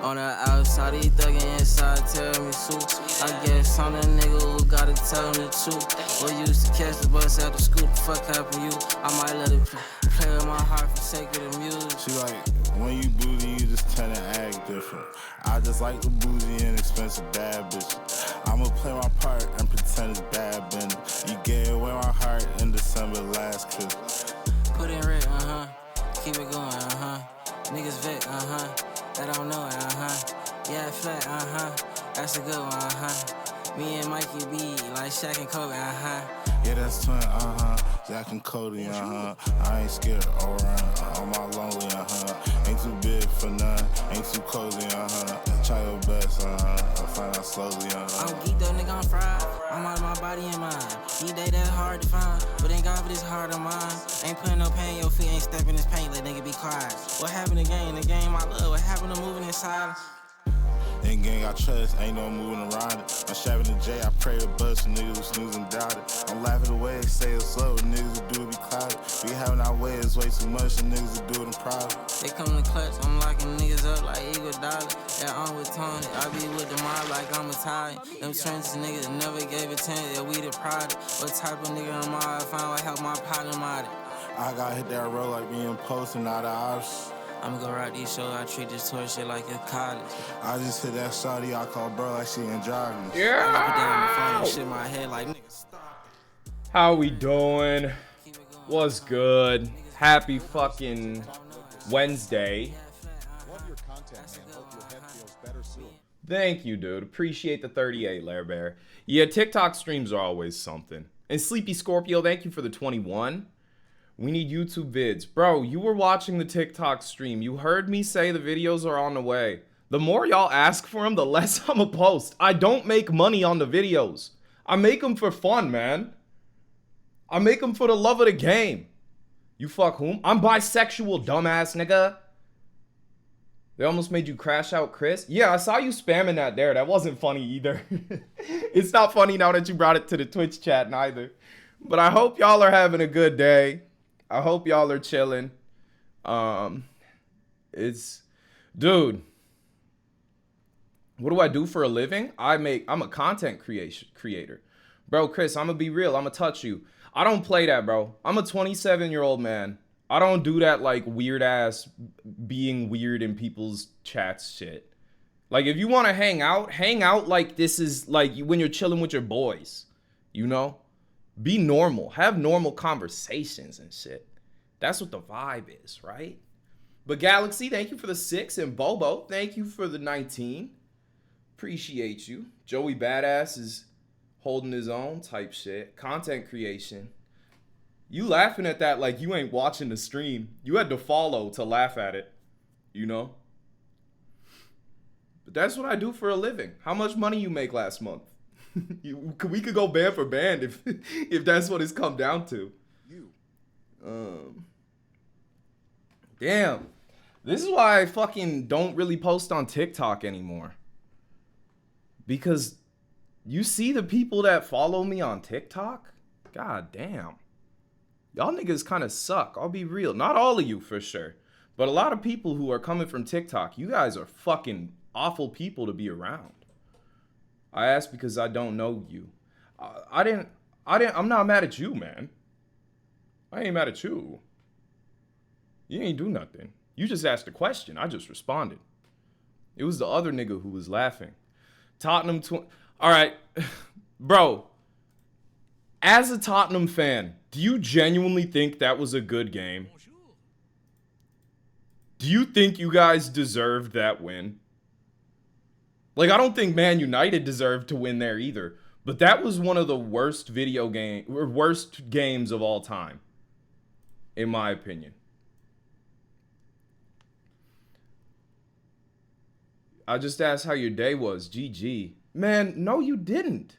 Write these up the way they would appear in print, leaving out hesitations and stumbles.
On the outside, he thuggin' inside, tiramisu. I guess I'm the nigga who gotta tell him the truth. Boy, used to catch the bus after school, the fuck happened you? I might let it play with my heart for sake of the music. She like, when you bougie, you just tend to act different. I just like the bougie and expensive bad bitches. I'ma play my part and pretend it's bad business. You gave away my heart in December last Christmas. Put in red, keep it going, niggas vet, I don't know it, yeah, flat, that's a good one, me and Mikey B, like Shaq and Kobe, Yeah, that's twin, Jack and Cody, I ain't scared, alright, I'm all lonely, ain't too big for none, ain't too cozy, try your best, I'll find out slowly, I'm geeked though, nigga, I'm fried, I'm out of my body and mind, these days that's hard to find, but ain't God for this hard of mine, ain't putting no pain, your feet ain't stepping this paint, let nigga be quiet, what happened to game, the game I love, what happened to moving in silence? In gang I trust, ain't no moving around it. I'm shabbing the J, I pray to bust, niggas who snooze and doubt it. I'm laughing away, say it's slow, niggas who do it be clouded. We having our way, it's way too much, and niggas who do it in private. They come to clutch, I'm locking niggas up like $1. Yeah, I'm with Tony, I be with the mob like I'm Italian. Them trenches niggas never gave a chance, yeah, we the product. What type of nigga am I? I find what help my partner mod it. I gotta hit that road like being posted, not the option. I'ma go rock these shows, I treat this tour shit like it's college. I just hit that shawty, I call bro like she androgynous. Yeah! I put down the phone and shit in my head like, nigga, stop. How we doing? What's good? Happy fucking Wednesday. Thank you, dude. Appreciate the 38, Lair Bear. Yeah, TikTok streams are always something. And Sleepy Scorpio, thank you for the 21. We need YouTube vids. Bro, you were watching the TikTok stream. You heard me say the videos are on the way. The more y'all ask for them, the less I'ma post. I don't make money on the videos. I make them for fun, man. I make them for the love of the game. You fuck whom? I'm bisexual, dumbass nigga. They almost made you crash out, Chris. Yeah, I saw you spamming that there. That wasn't funny either. It's not funny now that you brought it to the Twitch chat neither. But I hope y'all are having a good day. I hope y'all are chilling. Dude, what do I do for a living? I'm a content creator. Bro, Chris, I'm gonna be real. I'm gonna touch you. I don't play that, bro. I'm a 27-year-old man. I don't do that like weird ass being weird in people's chats shit. Like if you want to hang out like this is like when you're chilling with your boys, you know? Be normal. Have normal conversations and shit. That's what the vibe is, right? But Galaxy, thank you for the 6. And Bobo, thank you for the 19. Appreciate you. Joey Badass is holding his own type shit. Content creation. You laughing at that like you ain't watching the stream. You had to follow to laugh at it, you know? But that's what I do for a living. How much money you make last month? We could go band for band if that's what it's come down to. Damn. This is why I fucking don't really post on TikTok anymore. Because you see the people that follow me on TikTok? God damn. Y'all niggas kind of suck. I'll be real. Not all of you for sure. But a lot of people who are coming from TikTok, you guys are fucking awful people to be around. I asked because I don't know you. I'm not mad at you, man. I ain't mad at you. You ain't do nothing. You just asked a question. I just responded. It was the other nigga who was laughing. Tottenham, all right, bro. As a Tottenham fan, do you genuinely think that was a good game? Do you think you guys deserved that win? Like, I don't think Man United deserved to win there either. But that was one of the worst worst games of all time, in my opinion. I just asked how your day was. GG. Man, no, you didn't.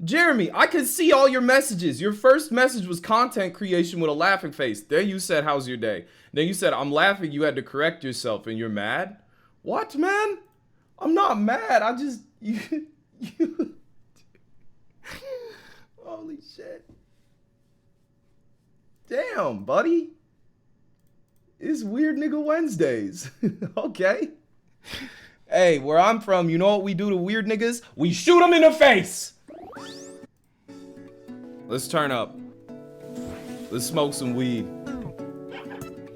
Jeremy, I could see all your messages. Your first message was content creation with a laughing face. Then you said, how's your day? Then you said, I'm laughing. You had to correct yourself and you're mad? What, man? I'm not mad. I just... You... Holy shit. Damn, buddy. It's Weird Nigga Wednesdays. Okay. Hey, where I'm from, you know what we do to weird niggas? We shoot them in the face. Let's turn up. Let's smoke some weed.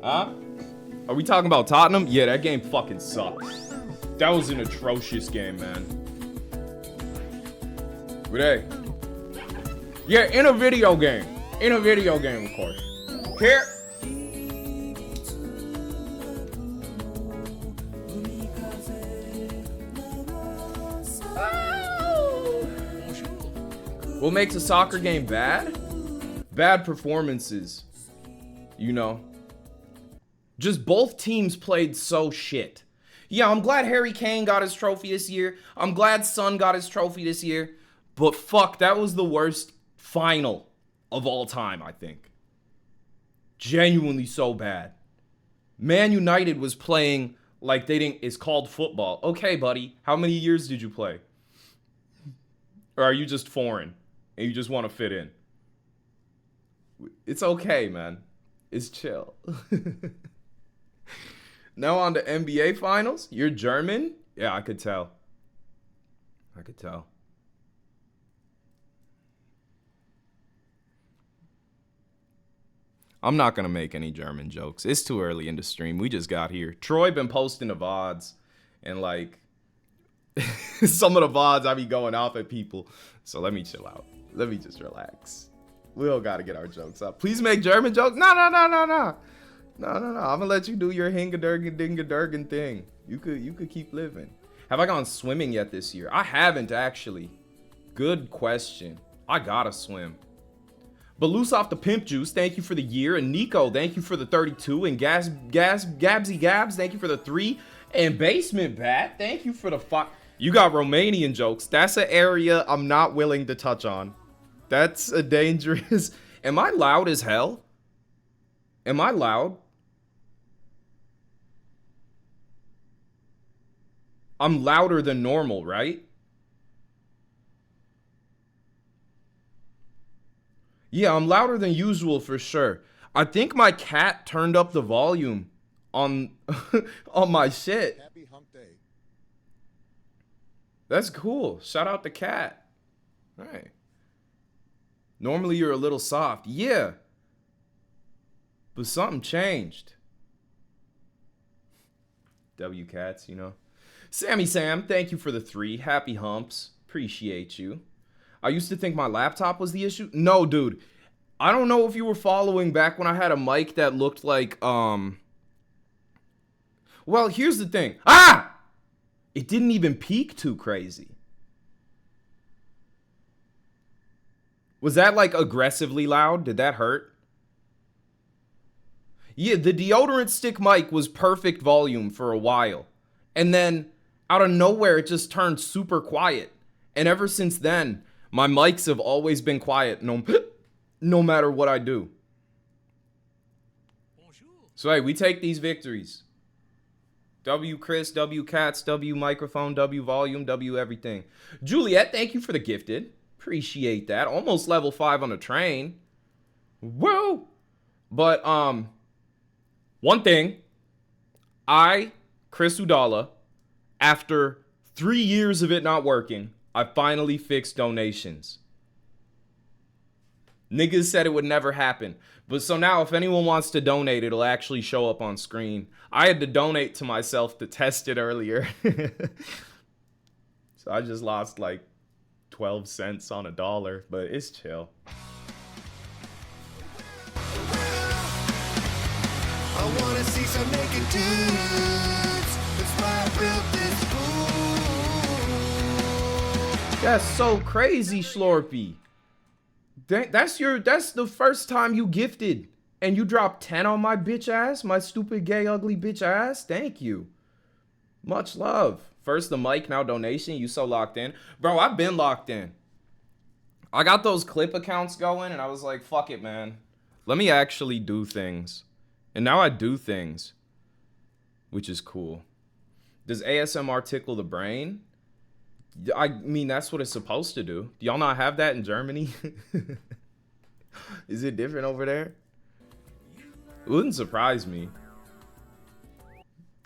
Huh? Are we talking about Tottenham? Yeah, that game fucking sucked. That was an atrocious game, man. But hey. Yeah, in a video game. In a video game, of course. Here. What makes a soccer game bad? Bad performances. You know. Just both teams played so shit. Yeah, I'm glad Harry Kane got his trophy this year. I'm glad Son got his trophy this year. But fuck, that was the worst final of all time, I think. Genuinely so bad. Man United was playing like they didn't... It's called football. Okay, buddy. How many years did you play? Or are you just foreign and you just want to fit in? It's okay, man. It's chill. Now on the NBA finals. You're German? Yeah, I could tell. I could tell. I'm not gonna make any German jokes. It's too early in the stream. We just got here. Troy been posting the VODs, and like some of the VODs I be going off at people. So let me chill out. Let me just relax. We all gotta get our jokes up. Please make German jokes. No. I'm gonna let you do your hingadurgen thing. You could keep living. Have I gone swimming yet this year? I haven't actually. Good question. I gotta swim. But loose off the pimp juice, thank you for the year. And Nico, thank you for the 32. And Gabsy Gabs, thank you for the 3. And Basement Bat, thank you for the 5. You got Romanian jokes. That's an area I'm not willing to touch on. That's a dangerous... Am I loud as hell? Am I loud? I'm louder than normal, right? Yeah, I'm louder than usual for sure. I think my cat turned up the volume on on my shit. Happy hump day. That's cool. Shout out the cat. All right. Normally you're a little soft. Yeah. But something changed. W cats, you know. Sammy Sam, thank you for the 3. Happy humps. Appreciate you. I used to think my laptop was the issue. No, dude. I don't know if you were following back when I had a mic that looked like, Well, here's the thing. Ah! It didn't even peak too crazy. Was that, like, aggressively loud? Did that hurt? Yeah, the deodorant stick mic was perfect volume for a while. And then, out of nowhere, it just turned super quiet. And ever since then... My mics have always been quiet, no matter what I do. So, hey, we take these victories. W Chris, W Cats, W microphone, W volume, W everything. Juliet, thank you for the gifted. Appreciate that. Almost level 5 on the train. Whoa! But, one thing. I, Chrisudalla, after 3 years of it not working... I finally fixed donations. Niggas said it would never happen. But so now if anyone wants to donate, it'll actually show up on screen. I had to donate to myself to test it earlier. So I just lost like 12 cents on $1, but it's chill. I wanna see some naked dudes. It's why I built this pool. That's so crazy, Schlorpy. That's the first time you gifted. And you dropped 10 on my bitch ass? My stupid, gay, ugly bitch ass? Thank you. Much love. First the mic, now donation. You so locked in. Bro, I've been locked in. I got those clip accounts going, and I was like, fuck it, man. Let me actually do things. And now I do things. Which is cool. Does ASMR tickle the brain? I mean, that's what it's supposed to do. Do y'all not have that in Germany? Is it different over there? It wouldn't surprise me.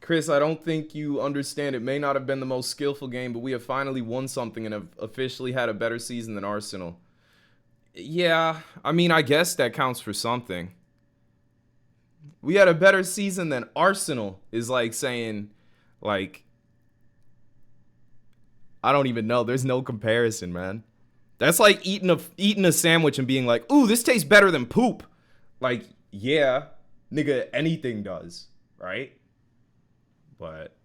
Chris, I don't think you understand. It may not have been the most skillful game, but we have finally won something and have officially had a better season than Arsenal. Yeah, I mean, I guess that counts for something. We had a better season than Arsenal is like saying, like, I don't even know. There's no comparison, man. That's like eating a sandwich and being like, ooh, this tastes better than poop. Like, yeah, nigga, anything does, right? But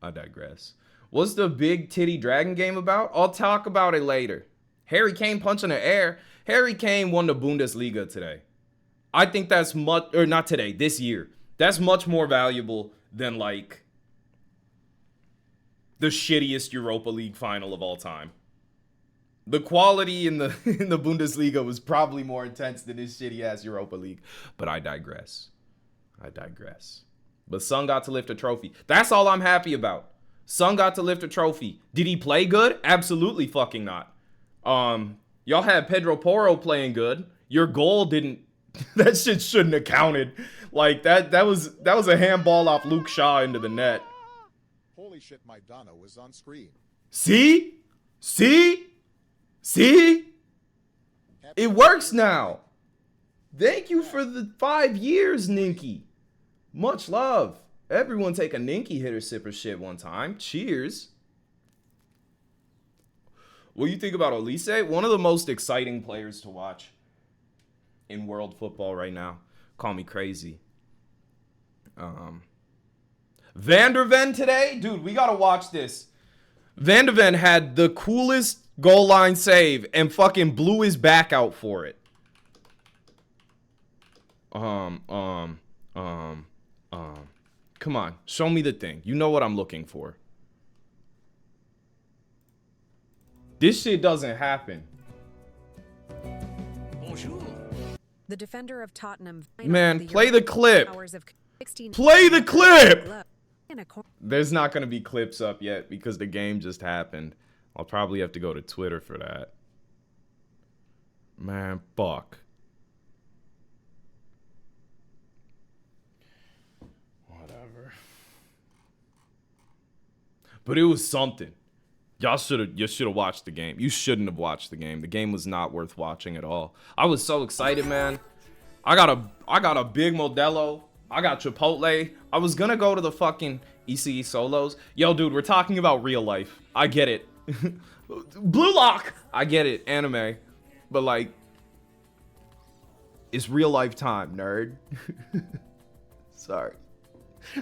I digress. What's the big titty dragon game about? I'll talk about it later. Harry Kane punching the air. Harry Kane won the Bundesliga today. I think that's much, or not today, this year. That's much more valuable than like the shittiest Europa League final of all time. The quality in the Bundesliga was probably more intense than this shitty ass Europa League. But I digress. But Son got to lift a trophy. That's all I'm happy about. Son got to lift a trophy. Did he play good? Absolutely fucking not. Y'all had Pedro Porro playing good. Your goal didn't. That shit shouldn't have counted. Like that was a handball off Luke Shaw into the net. Holy shit, my dono was on screen. See? It works now. Thank you for the 5 years, Ninky. Much love. Everyone take a Ninky hitter sipper shit one time. Cheers. What do you think about Elise? One of the most exciting players to watch in world football right now. Call me crazy. Van der Ven today? Dude, we gotta watch this. Van der Ven had the coolest goal line save and fucking blew his back out for it. Come on, show me the thing. You know what I'm looking for. This shit doesn't happen. Bonjour. The defender of Tottenham. Man, play the clip. Play the clip! There's not going to be clips up yet because the game just happened. I'll probably have to go to Twitter for that. Man, fuck. Whatever. But it was something. You should have watched the game. You shouldn't have watched the game. The game was not worth watching at all. I was so excited, man. I got a big Modelo. I got Chipotle. I was gonna go to the fucking ECE solos. Yo, dude, we're talking about real life. I get it. Blue Lock. I get it. Anime. But like, it's real life time, nerd. Sorry.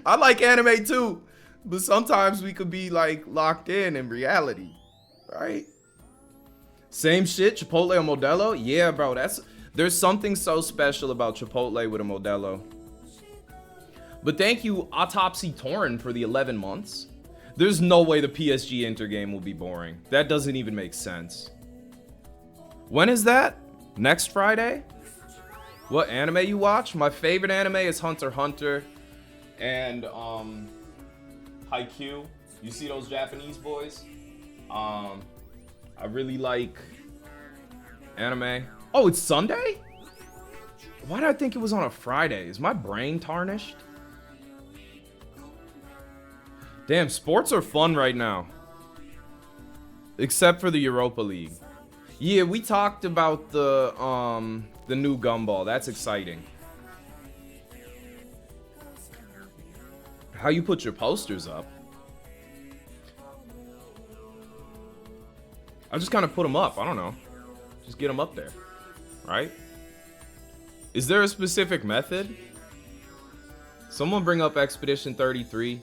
I like anime too. But sometimes we could be like locked in reality, right? Same shit, Chipotle or Modelo? Yeah, bro, there's something so special about Chipotle with a Modelo. But thank you, Autopsy Torn, for the 11 months. There's no way the PSG Inter game will be boring. That doesn't even make sense. When is that? Next Friday? What anime you watch? My favorite anime is Hunter x Hunter and Haikyuu. You see those Japanese boys? I really like anime. Oh, it's Sunday? Why did I think it was on a Friday? Is my brain tarnished? Damn, sports are fun right now. Except for the Europa League. Yeah, we talked about the new gumball. That's exciting. How you put your posters up? I just kind of put them up. I don't know. Just get them up there. Right? Is there a specific method? Someone bring up Expedition 33.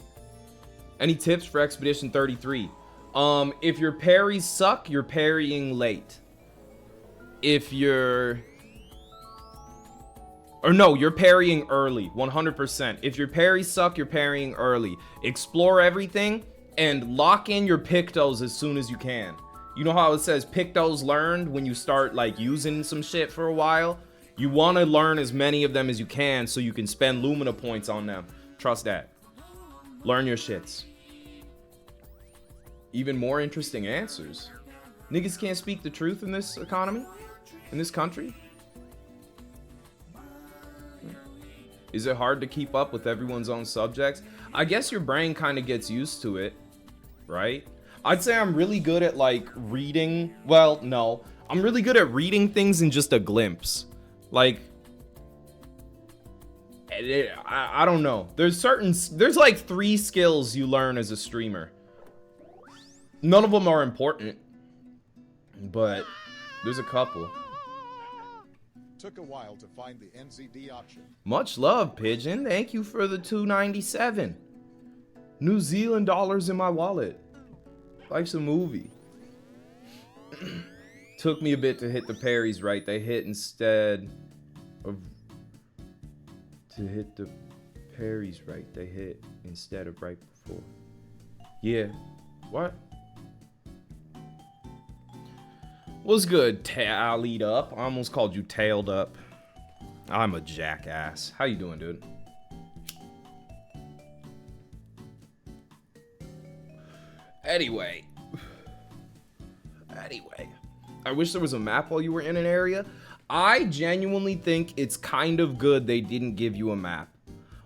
Any tips for Expedition 33? If your parries suck, you're parrying late. If you're... Or no, you're parrying early, 100%. If your parries suck, you're parrying early. Explore everything and lock in your pictos as soon as you can. You know how it says pictos learned when you start like using some shit for a while? You want to learn as many of them as you can so you can spend Lumina points on them. Trust that. Learn your shits. Even more interesting answers. Niggas can't speak the truth in this economy? In this country? Is it hard to keep up with everyone's own subjects? I guess your brain kind of gets used to it, right? I'd say I'm really good at like reading. Well, no, I'm really good at reading things in just a glimpse. Like, I don't know. There's like 3 skills you learn as a streamer. None of them are important, but there's a couple. Took a while to find the NZD option. Much love, Pigeon. Thank you for the $2.97. New Zealand dollars in my wallet. Life's a movie. Took me a bit to hit the parries right. They hit instead of... To hit the parries right. They hit instead of right before. Yeah. What? What's good, tallied up? I almost called you tailed up. I'm a jackass. How you doing, dude? Anyway, I wish there was a map while you were in an area. I genuinely think it's kind of good they didn't give you a map.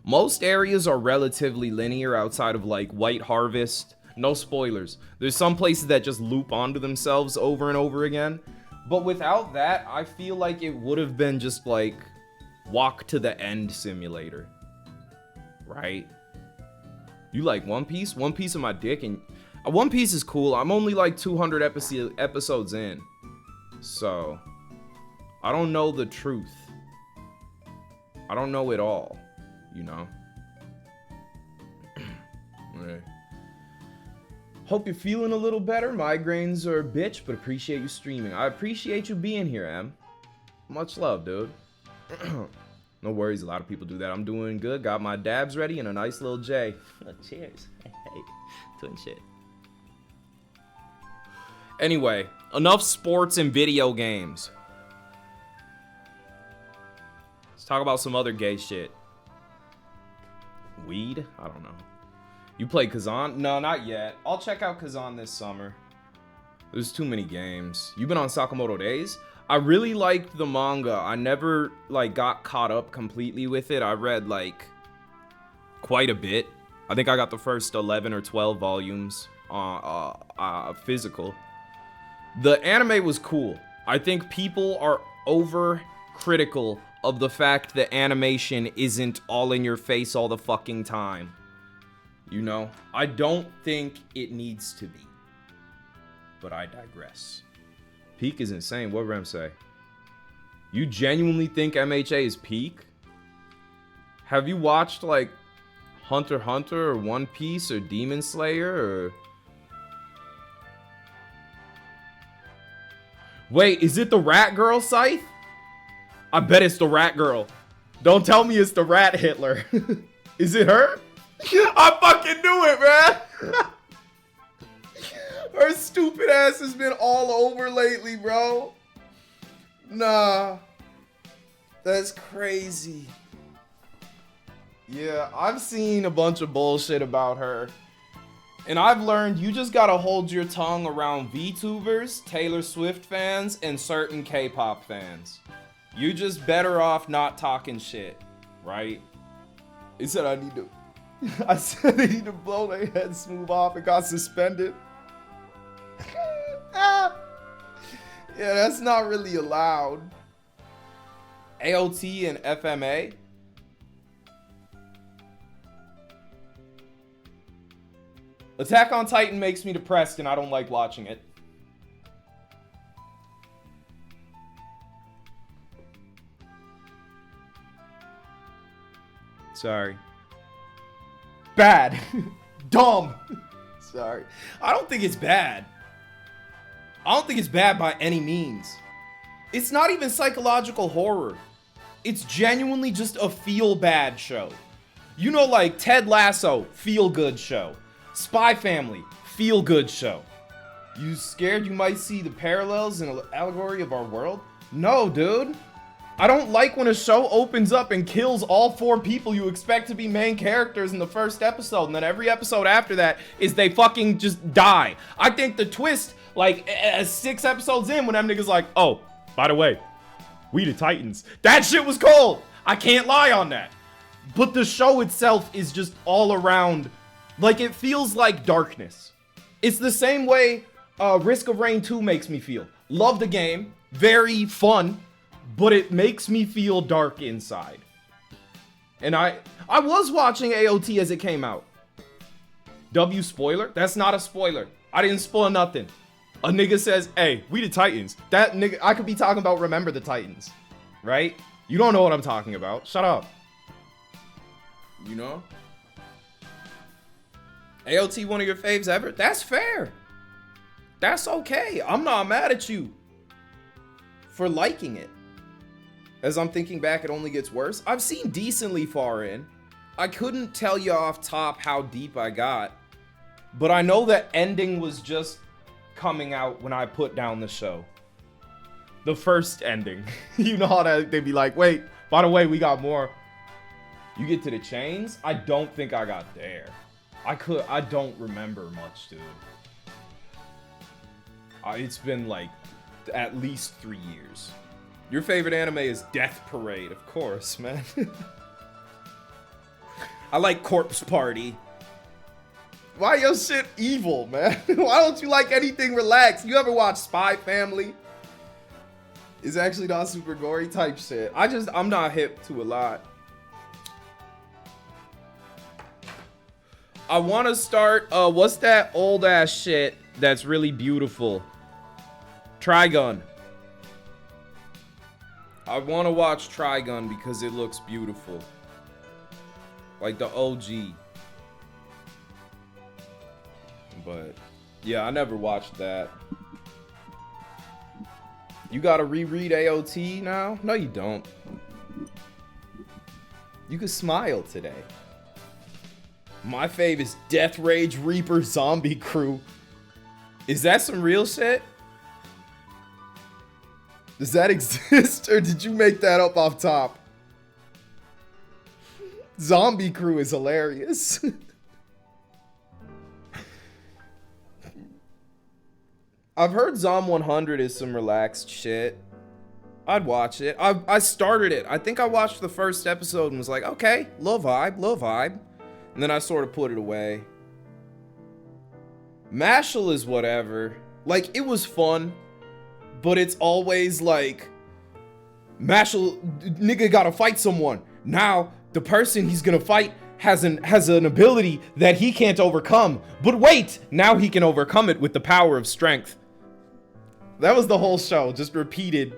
Most areas are relatively linear outside of like White Harvest. No spoilers. There's some places that just loop onto themselves over and over again. But without that, I feel like it would have been just like Walk to the End simulator. Right? You like One Piece? One Piece of my dick, and One Piece is cool. I'm only like 200 episodes in. So, I don't know the truth. I don't know it all, you know? Right. Hope you're feeling a little better. Migraines are a bitch, but appreciate you streaming. I appreciate you being here, Em. Much love, dude. No worries, a lot of people do that. I'm doing good. Got my dabs ready and a nice little J. Cheers. Hey, doing shit. Anyway, enough sports and video games. Let's talk about some other gay shit. Weed? I don't know. You play Kazan? No, not yet. I'll check out Kazan this summer. There's too many games. You been on Sakamoto Days? I really liked the manga. I never like got caught up completely with it. I read like quite a bit. I think I got the first 11 or 12 volumes physical. The anime was cool. I think people are over critical of the fact that animation isn't all in your face all the fucking time. You know, I don't think it needs to be. But I digress. Peak is insane. What Rem say? You genuinely think MHA is peak? Have you watched like Hunter x Hunter or One Piece or Demon Slayer or... Wait, is it the Rat Girl, Scythe? I bet it's the Rat Girl. Don't tell me it's the Rat Hitler. Is it her? I fucking knew it, man. Her stupid ass has been all over lately, bro. Nah. That's crazy. Yeah, I've seen a bunch of bullshit about her. And I've learned you just gotta hold your tongue around VTubers, Taylor Swift fans, and certain K-pop fans. You just better off not talking shit, right? He said I need to... I said they need to blow their head smooth off and got suspended. Yeah, that's not really allowed. AOT and FMA. Attack on Titan makes me depressed and I don't like watching it. Sorry. Bad. Dumb. Sorry. I don't think it's bad. I don't think it's bad by any means. It's not even psychological horror. It's genuinely just a feel-bad show. You know, like Ted Lasso, feel-good show. Spy Family, feel-good show. You scared you might see the parallels and allegory of our world? No, dude. I don't like when a show opens up and kills all 4 people you expect to be main characters in the first episode, and then every episode after that is they fucking just die. I think the twist, like, 6 episodes in when them niggas like, oh, by the way, we the Titans. That shit was cold. I can't lie on that. But the show itself is just all around, like, it feels like darkness. It's the same way Risk of Rain 2 makes me feel. Love the game, very fun, but it makes me feel dark inside. And I was watching AOT as it came out. W spoiler? That's not a spoiler. I didn't spoil nothing. A nigga says, hey, we the Titans. That nigga, I could be talking about Remember the Titans, right? You don't know what I'm talking about. Shut up. You know? AOT one of your faves ever? That's fair. That's okay. I'm not mad at you for liking it. As I'm thinking back, it only gets worse. I've seen decently far in. I couldn't tell you off top how deep I got. But I know that ending was just coming out when I put down the show. The first ending. You know how they'd be like, wait, by the way, we got more. You get to the chains? I don't think I got there. I don't remember much, dude. It's been like at least 3 years. Your favorite anime is Death Parade, of course, man. I like Corpse Party. Why your shit evil, man? Why don't you like anything relaxed? You ever watch Spy Family? It's actually not super gory type shit. I'm not hip to a lot. I want to start, what's that old ass shit that's really beautiful? Trigun. I want to watch Trigun because it looks beautiful. Like the OG. But, yeah, I never watched that. You gotta reread AOT now? No, you don't. You could smile today. My fave is Death Rage Reaper Zombie Crew. Is that some real shit? Does that exist, or did you make that up off top? Zombie Crew is hilarious. I've heard Zom 100 is some relaxed shit. I'd watch it. I started it. I think I watched the first episode and was like, okay, little vibe. And then I sort of put it away. Mashal is whatever. Like, it was fun, but it's always like, Mashal, nigga gotta fight someone. Now, the person he's gonna fight has an ability that he can't overcome. But wait, now he can overcome it with the power of strength. That was the whole show, just repeated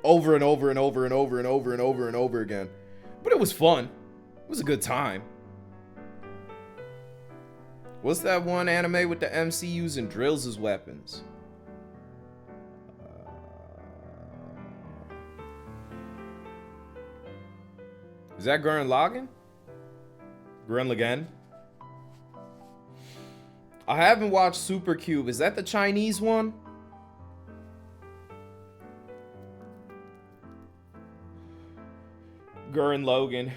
over and over and over and over and over and over and over again. But it was fun. It was a good time. What's that one anime with the MC using drills as weapons? Is that Gurren Lagann? Gurren Lagann? I haven't watched Super Cube. Is that the Chinese one? Gurren Lagann.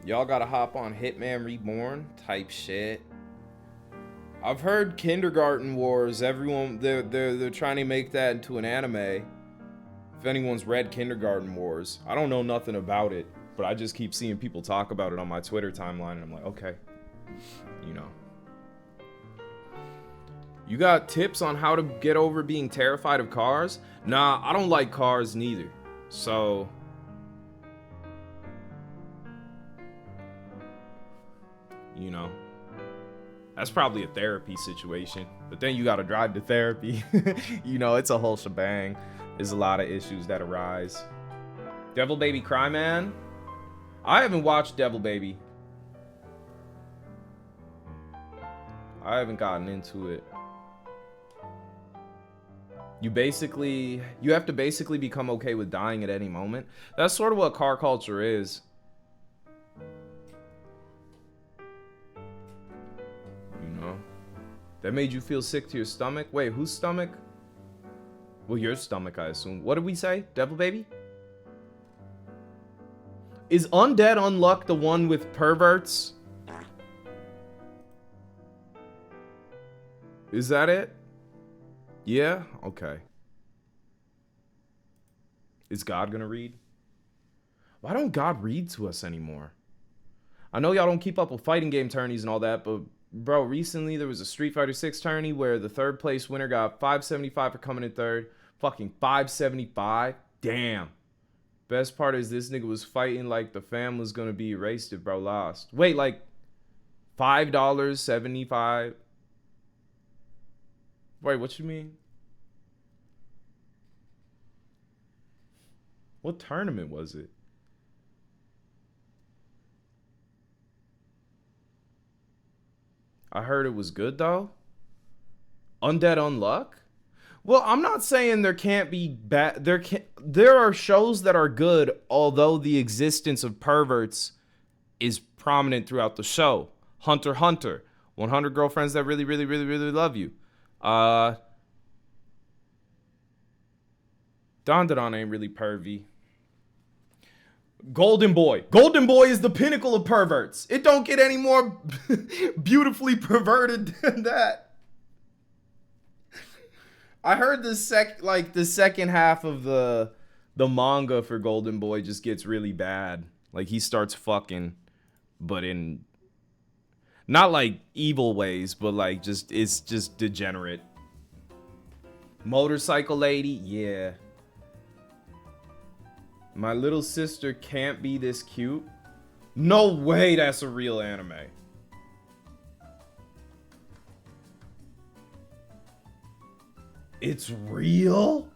Y'all gotta hop on Hitman Reborn type shit. I've heard Kindergarten Wars. Everyone, they're trying to make that into an anime. If anyone's read Kindergarten Wars, I don't know nothing about it, but I just keep seeing people talk about it on my Twitter timeline, and I'm like, okay, you know. You got tips on how to get over being terrified of cars? Nah, I don't like cars neither. So, you know, that's probably a therapy situation. But then you gotta drive to therapy. You know, it's a whole shebang. There's a lot of issues that arise. Devil Baby Cry Man? I haven't watched Devil Baby. I haven't gotten into it. You have to basically become okay with dying at any moment. That's sort of what car culture is. You know? That made you feel sick to your stomach? Wait, whose stomach? Well, your stomach, I assume. What did we say? Devil Baby? Is Undead Unluck the one with perverts? Is that it? Yeah? Okay. Is God gonna read? Why don't God read to us anymore? I know y'all don't keep up with fighting game tourneys and all that, but bro, recently there was a Street Fighter 6 tourney where the third place winner got 575 for coming in third. Fucking 575. Damn. Best part is this nigga was fighting like the fam was gonna be erased if bro lost. Wait, like $5.75? Wait, what you mean? What tournament was it? I heard it was good though. Undead Unluck? Well, I'm not saying there can't be bad. There are shows that are good, although the existence of perverts is prominent throughout the show. Hunter x Hunter, 100 Girlfriends That Really, Really, Really, Really Love You. Don ain't really pervy. Golden Boy. Golden Boy is the pinnacle of perverts. It don't get any more beautifully perverted than that. I heard the second half of the manga for Golden Boy just gets really bad. Like he starts fucking, but in not like evil ways, but like it's just degenerate. Motorcycle Lady, yeah. My Little Sister Can't Be This Cute. No way that's a real anime. It's real?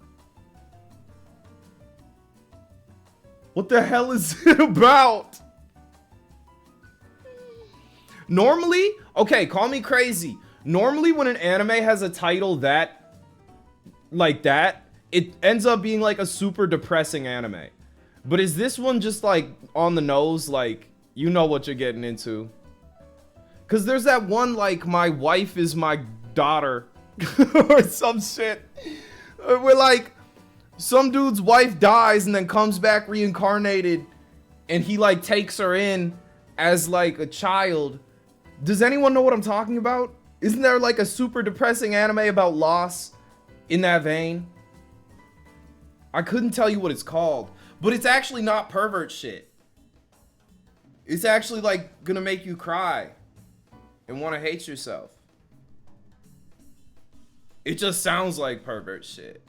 What the hell is it about? Normally, okay, call me crazy. Normally when an anime has a title like that, it ends up being like a super depressing anime. But is this one just like on the nose, like you know what you're getting into? Cause there's that one like My Wife Is My Daughter or some shit where like some dude's wife dies and then comes back reincarnated and he like takes her in as like a child. Does anyone know what I'm talking about? Isn't there like a super depressing anime about loss in that vein? I couldn't tell you what it's called, but it's actually not pervert shit. It's actually like gonna make you cry and want to hate yourself. It just sounds like pervert shit.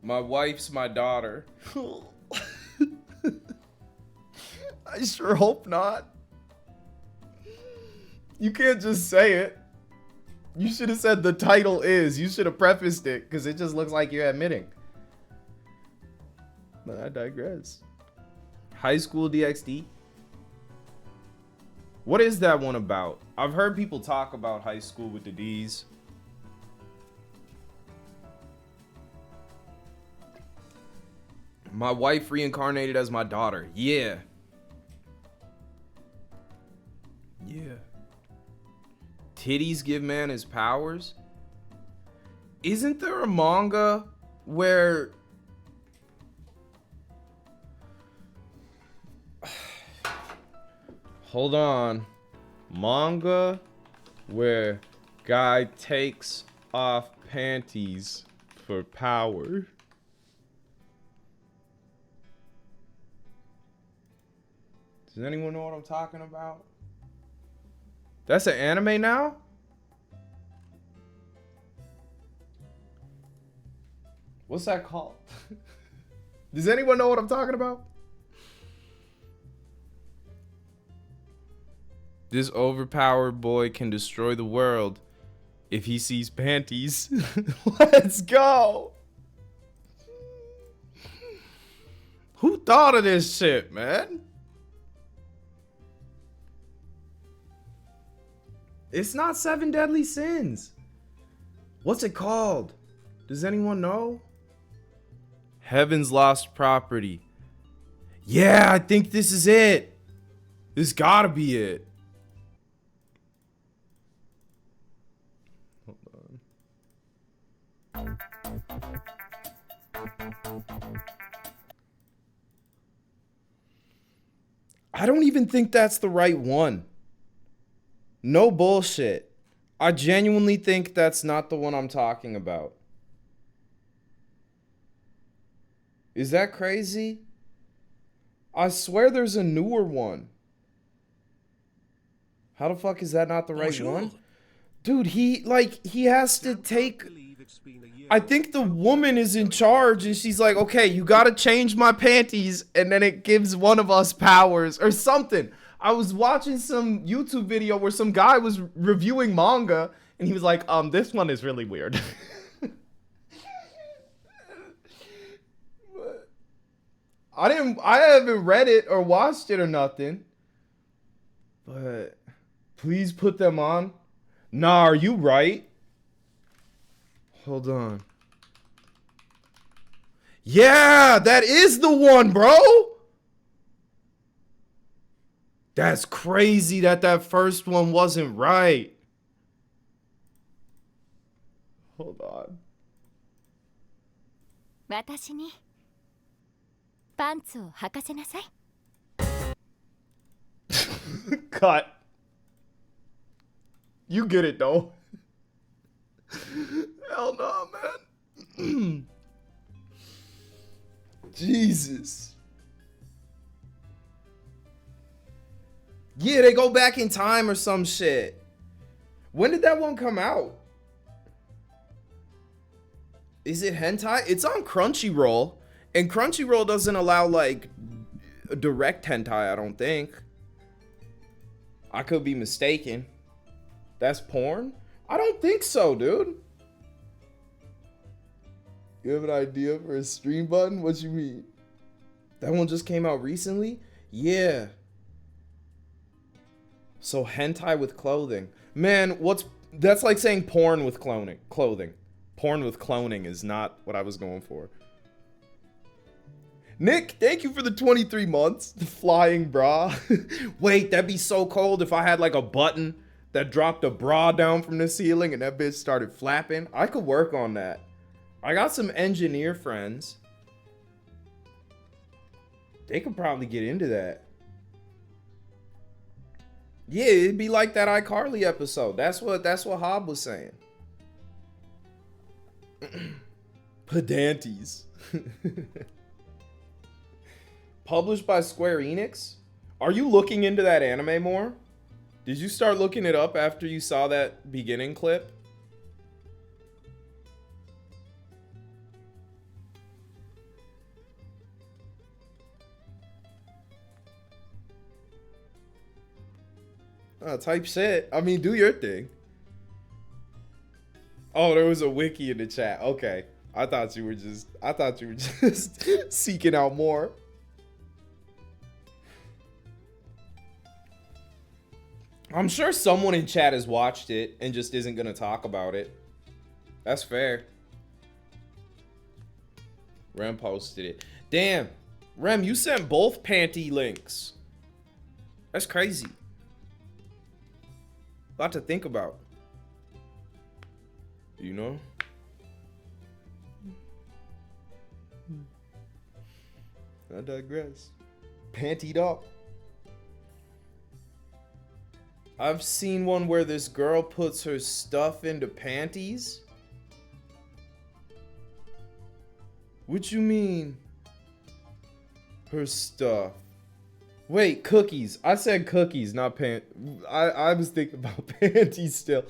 My wife's my daughter. I sure hope not. You can't just say it. You should have said the title is. You should have prefaced it because it just looks like you're admitting. But I digress. High School DxD. What is that one about? I've heard people talk about High School with the D's. My wife reincarnated as my daughter. Yeah. Yeah. Titties give man his powers? Isn't there a manga where... Hold on. Manga where guy takes off panties for power. Does anyone know what I'm talking about? That's an anime now? What's that called? Does anyone know what I'm talking about? This overpowered boy can destroy the world if he sees panties. Let's go. Who thought of this shit, man? It's not 7 Deadly Sins. What's it called? Does anyone know? Heaven's Lost Property. Yeah, I think this is it. This gotta be it. Hold on. I don't even think that's the right one. No bullshit. I genuinely think that's not the one I'm talking about. Is that crazy? I swear there's a newer one. How the fuck is that not the right one? Dude, he has to take... I think the woman is in charge and she's like, okay, you gotta change my panties, and then it gives one of us powers or something. I was watching some YouTube video where some guy was reviewing manga and he was like, this one is really weird. I haven't read it or watched it or nothing. But please put them on. Nah, are you right? Hold on. Yeah, that is the one, bro. That's crazy that first one wasn't right. Hold on. 私にパンツを履かせなさい。Cut. You get it though. Hell no, man. Jesus. Yeah, they go back in time or some shit. When did that one come out? Is it hentai? It's on Crunchyroll. And Crunchyroll doesn't allow, like, direct hentai, I don't think. I could be mistaken. That's porn? I don't think so, dude. You have an idea for a stream button? What you mean? That one just came out recently? Yeah. So hentai with clothing. Man, that's like saying porn with clothing. Porn with cloning is not what I was going for. Nick, thank you for the 23 months. The flying bra. Wait, that'd be so cold if I had like a button that dropped a bra down from the ceiling and that bitch started flapping. I could work on that. I got some engineer friends. They could probably get into that. Yeah, it'd be like that iCarly episode. That's what Hob was saying. Pedantes. Published by Square Enix? Are you looking into that anime more? Did you start looking it up after you saw that beginning clip? Type shit. I mean, do your thing. Oh, there was a wiki in the chat. Okay. I thought you were just seeking out more. I'm sure someone in chat has watched it and just isn't gonna talk about it. That's fair. Rem posted it. Damn. Rem, you sent both panty links. That's crazy. Lot to think about. You know? I digress. Pantied up. I've seen one where this girl puts her stuff into panties. What you mean? Her stuff. Wait, cookies. I said cookies, not pant. I was thinking about panties still.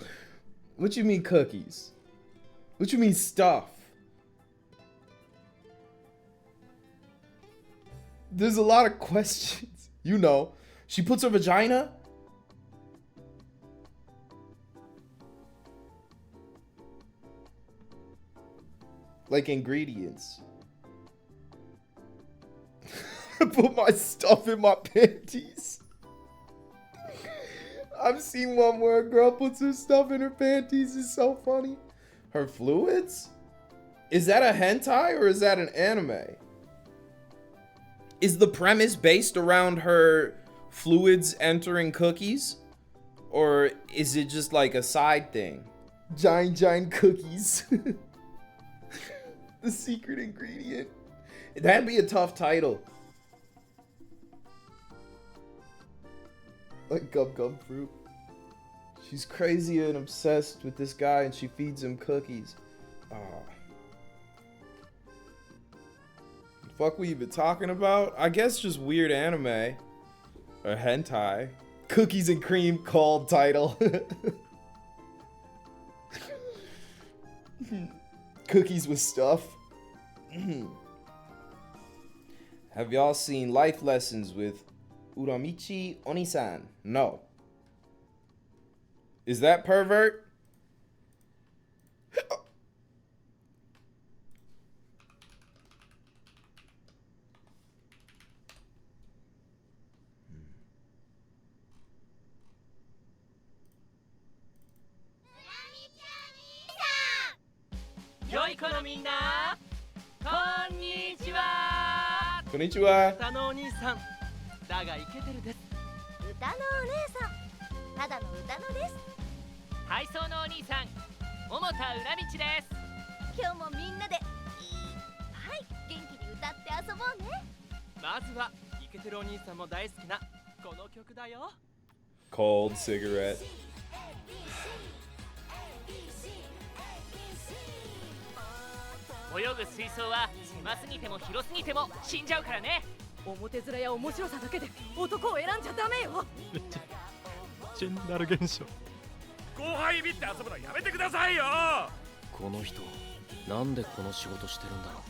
What you mean cookies? What you mean stuff? There's a lot of questions. You know. She puts her vagina? Like ingredients. I put my stuff in my panties. I've seen one where a girl puts her stuff in her panties. It's so funny. Her fluids? Is that a hentai or is that an anime? Is the premise based around her fluids entering cookies? Or is it just like a side thing? Giant cookies. The secret ingredient. That'd be a tough title. Like gum fruit. She's crazy and obsessed with this guy and she feeds him cookies. Fuck we even talking about? I guess just weird anime. Or hentai. Cookies and cream called title. Cookies with stuff. Have y'all seen Life Lessons with Uramichi Onisan? No. Is that pervert? Konnichiwa. 歌のお兄さんだがイケてるです。歌のお姉さん、ただの歌のです。体操のお兄さん桃田裏道です。今日もみんなでいっぱい元気に歌って遊ぼうね。まずはイケてるお兄さんも大好きなこの曲だよ。 Cold cigarette. 泳ぐ水槽は狭すぎても広すぎても死んじゃうからね。表面や面白さだけで男を選んじゃダメよ。ジェンダル現象。後輩ビって遊ぶのやめてくださいよ。この人なんでこの仕事してるんだろ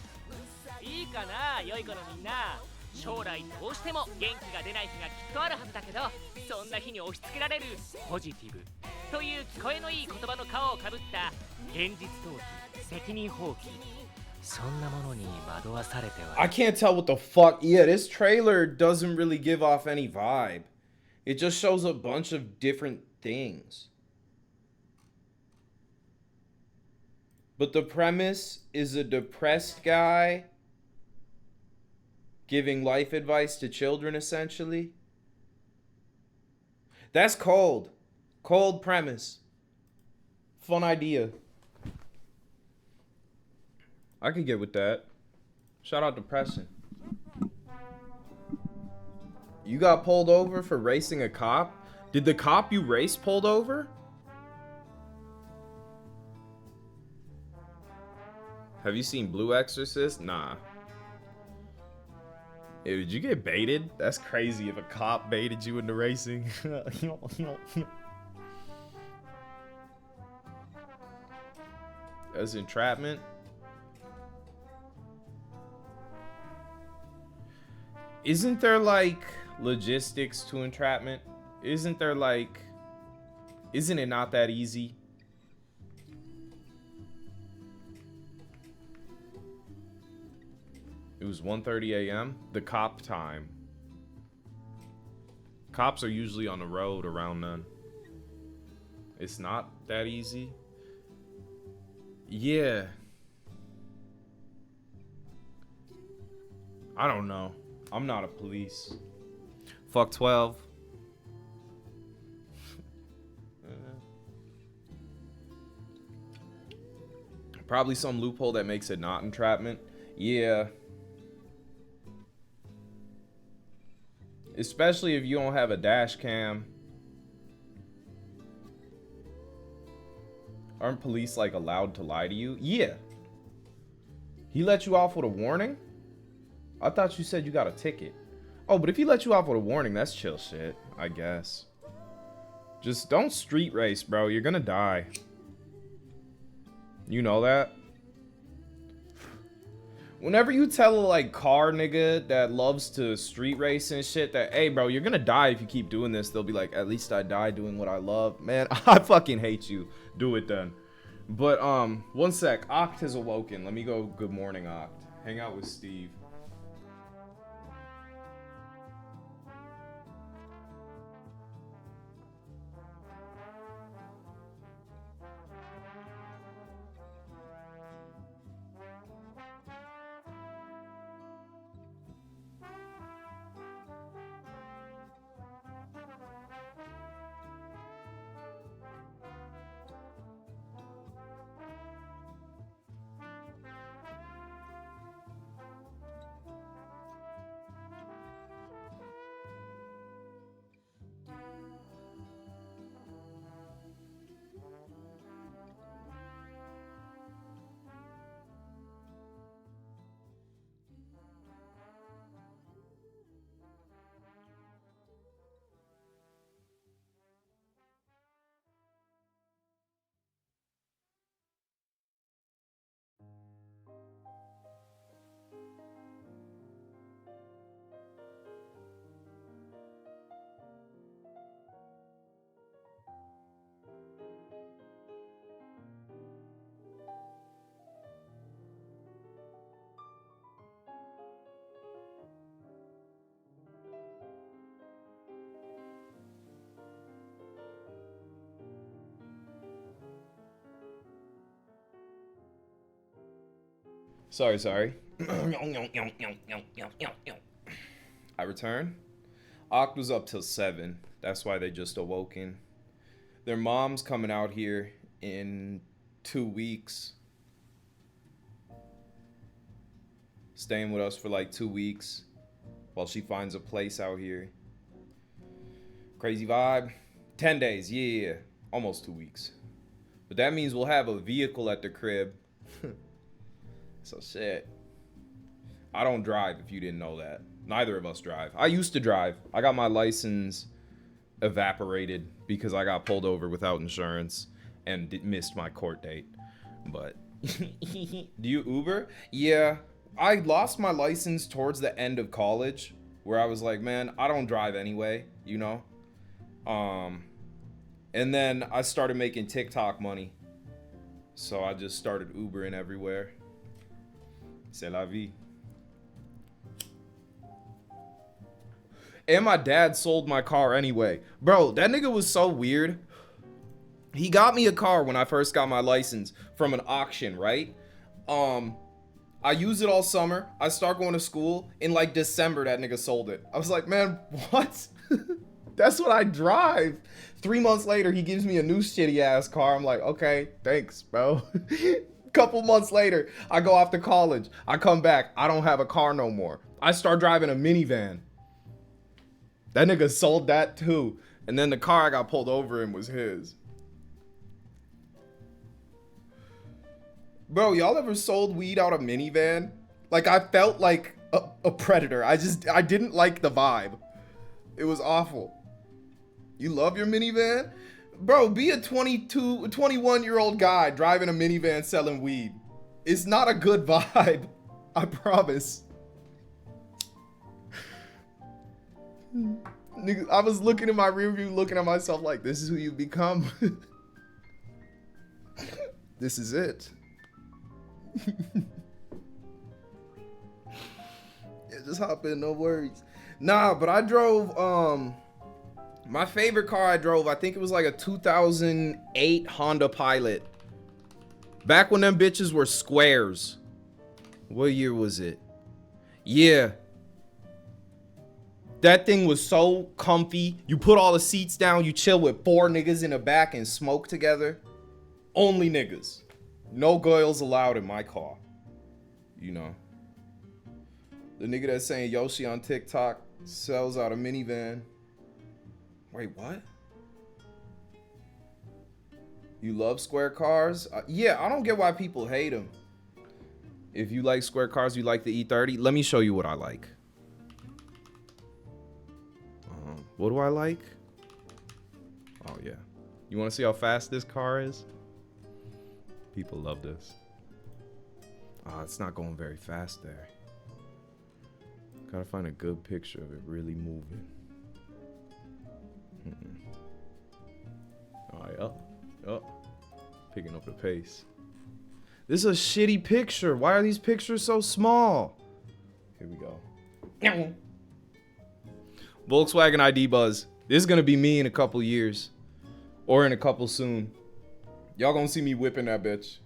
う。いいかな良い子のみんな。将来どうしても元気が出ない日がきっとあるはずだけど、そんな日に押し付けられるポジティブという聞こえのいい言葉の皮をかぶった現実逃避、責任放棄、そんなものに惑わされては。 I can't tell what the fuck. Yeah, this trailer doesn't really give off any vibe. It just shows a bunch of different things. But the premise is a depressed guy giving life advice to children, essentially. That's cold. Cold premise. Fun idea. I could get with that. Shout out to Preston. You got pulled over for racing a cop? Did the cop you raced pulled over? Have you seen Blue Exorcist? Nah. Hey, did you get baited? That's crazy if a cop baited you into racing. That's entrapment. Isn't there like logistics to entrapment? Isn't there like, isn't it not that easy? It was 1:30 a.m. The cop time. Cops are usually on the road around none. It's not that easy. Yeah. I don't know. I'm not a police. Fuck 12. Probably some loophole that makes it not entrapment. Yeah. Especially if you don't have a dash cam. Aren't police like allowed to lie to you? Yeah. He let you off with a warning? I thought you said you got a ticket. Oh, but if he let you off with a warning, that's chill shit, I guess. Just don't street race, bro. You're gonna die. You know that? Whenever you tell a like car nigga that loves to street race and shit that, hey bro, you're gonna die if you keep doing this, they'll be like, at least I die doing what I love. Man, I fucking hate you. Do it then. But one sec, Oct has awoken. Let me go good morning, Oct. Hang out with Steve. Sorry. I return. Oct was up till 7. That's why they just awoken. Their mom's coming out here in 2 weeks. Staying with us for like 2 weeks while she finds a place out here. Crazy vibe. 10 days, yeah. Almost 2 weeks. But that means we'll have a vehicle at the crib. So shit. I don't drive, if you didn't know that. Neither of us drive. I used to drive. I got my license evaporated because I got pulled over without insurance and missed my court date. But do you Uber? Yeah. I lost my license towards the end of college where I was like, man, I don't drive anyway, you know? And then I started making TikTok money. So I just started Ubering everywhere. C'est la vie. And my dad sold my car anyway. Bro, that nigga was so weird. He got me a car when I first got my license from an auction, right? I used it all summer. I start going to school. In like December, that nigga sold it. I was like, man, what? That's what I drive. 3 months later, he gives me a new shitty ass car. I'm like, okay, thanks, bro. Couple months later, I go off to college. I come back. I don't have a car no more. I start driving a minivan. That nigga sold that too. And then the car I got pulled over in was his. Bro, y'all ever sold weed out of minivan? Like, I felt like a predator. I didn't like the vibe. It was awful. You love your minivan? Bro, be a 21-year-old guy driving a minivan selling weed. It's not a good vibe. I promise. Nigga, I was looking in my rear view, looking at myself like, this is who you become. This is it. Yeah, just hop in, no worries. Nah, but I drove, my favorite car I drove, I think it was like a 2008 Honda Pilot. Back when them bitches were squares. What year was it? Yeah. That thing was so comfy. You put all the seats down, you chill with 4 niggas in the back and smoke together. Only niggas. No girls allowed in my car. You know. The nigga that's saying Yoshi on TikTok sells out a minivan. Wait, what? You love square cars? Yeah, I don't get why people hate them. If you like square cars, you like the E30. Let me show you what I like. What do I like? Oh, yeah. You want to see how fast this car is? People love this. It's not going very fast there. Gotta find a good picture of it really moving. Alright, up. Picking up the pace. This is a shitty picture. Why are these pictures so small? Here we go. Volkswagen ID buzz. This is gonna be me in a couple years. Or in a couple soon. Y'all gonna see me whipping that bitch.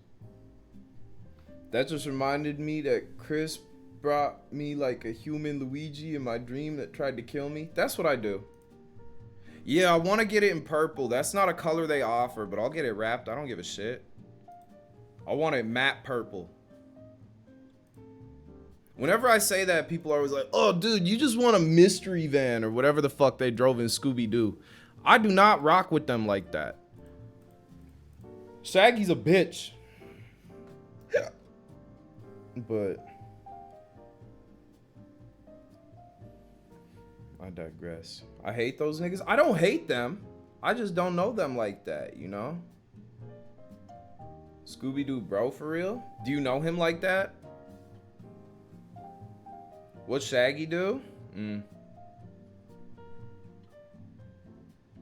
That just reminded me that Chris brought me like a human Luigi in my dream that tried to kill me. That's what I do. Yeah, I want to get it in purple. That's not a color they offer, but I'll get it wrapped. I don't give a shit. I want it matte purple. Whenever I say that, people are always like, oh, dude, you just want a mystery van or whatever the fuck they drove in Scooby-Doo. I do not rock with them like that. Shaggy's a bitch. Yeah. But I digress. I hate those niggas. I don't hate them. I just don't know them like that, you know? Scooby-Doo bro, for real? Do you know him like that? What Shaggy do?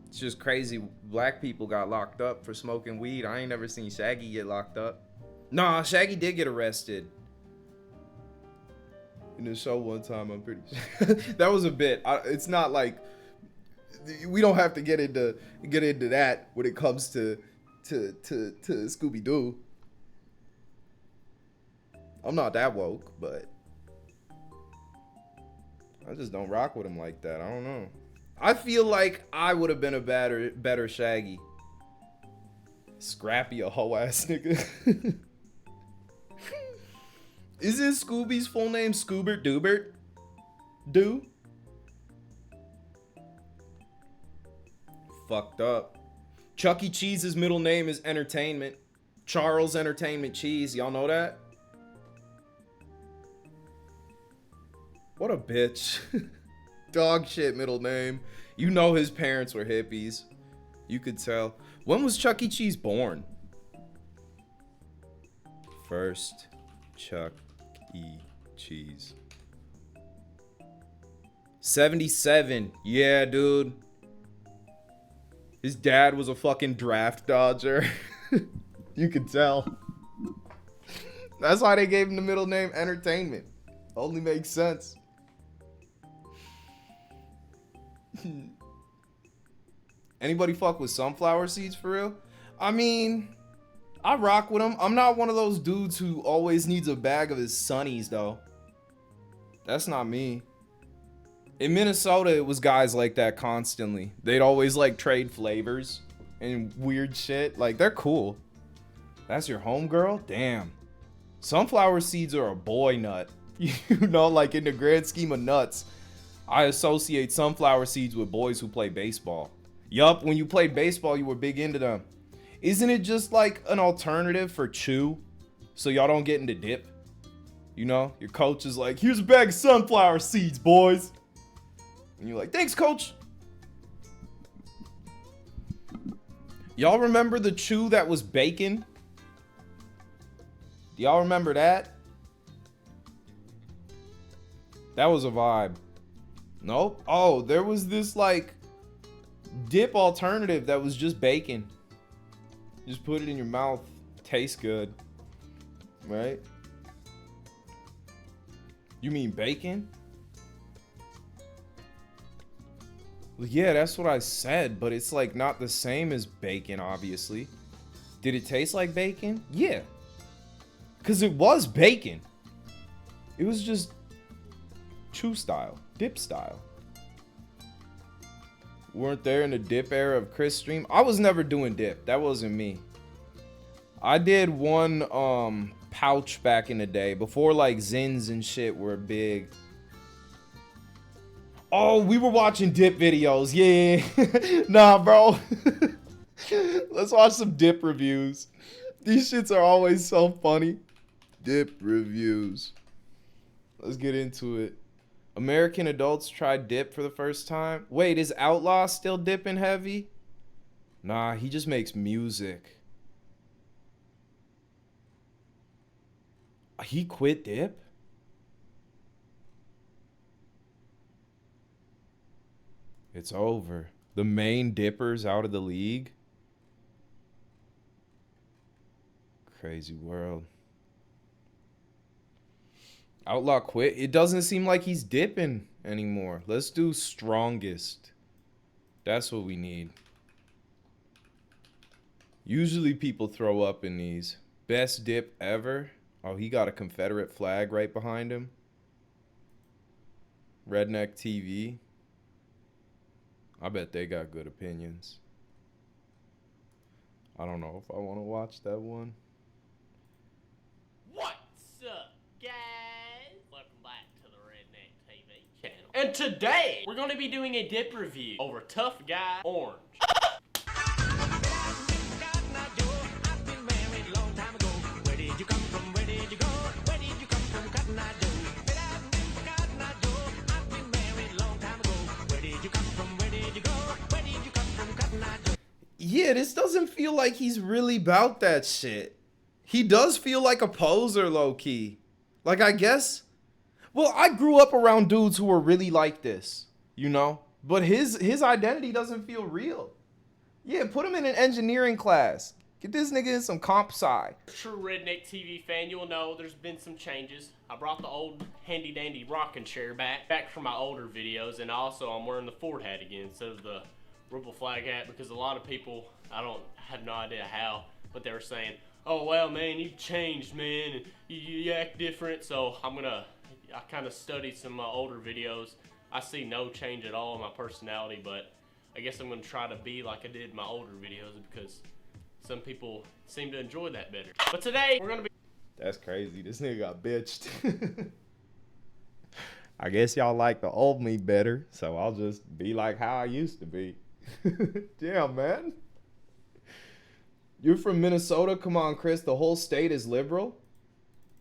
It's just crazy. Black people got locked up for smoking weed. I ain't never seen Shaggy get locked up. Nah, Shaggy did get arrested. In the show one time, I'm pretty sure. That was a bit. It's not like we don't have to get into that when it comes to Scooby-Doo. I'm not that woke, but I just don't rock with him like that. I don't know. I feel like I would have been a better Shaggy. Scrappy, a hoe ass nigga. Isn't Scooby's full name Scoobert Doobert? Do? Fucked up. Chuck E. Cheese's middle name is Entertainment. Charles Entertainment Cheese. Y'all know that? What a bitch. Dog shit middle name. You know his parents were hippies. You could tell. When was Chuck E. Cheese born? First Chuck E. Cheese. 77. Yeah, dude. His dad was a fucking draft dodger. You could tell. That's why they gave him the middle name Entertainment. Only makes sense. Anybody fuck with sunflower seeds for real? I mean, I rock with them. I'm not one of those dudes who always needs a bag of his sunnies though. That's not me. In Minnesota, it was guys like that constantly. They'd always like trade flavors and weird shit. Like, they're cool. That's your homegirl? Damn. Sunflower seeds are a boy nut. You know, like in the grand scheme of nuts, I associate sunflower seeds with boys who play baseball. Yup, when you played baseball, you were big into them. Isn't it just like an alternative for chew? So y'all don't get into dip? You know, your coach is like, here's a bag of sunflower seeds, boys. And you're like, thanks, coach. Y'all remember the chew that was bacon? Do y'all remember that? That was a vibe. Nope. Oh, there was this like dip alternative that was just bacon. Just put it in your mouth. Tastes good. Right? You mean bacon? Yeah, that's what I said, but it's like not the same as bacon, obviously. Did it taste like bacon? Yeah. Because it was bacon. It was just chew style, dip style. Weren't there in the dip era of Chris stream? I was never doing dip. That wasn't me. I did one pouch back in the day before like Zins and shit were big. Oh, we were watching dip videos. Yeah. Nah, bro. Let's watch some dip reviews. These shits are always so funny. Dip reviews. Let's get into it. American adults tried dip for the first time. Wait, is Outlaw still dipping heavy? Nah, he just makes music. He quit dip? It's over. The main dipper's out of the league? Crazy world. Outlaw quit? It doesn't seem like he's dipping anymore. Let's do strongest. That's what we need. Usually people throw up in these. Best dip ever? Oh, he got a Confederate flag right behind him. Redneck TV. I bet they got good opinions. I don't know if I want to watch that one. What's up, guys? Welcome back to the Redneck TV channel. And today, we're going to be doing a dip review over Tough Guy Orange. Yeah, this doesn't feel like he's really about that shit. He does feel like a poser, low-key. Like, I guess... Well, I grew up around dudes who were really like this, you know? But his identity doesn't feel real. Yeah, put him in an engineering class. Get this nigga in some comp sci. True Redneck TV fan, you'll know there's been some changes. I brought the old handy-dandy rocking chair back from my older videos, and also I'm wearing the Ford hat again instead of the Rebel flag hat, because a lot of people, I have no idea how, but they were saying, oh well, man, you've changed, man, and you act different. So I kind of studied some older videos. I see no change at all in my personality, but I guess I'm gonna try to be like I did in my older videos because some people seem to enjoy that better. But today we're gonna be. That's crazy. This nigga got bitched. I guess y'all like the old me better, so I'll just be like how I used to be. Damn, man. You're from Minnesota? Come on, Chris. The whole state is liberal.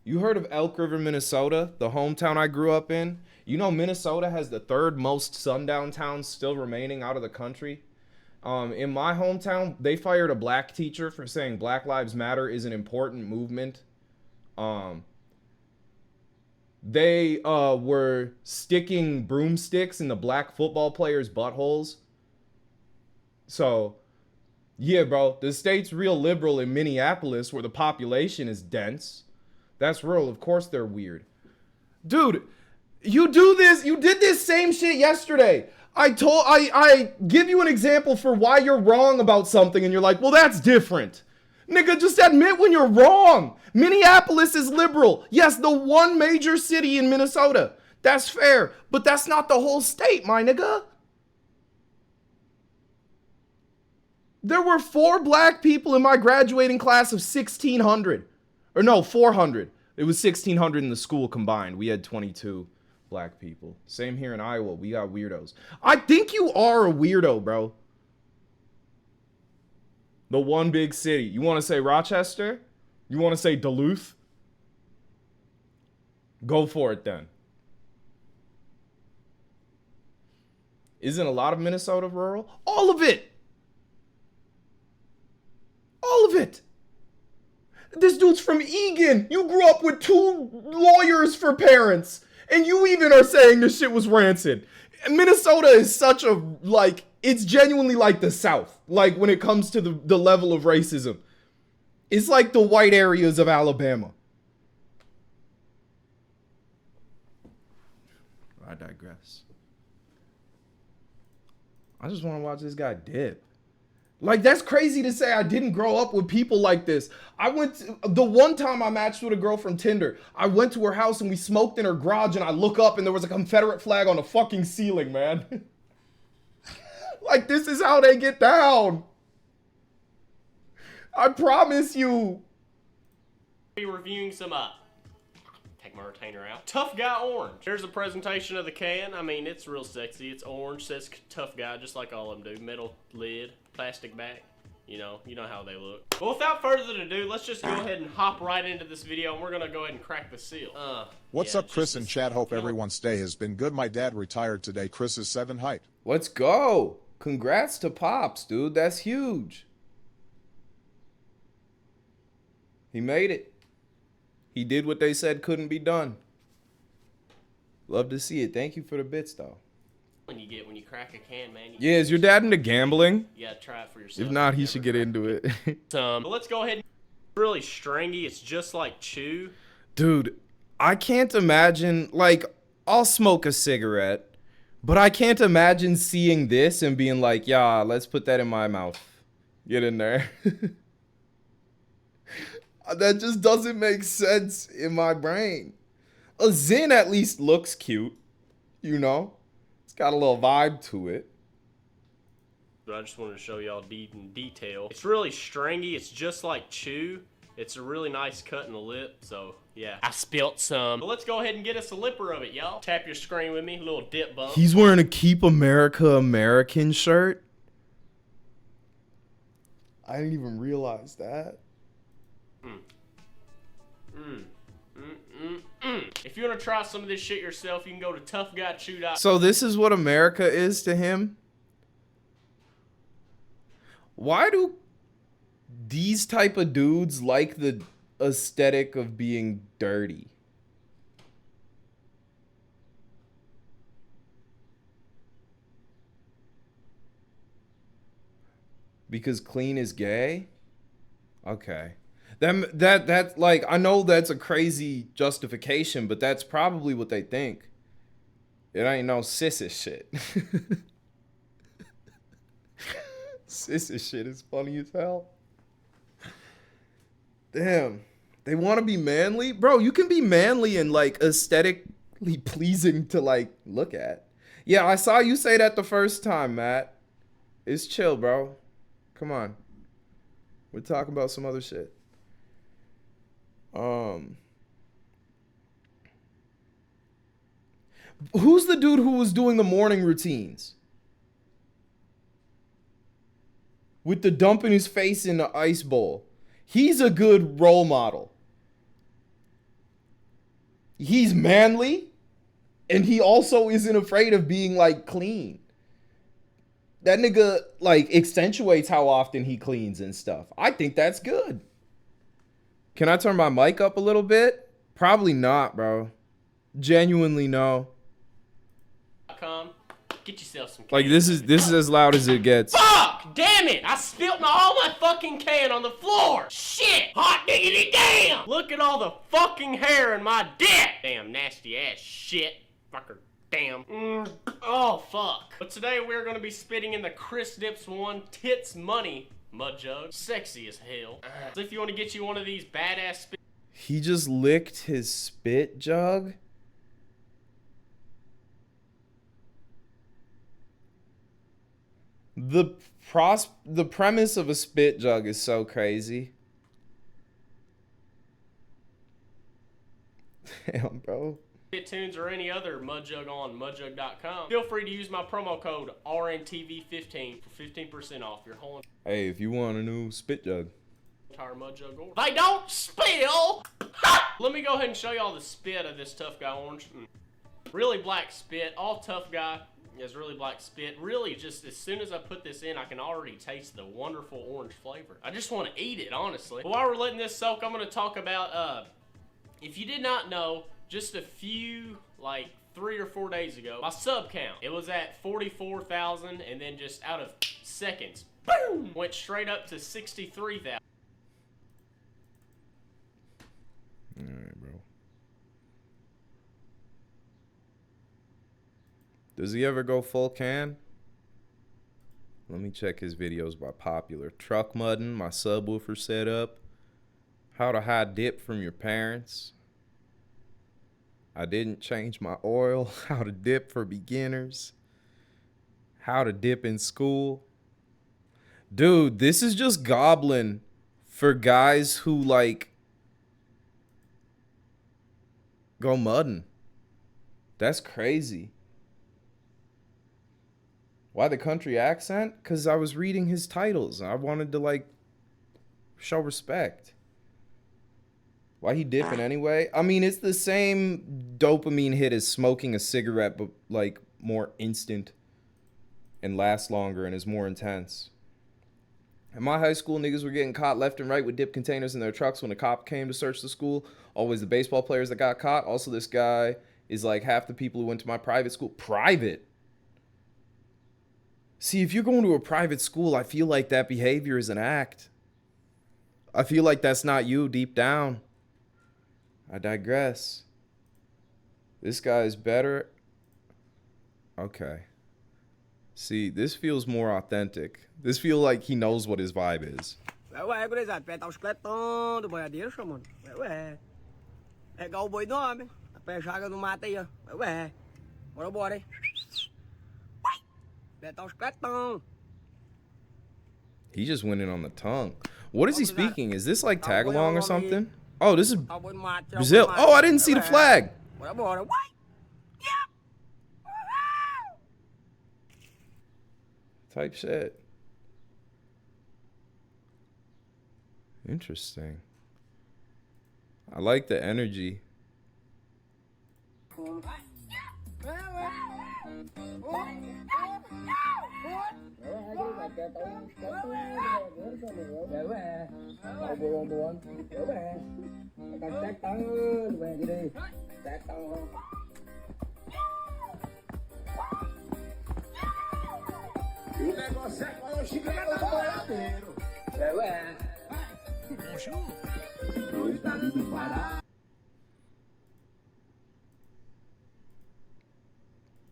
You heard of Elk River, Minnesota, the hometown I grew up in? You know Minnesota has the third most sundown towns still remaining out of the country. In my hometown, they fired a black teacher for saying Black Lives Matter is an important movement. They were sticking broomsticks in the black football players' buttholes. So, yeah, bro, the state's real liberal in Minneapolis where the population is dense. That's real. Of course they're weird. Dude, you did this same shit yesterday. I give you an example for why you're wrong about something and you're like, well, that's different. Nigga, just admit when you're wrong. Minneapolis is liberal. Yes, the one major city in Minnesota. That's fair, but that's not the whole state, my nigga. There were 4 black people in my graduating class of 1,600. Or no, 400. It was 1,600 in the school combined. We had 22 black people. Same here in Iowa. We got weirdos. I think you are a weirdo, bro. The one big city. You want to say Rochester? You want to say Duluth? Go for it then. Isn't a lot of Minnesota rural? All of it. All of it. This dude's from Egan. You grew up with 2 lawyers for parents. And you even are saying this shit was rancid. Minnesota is such a, like, it's genuinely like the South. Like, when it comes to the level of racism. It's like the white areas of Alabama. I digress. I just want to watch this guy dip. Like, that's crazy to say I didn't grow up with people like this. The one time I matched with a girl from Tinder, I went to her house and we smoked in her garage and I look up and there was a Confederate flag on the fucking ceiling, man. Like, this is how they get down. I promise you. Be reviewing some take my retainer out. Tough Guy Orange. Here's a presentation of the can. I mean, it's real sexy. It's orange, says Tough Guy, just like all of them do. Metal lid, plastic back. You know how they look. Well, without further ado, let's just go ahead and hop right into this video, and we're gonna go ahead and crack the seal. What's up, Chris and Chad? Hope everyone's day has been good. My dad retired today. Chris is 7 height. Let's go. Congrats to Pops, dude. That's huge. He made it. He did what they said couldn't be done. Love to see it. Thank you for the bits, though. When you crack a can, man. Yeah, is your dad into gambling? You gotta try it for yourself. If not, he should get into it. But let's go ahead. Really stringy. It's just like chew. Dude, I can't imagine, like, I'll smoke a cigarette, but I can't imagine seeing this and being like, yeah, let's put that in my mouth. Get in there. That just doesn't make sense in my brain. A Zin at least looks cute, you know? It's got a little vibe to it. But I just wanted to show y'all in detail. It's really stringy. It's just like chew. It's a really nice cut in the lip, so yeah. I spilt some. But let's go ahead and get us a lipper of it, y'all. Tap your screen with me, a little dip bump. He's wearing a Keep America American shirt. I didn't even realize that. If you want to try some of this shit yourself, you can go to toughguychew.com. So this is what America is to him? Why do these type of dudes like the aesthetic of being dirty? Because clean is gay? Okay. That like, I know that's a crazy justification, but that's probably what they think. It ain't no sissy shit. Sissy shit is funny as hell. Damn. They want to be manly? Bro, you can be manly and like aesthetically pleasing to like look at. Yeah, I saw you say that the first time, Matt. It's chill, bro. Come on. We're talking about some other shit. Who's the dude who was doing the morning routines? With the dumping his face in the ice bowl. He's a good role model. He's manly, and he also isn't afraid of being like clean. That nigga like accentuates how often he cleans and stuff. I think that's good. Can I turn my mic up a little bit? Probably not, bro. Genuinely no. Get yourself some. Like this is as loud as it gets. Fuck! Damn it! I spilled all my fucking can on the floor. Shit! Hot diggity damn! Look at all the fucking hair in my dick. Damn nasty ass shit. Fucker. Damn. Oh fuck. But today we're gonna be spitting in the Chris Dips 1 Tits Money mud jug. Sexy as hell. So if you want to get you one of these badass spit. He just licked his spit jug. The premise of a spit jug is so crazy. Damn, bro. Spit tunes or any other mud jug on mudjug.com. Feel free to use my promo code RNTV15 for 15% off your whole. Hey, if you want a new spit jug. Entire mud jug order. They don't spill! Let me go ahead and show y'all the spit of this Tough Guy Orange. Really black spit. All Tough Guy is really black spit. Really, just as soon as I put this in, I can already taste the wonderful orange flavor. I just want to eat it, honestly. But while we're letting this soak, I'm going to talk about, if you did not know, just a few, like 3 or 4 days ago, my sub count, it was at 44,000, and then just out of seconds, boom, went straight up to 63,000. All right, bro. Does he ever go full can? Let me check his videos by popular. Truck mudding, my subwoofer setup. How to hide dip from your parents. I didn't change my oil. How to dip for beginners. How to dip in school. Dude, this is just goblin for guys who like go mudding. That's crazy. Why the country accent? Because I was reading his titles. I wanted to, like, show respect. Why he dipping anyway? I mean, it's the same dopamine hit as smoking a cigarette, but, like, more instant and lasts longer and is more intense. In my high school, niggas were getting caught left and right with dip containers in their trucks when a cop came to search the school. Always the baseball players that got caught. Also, this guy is, like, half the people who went to my private school. Private? See, if you're going to a private school, I feel like that behavior is an act. I feel like that's not you deep down. I digress. This guy is better. Okay. See, this feels more authentic. This feels like he knows what his vibe is. He just went in on the tongue. What is he speaking? Is this like Tagalong or something? Oh, this is Brazil. Oh, I didn't see the flag. Type shit. Interesting. I like the energy.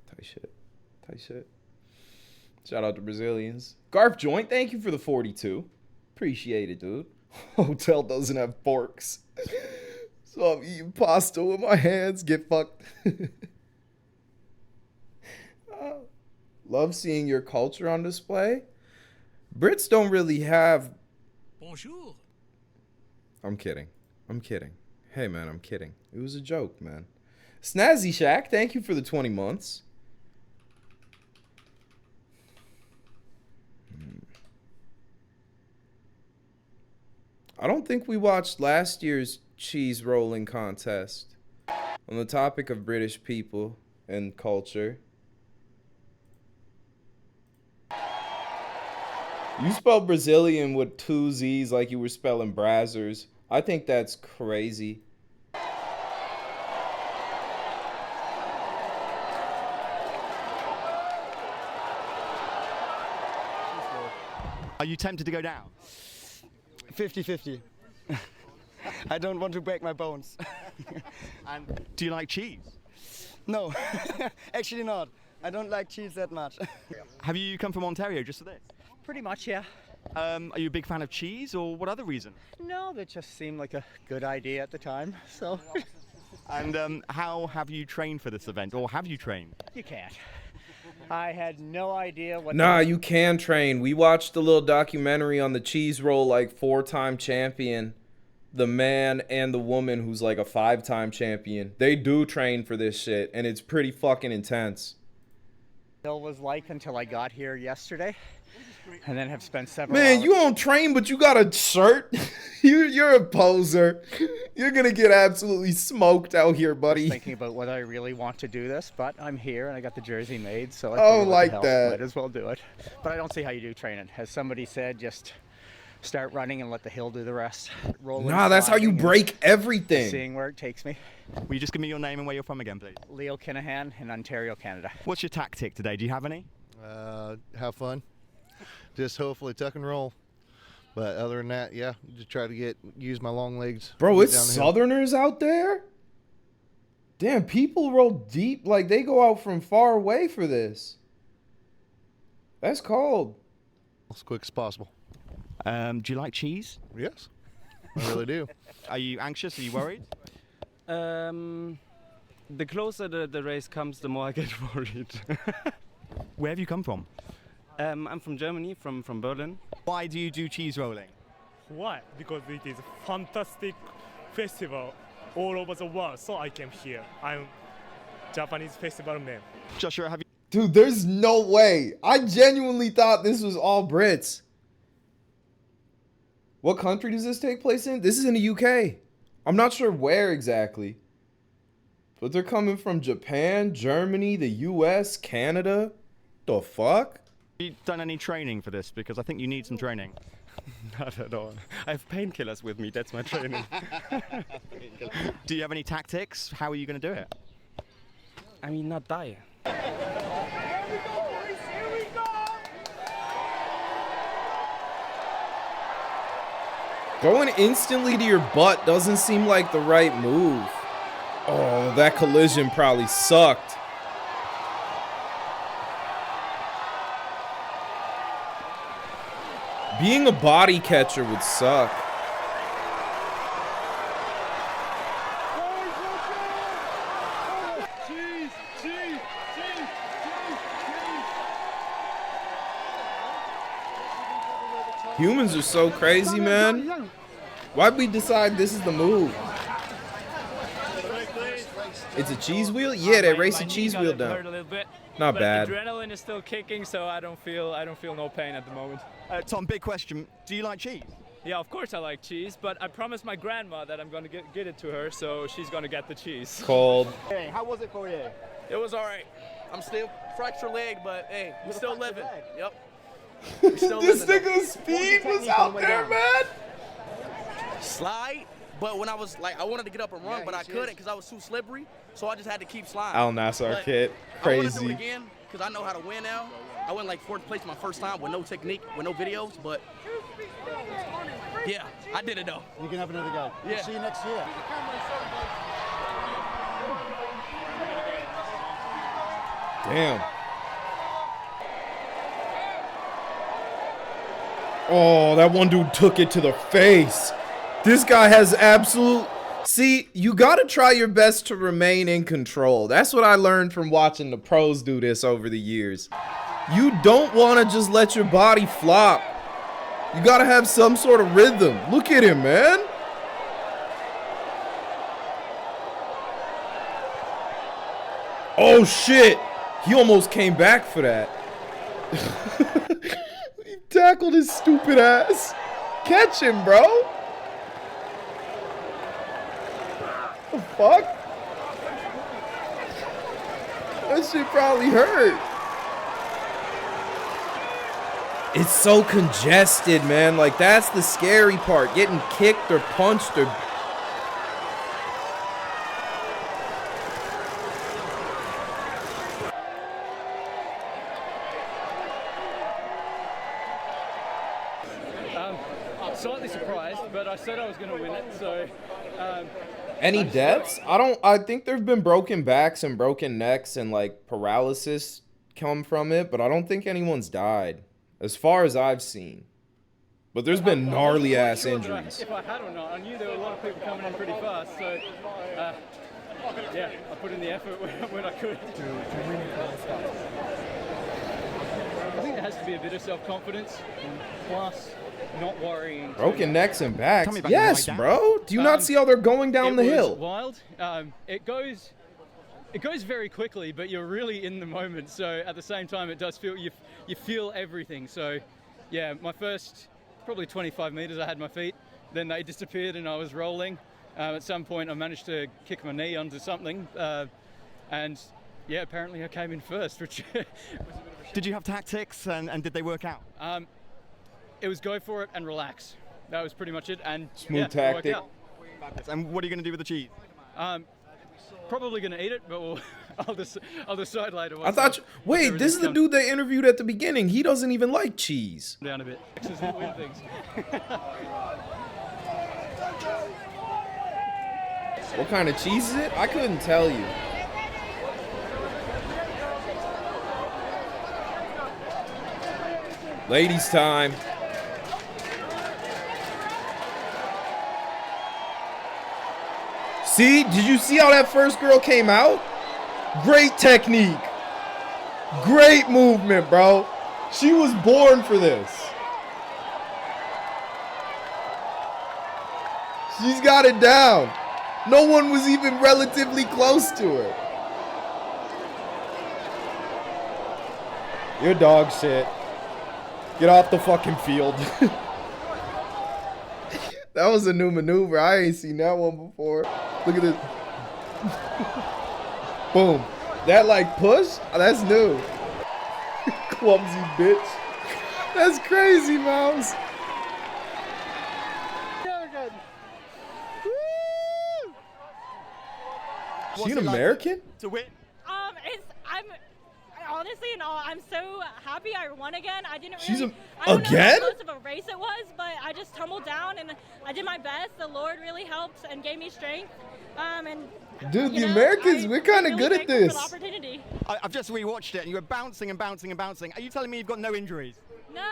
Tight shit. Tight shit. Shout out to Brazilians. Garf Joint, thank you for the 42. Appreciate it, dude. Hotel doesn't have forks. So I'm eating pasta with my hands. Get fucked. Love seeing your culture on display. Brits don't really have... Bonjour. I'm kidding. I'm kidding. Hey, man, I'm kidding. It was a joke, man. Snazzy Shack, thank you for the 20 months. I don't think we watched last year's cheese rolling contest. On the topic of British people and culture. You spelled Brazilian with 2 Z's like you were spelling Brazzers. I think that's crazy. Are you tempted to go down? 50-50. I don't want to break my bones. And do you like cheese? No, actually not. I don't like cheese that much. Have you come from Ontario just for this? Pretty much, yeah. Are you a big fan of cheese, or what other reason? No, that just seemed like a good idea at the time, so. And how have you trained for this event, or have you trained? You can't. I had no idea what... Nah, you can train. We watched a little documentary on the cheese roll, like 4-time champion. The man and the woman who's like a 5-time champion. They do train for this shit, and it's pretty fucking intense. It was like until I got here yesterday, and then have spent several Man, hours... you don't train, but you got a shirt. You're a poser. You're gonna get absolutely smoked out here, buddy. Thinking about whether I really want to do this, but I'm here and I got the jersey made, so I Oh, figured, like what the hell, that. might as well do it. But I don't see how you do training. As somebody said, just start running and let the hill do the rest. Rolling, Nah, that's how you sliding, break and everything. Seeing where it takes me. Will you just give me your name and where you're from again, please? Leo Kinahan in Ontario, Canada. What's your tactic today? Do you have any? Have fun. Just hopefully tuck and roll. But other than that, yeah, just try to use my long legs. Bro, it's down the hill. Southerners out there? Damn, people roll deep. Like, they go out from far away for this. That's cold. As quick as possible. Do you like cheese? Yes, I really do. Are you anxious? Are you worried? The closer the race comes, the more I get worried. Where have you come from? I'm from Germany, from Berlin. Why do you do cheese rolling? Why? Because it is a fantastic festival all over the world, so I came here. I'm Japanese festival man. Joshua, have you... Dude, there's no way. I genuinely thought this was all Brits. What country does this take place in? This is in the UK. I'm not sure where exactly. But they're coming from Japan, Germany, the US, Canada. The fuck? Have you done any training for this? Because I think you need some training. Not at all. I have painkillers with me, that's my training. Do you have any tactics? How are you going to do it? I mean, not die. Going instantly to your butt doesn't seem like the right move. Oh, that collision probably sucked. Being a body catcher would suck. Humans are so crazy, man. Why'd we decide this is the move? It's a cheese wheel? Yeah, they race a cheese wheel down. Not bad. Adrenaline is still kicking, so I don't feel no pain at the moment. Tom, big question. Do you like cheese? Yeah, of course I like cheese, but I promised my grandma that I'm gonna get it to her, so she's gonna get the cheese. Cold. Hey, how was it for you? It was all right. I'm still fractured leg, but hey, we're still living. Yep. This nigga's speed was out there, man. Slide, but when I was like, I wanted to get up and run, but I couldn't because I was too slippery, so I just had to keep sliding. Al Nassar kit, I want to do crazy. it again because I know how to win now. I went like 4th place my first time with no technique, with no videos, but yeah, I did it though. You can have another go. Yeah. See you next year. Damn. Oh, that one dude took it to the face. This guy has absolute... See, you gotta try your best to remain in control. That's what I learned from watching the pros do this over the years. You don't want to just let your body flop. You gotta have some sort of rhythm. Look at him, man. Oh, shit. He almost came back for that. He tackled his stupid ass. Catch him, bro. The fuck? That shit probably hurt. It's so congested, man. Like, that's the scary part. Getting kicked or punched or... I'm slightly surprised, but I said I was going to win it, so... Any deaths? I think there've been broken backs and broken necks and like paralysis come from it, but I don't think anyone's died as far as I've seen. But there's been gnarly ass injuries. If I had or not, I knew there were a lot of people coming in pretty fast, so yeah, I put in the effort when I could. I think there has to be a bit of self-confidence, plus not worrying. Broken necks and backs. Yes, bro. Do you not see how they're going down the hill? Wild. It goes very quickly, but you're really in the moment. So at the same time, it does feel you feel everything. So yeah, my first probably 25 meters, I had my feet. Then they disappeared, and I was rolling. At some point, I managed to kick my knee onto something, and yeah, apparently I came in first, which was a bit of a shame. Did you have tactics, and did they work out? It was go for it and relax. That was pretty much it. And smooth tactic. And what are you going to do with the cheese? Probably going to eat it, but I'll decide later. I thought. Wait, this is the dude they interviewed at the beginning. He doesn't even like cheese. Down a bit. What kind of cheese is it? I couldn't tell you. Ladies' time. See? Did you see how that first girl came out? Great technique. Great movement, bro. She was born for this. She's got it down. No one was even relatively close to her. You're dog shit. Get off the fucking field. That was a new maneuver. I ain't seen that one before. Look at this. Boom. That like push? Oh, that's new. Clumsy bitch. That's crazy, Mouse. She an American? To win? Honestly, I'm so happy I won again. I didn't really. I don't know Again? how close of a race it was, but I just tumbled down and I did my best. The Lord really helped and gave me strength. Dude, the Americans, we're kind of good at this. I've just rewatched it, and you were bouncing and bouncing and bouncing. Are you telling me you've got no injuries? No,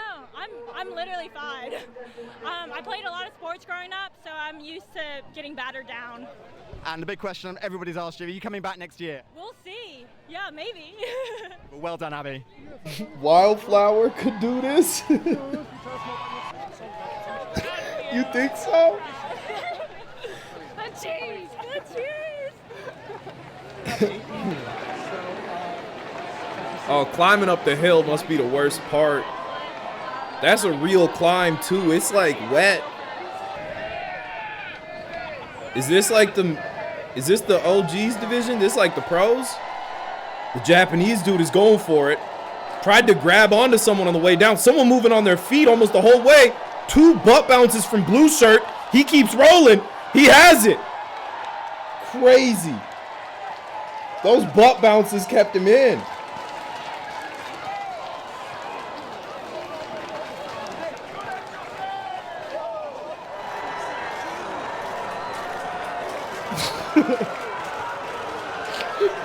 I'm literally fine. I played a lot of sports growing up, so I'm used to getting battered down. And the big question everybody's asked you, are you coming back next year? We'll see. Yeah, maybe. Well done, Abby. Wildflower could do this? You think so? The cheese! The cheese! Oh, climbing up the hill must be the worst part. That's a real climb, too. It's like wet. Is this the OGs division? This like the pros? The Japanese dude is going for it. Tried to grab onto someone on the way down. Someone moving on their feet almost the whole way. 2 butt bounces from blue shirt. He keeps rolling. He has it. Crazy. Those butt bounces kept him in.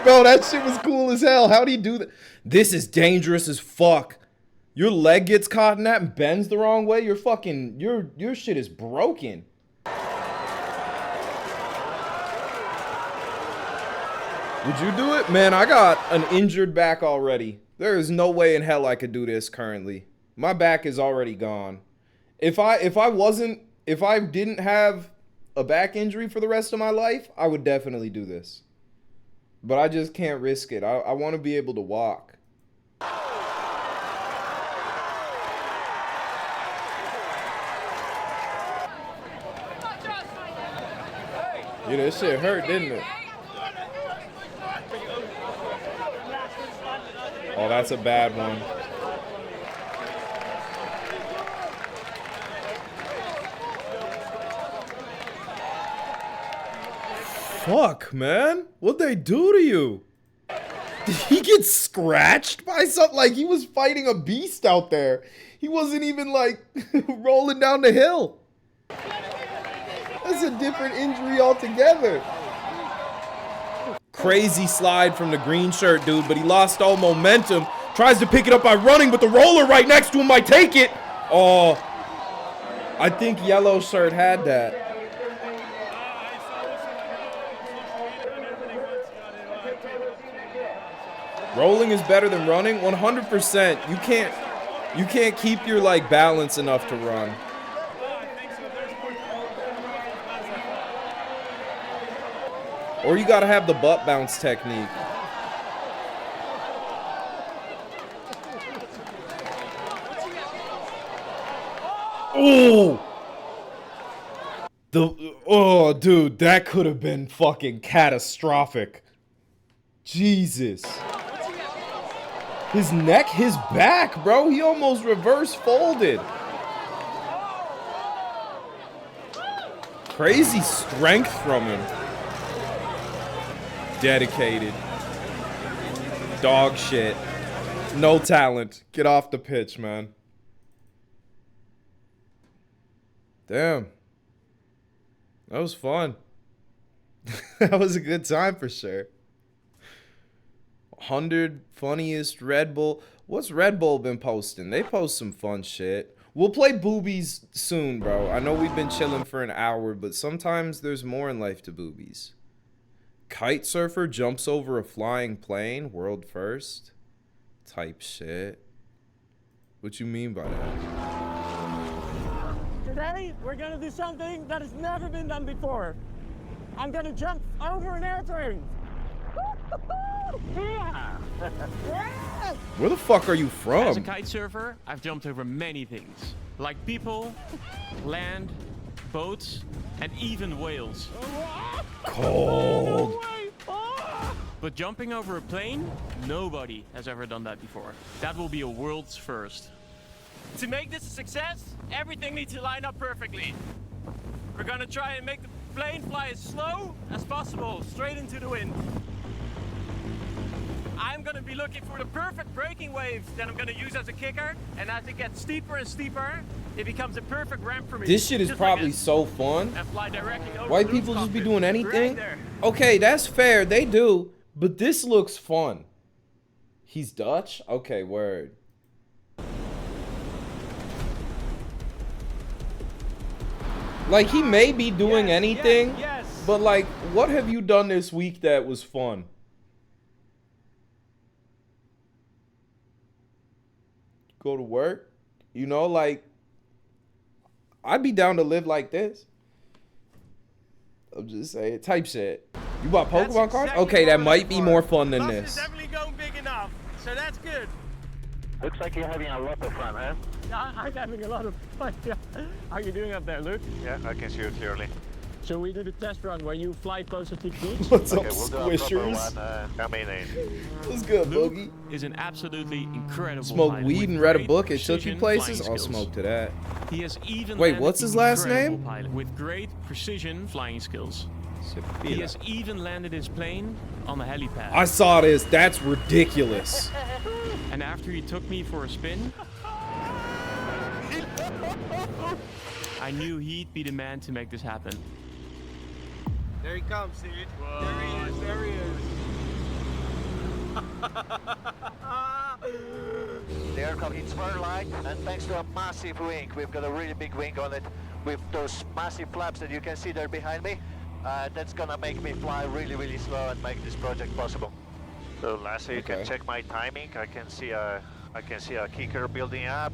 Bro, that shit was cool as hell. How'd he do that? This is dangerous as fuck. Your leg gets caught in that and bends the wrong way. You're fucking, your shit is broken. Would you do it? Man, I got an injured back already. There is no way in hell I could do this currently. My back is already gone. If I didn't have a back injury for the rest of my life, I would definitely do this. But I just can't risk it. I want to be able to walk. Yeah, this shit hurt, didn't it? Oh, that's a bad one. Fuck, man. What'd they do to you? Did he get scratched by something? Like he was fighting a beast out there. He wasn't even like rolling down the hill. That's a different injury altogether. Crazy slide from the green shirt dude, but he lost all momentum. Tries to pick it up by running, but the roller right next to him might take it. Oh, I think yellow shirt had that. Rolling is better than running, 100%. You can't keep your like balance enough to run. Or you gotta have the butt bounce technique. Oh! Oh, dude, that could have been fucking catastrophic. Jesus. His neck, his back, bro. He almost reverse folded. Crazy strength from him. Dedicated. Dog shit. No talent. Get off the pitch, man. Damn. That was fun. That was a good time for sure. 100 funniest Red Bull. What's Red Bull been posting? They post some fun shit. We'll play boobies soon, bro. I know we've been chilling for an hour, but sometimes there's more in life to boobies. Kite surfer jumps over a flying plane, world first. Type shit. What you mean by that? Today, we're gonna do something that has never been done before. I'm gonna jump over an airplane. Where the fuck are you from? As a kite surfer, I've jumped over many things. Like people, land, boats, and even whales. Cold. But jumping over a plane, nobody has ever done that before. That will be a world's first. To make this a success, everything needs to line up perfectly. We're gonna try and make the plane fly as slow as possible, straight into the wind. I'm gonna be looking for the perfect braking waves that I'm gonna use as a kicker, and as it gets steeper and steeper, it becomes a perfect ramp for me. This shit is Just probably like so fun. and fly directly over White the people just be doing right anything. there. Okay, that's fair. They do. But this looks fun. He's Dutch? Okay, word. Like, he may be doing anything, but like, what have you done this week that was fun? Go to work? You know, like, I'd be down to live like this. I'm just saying, type shit. You bought Pokemon cards? Okay, that might be more fun than this. Definitely going big enough, so that's good. Looks like you're having a lot of fun, huh? Yeah, I'm having a lot of fun. Yeah. How are you doing up there, Luke? Yeah, I can see you clearly. So we did a test run where you fly closer to the beach. What's Okay, up, we'll do a proper Squishers? one, coming in. What's good, Luke Boogie? is an absolutely incredible Smoke pilot weed with and read a great book. It took you precision places. flying I'll skills. smoke to that. He has even Wait, landed what's his last incredible name? pilot with great precision flying skills. He has even landed his plane on a helipad. I saw this. That's ridiculous. And after he took me for a spin, I knew he'd be the man to make this happen. There he comes, dude. There he is. There he is. The aircraft is very light, and thanks to a massive wing, we've got a really big wing on it, with those massive flaps that you can see there behind me. That's gonna make me fly really, really slow and make this project possible. So Lasse, you can check my timing. I can see a kicker building up.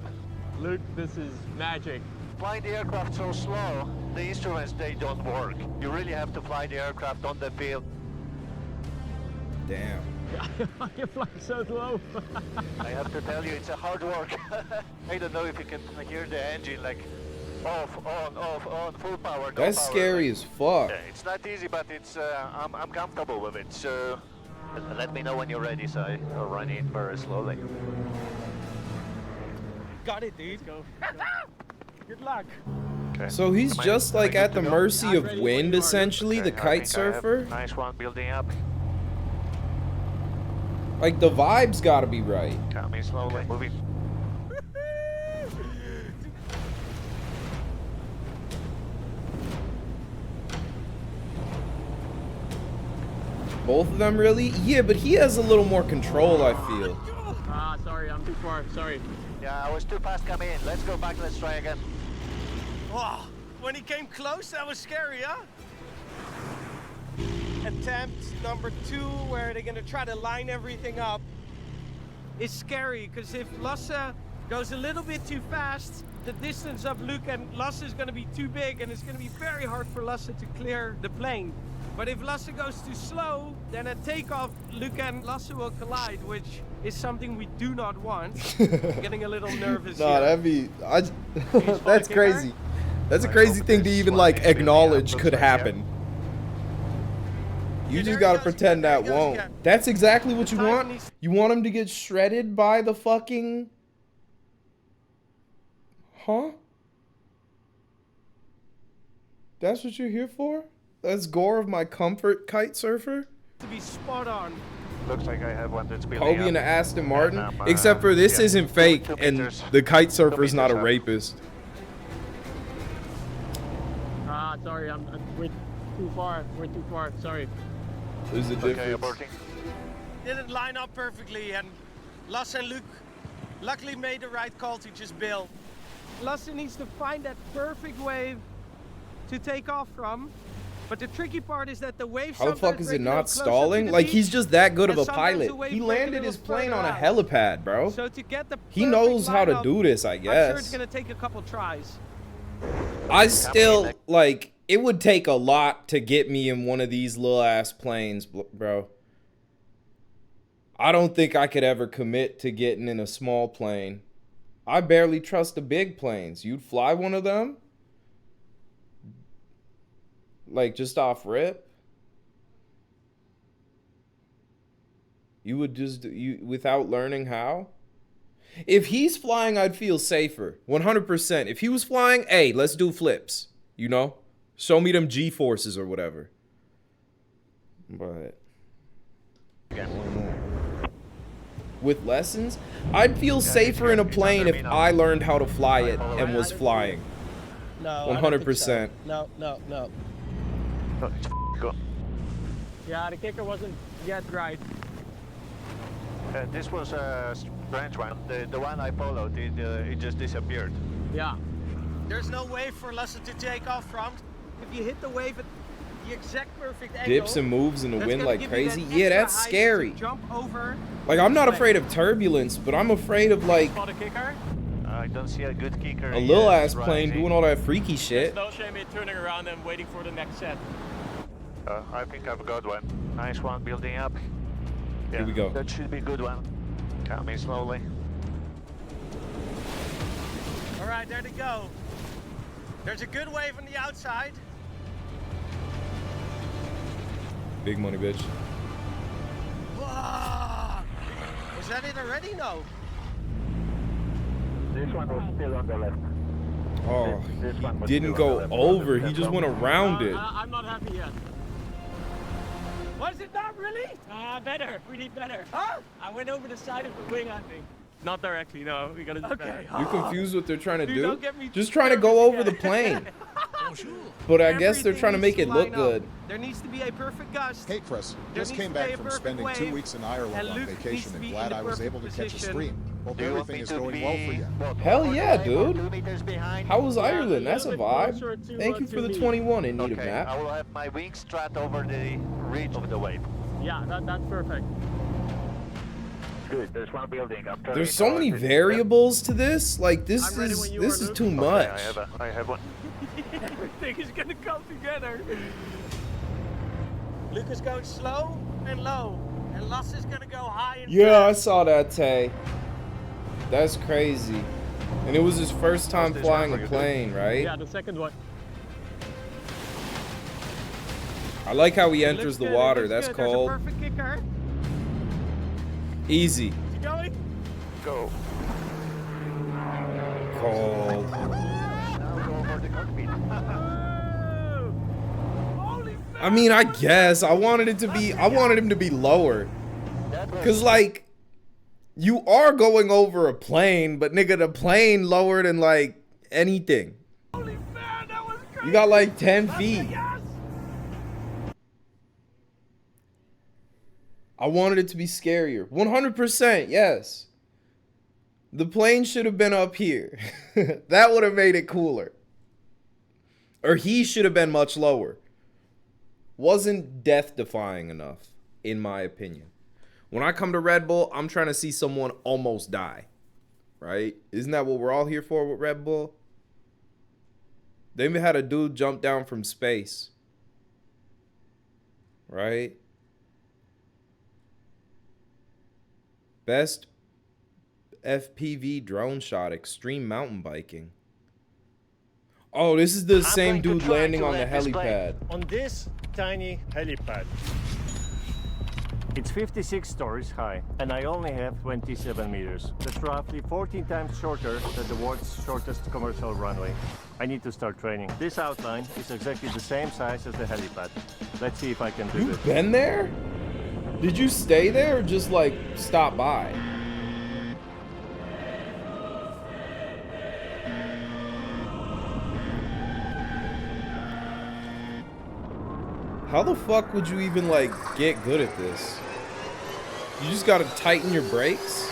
Luke, this is magic. Flying the aircraft so slow, the instruments, they don't work. You really have to fly the aircraft on the field. Damn. You're flying so slow. I have to tell you, it's a hard work. I don't know if you can hear the engine like off, on, full power. That's scary as fuck. Yeah, it's not easy, but it's I'm comfortable with it. So let me know when you're ready, so I'll run in very slowly. Got it, dude. Go. Good luck. Okay. So he's just like at the mercy of wind, essentially, the kite surfer. Nice one building up. Like the vibes gotta be right. Coming slowly, moving. Both of them really? Yeah, but he has a little more control, I feel. Ah, sorry, I'm too far. Sorry. Yeah, I was too fast coming in. Let's go back, let's try again. Wow, when he came close, that was scary, huh? Attempt number 2, where they're gonna try to line everything up, is scary, because if Lasse goes a little bit too fast, the distance of Luke and Lasse is gonna be too big, and it's gonna be very hard for Lasse to clear the plane. But if Lasse goes too slow, then at takeoff, Luke and Lasse will collide, which is something we do not want. Getting a little nervous here. That'd be... that's crazy. That's a crazy thing to even, like, acknowledge could happen. You just gotta pretend that won't. That's exactly what you want? You want him to get shredded by the fucking... Huh? That's what you're here for? That's gore of my comfort, kite surfer? To be spot on. Looks like I have one that's building Kobe up. and the Aston Martin? Except for this isn't fake, and the kite surfer's not a rapist. Ah, sorry, we're too far. We're too far. Sorry. There's a difference. Didn't line up perfectly, and Lasse and Luke luckily made the right call to just bail. Lasse needs to find that perfect wave to take off from. But the tricky part is that the wave. How the fuck is it not stalling? Like, he's just that good of a pilot. He landed his plane on a helipad, bro. So to get the he knows how to do this, I guess. I'm sure it's gonna take a couple tries. I still, like, it would take a lot to get me in one of these little ass planes, bro. I don't think I could ever commit to getting in a small plane. I barely trust the big planes. You'd fly one of them? Like, just off rip? You would just, without learning how? If he's flying, I'd feel safer. 100%. If he was flying, hey, let's do flips. You know? Show me them G-forces or whatever. But... with lessons, I'd feel safer in a plane if I learned how to fly it and was flying. No, 100%. No. Go. Yeah, the kicker wasn't yet right. This was a strange one. The one I followed, it just disappeared. Yeah. There's no wave for Lasse to take off from. If you hit the wave at the exact perfect angle, dips and moves in the wind like crazy. Yeah, that's scary. Jump over. Like, I'm not afraid of turbulence, but I'm afraid of, like, Spot a kicker? I don't see a good kicker. a little ass plane doing all that freaky shit. There's no shame in turning around and waiting for the next set. I think I've got one. Nice one building up. Yeah, here we go. That should be a good one. Coming slowly. All right, there they go. There's a good wave on the outside. Big money, bitch. Whoa! Was that it already? No. This one was still on the left. Oh, he didn't go over. He just went around it. I'm not happy yet. Was it not really? Better. We need better. Huh? I went over the side of the wing, I think. Not directly, no. We gotta do better. You confused what they're trying to Dude, do? don't get me Just trying to go over the plane. Bonjour. But I guess they're trying to make it look good. There needs to be a perfect gust. Hey Chris, There just needs came to be back a from perfect spending 2 wave, weeks in Ireland and on Luke needs vacation to and be glad in the I was able to perfect catch a position. stream. Hope Do you want everything me is to going be well for you. Hell yeah, dude. 2 meters behind? How was Yeah, Ireland? That's a little bit vibe. closer to, Thank you to for the me. 21 in need of Okay, map. I will have my wings straight over the ridge of the wave. Yeah, that's perfect. Good, there's one building. There's so many variables to this. Like this is too much. I have one. Everything is gonna come together. Luke is going slow and low, and Lasse is gonna go high and Yeah, I fast. saw that, Tay. That's crazy. And it was his first time flying a plane, right? Yeah, the second one. I like how he It enters looks the good, it water. looks That's good. There's a cold. perfect kicker. Easy. Is he going? Go. Cold. Now go over the cockpit. I mean, I guess I wanted him to be lower. Cause like, you are going over a plane, but nigga, the plane lower than like anything. You got like 10 feet. I wanted it to be scarier. 100%, yes. The plane should have been up here. That would have made it cooler. Or he should have been much lower. Wasn't death-defying enough, in my opinion. When I come to Red Bull, I'm trying to see someone almost die. Right? Isn't that what we're all here for with Red Bull? They even had a dude jump down from space. Right? Best FPV drone shot, extreme mountain biking. Oh, this is the same dude landing on the helipad. On this tiny helipad. It's 56 stories high, and I only have 27 meters. That's roughly 14 times shorter than the world's shortest commercial runway. I need to start training. This outline is exactly the same size as the helipad. Let's see if I can do You've this. been there? Did you stay there or just like stop by? How the fuck would you even like get good at this? You just gotta tighten your brakes?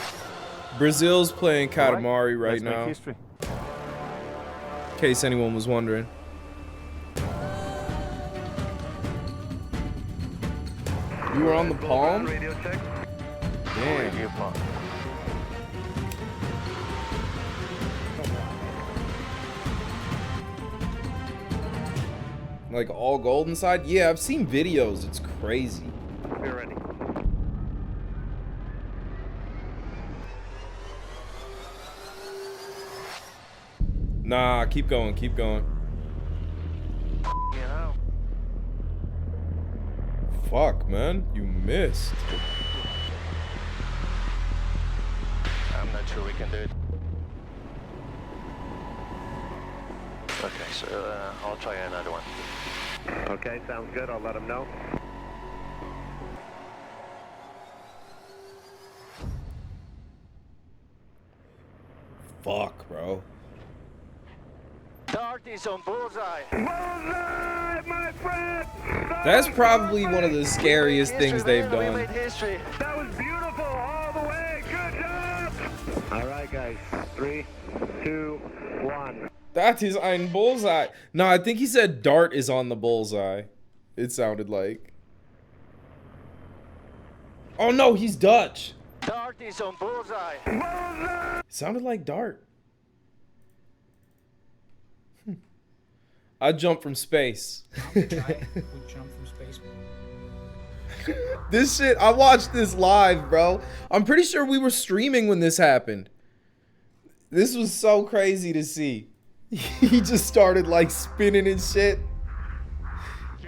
Brazil's playing Katamari right now. In case anyone was wondering. You were on the Palm? Damn. Like all gold inside? Yeah, I've seen videos. It's crazy. We're ready. Nah, keep going, keep going. You know. Fuck, man. You missed. I'm not sure we can do it. Okay, so I'll try another one. Okay, sounds good. I'll let him know. Fuck, bro. Dart is on bullseye. Bullseye, my friend! That's probably one of the scariest things they've We done. made history. That was beautiful all the way. Good job! All right, guys. 3, 2, 1. That is ein bullseye. No, I think he said dart is on the bullseye. It sounded like. Oh no, he's Dutch. Dart is on bullseye. Bullseye! Sounded like dart. I jumped from space. This shit, I watched this live, bro. I'm pretty sure we were streaming when this happened. This was so crazy to see. He just started like spinning and shit.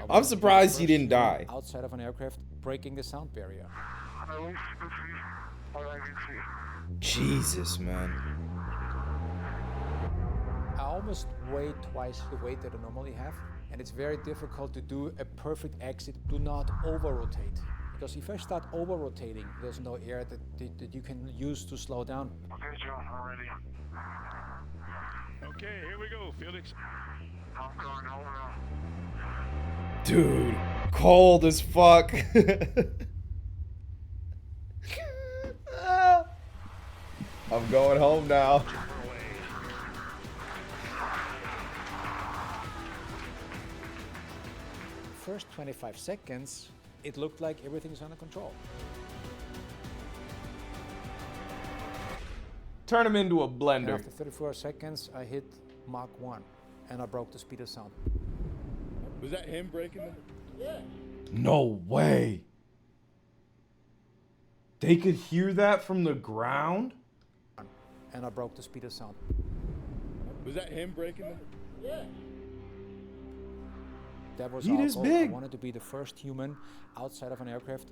I'm surprised he didn't die. Outside of an aircraft, breaking the sound barrier. Jesus, man. I almost weigh twice the weight that I normally have, and it's very difficult to do a perfect exit. Do not over-rotate, because if I start over-rotating, there's no air that you can use to slow down. Okay, Joe, I'm ready. Okay, here we go, Felix. Dude, cold as fuck. I'm going home now. First 25 seconds, it looked like everything's under control. Turn him into a And blender. after 34 seconds, I hit Mach 1 and I broke the speed of sound. Was that him breaking the... Yeah. No way. They could hear that from the ground? And I broke the speed of sound. Was that him breaking the... Yeah. That was Heat our is goal. big. I wanted to be the first human outside of an aircraft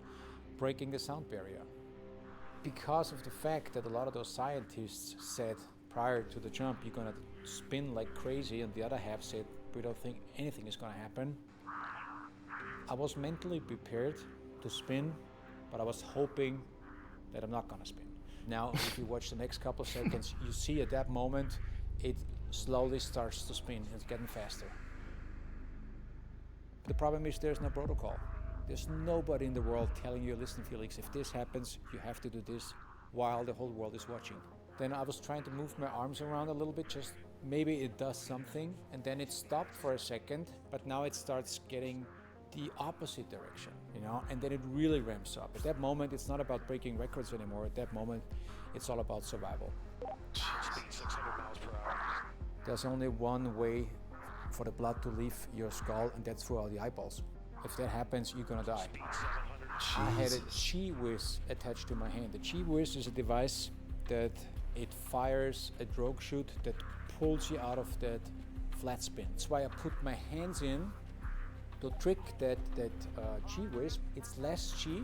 breaking the sound barrier. Because of the fact that a lot of those scientists said prior to the jump, you're gonna spin like crazy, and the other half said, we don't think anything is gonna happen. I was mentally prepared to spin, but I was hoping that I'm not gonna spin. Now, if you watch the next couple of seconds, you see at that moment, it slowly starts to spin. It's getting faster. The problem is there's no protocol. There's nobody in the world telling you, listen, Felix, if this happens, you have to do this while the whole world is watching. Then I was trying to move my arms around a little bit, just maybe it does something, and then it stopped for a second, but now it starts getting the opposite direction, you know, and then it really ramps up. At that moment, it's not about breaking records anymore. At that moment, it's all about survival. Speed 600 miles per hour. There's only one way for the blood to leave your skull, and that's through all the eyeballs. If that happens, you're gonna die. I had a Chi-Whiz attached to my hand. The Chi-Whiz is a device that it fires a drogue chute that pulls you out of that flat spin. That's why I put my hands in to trick that Chi-Whiz. It's less Chi,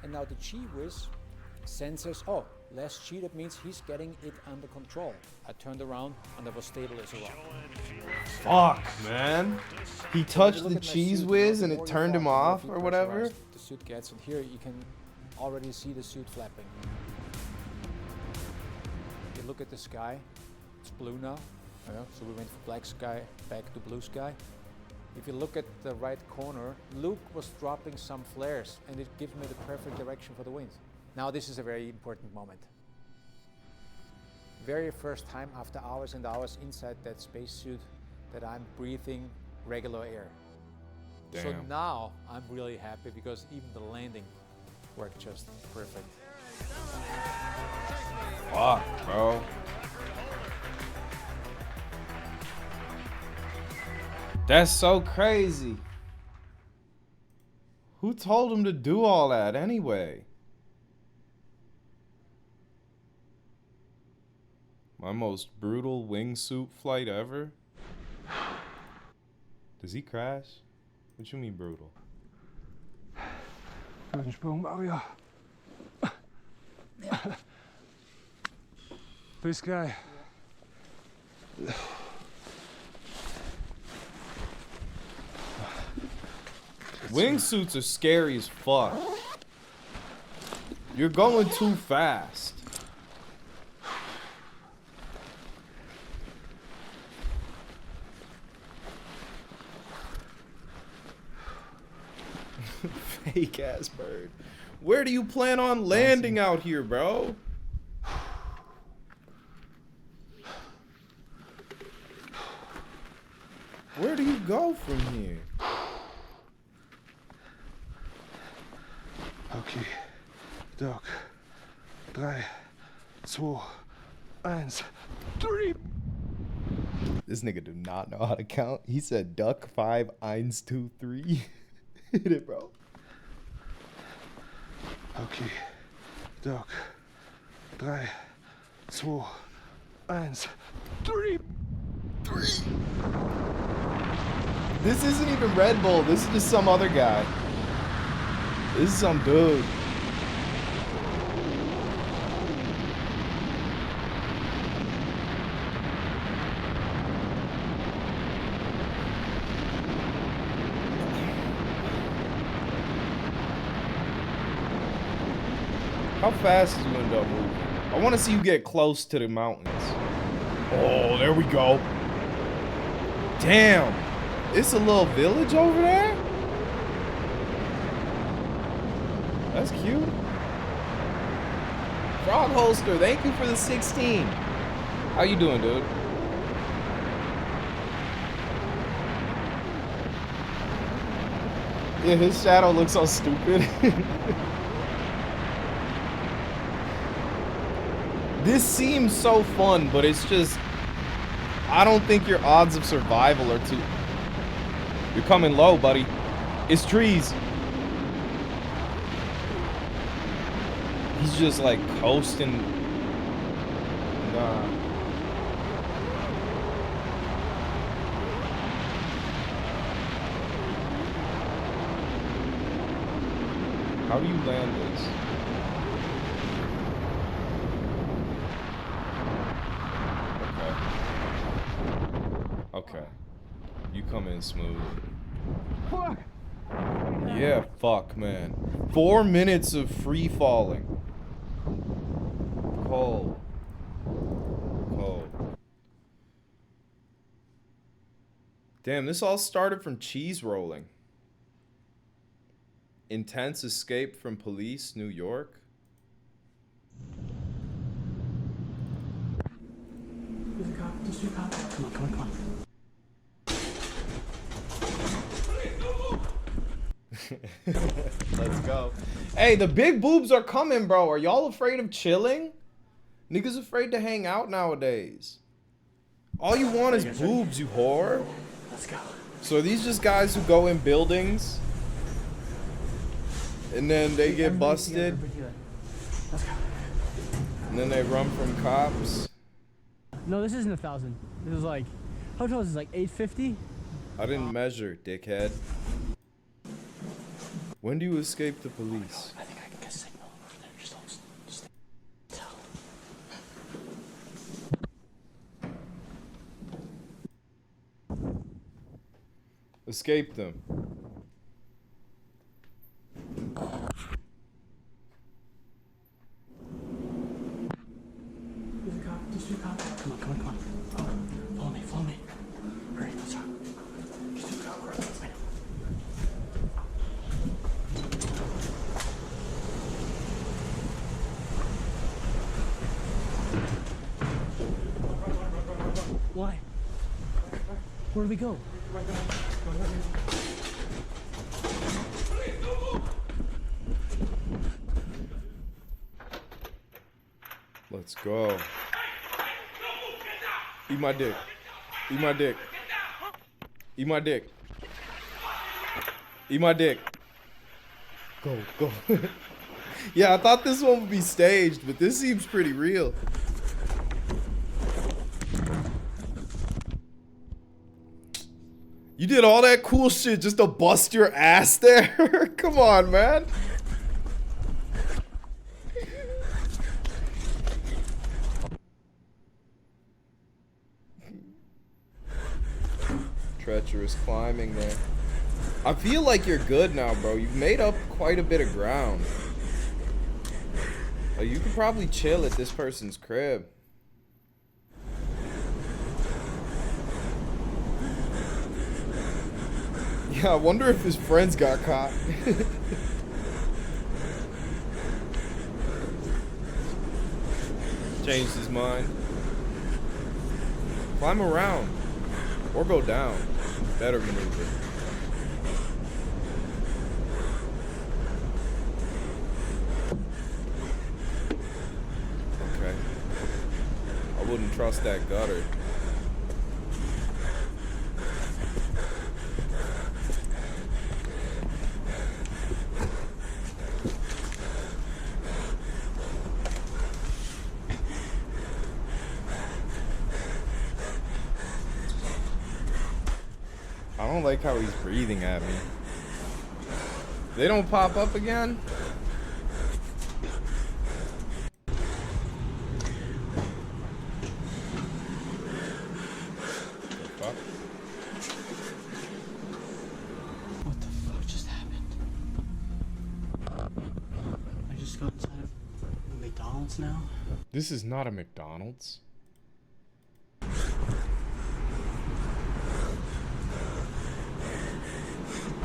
and now the Chi-Whiz senses, oh, less Chi, that means he's getting it under control. I turned around and I was stable as a rock. Fuck, man. He touched the cheese whiz and it turned him off or whatever. The suit gets, and here you can already see the suit flapping. You look at the sky, it's blue now. Yeah, so we went from black sky back to blue sky. If you look at the right corner, Luke was dropping some flares, and it gives me the perfect direction for the wind. Now this is a very important moment. Very first time after hours and hours inside that spacesuit that I'm breathing regular air. So Damn. now I'm really happy because even the landing worked just perfect. Fuck, bro. That's so crazy. Who told him to do all that anyway? My most brutal wingsuit flight ever? Does he crash? What you mean brutal? Sprung, Mario. This guy. Wingsuits are scary as fuck. You're going too fast. Fake ass bird. Where do you plan on landing out here, bro? Where do you go from here? Okay. Duck. 3, 2, 1, 3. This nigga do not know how to count. He said duck 5, 1, 2, 3. Hit it, bro. Okay. Duck. 3, 2, 1, 3. This isn't even Red Bull. This is just some other guy. This is some dude. How fast is you end up moving? I want to see you get close to the mountains. Oh, there we go. Damn. It's a little village over there? That's cute. Frog Holster, thank you for the 16. How you doing, dude? Yeah, his shadow looks so stupid. This seems so fun, but it's just... I don't think your odds of survival are too... You're coming low, buddy. It's trees. He's just like coasting. Nah. How do you land this? Okay. You come in smooth. Yeah, fuck, man. 4 minutes of free falling. Cold. Cold. Damn, this all started from cheese rolling. Intense escape from police, New York. There's a cop. There's two cops. Come on, come on, come on. Let's go. Hey, the big boobs are coming, bro. Are y'all afraid of chilling? Niggas afraid to hang out nowadays. All you want is boobs, you whore. Let's go. So are these just guys who go in buildings and then they get busted Let's go. and then they run from cops? No, this isn't 1,000. This is like, how tall is this? Like 850? I didn't measure, dickhead. When do you escape the police? I think I can get a signal over there. Just tell. Escape them. There's a cop. There's two cops. Come on, come on, come on. Follow me, follow me. Hurry, let's go. There's two cops. Wait. Why? Where do we go? Let's go. Eat my dick. Eat my dick. Eat my dick. Eat my dick. Go, go. Yeah, I thought this one would be staged, but this seems pretty real. You did all that cool shit just to bust your ass there? Come on, man. Treacherous climbing there. I feel like you're good now, bro. You've made up quite a bit of ground. You could probably chill at this person's crib. Yeah, I wonder if his friends got caught. Changed his mind. Climb around. Or go down. Better maneuver. Okay. I wouldn't trust that gutter. I don't like how he's breathing at me. They don't pop up again? Fuck. What the fuck just happened? I just got inside of a McDonald's now. This is not a McDonald's.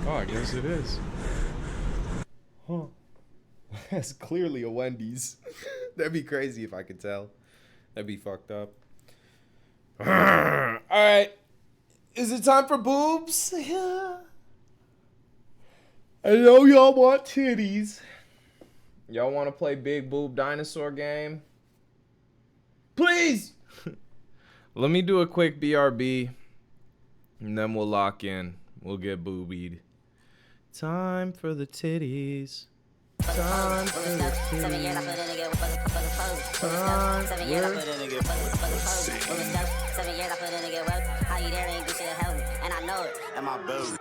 Oh, I guess it is. Huh. That's clearly a Wendy's. That'd be crazy if I could tell. That'd be fucked up. Alright. Is it time for boobs? Yeah. I know y'all want titties. Y'all want to play big boob dinosaur game? Please! Let me do a quick BRB. And then we'll lock in. We'll get boobied. Time for the titties. Time for the titties. Time for How you there ain't do shit to help me, and I know it. And my boo.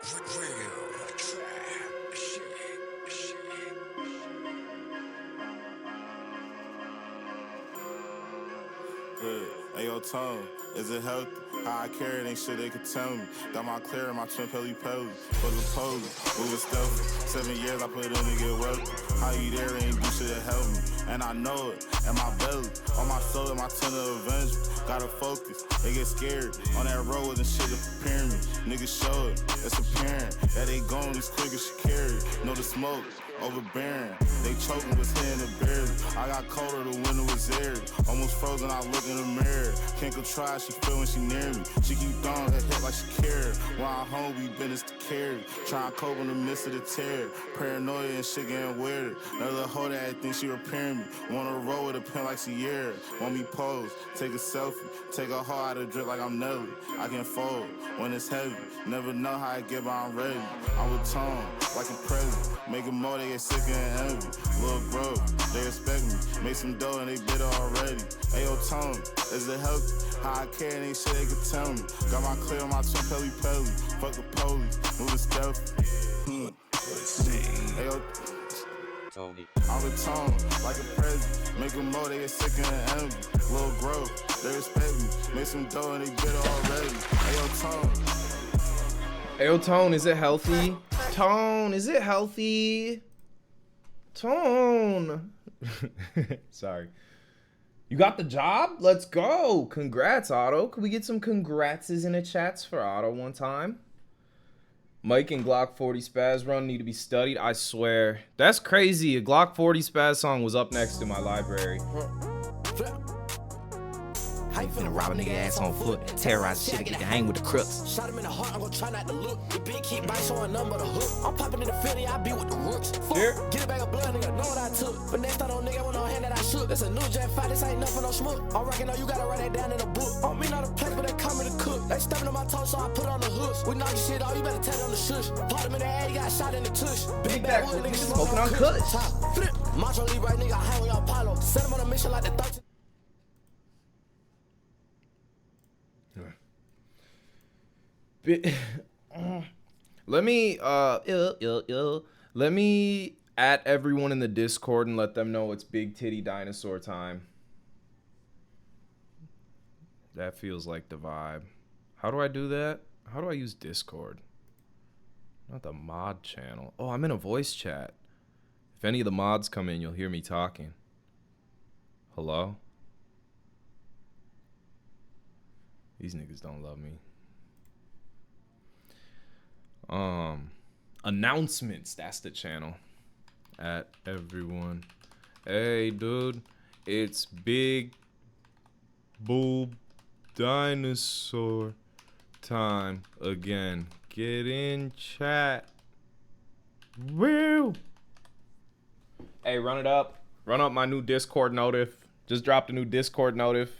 Hey, yo, Tone, is it healthy? How I carry it ain't shit they could tell me. Got my clear in my twin pelly pelly. Was a pose, moving stealthy. 7 years I put in to get wealthy. How you there ain't do shit to help me. And I know it, and my belly. On my soul and my ton of avenge. Gotta focus, they get scared. On that road with the shit to prepare me. Niggas show it, it's apparent. That they gone as quick as she carry. Know the smoke. Overbearing, they choking was hitting the barely. I got colder, the window was airy. Almost frozen, I look in the mirror. Can't contrive, she feel when she near me. She keep throwing her hip like she care. While I'm home, we business to carry. Trying to cope in the midst of the terror. Paranoia and shit getting weirder. Another hoe that I think she repairing me. Wanna roll with a pen like Sierra. Want me pose, take a selfie. Take a hoe out of drip like I'm Nelly. I can fold when it's heavy. Never know how I get, but I'm ready. I'm with Tone, like a present. Making more, they get sick and envy. Little bro, they respect me. Make some dough and they bitter already. Ayo, Tone, is it healthy? How I care and ain't shit they could tell me. Got my clear on my twin pelly pelly. Fuck the police, moving stealthy. Ayo, I'm with Tone, like a present. Making more, they get sick and envy. Little bro, they respect me. Make some dough and they bitter already. Ayo, Tone. Ayo, Tone, is it healthy? Tone, is it healthy? Tone. Sorry. You got the job? Let's go. Congrats, Otto. Could we get some congratses in the chats for Otto one time? Mike and Glock 40 Spaz run need to be studied. I swear. That's crazy. A Glock 40 Spaz song was up next to my library. How you finna rob a nigga ass on foot? Terrorize shit and get to hang with the crooks. Shot him in the heart, I'm gonna try not to look. Your big keep bite showing number the hook. I'm popping in the Philly, I be with the rooks. Fuck, get a bag of blood, nigga, know what I took. But next time, nigga, with no hand that I shook. That's a new jet fight, this ain't nothing no schmuck. I'm rocking on, you gotta write that down in the book. I don't mean not a place, but they call me the cook. They stepping on my toes, so I put on the hooks. We knock your shit off, you better tell on the shush. Part him in the head, he got shot in the tush. Big back wood, nigga, smoking on kush. Flip, Macho Lee right, nigga, hang with your Apollo. Set him on a mission like the 13. Let me let me at everyone in the Discord and let them know it's big titty dinosaur time. That feels like the vibe. How do I do that? How do I use Discord? Not the mod channel. Oh, I'm in a voice chat. If any of the mods come in, you'll hear me talking. Hello? These niggas don't love me. Announcements, that's the channel. At everyone. Hey dude, it's big boob dinosaur time again. Get in chat. Woo! Hey, run it up. Run up my new Discord notif. Just dropped a new Discord notif.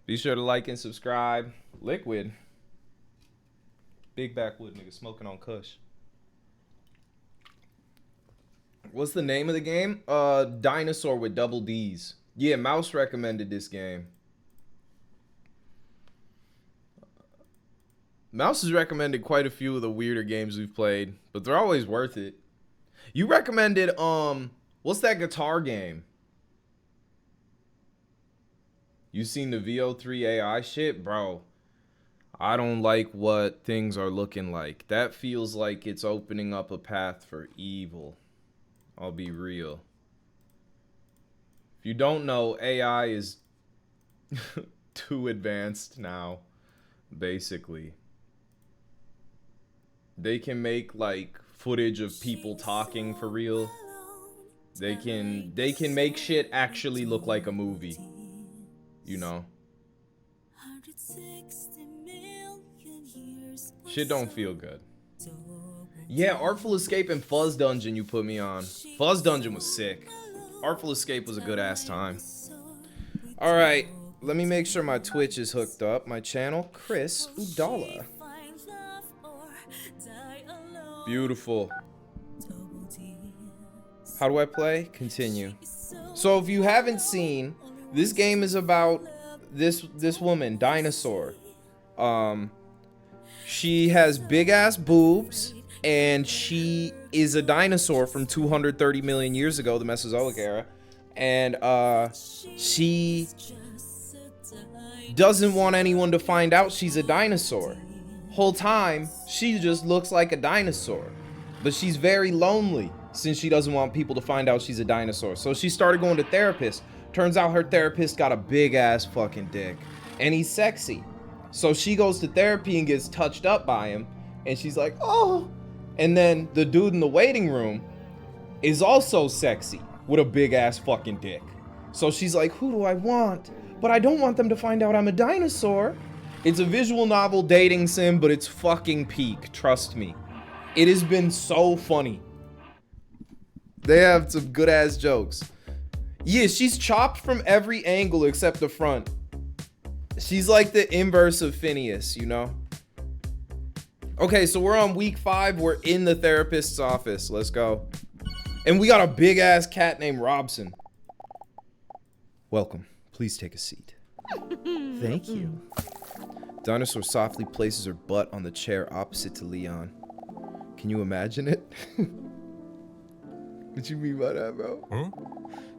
Be sure to like and subscribe. Liquid. Big backwood nigga smoking on kush. What's the name of the game? Dinosaur with double D's. Yeah, Mouse recommended this game. Mouse has recommended quite a few of the weirder games we've played, but they're always worth it. You recommended, what's that guitar game? You seen the VO3 AI shit? Bro, I don't like what things are looking like. That feels like it's opening up a path for evil. I'll be real. If you don't know, AI is too advanced now, basically. They can make like footage of people talking for real. They can make shit actually look like a movie. You know. Shit don't feel good. Yeah, Artful Escape and Fuzz Dungeon you put me on. Fuzz Dungeon was sick. Artful Escape was a good ass time. Alright, let me make sure my Twitch is hooked up. My channel, ChrisUdalla. Beautiful. How do I play? Continue. So if you haven't seen, this game is about this woman, Dinosaur. She has big ass boobs, and she is a dinosaur from 230 million years ago, the Mesozoic era. And she doesn't want anyone to find out she's a dinosaur. Whole time, she just looks like a dinosaur. But she's very lonely since she doesn't want people to find out she's a dinosaur. So she started going to therapists. Turns out her therapist got a big ass fucking dick. And he's sexy. So she goes to therapy and gets touched up by him. And she's like, oh. And then the dude in the waiting room is also sexy with a big ass fucking dick. So she's like, who do I want? But I don't want them to find out I'm a dinosaur. It's a visual novel dating sim, but it's fucking peak. Trust me. It has been so funny. They have some good ass jokes. Yeah, she's chopped from every angle except the front. She's like the inverse of Phineas, you know? Okay, so we're on week 5. We're in the therapist's office. Let's go. And we got a big ass cat named Robson. Welcome. Please take a seat. Thank you. Dinosaur softly places her butt on the chair opposite to Leon. Can you imagine it? What you mean by that, bro? Huh?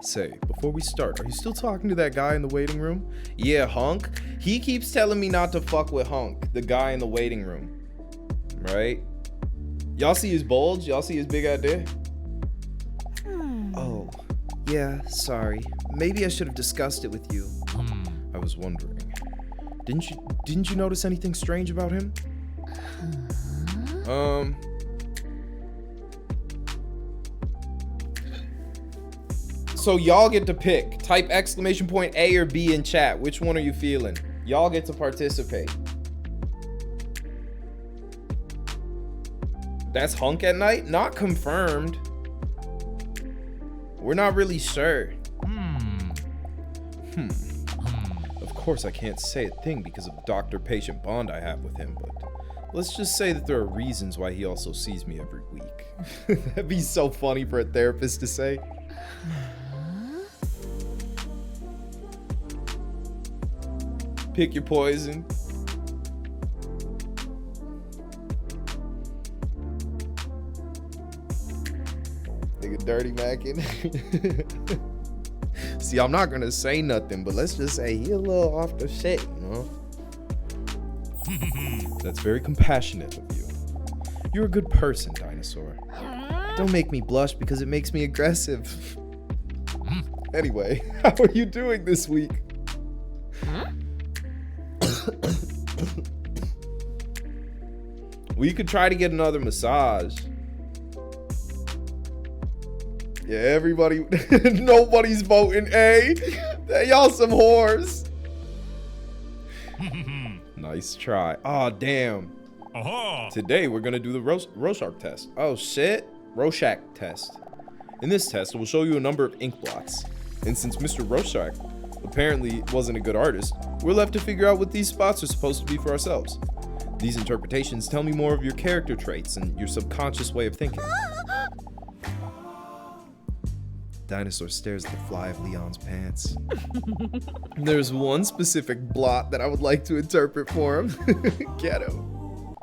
Say, before we start, are you still talking to that guy in the waiting room? Yeah, Hunk. He keeps telling me not to fuck with Hunk, the guy in the waiting room. Right? Y'all see his bulge? Y'all see his big idea? Oh, yeah, sorry. Maybe I should have discussed it with you. I was wondering. Didn't you notice anything strange about him? So y'all get to pick. Type !A or B in chat. Which one are you feeling? Y'all get to participate. That's Hunk at night? Not confirmed. We're not really sure. Of course I can't say a thing because of the doctor-patient bond I have with him, but let's just say that there are reasons why he also sees me every week. That'd be so funny for a therapist to say. Pick your poison. Nigga dirty macking. See, I'm not gonna say nothing, but let's just say he a little off the shit, you know? That's very compassionate of you. You're a good person, Dinosaur. Don't make me blush because it makes me aggressive. Anyway, how are you doing this week? We could try to get another massage. Yeah, everybody, nobody's voting A. Y'all some whores. Nice try. Aw, damn. Today we're gonna do the Rorschach test. Oh shit, Rorschach test. In this test, we'll show you a number of ink blots. And since Mr. Rorschach apparently wasn't a good artist, we're left to figure out what these spots are supposed to be for ourselves. These interpretations tell me more of your character traits and your subconscious way of thinking. Dinosaur stares at the fly of Leon's pants. There's one specific blot that I would like to interpret for him. Get him.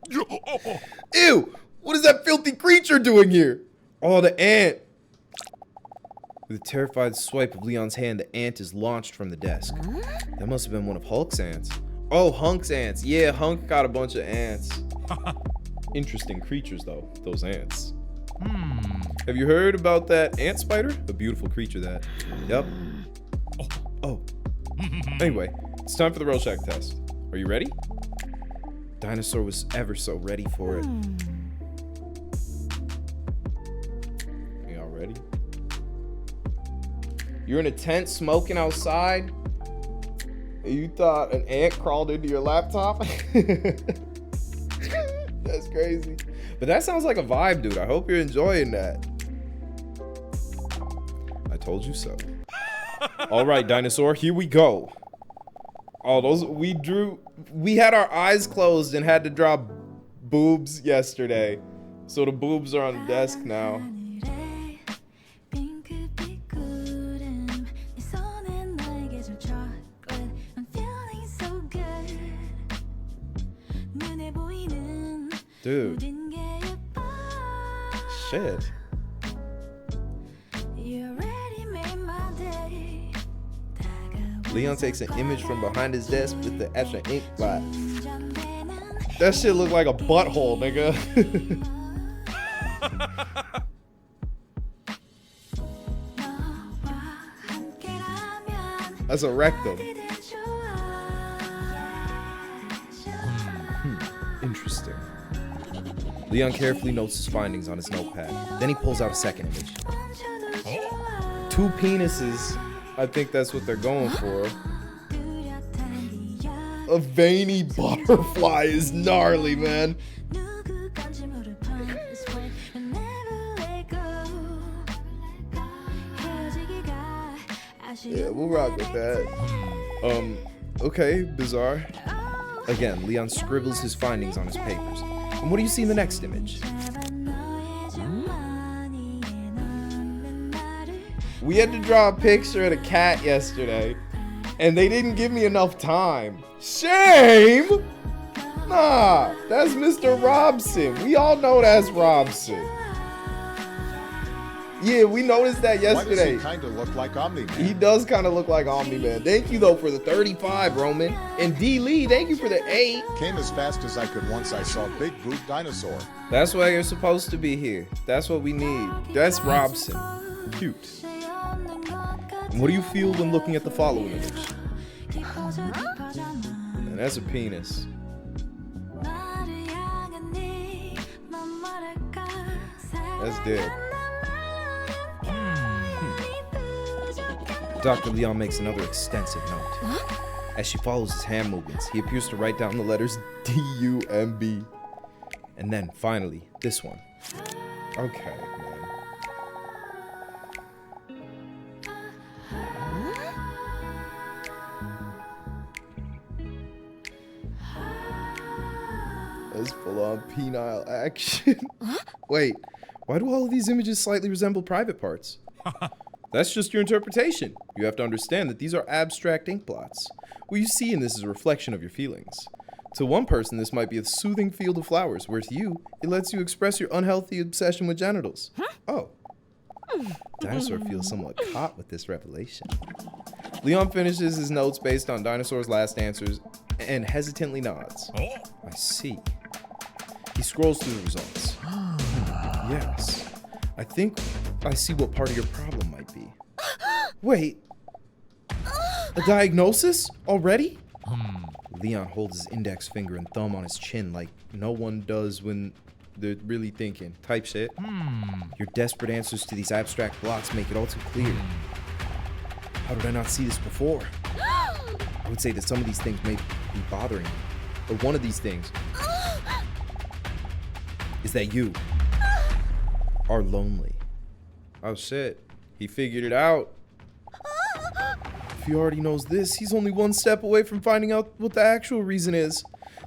Ew! What is that filthy creature doing here? Oh, the ant. With a terrified swipe of Leon's hand, the ant is launched from the desk. That must have been one of Hulk's ants. Oh, Hunk's ants. Yeah, Hunk got a bunch of ants. Interesting creatures, though, those ants. Have you heard about that ant spider? A beautiful creature, that. Yep. Oh. Anyway, it's time for the Rorschach test. Are you ready? Dinosaur was ever so ready for it. You're in a tent smoking outside. And you thought an ant crawled into your laptop? That's crazy. But that sounds like a vibe, dude. I hope you're enjoying that. I told you so. All right, dinosaur, here we go. Oh, we had our eyes closed and had to draw boobs yesterday. So the boobs are on the desk now. Dude. Shit. Leon takes an image from behind his desk with the extra ink blot. That shit look like a butthole, nigga. That's a rectum. Interesting. Leon carefully notes his findings on his notepad. Then he pulls out a second image. 2 penises. I think that's what they're going for. A veiny butterfly is gnarly, man. Yeah, we'll rock with that. Okay, bizarre. Again, Leon scribbles his findings on his papers. And what do you see in the next image? We had to draw a picture of the cat yesterday, and they didn't give me enough time. Shame! Nah, that's Mr. Robson. We all know that's Robson. Yeah, we noticed that yesterday. Why does he kind of look like Omni-Man? He does kind of look like Omni-Man. Thank you, though, for the 35, Roman. And D. Lee, thank you for the 8. Came as fast as I could once I saw Big Boot Dinosaur. That's why you're supposed to be here. That's what we need. That's Robson. Cute. And what do you feel when looking at the following image? And that's a penis. That's dead. Dr. Leon makes another extensive note. As she follows his hand movements, he appears to write down the letters D-U-M-B. And then, finally, this one. Okay, man. That's full-on penile action. Wait, why do all of these images slightly resemble private parts? That's just your interpretation. You have to understand that these are abstract ink blots. What you see in this is a reflection of your feelings. To one person, this might be a soothing field of flowers, where to you, it lets you express your unhealthy obsession with genitals. Oh. Dinosaur feels somewhat caught with this revelation. Leon finishes his notes based on Dinosaur's last answers and hesitantly nods. I see. He scrolls through the results. Yes. I think I see what part of your problem might be. Wait. A diagnosis? Already? Leon holds his index finger and thumb on his chin like no one does when they're really thinking. Type shit. Your desperate answers to these abstract blots make it all too clear. How did I not see this before? I would say that some of these things may be bothering you. But one of these things is that you are lonely. Oh shit, he figured it out. If he already knows this, he's only one step away from finding out what the actual reason is.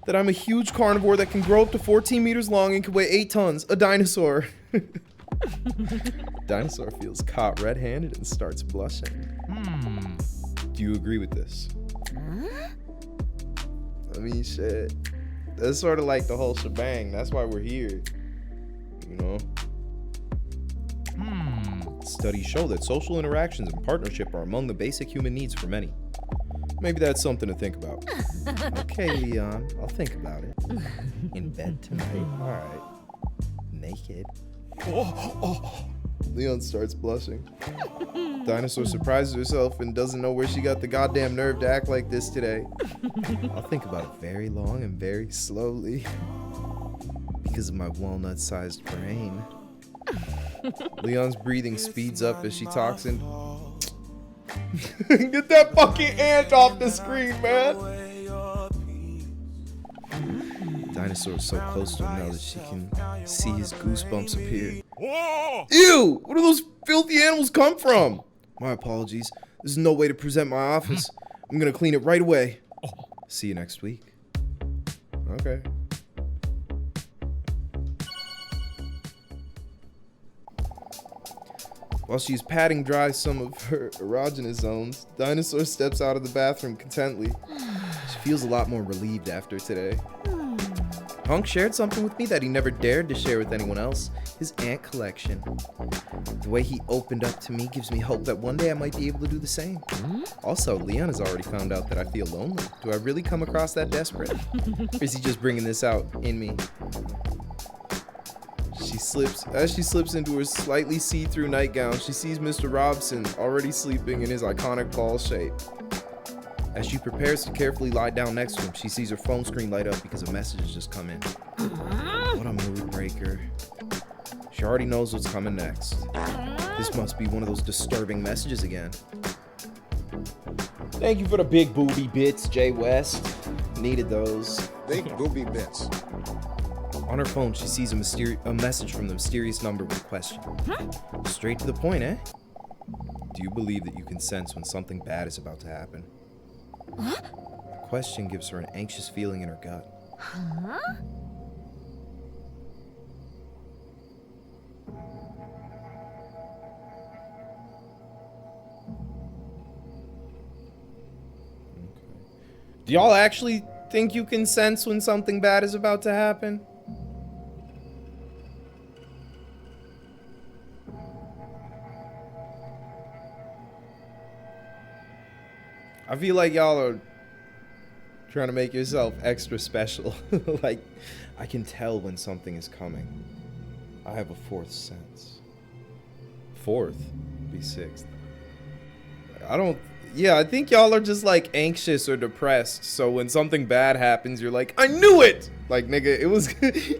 That I'm a huge carnivore that can grow up to 14 meters long and can weigh 8 tons. A dinosaur. Dinosaur feels caught red-handed and starts blushing. Do you agree with this? I mean, shit. That's sort of like the whole shebang. That's why we're here. You know? Studies show that social interactions and partnership are among the basic human needs for many. Maybe that's something to think about. Okay, Leon, I'll think about it. In bed tonight. Alright. Naked. Leon starts blushing. Dinosaur surprises herself and doesn't know where she got the goddamn nerve to act like this today. I'll think about it very long and very slowly. Because of my walnut-sized brain. Leon's breathing speeds up as she talks and... Get that fucking ant off the screen, man. Dinosaur is so close to him now that she can see his goosebumps appear. Ew! Where do those filthy animals come from? My apologies. There's no way to present my office. I'm gonna clean it right away. See you next week. Okay. While she's patting dry some of her erogenous zones, Dinosaur steps out of the bathroom contently. She feels a lot more relieved after today. Hunk shared something with me that he never dared to share with anyone else, his ant collection. The way he opened up to me gives me hope that one day I might be able to do the same. Also, Leon has already found out that I feel lonely. Do I really come across that desperate? Or is he just bringing this out in me? As she slips into her slightly see-through nightgown, she sees Mr. Robson already sleeping in his iconic ball shape. As she prepares to carefully lie down next to him, she sees her phone screen light up because a message has just come in. What a mood breaker. She already knows what's coming next. This must be one of those disturbing messages again. Thank you for the big booby bits, Jay West. Needed those. Big booby bits. On her phone, she sees a message from the mysterious number with a question. Straight to the point, eh? Do you believe that you can sense when something bad is about to happen? The question gives her an anxious feeling in her gut. Do y'all actually think you can sense when something bad is about to happen? I feel like y'all are trying to make yourself extra special. Like, I can tell when something is coming. I have a fourth sense. Fourth? Be sixth. I think y'all are just like anxious or depressed. So when something bad happens, you're like, I knew it! Like, nigga, it was,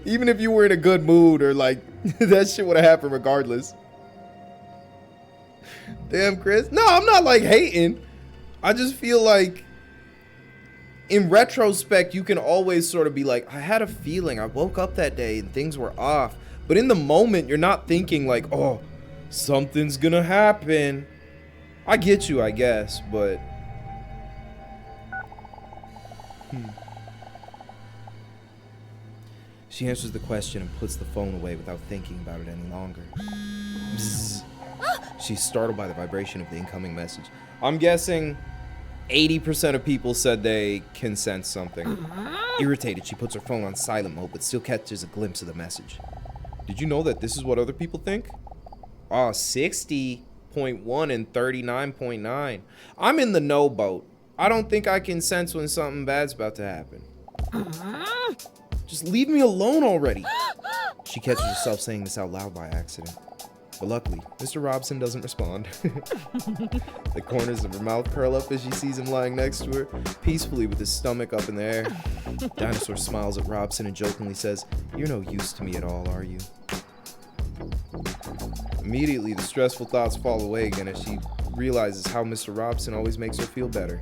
even if you were in a good mood or like, that shit would have happened regardless. Damn, Chris. No, I'm not like hating. I just feel like in retrospect, you can always sort of be like, I had a feeling. I woke up that day and things were off. But in the moment, you're not thinking like, oh, something's gonna happen. I get you, I guess, but... She answers the question and puts the phone away without thinking about it any longer. Bzzz. She's startled by the vibration of the incoming message. I'm guessing 80% of people said they can sense something. Irritated, she puts her phone on silent mode, but still catches a glimpse of the message. Did you know that this is what other people think? 60.1 and 39.9. I'm in the no boat. I don't think I can sense when something bad's about to happen. Just leave me alone already. She catches herself saying this out loud by accident. But luckily, Mr. Robson doesn't respond. The corners of her mouth curl up as she sees him lying next to her, peacefully with his stomach up in the air. Dinosaur smiles at Robson and jokingly says, "You're no use to me at all, are you?" Immediately, the stressful thoughts fall away again as she realizes how Mr. Robson always makes her feel better.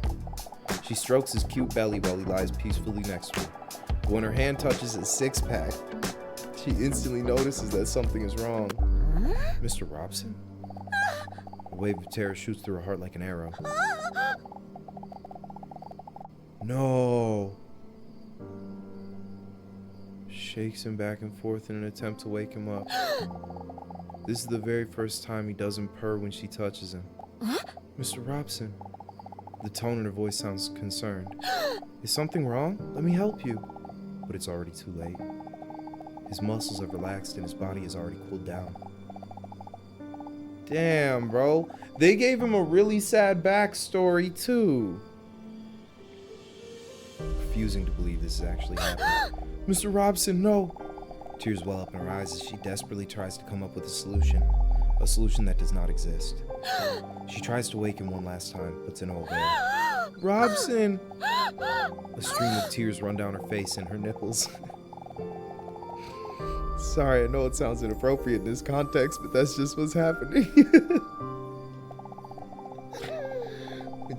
She strokes his cute belly while he lies peacefully next to her. But when her hand touches his six-pack, she instantly notices that something is wrong. Mr. Robson? A wave of terror shoots through her heart like an arrow. No. Shakes him back and forth in an attempt to wake him up. This is the very first time he doesn't purr when she touches him. Mr. Robson. The tone in her voice sounds concerned. Is something wrong? Let me help you. But it's already too late. His muscles have relaxed and his body has already cooled down. Damn, bro. They gave him a really sad backstory, too. Refusing to believe this is actually happening. Mr. Robson, no. Tears well up in her eyes as she desperately tries to come up with a solution that does not exist. She tries to wake him one last time, but to no avail. Robson! A stream of tears run down her face and her nipples. Sorry, I know it sounds inappropriate in this context, but that's just what's happening.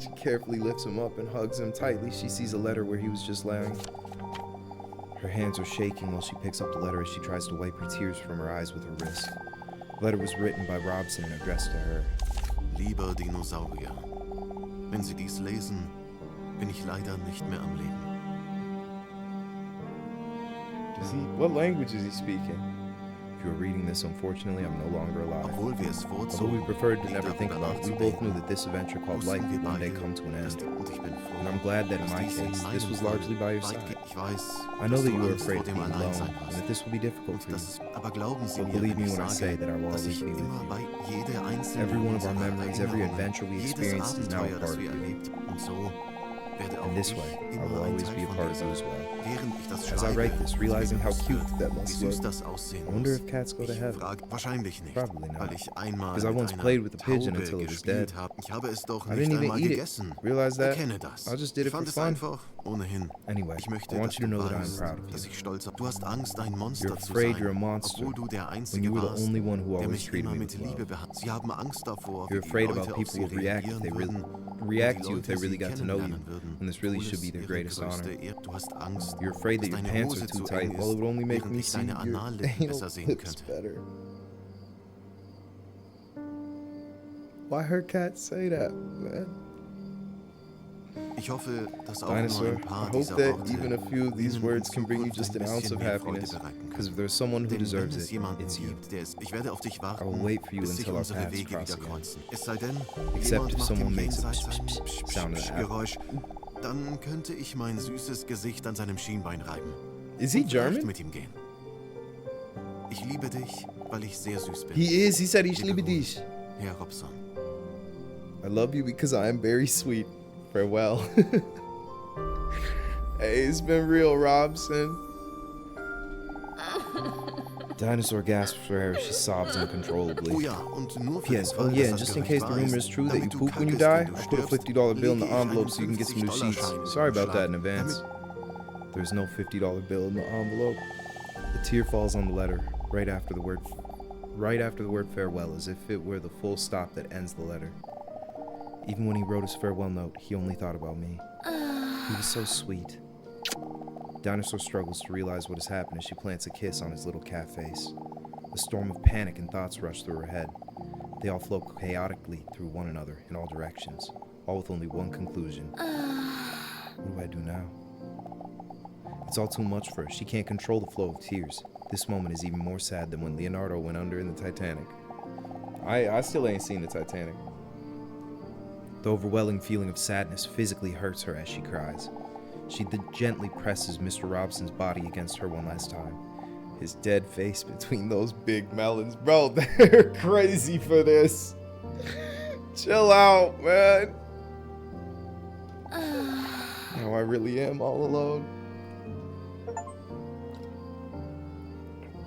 She carefully lifts him up and hugs him tightly. She sees a letter where he was just lying. Her hands are shaking while she picks up the letter as she tries to wipe her tears from her eyes with her wrist. The letter was written by Robson and addressed to her. Lieber Dinosaurier, wenn Sie dies lesen, bin ich leider nicht mehr am Leben. What language is he speaking? If you are reading this, unfortunately, I'm no longer alive. Although we preferred to never think about it, we both knew that this adventure called life would one day come to an end. And I'm glad that in my case, this was largely by your side. I know that you are afraid of being alone, and that this will be difficult for you. But believe me when I say that I will always be with you. Every one of our memories, every adventure we experienced is now a part of you. In this way, I will always be a part of you as well. As I write this, realizing how cute that must look, I wonder if cats go to heaven. Probably not, because I once played with a pigeon until it was dead. I didn't even eat it. Realize that? I just did it for fun. Anyway, I want you to know that I am proud of you. You're afraid you're a monster when you were the only one who always treated me with love. You're afraid about people will react to you if they really got to know you, and this really should be their greatest honor. You're afraid that your pants are too tight, well it would only make me see your anal lips better. Why her cat say that, man? Dinosaur, I hope that even a few of these words can bring you just an ounce of happiness, because if there's someone who deserves it, it's you. I will wait for you until our paths cross again. Except if someone makes a sound of that. Dann könnte ich mein süßes Gesicht an seinem Schienbein reiben. Is he German? Mit ihm gehen. Ich liebe dich, weil ich sehr süß bin. He is. He said ich liebe dich. Herr Robson. I love you because I am very sweet. Farewell. Hey, it's been real, Robson. Dinosaur gasps for air as she sobs uncontrollably. Yes, oh yeah, and just in case the rumor is true that you poop when you die, I put a $50 bill in the envelope so you can get some new sheets. Sorry about that in advance. There's no $50 bill in the envelope. A tear falls on the letter, right after the word farewell, as if it were the full stop that ends the letter. Even when he wrote his farewell note, he only thought about me. He was so sweet. Dinosaur struggles to realize what has happened as she plants a kiss on his little cat face. A storm of panic and thoughts rush through her head. They all flow chaotically through one another in all directions, all with only one conclusion. What do I do now? It's all too much for her. She can't control the flow of tears. This moment is even more sad than when Leonardo went under in the Titanic. I still ain't seen the Titanic. The overwhelming feeling of sadness physically hurts her as she cries. She gently presses Mr. Robson's body against her one last time. His dead face between those big melons. Bro, they're crazy for this. Chill out, man. Now I really am all alone.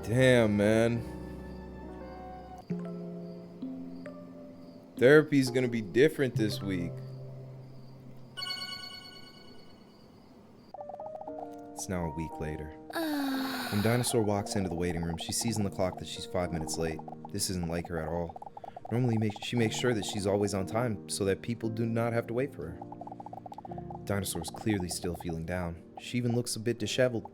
Damn, man. Therapy's gonna be different this week. It's now a week later. When Dinosaur walks into the waiting room, she sees on the clock that she's 5 minutes late. This isn't like her at all. Normally, she makes sure that she's always on time so that people do not have to wait for her. Dinosaur's clearly still feeling down. She even looks a bit disheveled.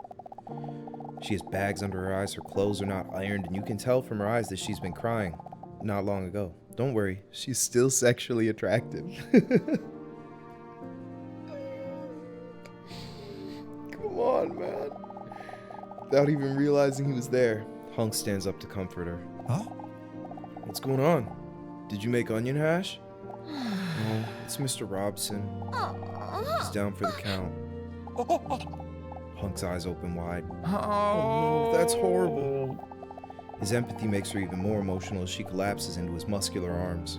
She has bags under her eyes, her clothes are not ironed, and you can tell from her eyes that she's been crying not long ago. Don't worry, she's still sexually attractive. Come on, man. Without even realizing he was there, Hunk stands up to comfort her. Huh? What's going on? Did you make onion hash? No, it's Mr. Robson. He's down for the count. Hunk's eyes open wide. Oh no, that's horrible. His empathy makes her even more emotional as she collapses into his muscular arms.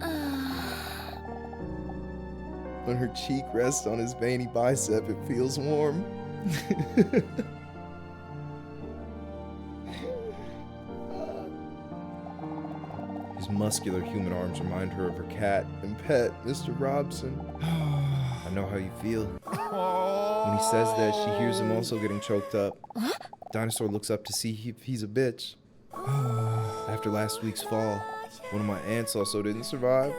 When her cheek rests on his veiny bicep, it feels warm. His muscular human arms remind her of her cat and pet, Mr. Robson. I know how you feel. When he says that, she hears him also getting choked up. Dinosaur looks up to see if he's a bitch. After last week's fall, one of my aunts also didn't survive.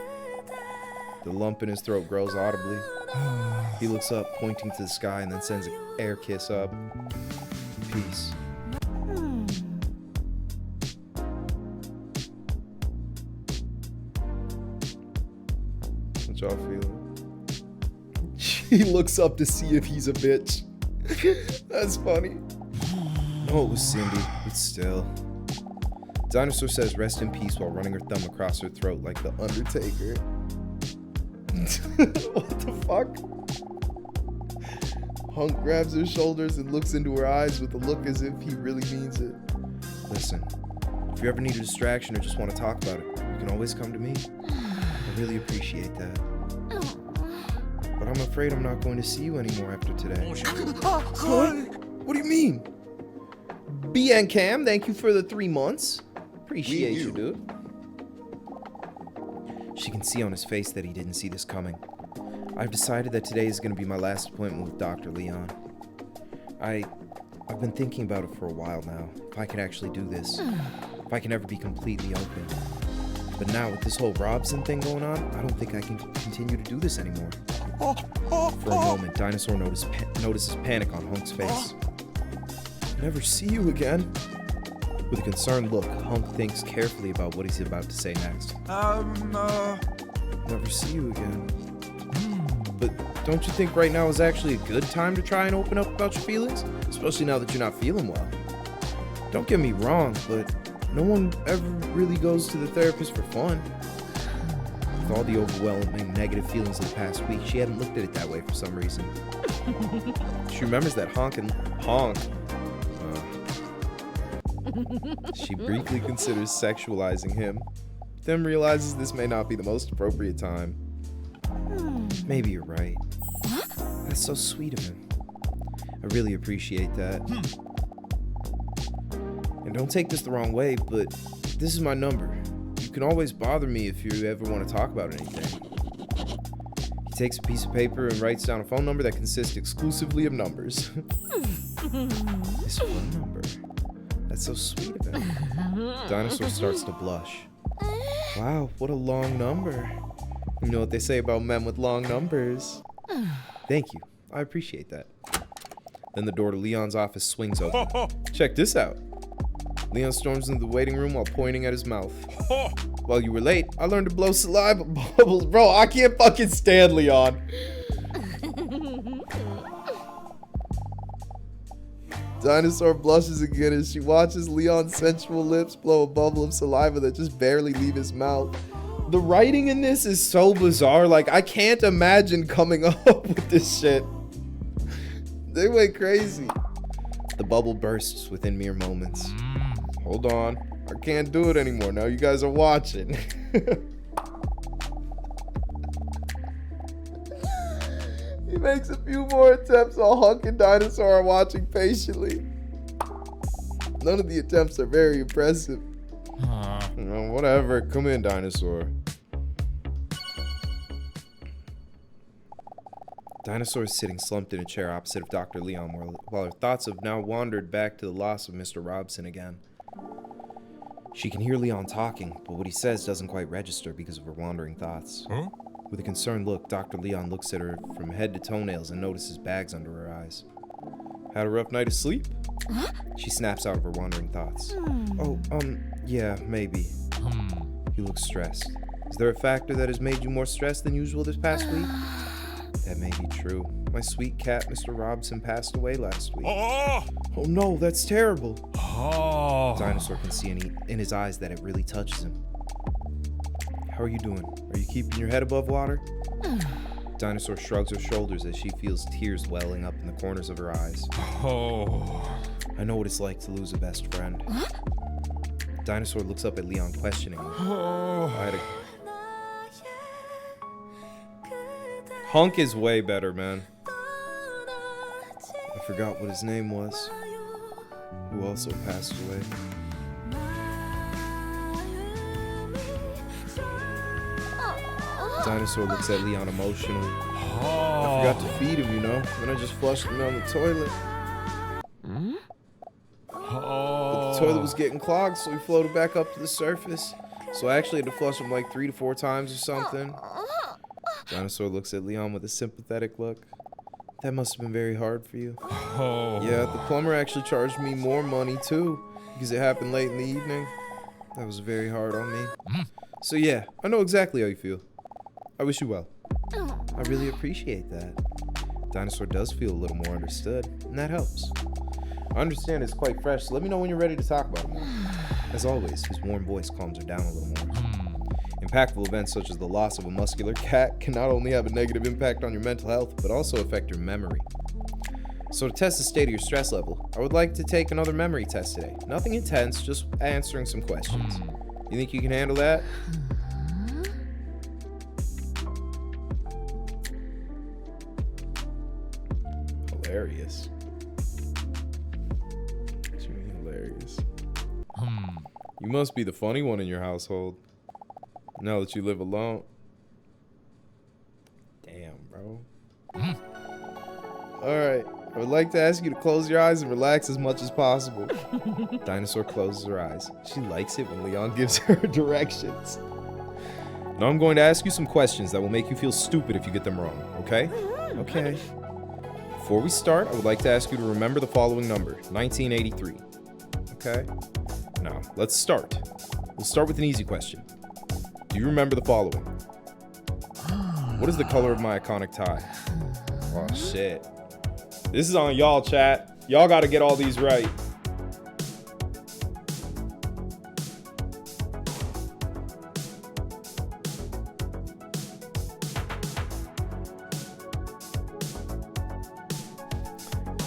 The lump in his throat grows audibly. He looks up, pointing to the sky, and then sends an air kiss up. Peace. What y'all feeling? She looks up to see if he's a bitch. That's funny. No, it was Cindy, but still. Dinosaur says rest in peace while running her thumb across her throat like the Undertaker. What the fuck? Hunk grabs her shoulders and looks into her eyes with a look as if he really means it. Listen, if you ever need a distraction or just want to talk about it, you can always come to me. I really appreciate that. But I'm afraid I'm not going to see you anymore after today. What do you mean? BN Cam, thank you for the 3 months. Appreciate you, dude. She can see on his face that he didn't see this coming. I've decided that today is going to be my last appointment with Dr. Leon. I've been thinking about it for a while now. If I could actually do this. If I can ever be completely open. But now with this whole Robson thing going on, I don't think I can continue to do this anymore. For a moment, Dinosaur notices panic on Hunk's face. Never see you again. With a concerned look, Hunk thinks carefully about what he's about to say next. Never see you again. But don't you think right now is actually a good time to try and open up about your feelings? Especially now that you're not feeling well. Don't get me wrong, but no one ever really goes to the therapist for fun. With all the overwhelming negative feelings of the past week, she hadn't looked at it that way for some reason. She remembers that Honk. She briefly considers sexualizing him, then realizes this may not be the most appropriate time. Maybe you're right. That's so sweet of him. I really appreciate that. And don't take this the wrong way, but this is my number. You can always bother me if you ever want to talk about anything. He takes a piece of paper and writes down a phone number that consists exclusively of numbers. His phone number. That's so sweet of him. Dinosaur starts to blush. Wow, what a long number. You know what they say about men with long numbers. Thank you. I appreciate that. Then the door to Leon's office swings open. Check this out. Leon storms into the waiting room while pointing at his mouth. While you were late, I learned to blow saliva bubbles. Bro, I can't fucking stand Leon. Dinosaur blushes again as she watches Leon's sensual lips blow a bubble of saliva that just barely leave his mouth. The writing in this is so bizarre. Like, I can't imagine coming up with this shit. They went crazy. The bubble bursts within mere moments. Hold on. I can't do it anymore. Now you guys are watching. He makes a few more attempts while Hunk and Dinosaur are watching patiently. None of the attempts are very impressive. Whatever. Come in, Dinosaur. Dinosaur is sitting slumped in a chair opposite of Dr. Leon while her thoughts have now wandered back to the loss of Mr. Robson again. She can hear Leon talking, but what he says doesn't quite register because of her wandering thoughts. With a concerned look, Dr. Leon looks at her from head to toenails and notices bags under her eyes. Had a rough night of sleep? She snaps out of her wandering thoughts. Yeah, maybe. He looks stressed. Is there a factor that has made you more stressed than usual this past week? That may be true. My sweet cat, Mr. Robson, passed away last week. Oh no, that's terrible. Dinosaur can see in his eyes that it really touches him. How are you doing? Are you keeping your head above water? Dinosaur shrugs her shoulders as she feels tears welling up in the corners of her eyes. I know what it's like to lose a best friend. Dinosaur looks up at Leon questioningly. Hunk is way better, man. I forgot what his name was. Who also passed away. Dinosaur looks at Leon emotionally. I forgot to feed him, you know. Then I just flushed him down the toilet. But the toilet was getting clogged, so he floated back up to the surface. So I actually had to flush him like 3 to 4 times or something. Dinosaur looks at Leon with a sympathetic look. That must have been very hard for you. Oh. Yeah, the plumber actually charged me more money too, because it happened late in the evening. That was very hard on me. So yeah, I know exactly how you feel. I wish you well. I really appreciate that. Dinosaur does feel a little more understood, and that helps. I understand it's quite fresh, so let me know when you're ready to talk about it more. As always, his warm voice calms her down a little more. Impactful events such as the loss of a muscular cat can not only have a negative impact on your mental health, but also affect your memory. So to test the state of your stress level, I would like to take another memory test today. Nothing intense, just answering some questions. You think you can handle that? Hilarious. What do you mean hilarious? You must be the funny one in your household. Now that you live alone. Damn, bro. Alright. I would like to ask you to close your eyes and relax as much as possible. Dinosaur closes her eyes. She likes it when Leon gives her directions. Now I'm going to ask you some questions that will make you feel stupid if you get them wrong, okay? Okay. Before we start, I would like to ask you to remember the following number, 1983. Okay? Now, let's start. We'll start with an easy question. Do you remember the following? What is the color of my iconic tie? Oh, shit. This is on y'all, chat. Y'all gotta get all these right.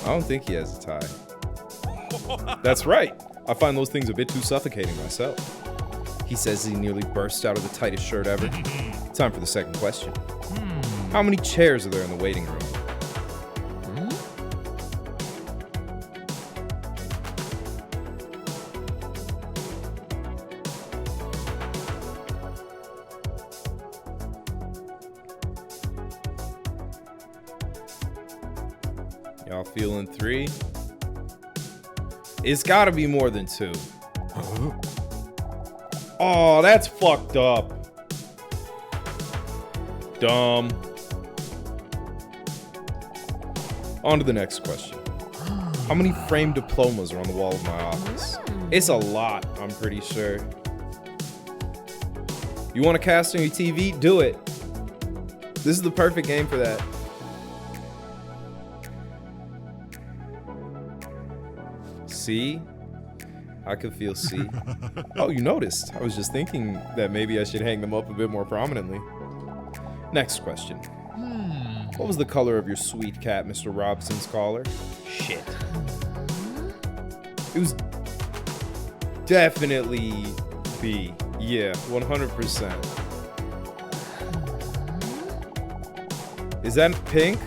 I don't think he has a tie. That's right. I find those things a bit too suffocating myself. He says he nearly burst out of the tightest shirt ever. Time for the second question. How many chairs are there in the waiting room? Y'all feeling 3? It's gotta be more than 2. Oh, that's fucked up. Dumb. On to the next question. How many framed diplomas are on the wall of my office? It's a lot, I'm pretty sure. You want to cast on your TV? Do it. This is the perfect game for that. C? I could feel C. Oh, you noticed. I was just thinking that maybe I should hang them up a bit more prominently. Next question. What was the color of your sweet cat, Mr. Robson's collar? Shit. It was definitely B. Yeah, 100%. Is that pink?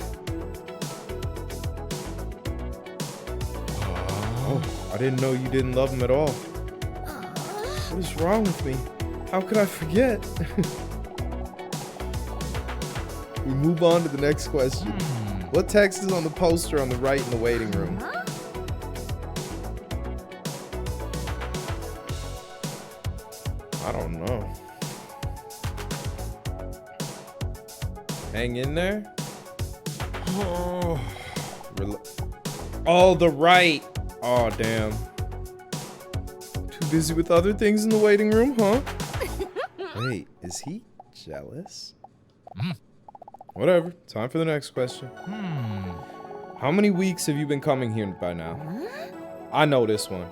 Oh, I didn't know you didn't love him at all. What is wrong with me? How could I forget? We move on to the next question. What text is on the poster on the right in the waiting room? I don't know. Hang in there. Oh, the right. Oh, damn. Too busy with other things in the waiting room, huh? Wait, is he jealous? Whatever. Time for the next question. How many weeks have you been coming here by now? I know this one.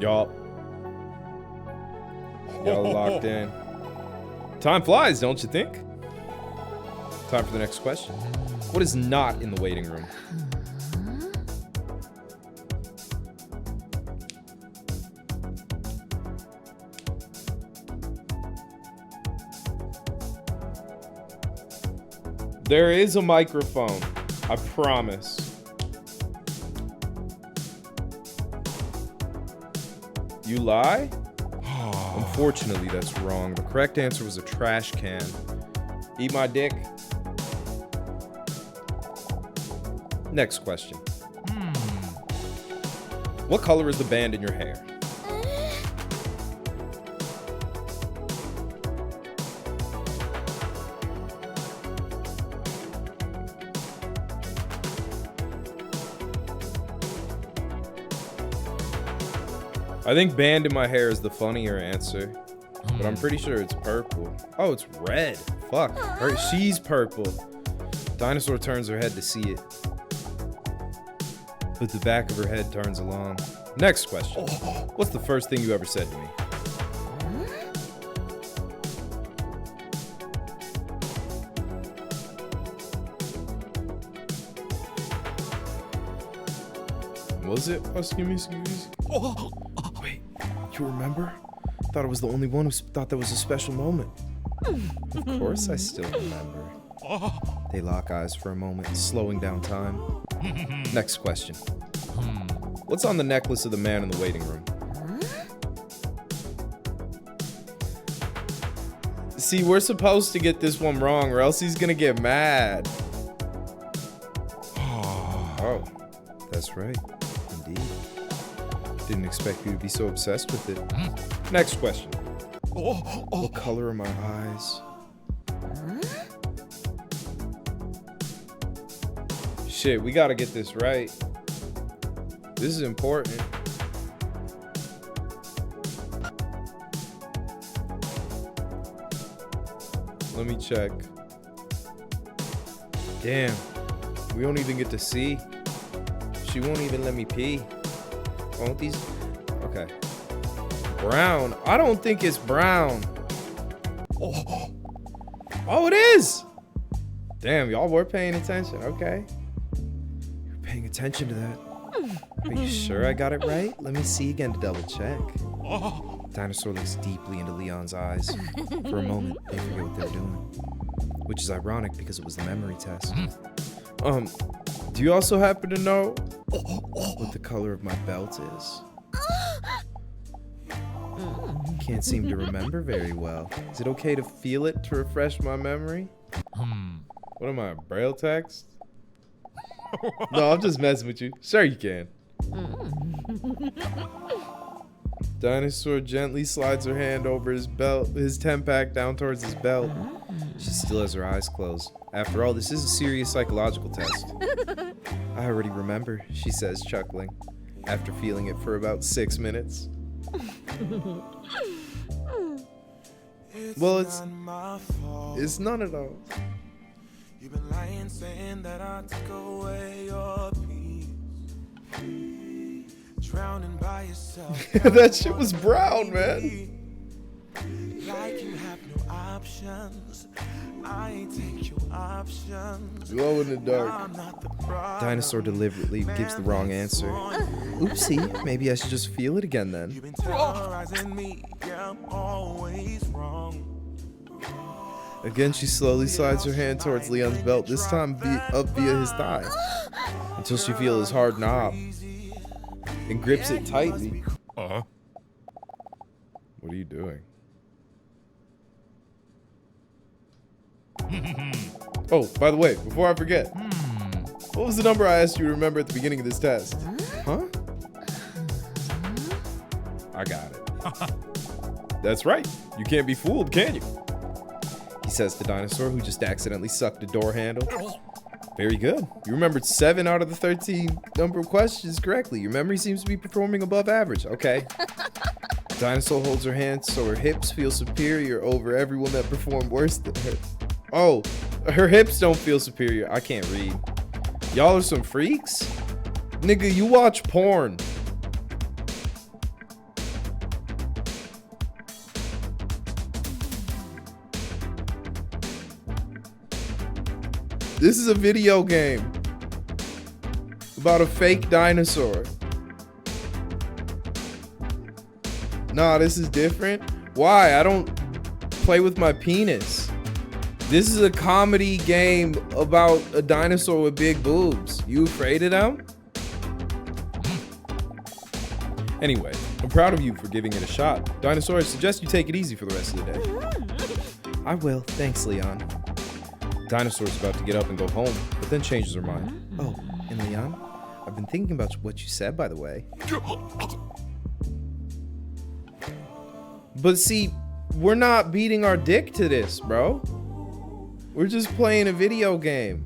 Y'all locked in. Time flies, don't you think? Time for the next question. What is not in the waiting room? There is a microphone, I promise. You lie? Unfortunately, that's wrong. The correct answer was a trash can. Eat my dick. Next question. What color is the band in your hair? I think band in my hair is the funnier answer. But I'm pretty sure it's purple. Oh, it's red. Fuck. She's purple. Dinosaur turns her head to see it. But the back of her head turns along. Next question. What's the first thing you ever said to me? Was it? Excuse me. Wait, you remember? Thought I was the only one who thought that was a special moment. Of course I still remember. They lock eyes for a moment, slowing down time. Next question. What's on the necklace of the man in the waiting room? See, we're supposed to get this one wrong or else he's gonna get mad. Oh, that's right. Indeed. Didn't expect you to be so obsessed with it. Next question. What color are my eyes? Shit, we gotta get this right. This is important. Let me check. Damn, we don't even get to see. She won't even let me pee. Won't these? Okay. Brown. I don't think it's brown. Oh, it is. Damn, y'all were paying attention. Okay. You're paying attention to that. Are you sure I got it right? Let me see again to double check. Dinosaur looks deeply into Leon's eyes. For a moment, they forget what they're doing. Which is ironic because it was the memory test. Do you also happen to know what the color of my belt is? Can't seem to remember very well. Is it okay to feel it to refresh my memory? What am I, Braille text? No, I'm just messing with you. Sure you can. Dinosaur gently slides her hand over his belt, his 10-pack down towards his belt. She still has her eyes closed. After all, this is a serious psychological test. I already remember, she says, chuckling, after feeling it for about 6 minutes. Well, it's none at all. You've been lying, saying that I took away your peace. Drowning by yourself. That shit was brown, man. Like you have no options. I take your options. Glow in the dark. Dinosaur deliberately gives the wrong answer. Oopsie, maybe I should just feel it again then. You've been terrorizing me. Yeah, I'm always wrong. Again, she slowly slides her hand towards Leon's belt, this time up via his thigh, until she feels his hard knob and grips it tightly. What are you doing? Oh, by the way, before I forget, what was the number I asked you to remember at the beginning of this test? Huh? I got it. That's right. You can't be fooled, can you? He says to Dinosaur, who just accidentally sucked a door handle. Very good. You remembered 7 out of the 13 number of questions correctly. Your memory seems to be performing above average. Okay. Dinosaur holds her hands so her hips feel superior over everyone that performed worse than her. Oh, her hips don't feel superior. I can't read. Y'all are some freaks? Nigga, you watch porn. This is a video game about a fake dinosaur. Nah, this is different. Why? I don't play with my penis. This is a comedy game about a dinosaur with big boobs. You afraid of them? Anyway, I'm proud of you for giving it a shot. Dinosaur, I suggest you take it easy for the rest of the day. I will. Thanks, Leon. Dinosaur's about to get up and go home, but then changes her mind. Oh, and Leon, I've been thinking about what you said, by the way. But see, we're not beating our dick to this, bro. We're just playing a video game.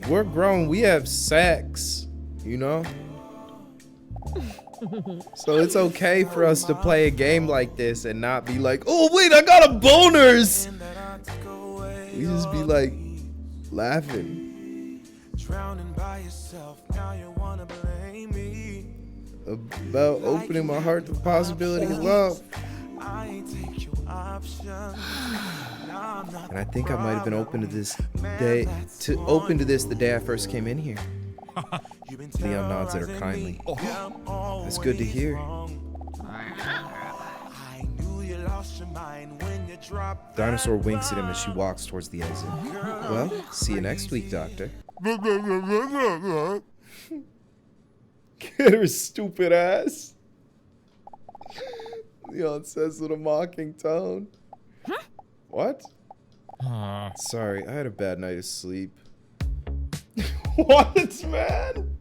We're grown. We have sex, you know? So it's okay for us to play a game like this and not be like, oh wait, I got a boners. We just be like laughing about opening my heart to the possibility of love. And I think I might have been open to this the day I first came in here. Leon nods at her kindly. That's good to hear. Dinosaur winks at him as she walks towards the exit. Well, see you next week, Doctor. Get her stupid ass. Leon says with a mocking tone. What? Sorry, I had a bad night of sleep. What, man?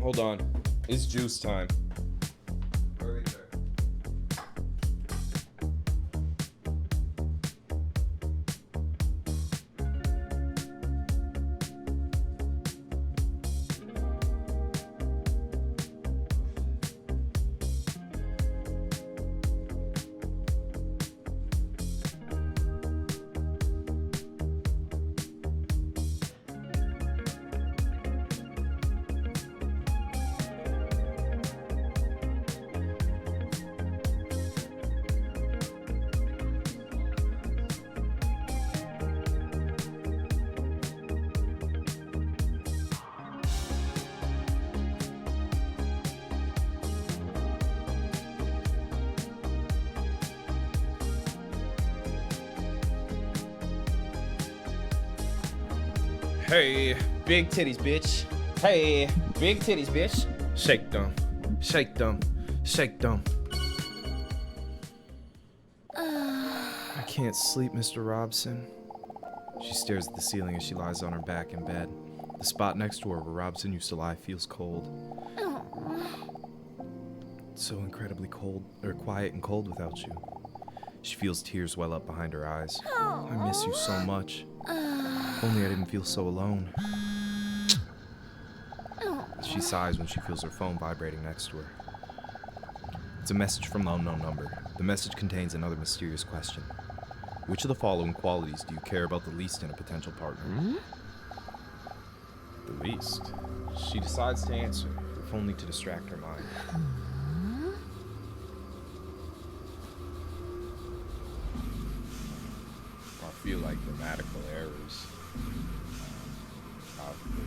Hold on. It's juice time. Hey, big titties, bitch. Hey, big titties, bitch. Shake them, shake them, shake them. I can't sleep, Mr. Robson. She stares at the ceiling as she lies on her back in bed. The spot next to her where Robson used to lie feels cold. It's so incredibly cold, or quiet and cold without you. She feels tears well up behind her eyes. I miss you so much. If only I didn't feel so alone. She sighs when she feels her phone vibrating next to her. It's a message from the unknown number. The message contains another mysterious question. Which of the following qualities do you care about the least in a potential partner? The least? She decides to answer, if only to distract her mind. I feel like grammatical errors. Probably.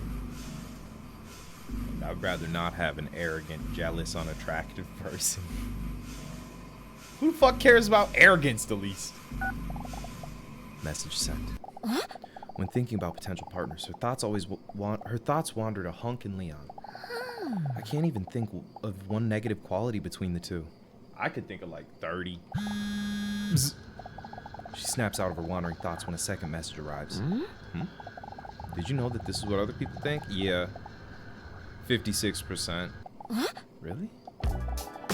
And I'd rather not have an arrogant, jealous, unattractive person. Who the fuck cares about arrogance the least? Message sent. When thinking about potential partners, her thoughts wander to Hunk and Leon. I can't even think of one negative quality between the two. I could think of like 30. She snaps out of her wandering thoughts when a second message arrives. Did you know that this is what other people think? Yeah. 56%. Really?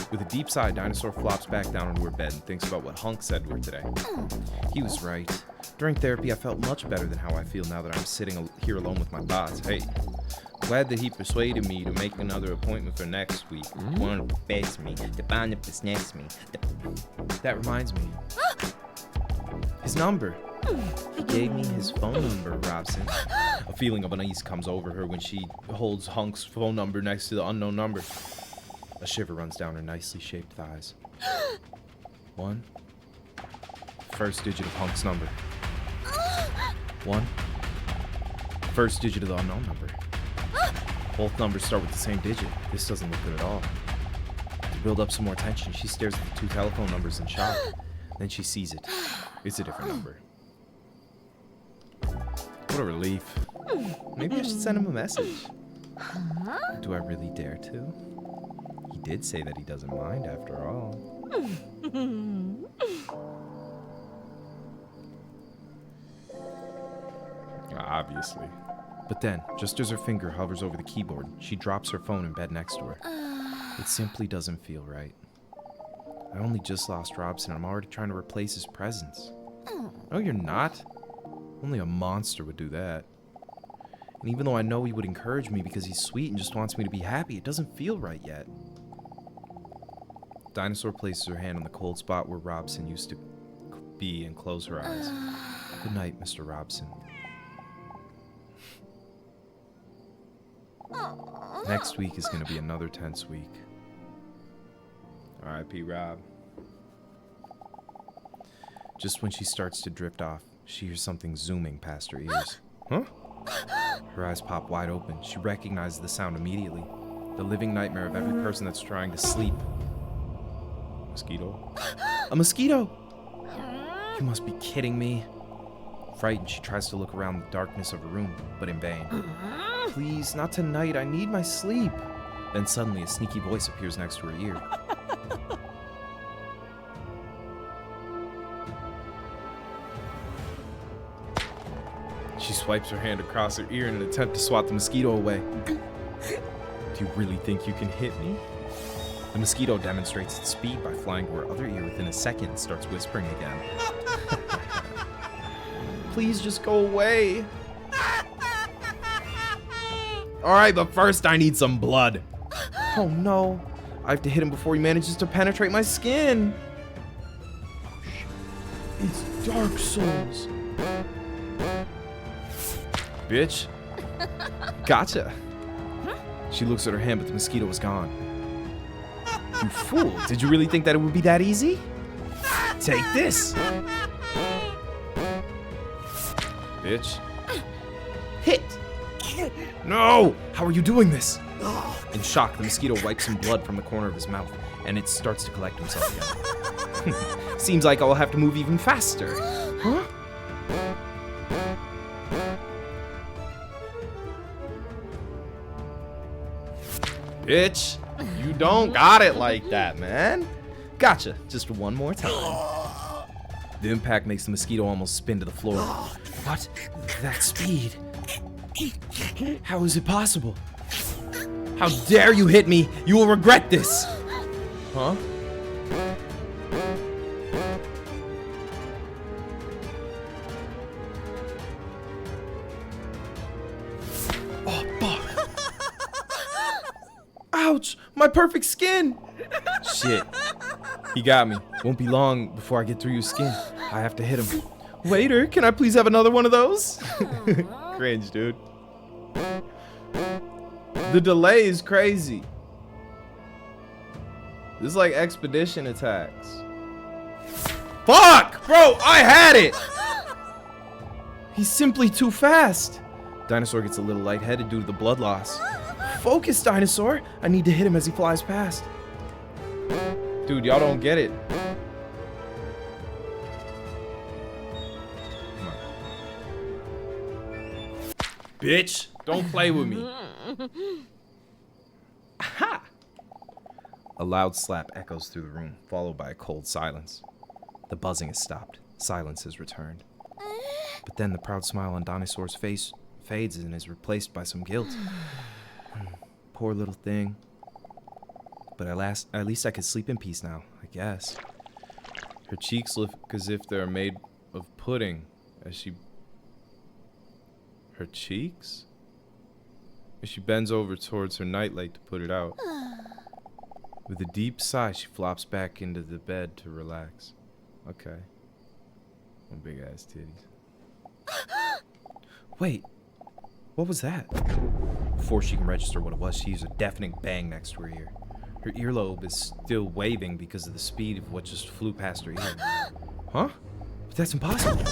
With a deep sigh, Dinosaur flops back down into her bed and thinks about what Hunk said to her today. He was right. During therapy, I felt much better than how I feel now that I'm sitting here alone with my thoughts. Hey, glad that he persuaded me to make another appointment for next week. One to best me, to bind up this next me. That reminds me. His number. He gave me his phone number, Robson. A feeling of unease comes over her when she holds Hunk's phone number next to the unknown number. A shiver runs down her nicely shaped thighs. 1. First digit of Hunk's number. 1. First digit of the unknown number. Both numbers start with the same digit. This doesn't look good at all. To build up some more tension, she stares at the two telephone numbers in shock. Then she sees it. It's a different number. What a relief. Maybe I should send him a message. Do I really dare to? He did say that he doesn't mind after all. Obviously. But then, just as her finger hovers over the keyboard, she drops her phone in bed next to her. It simply doesn't feel right. I only just lost Robson and I'm already trying to replace his presence. No, you're not. Only a monster would do that. And even though I know he would encourage me because he's sweet and just wants me to be happy, it doesn't feel right yet. Dinosaur places her hand on the cold spot where Robson used to be and close her eyes. Good night, Mr. Robson. Next week is going to be another tense week. R.I.P. Rob. Just when she starts to drift off, she hears something zooming past her ears. Huh? Her eyes pop wide open. She recognizes the sound immediately. The living nightmare of every person that's trying to sleep. Mosquito? A mosquito! You must be kidding me. Frightened, she tries to look around the darkness of her room, but in vain. Please, not tonight. I need my sleep. Then suddenly a sneaky voice appears next to her ear. She swipes her hand across her ear in an attempt to swat the mosquito away. Do you really think you can hit me? The mosquito demonstrates its speed by flying to her other ear within a second and starts whispering again. Please just go away. Alright, but first I need some blood. Oh no. I have to hit him before he manages to penetrate my skin. Oh shit. It's Dark Souls. Bitch. Gotcha. She looks at her hand, but the mosquito was gone. You fool. Did you really think that it would be that easy? Take this. Bitch. Hit. No! How are you doing this? In shock, the mosquito wipes some blood from the corner of his mouth, and it starts to collect himself again. Seems like I'll have to move even faster. Huh? Bitch, you don't got it like that, man. Gotcha. Just one more time. The impact makes the mosquito almost spin to the floor. What? That speed? How is it possible? How dare you hit me? You will regret this. Huh? Oh, fuck. Ouch! My perfect skin! Shit. He got me. Won't be long before I get through your skin. I have to hit him. Waiter, can I please have another one of those? Cringe, dude. The delay is crazy. This is like expedition attacks. Fuck! Bro, I had it! He's simply too fast. Dinosaur gets a little lightheaded due to the blood loss. Focus, Dinosaur. I need to hit him as he flies past. Dude, y'all don't get it. Come on. Bitch, don't play with me. Aha! A loud slap echoes through the room, followed by a cold silence. The buzzing has stopped. Silence has returned. But then the proud smile on Dinosaur's face fades and is replaced by some guilt. Poor little thing. But at least I could sleep in peace now, I guess. Her cheeks look as if they're made of pudding as she... Her cheeks? As she bends over towards her nightlight to put it out. With a deep sigh, she flops back into the bed to relax. Okay. One big ass titties. Wait. What was that? Before she can register what it was, she hears a deafening bang next to her ear. Her earlobe is still waving because of the speed of what just flew past her ear. Huh? But that's impossible.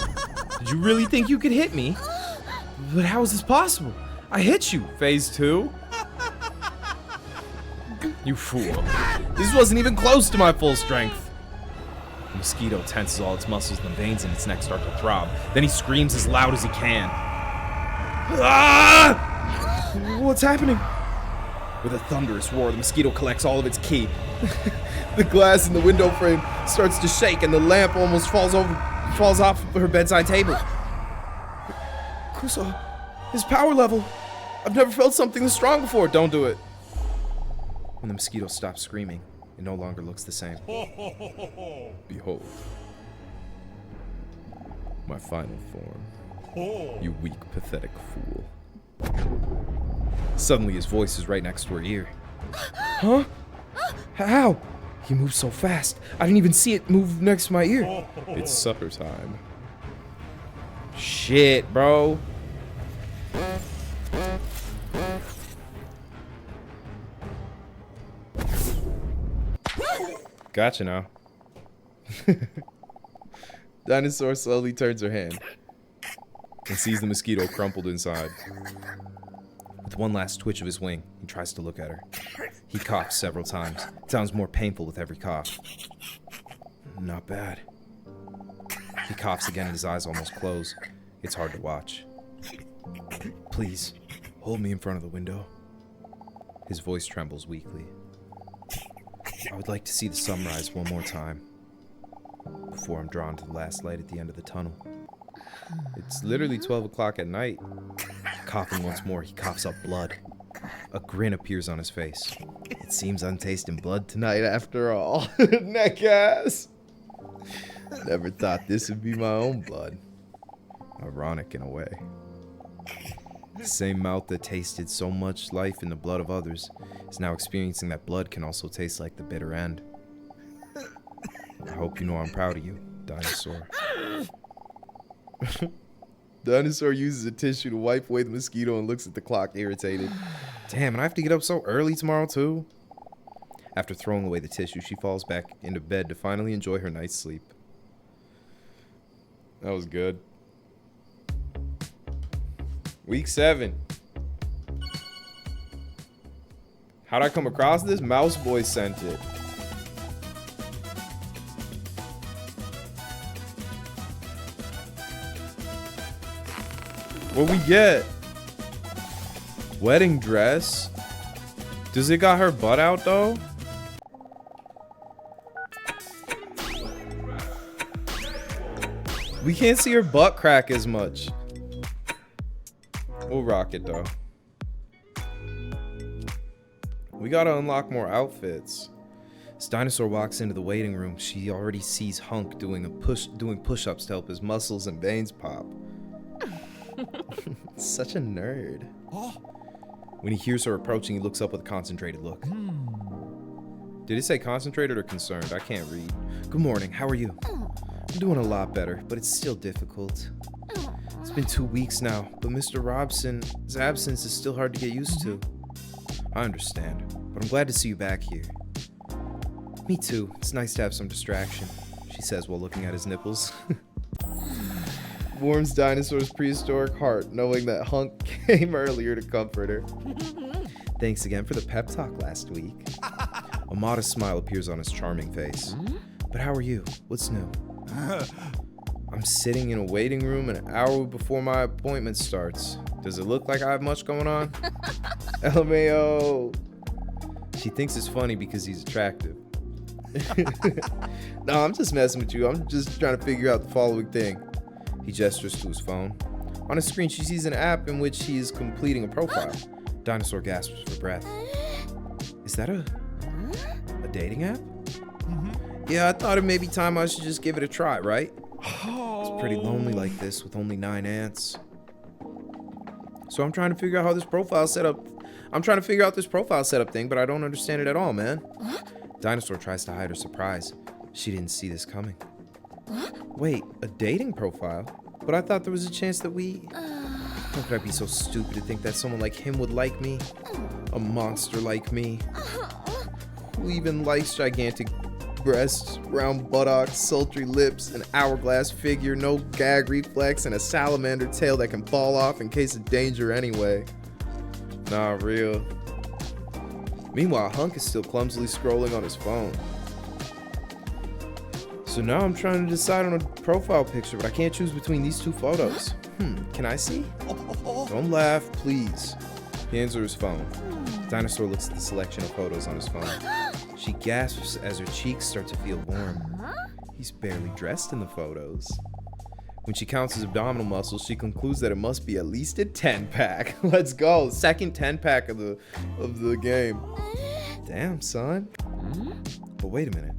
Did you really think you could hit me? But how is this possible? I hit you, Phase 2. You fool. This wasn't even close to my full strength. The mosquito tenses all its muscles and the veins in its neck start to throb. Then he screams as loud as he can. Ah! What's happening? With a thunderous roar, the mosquito collects all of its ki. The glass in the window frame starts to shake and the lamp almost falls off her bedside table. Chrisudalla, his power level. I've never felt something this strong before. Don't do it. When the mosquito stops screaming, it no longer looks the same. Behold, my final form. You weak, pathetic fool. Suddenly his voice is right next to her ear. Huh? How? He moved so fast. I didn't even see it move next to my ear. It's supper time. Shit, bro. Gotcha now. Dinosaur slowly turns her hand and sees the mosquito crumpled inside. With one last twitch of his wing, he tries to look at her. He coughs several times. It sounds more painful with every cough. Not bad. He coughs again and his eyes almost close. It's hard to watch. Please, hold me in front of the window. His voice trembles weakly. I would like to see the sunrise one more time before I'm drawn to the last light at the end of the tunnel. It's literally 12 o'clock at night. Coughing once more, he coughs up blood. A grin appears on his face. It seems I'm tasting blood tonight after all. Neck ass. Never thought this would be my own blood. Ironic in a way. The same mouth that tasted so much life in the blood of others is now experiencing that blood can also taste like the bitter end. I hope you know I'm proud of you, Dinosaur. Dinosaur uses a tissue to wipe away the mosquito and looks at the clock irritated. Damn, and I have to get up so early tomorrow too? After throwing away the tissue, she falls back into bed to finally enjoy her night's sleep. That was good. Week 7. How'd I come across this? Mouse Boy sent it. What we get? Wedding dress? Does it got her butt out though? We can't see her butt crack as much. We'll rock it though. We gotta unlock more outfits. As Dinosaur walks into the waiting room, she already sees Hunk doing push-ups to help his muscles and veins pop. Such a nerd. When he hears her approaching, he looks up with a concentrated look. Did it say concentrated or concerned? I can't read. Good morning, how are you? I'm doing a lot better, but it's still difficult. It's been 2 weeks now, but Mr. Robson's absence is still hard to get used to. I understand, but I'm glad to see you back here. Me too, it's nice to have some distraction, she says while looking at his nipples. Warms Dinosaur's prehistoric heart, knowing that Hunk came earlier to comfort her. Thanks again for the pep talk last week. A modest smile appears on his charming face. But how are you? What's new? I'm sitting in a waiting room an hour before my appointment starts. Does it look like I have much going on? LMAO. She thinks it's funny because he's attractive. No, I'm just messing with you. I'm just trying to figure out the following thing. He gestures to his phone. On his screen, she sees an app in which he is completing a profile. Dinosaur gasps for breath. Is that a dating app? Yeah, I thought it may be time I should just give it a try, right? It's pretty lonely like this with only 9 ants. So I'm trying to figure out how this profile setup. I'm trying to figure out this profile setup thing, but I don't understand it at all, man. Dinosaur tries to hide her surprise. She didn't see this coming. Wait, a dating profile? But I thought there was a chance that we... How could I be so stupid to think that someone like him would like me? A monster like me? Who even likes gigantic breasts, round buttocks, sultry lips, an hourglass figure, no gag reflex, and a salamander tail that can fall off in case of danger anyway? Nah, real. Meanwhile, Hunk is still clumsily scrolling on his phone. So now I'm trying to decide on a profile picture, but I can't choose between these 2 photos. Can I see? Don't laugh, please. He hands her his phone. Dinosaur looks at the selection of photos on his phone. She gasps as her cheeks start to feel warm. He's barely dressed in the photos. When she counts his abdominal muscles, she concludes that it must be at least a 10-pack. Let's go. Second 10-pack of the game. Damn, son. But wait a minute.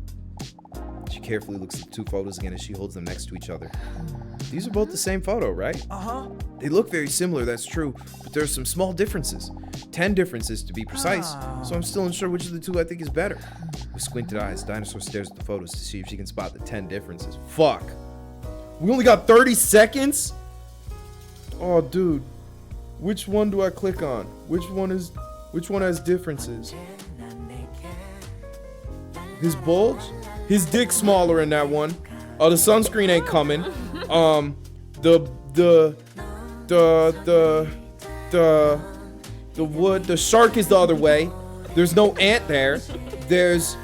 She carefully looks at the 2 photos again as she holds them next to each other. These are both the same photo, right? They look very similar, that's true, but there are some small differences. 10 differences to be precise, so I'm still unsure which of the two I think is better. With squinted eyes, Dinosaur stares at the photos to see if she can spot the 10 differences. Fuck. We only got 30 seconds? Oh, dude. Which one do I click on? Which one has differences? His bulge? His dick's smaller in that one. Oh, the sunscreen ain't coming. The wood, the shark is the other way. There's no ant there. There's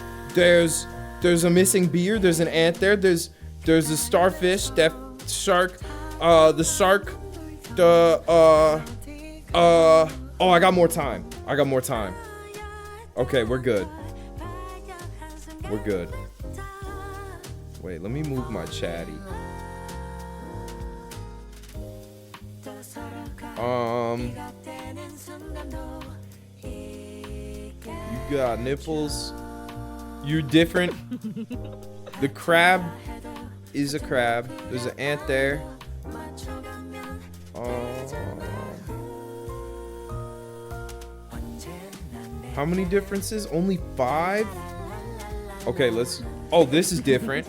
a missing beard. There's an ant there. There's a starfish. That shark. The shark. Oh, I got more time. Okay, we're good. Wait, let me move my chatty. You got nipples. You're different. The crab is a crab. There's an ant there. How many differences? Only 5? Okay, let's... Oh, this is different.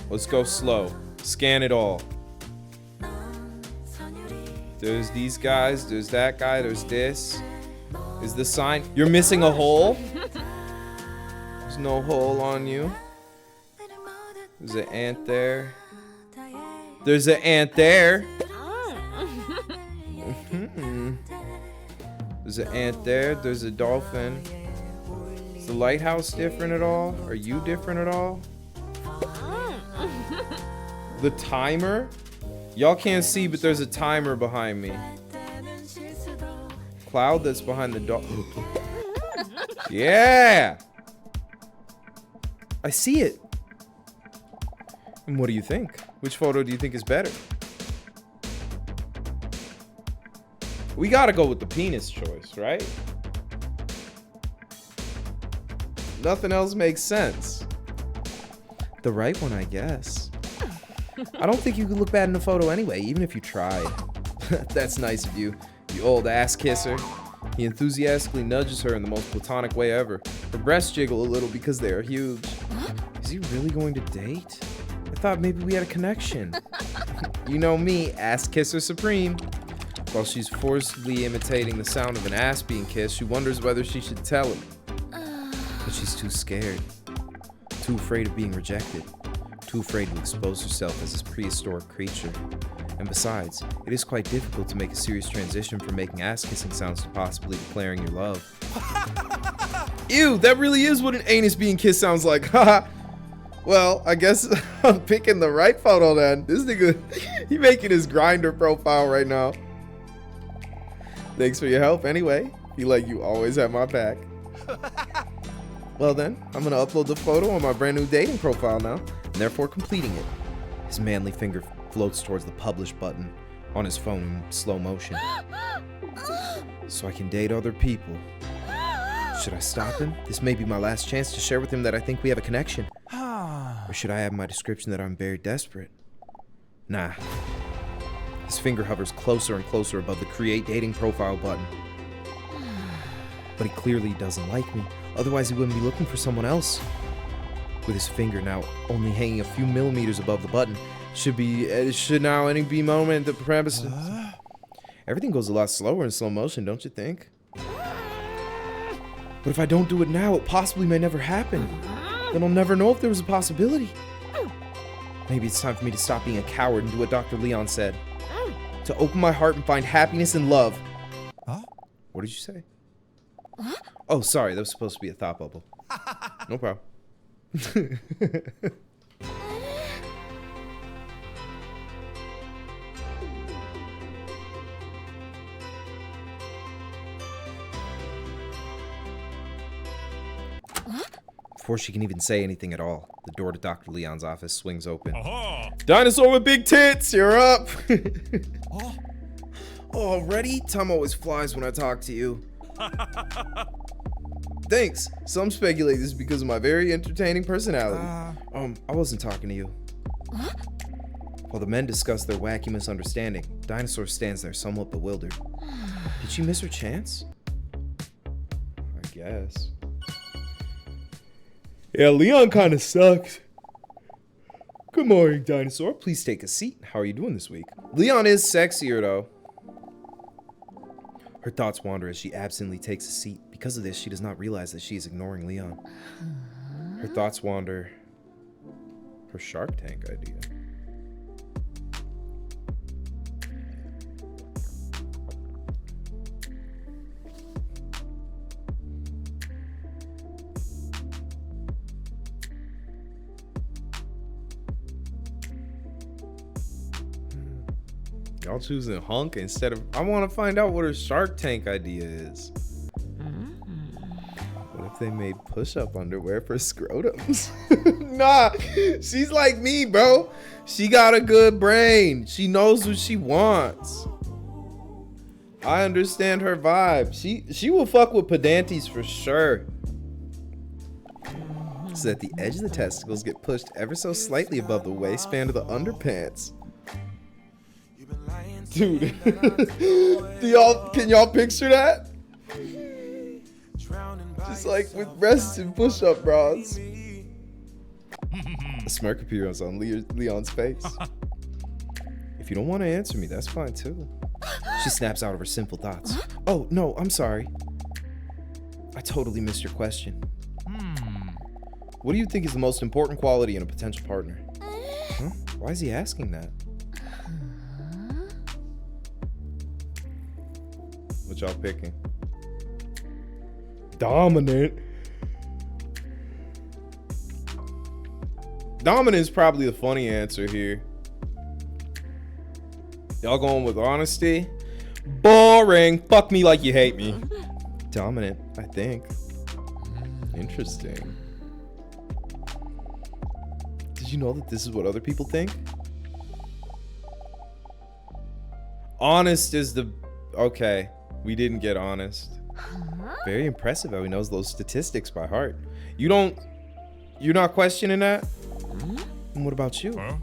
Let's go slow. Scan it all. There's these guys. There's that guy. There's this. Is the sign... You're missing a hole? There's no hole on you. There's an ant there. There's an ant there. There's an ant there. There's a dolphin. Is the lighthouse different at all? Are you different at all? The timer? Y'all can't see, but there's a timer behind me. Cloud that's behind the dog. Yeah! I see it. And what do you think? Which photo do you think is better? We gotta go with the penis choice, right? Nothing else makes sense. The right one, I guess. I don't think you could look bad in the photo anyway, even if you tried. That's nice of you, you old ass kisser. He enthusiastically nudges her in the most platonic way ever. Her breasts jiggle a little because they are huge. Is he really going to date? I thought maybe we had a connection. You know me, ass kisser supreme. While she's forcibly imitating the sound of an ass being kissed, she wonders whether she should tell him. But she's too scared. Too afraid of being rejected. Too afraid to expose herself as this prehistoric creature. And besides, it is quite difficult to make a serious transition from making ass-kissing sounds to possibly declaring your love. Ew, that really is what an anus being kissed sounds like. Haha. Well, I guess I'm picking the right photo then. This nigga, he making his Grindr profile right now. Thanks for your help anyway. Feel like you always have my back. Well then, I'm gonna upload the photo on my brand new dating profile now, and therefore completing it. His manly finger floats towards the publish button on his phone in slow motion. So I can date other people. Should I stop him? This may be my last chance to share with him that I think we have a connection. Or should I add my description that I'm very desperate? Nah. His finger hovers closer and closer above the create dating profile button. But he clearly doesn't like me. Otherwise he wouldn't be looking for someone else. With his finger now only hanging a few millimeters above the button, should now any be moment the premise. Everything goes a lot slower in slow motion, don't you think? But if I don't do it now, it possibly may never happen. Then I'll never know if there was a possibility. Maybe it's time for me to stop being a coward and do what Dr. Leon said. To open my heart and find happiness and love. Huh? What did you say? Oh, sorry, that was supposed to be a thought bubble. No problem. Before she can even say anything at all, the door to Dr. Leon's office swings open. Dinosaur with big tits, you're up! Oh, already? Time always flies when I talk to you. Thanks. Some speculate this is because of my very entertaining personality. I wasn't talking to you. While the men discuss their wacky misunderstanding, Dinosaur stands there somewhat bewildered. Did she miss her chance? I guess. Yeah, Leon kind of sucks. Good morning, Dinosaur. Please take a seat. How are you doing this week? Leon is sexier, though. Her thoughts wander as she absently takes a seat. Because of this, she does not realize that she is ignoring Leon. Her thoughts wander. Her Shark Tank idea. Y'all choosing hunk instead of... I want to find out what her Shark Tank idea is. What if they made push-up underwear for scrotums? Nah, she's like me, bro. She got a good brain. She knows what she wants. I understand her vibe. She will fuck with pedantes for sure. So that the edge of the testicles get pushed ever so slightly above the waistband of the underpants. Dude, can y'all picture that? Just like with breasts and push-up bras. A smirk appears on Leon's face. If you don't want to answer me, that's fine too. She snaps out of her simple thoughts. Oh, no, I'm sorry. I totally missed your question. What do you think is the most important quality in a potential partner? Huh? Why is he asking that? What y'all picking? Dominant. Dominant is probably the funny answer here. Y'all going with honesty? Boring. Fuck me like you hate me. Dominant, I think. Interesting. Did you know that this is what other people think? Honest is the... Okay. We didn't get honest. Very impressive how he knows those statistics by heart. You're not questioning that? And what about you? Huh?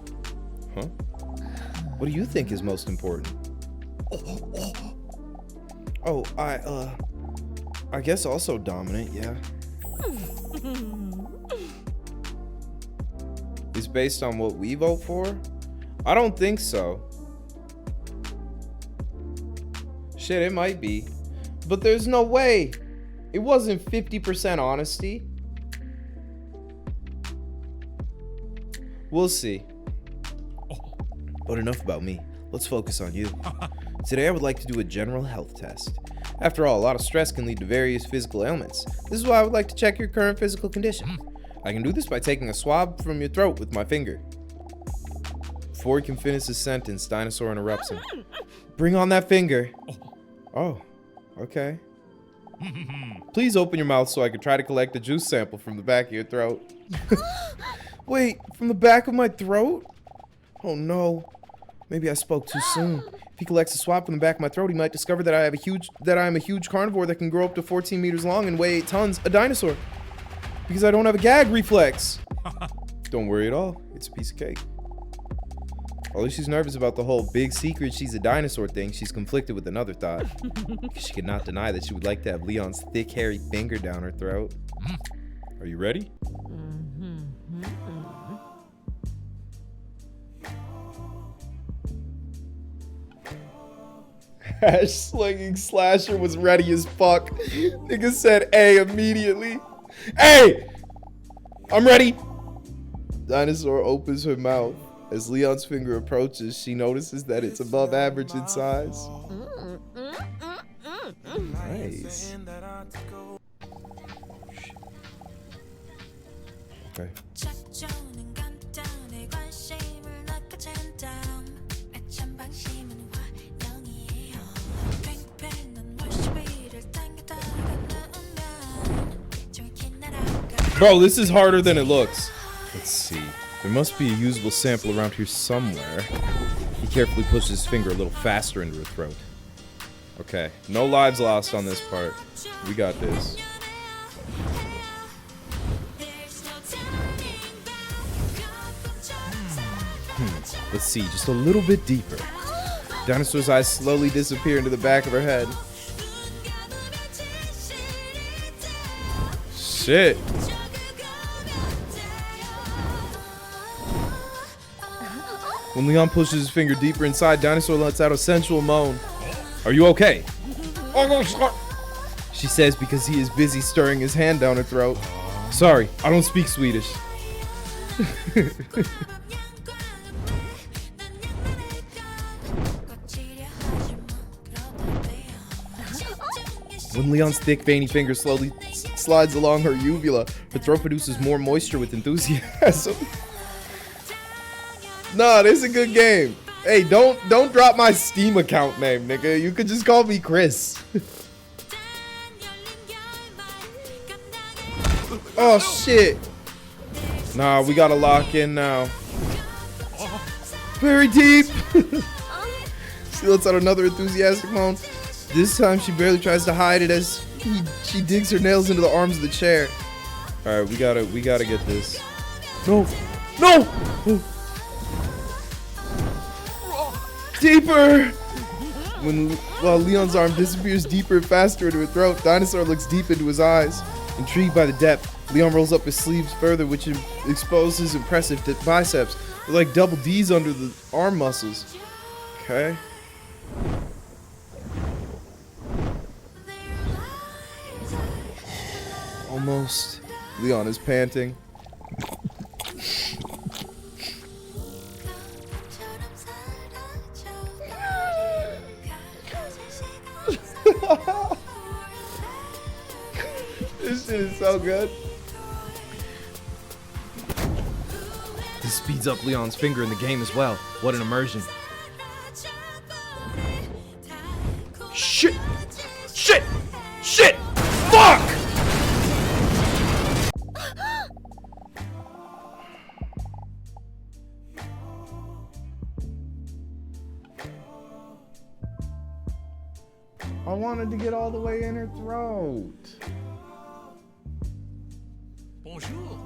What do you think is most important? Oh, I guess also dominant, yeah. Is based on what we vote for? I don't think so. Shit, it might be. But there's no way. It wasn't 50% honesty. We'll see. But enough about me. Let's focus on you. Today I would like to do a general health test. After all, a lot of stress can lead to various physical ailments. This is why I would like to check your current physical condition. I can do this by taking a swab from your throat with my finger. Before he can finish his sentence, Dinosaur interrupts him. Bring on that finger. Oh, okay. Please open your mouth so I can try to collect a juice sample from the back of your throat. Wait, from the back of my throat? Oh no. Maybe I spoke too soon. If he collects a swab from the back of my throat, he might discover that I am a huge carnivore that can grow up to 14 meters long and weigh 8 tons, a dinosaur. Because I don't have a gag reflex. Don't worry at all. It's a piece of cake. Although she's nervous about the whole big secret she's a dinosaur thing, she's conflicted with another thought. She cannot deny that she would like to have Leon's thick, hairy finger down her throat. Are you ready? Hash slinging slasher was ready as fuck. Nigga said A immediately. Hey! I'm ready! Dinosaur opens her mouth. As Leon's finger approaches, she notices that it's above average in size. Nice. Okay. Bro, this is harder than it looks. Let's see. There must be a usable sample around here somewhere. He carefully pushes his finger a little faster into her throat. Okay, no lives lost on this part. We got this. Let's see, just a little bit deeper. Dinosaur's eyes slowly disappear into the back of her head. Shit. When Leon pushes his finger deeper inside, Dinosaur lets out a sensual moan. Are you okay? She says because he is busy stirring his hand down her throat. Sorry, I don't speak Swedish. When Leon's thick, veiny finger slowly slides along her uvula, her throat produces more moisture with enthusiasm. Nah, this is a good game. Hey, don't drop my Steam account name, nigga. You could just call me Chris. Oh, shit. Nah, we gotta lock in now. Very deep. She lets out another enthusiastic moan. This time she barely tries to hide it as she digs her nails into the arms of the chair. All right, we gotta get this. No, no. Deeper. While Leon's arm disappears deeper and faster into her throat, Dinosaur looks deep into his eyes. Intrigued by the depth, Leon rolls up his sleeves further, which exposes his impressive biceps. They're like double D's under the arm muscles. Okay. Almost. Leon is panting. This shit is so good. This speeds up Leon's finger in the game as well. What an immersion. Shit! Shit! Shit! Fuck! I wanted to get all the way in her throat. Bonjour.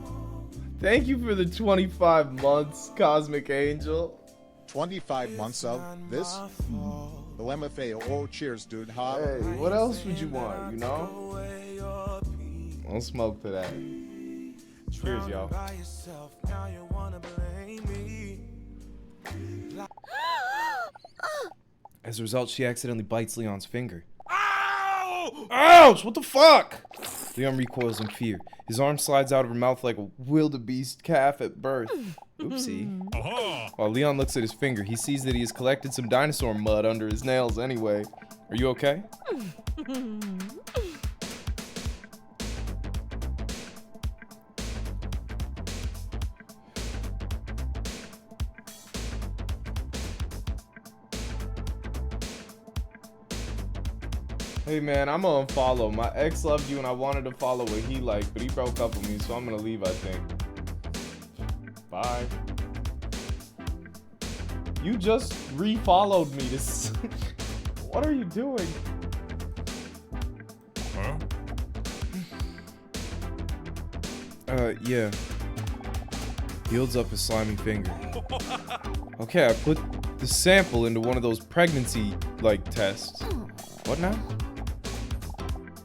Thank you for the 25 months, Cosmic Angel. 25 months of this? The LMFAO. Oh, cheers, dude. Huh? Hey, what else would you want, you know? I'll smoke to that. Cheers, y'all. As a result, she accidentally bites Leon's finger. Ow! Ouch! What the fuck? Leon recoils in fear. His arm slides out of her mouth like a wildebeest calf at birth. Oopsie. While Leon looks at his finger, he sees that he has collected some dinosaur mud under his nails anyway. Are you okay? Hey man, I'm gonna unfollow. My ex loved you and I wanted to follow what he liked, but he broke up with me, so I'm gonna leave, I think. Bye. You just re-followed me. This. What are you doing? Huh? Yeah. He holds up his slimy finger. Okay, I put the sample into one of those pregnancy, tests. What now?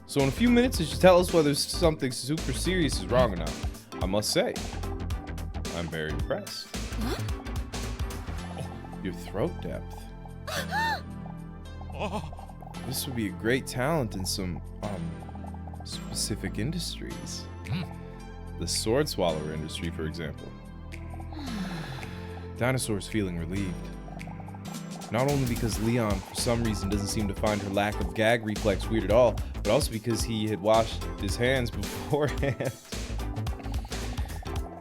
So in a few minutes, it should tell us whether something super serious is wrong or not. I must say, I'm very impressed. Your throat depth. This would be a great talent in some, specific industries. The sword swallower industry, for example. Dinosaur's feeling relieved. Not only because Leon, for some reason, doesn't seem to find her lack of gag reflex weird at all, but also because he had washed his hands beforehand.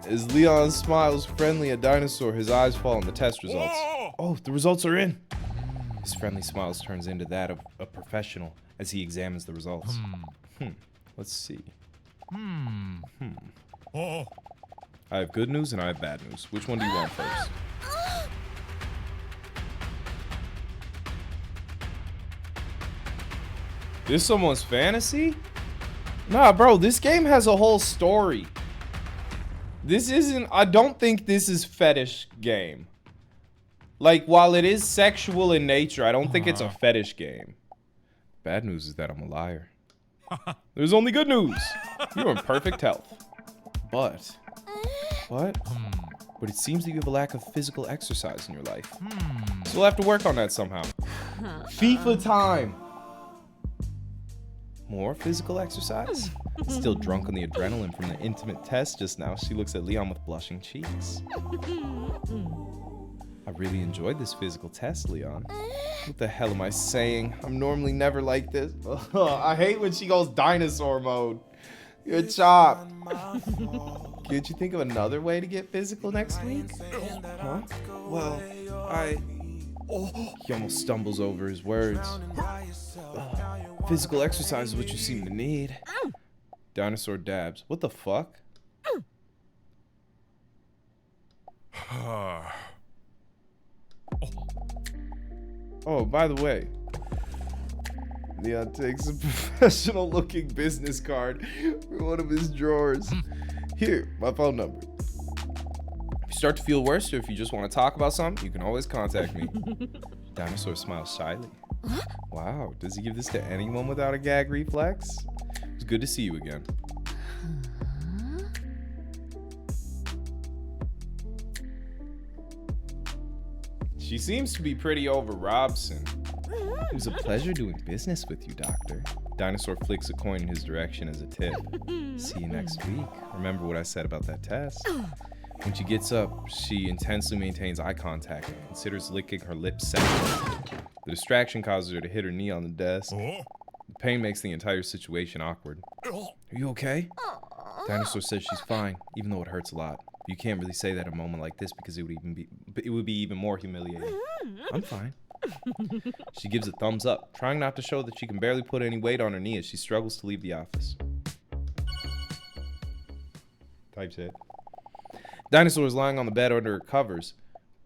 As Leon smiles friendly at Dinosaur, his eyes fall on the test results. Oh, the results are in! His friendly smile turns into that of a professional as he examines the results. Let's see. I have good news and I have bad news. Which one do you want first? This someone's fantasy? Nah, bro, this game has a whole story. This isn't, I don't think this is fetish game. Like, while it is sexual in nature, I don't think it's a fetish game. Bad news is that I'm a liar. There's only good news. You're in perfect health. But it seems that you have a lack of physical exercise in your life. So we'll have to work on that somehow. FIFA time. More physical exercise? Still drunk on the adrenaline from the intimate test just now, she looks at Leon with blushing cheeks. I really enjoyed this physical test, Leon. What the hell am I saying? I'm normally never like this. I hate when she goes dinosaur mode. Good job. Can't you think of another way to get physical next week? Huh? Well, He almost stumbles over his words. Physical exercise is what you seem to need. Dinosaur dabs. What the fuck? Oh, by the way, Leon takes a professional looking business card from one of his drawers. Here, my phone number. If you start to feel worse or if you just want to talk about something, you can always contact me. Dinosaur smiles shyly. Wow, does he give this to anyone without a gag reflex? It's good to see you again. She seems to be pretty over Robson. It was a pleasure doing business with you, Doctor. Dinosaur flicks a coin in his direction as a tip. See you next week. Remember what I said about that test? When she gets up, she intensely maintains eye contact and considers licking her lips separately. The distraction causes her to hit her knee on the desk. The pain makes the entire situation awkward. Are you okay? Dinosaur says she's fine, even though it hurts a lot. You can't really say that in a moment like this because it would be even more humiliating. I'm fine. She gives a thumbs up, trying not to show that she can barely put any weight on her knee as she struggles to leave the office. Types it. Dinosaur is lying on the bed under her covers,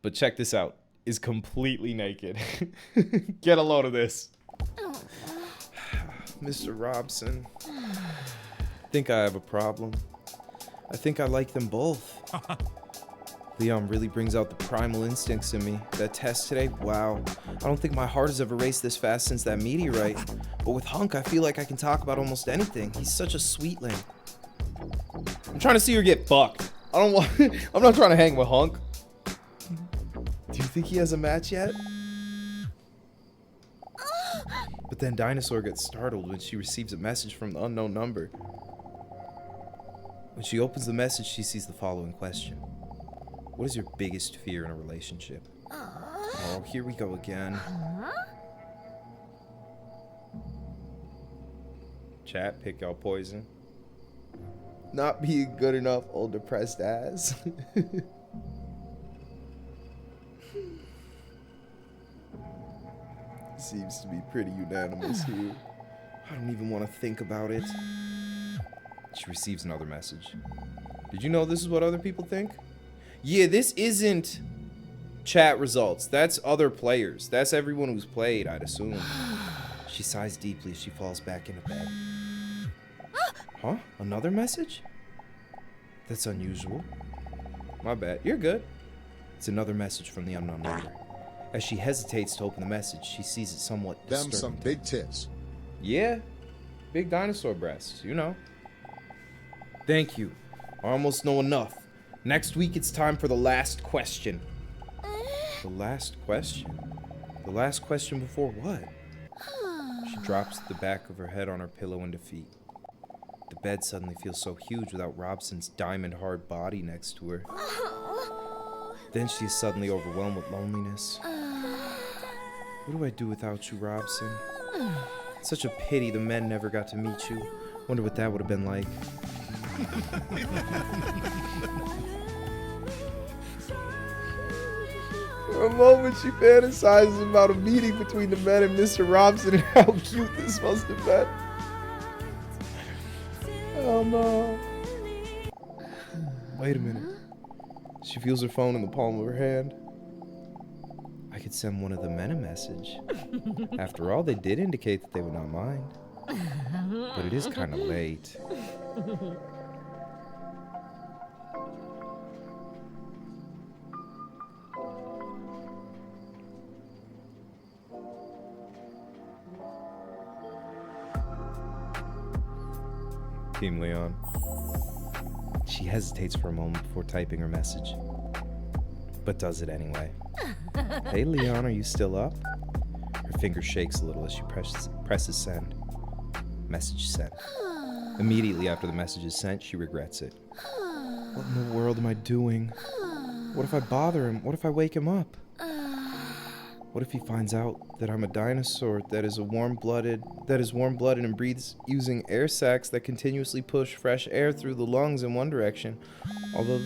but check this out, is completely naked. Get a load of this. Mr. Robson, I think I have a problem. I think I like them both. Leon really brings out the primal instincts in me. That test today, wow. I don't think my heart has ever raced this fast since that meteorite. But with Hunk, I feel like I can talk about almost anything. He's such a sweetling. I'm trying to see her get fucked. I'm not trying to hang with Hunk. Do you think he has a match yet? But then Dinosaur gets startled when she receives a message from the unknown number. When she opens the message, she sees the following question. What is your biggest fear in a relationship? Oh, here we go again. Chat, pick out poison. Not being good enough, old depressed ass. Seems to be pretty unanimous here. I don't even want to think about it. She receives another message. Did you know this is what other people think? Yeah, this isn't chat results. That's other players. That's everyone who's played, I'd assume. She sighs deeply as she falls back into bed. Huh? Another message? That's unusual. My bad. You're good. It's another message from the unknown number. As she hesitates to open the message, she sees it somewhat disturbing. Them some big tits. Yeah. Big dinosaur breasts, you know. Thank you. I almost know enough. Next week it's time for the last question. The last question? The last question before what? She drops the back of her head on her pillow in defeat. The bed suddenly feels so huge without Robson's diamond-hard body next to her. Then she is suddenly overwhelmed with loneliness. What do I do without you, Robson? It's such a pity the men never got to meet you. Wonder what that would have been like. For a moment, she fantasizes about a meeting between the men and Mr. Robson and how cute this must have been. Oh no. Wait a minute. She feels her phone in the palm of her hand. I could send one of the men a message. After all, they did indicate that they would not mind. But it is kind of late. Team Leon. She hesitates for a moment before typing her message, but does it anyway. Hey Leon, are you still up? Her finger shakes a little as she presses send. Message sent. Immediately after the message is sent, she regrets it. What in the world am I doing? What if I bother him? What if I wake him up? What if he finds out that I'm a dinosaur that is warm-blooded and breathes using air sacs that continuously push fresh air through the lungs in one direction? Although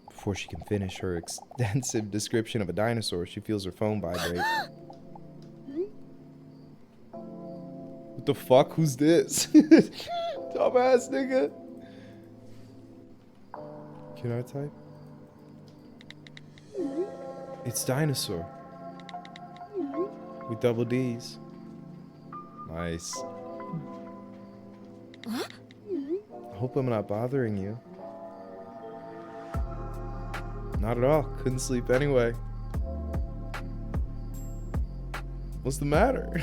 before she can finish her extensive description of a dinosaur, she feels her phone vibrate. What the fuck? Who's this? Dumbass nigga. Can I type? It's Dinosaur. With double D's. Nice. I hope I'm not bothering you. Not at all. Couldn't sleep anyway. What's the matter?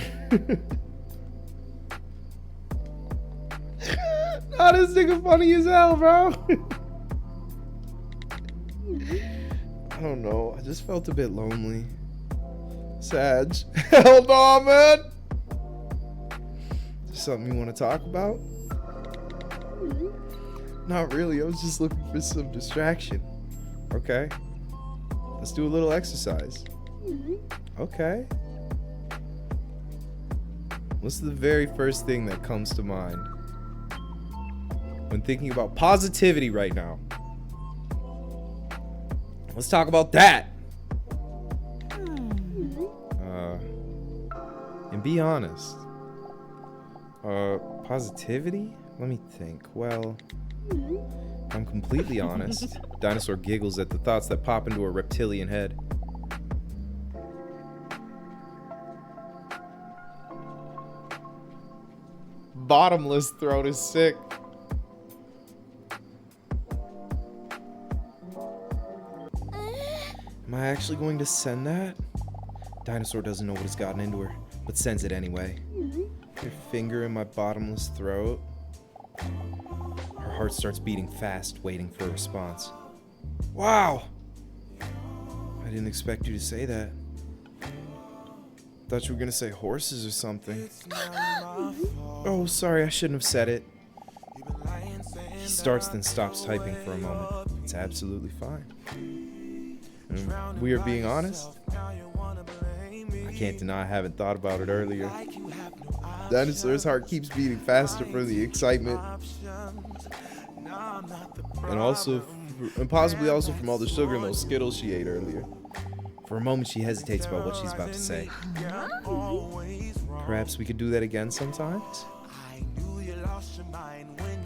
Nah, this nigga funny as hell, bro. I don't know. I just felt a bit lonely. Sag. Hell no, man. Something you want to talk about? Not really. I was just looking for some distraction. Okay. Let's do a little exercise. Okay. What's the very first thing that comes to mind when thinking about positivity right now? Let's talk about that. And be honest. Positivity? Let me think. Well, if I'm completely honest. Dinosaur giggles at the thoughts that pop into her reptilian head. Bottomless throat is sick. Am I actually going to send that? Dinosaur doesn't know what has gotten into her, but sends it anyway. Her finger in my bottomless throat. Her heart starts beating fast, waiting for a response. Wow! I didn't expect you to say that. Thought you were gonna say horses or something. Oh, sorry, I shouldn't have said it. He starts, then stops typing for a moment. It's absolutely fine. And we are being honest. I can't deny I haven't thought about it earlier. Dinosaur's heart keeps beating faster for the excitement. And possibly also from all the sugar and those Skittles she ate earlier. For a moment, she hesitates about what she's about to say. Perhaps we could do that again sometime?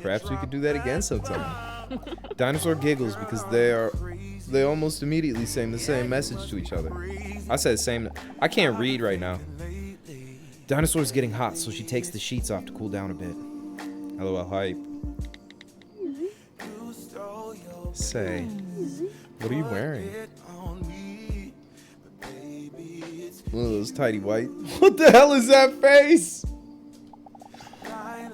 Perhaps we could do that again sometime. Dinosaur giggles because they almost immediately send the same message to each other. I said same. I can't read right now. Dinosaur's getting hot, so she takes the sheets off to cool down a bit. LOL hype. Say, what are you wearing? One of those tidy white. What the hell is that face?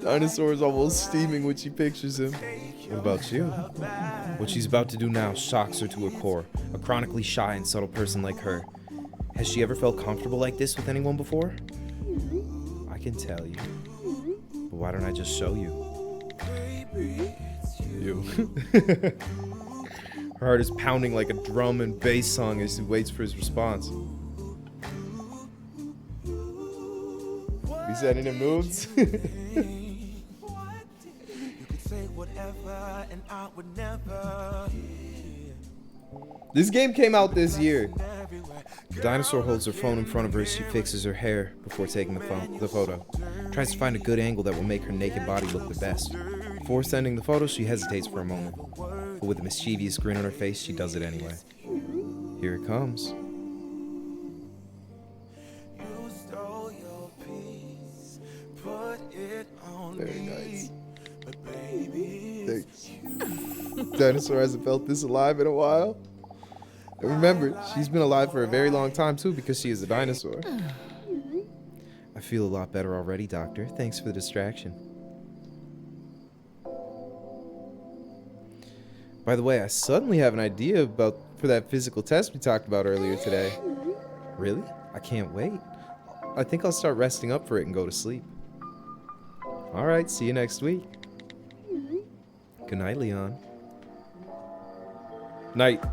Dinosaur is almost steaming when she pictures him. What about you? What she's about to do now shocks her to her core. A chronically shy and subtle person like her. Has she ever felt comfortable like this with anyone before? I can tell you. But why don't I just show you? You. Her heart is pounding like a drum and bass song as she waits for his response. Be sending him moves? This game came out this year. Dinosaur holds her phone in front of her as she fixes her hair before taking the photo. Tries to find a good angle that will make her naked body look the best. Before sending the photo, she hesitates for a moment. But with a mischievous grin on her face, she does it anyway. Here it comes. Very nice. Thanks. Dinosaur hasn't felt this alive in a while. And remember, she's been alive for a very long time too because she is a dinosaur. I feel a lot better already, Doctor. Thanks for the distraction. By the way, I suddenly have an idea for that physical test we talked about earlier today. Really? I can't wait. I think I'll start resting up for it and go to sleep. Alright, see you next week. Good night, Leon. Night.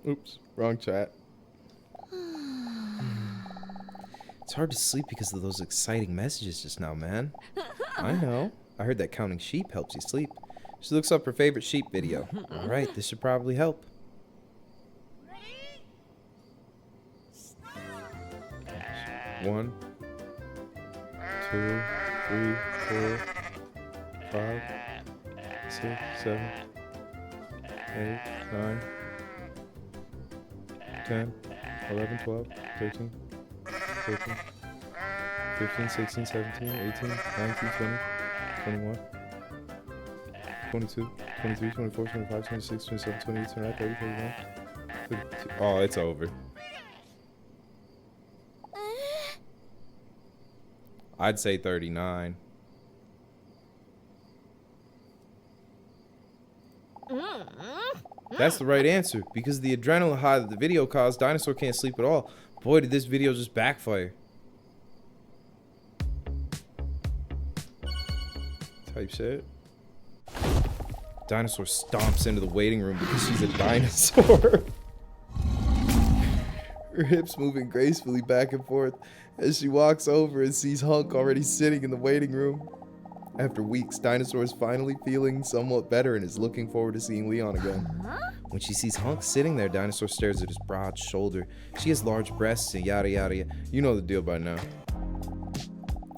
Oops, wrong chat. It's hard to sleep because of those exciting messages just now, man. I know. I heard that counting sheep helps you sleep. She looks up her favorite sheep video. Alright, this should probably help. One, 2, 3, 4, 5, 6, 7, 8, 9, 10, 11, 12, 13, 14, 15, 16, 17, 18, 19, 20, 21, 22, 23, 24, 25, 26, 27, 28, 29, 30, 31, 32. Oh, it's over. I'd say 39. That's the right answer. Because of the adrenaline high that the video caused, Dinosaur can't sleep at all. Boy, did this video just backfire. Type shit. Dinosaur stomps into the waiting room because she's a dinosaur. Her hips moving gracefully back and forth as she walks over and sees Hunk already sitting in the waiting room. After weeks, Dinosaur is finally feeling somewhat better and is looking forward to seeing Leon again. When she sees Hunk sitting there, Dinosaur stares at his broad shoulder. She has large breasts and yada yada yada. You know the deal by now.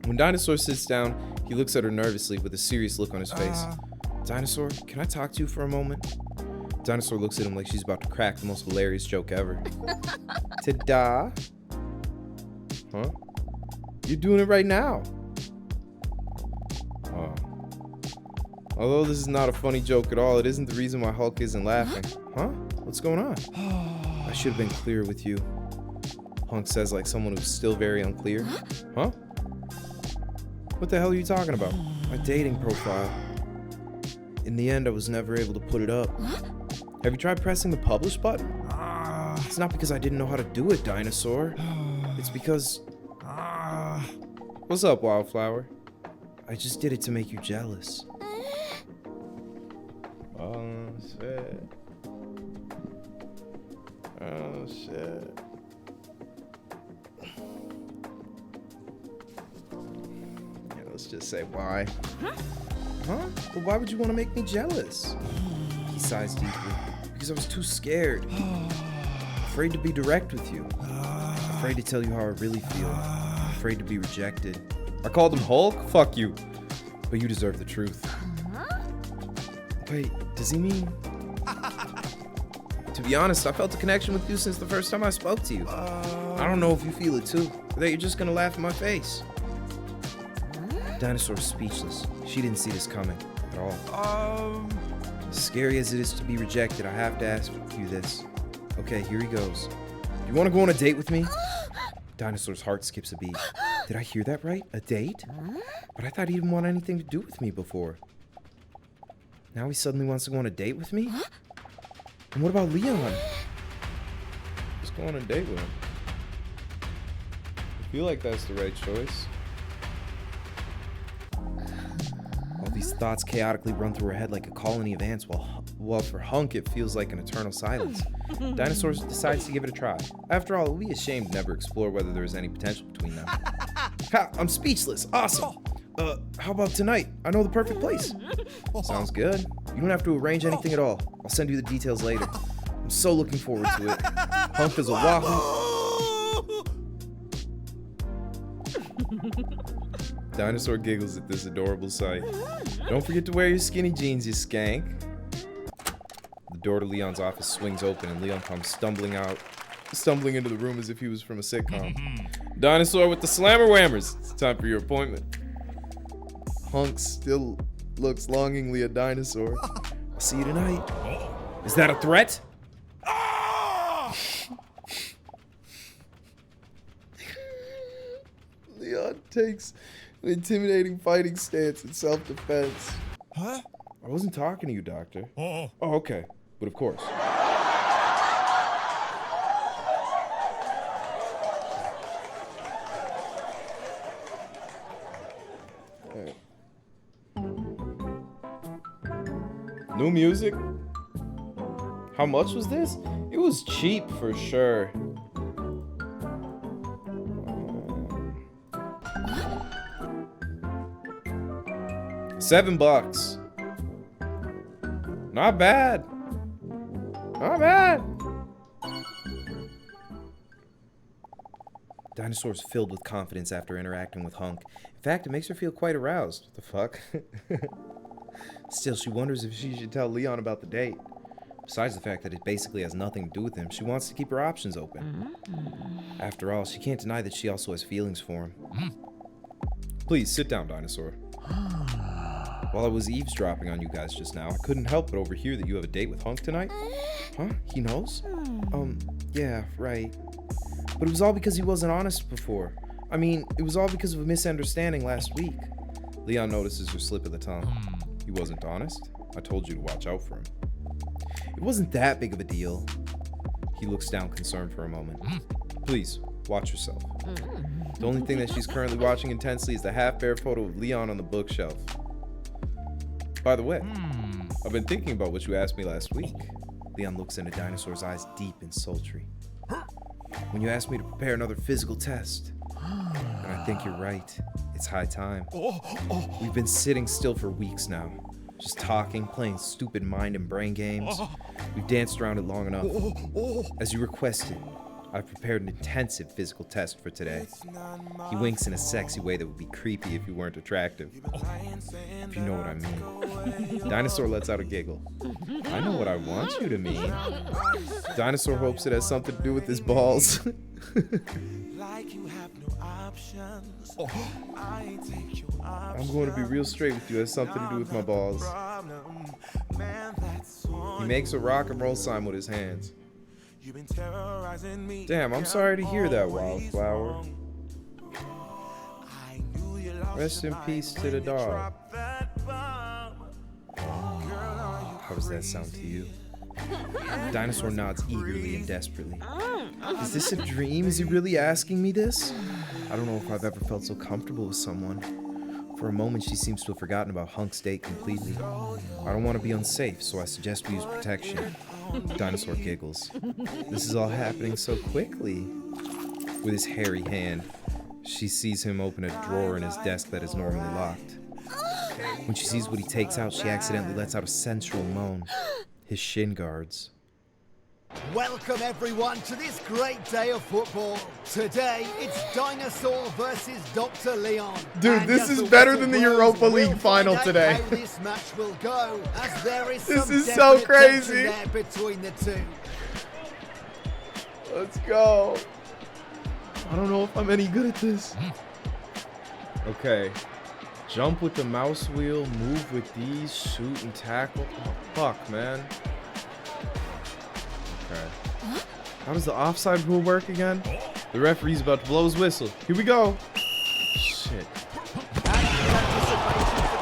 When Dinosaur sits down, he looks at her nervously with a serious look on his face. Dinosaur, can I talk to you for a moment? Dinosaur looks at him like she's about to crack the most hilarious joke ever. Ta-da! Huh? You're doing it right now. Oh. Although this is not a funny joke at all, it isn't the reason why Hulk isn't laughing. Huh? What's going on? I should have been clear with you. Hunk says like someone who's still very unclear. Huh? What the hell are you talking about? My dating profile. In the end, I was never able to put it up. Have you tried pressing the publish button? It's not because I didn't know how to do it, Dinosaur. It's because... What's up, Wildflower? I just did it to make you jealous. Oh, shit. Oh, shit. Yeah, let's just say why. Huh? Well, why would you want to make me jealous? He sighs deeply. Because I was too scared. Afraid to be direct with you. Afraid to tell you how I really feel. Afraid to be rejected. I called him Hulk? Fuck you. But you deserve the truth. Wait, does he mean... To be honest, I felt a connection with you since the first time I spoke to you. I don't know if you feel it too, or that you're just gonna laugh in my face. Dinosaur's speechless. She didn't see this coming at all. As scary as it is to be rejected, I have to ask you this. Okay, here he goes. Do you want to go on a date with me? Dinosaur's heart skips a beat. Did I hear that right? A date? But I thought he didn't want anything to do with me before. Now he suddenly wants to go on a date with me? And what about Leon? Let's go on a date with him. I feel like that's the right choice. All these thoughts chaotically run through her head like a colony of ants, while for Hunk it feels like an eternal silence. Dinosaur decides to give it a try. After all, it would be a shame to never explore whether there is any potential between them. Ha! I'm speechless! Awesome! How about tonight? I know the perfect place. Sounds good. You don't have to arrange anything at all. I'll send you the details later. I'm so looking forward to it. Hunk is a wahoo. Dinosaur giggles at this adorable sight. Don't forget to wear your skinny jeans, you skank. The door to Leon's office swings open and Leon comes stumbling into the room as if he was from a sitcom. Dinosaur with the slammer whammers. It's time for your appointment. Hunk still looks longingly at Dinosaur. I'll see you tonight. Is that a threat? takes an intimidating fighting stance in self-defense. Huh? I wasn't talking to you, Doctor. Oh, okay. But of course. New music? How much was this? It was cheap for sure. $7. Not bad. Not bad. Dinosaur's filled with confidence after interacting with Hunk. In fact, it makes her feel quite aroused. What the fuck? Still, she wonders if she should tell Leon about the date. Besides the fact that it basically has nothing to do with him, she wants to keep her options open. After all, she can't deny that she also has feelings for him. Please, sit down, Dinosaur. While I was eavesdropping on you guys just now, I couldn't help but overhear that you have a date with Hunk tonight. Huh? He knows? Yeah, right. But it was all because he wasn't honest before. I mean, it was all because of a misunderstanding last week. Leon notices her slip of the tongue. He wasn't honest? I told you to watch out for him. It wasn't that big of a deal. He looks down concerned for a moment. Please, watch yourself. The only thing that she's currently watching intensely is the half-bare photo of Leon on the bookshelf. By the way, I've been thinking about what you asked me last week. Leon looks into Dinosaur's eyes deep and sultry. When you asked me to prepare another physical test. And I think you're right. It's high time. We've been sitting still for weeks now. Just talking, playing stupid mind and brain games. We've danced around it long enough. As you requested, I've prepared an intensive physical test for today. He winks in a sexy way that would be creepy if you weren't attractive. If you know what I mean. Dinosaur lets out a giggle. I know what I want you to mean. Dinosaur hopes it has something to do with his balls. I'm going to be real straight with you. It has something to do with my balls. He makes a rock and roll sign with his hands. Damn, I'm sorry to hear that, Wildflower. Rest in peace to the dog. How does that sound to you? Dinosaur nods eagerly and desperately. Is this a dream? Is he really asking me this? I don't know if I've ever felt so comfortable with someone. For a moment, she seems to have forgotten about Hunk's date completely. I don't want to be unsafe, so I suggest we use protection. Dinosaur giggles. This is all happening so quickly. With his hairy hand, she sees him open a drawer in his desk that is normally locked. When she sees what he takes out, she accidentally lets out a sensual moan. His shin guards. Welcome everyone to this great day of football. Today it's Dinosaur versus Dr. Leon. Dude, this is better than the Europa League final today. How this match will go, as there is this some is so crazy there between the two. Let's go. I don't know if I'm any good at this. Okay. Jump with the mouse wheel, move with these, shoot and tackle. Oh, fuck, man. Okay. How does the offside rule work again? The referee's about to blow his whistle. Here we go. Shit.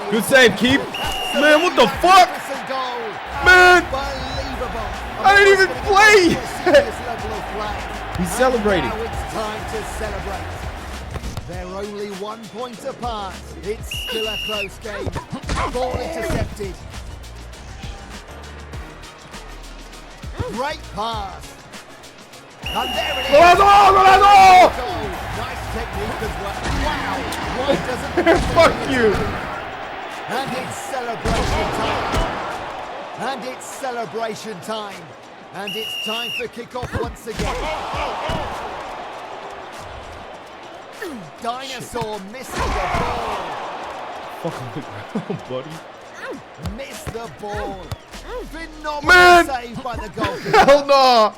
Good save, Keep. Man, what the fuck? Man! I didn't even play! He's celebrating. Now it's time to celebrate. They're only 1 point apart. It's still a close game. Ball intercepted. Great pass. And there it is. Golazo! Nice technique as well. Wow. Why doesn't fuck you. And it's celebration time. And it's celebration time. And it's time for kickoff once again. Dinosaur missing the ball. Fuck on the ground, buddy. Missed the ball. Phenomenal save by the goalkeeper. Hell no!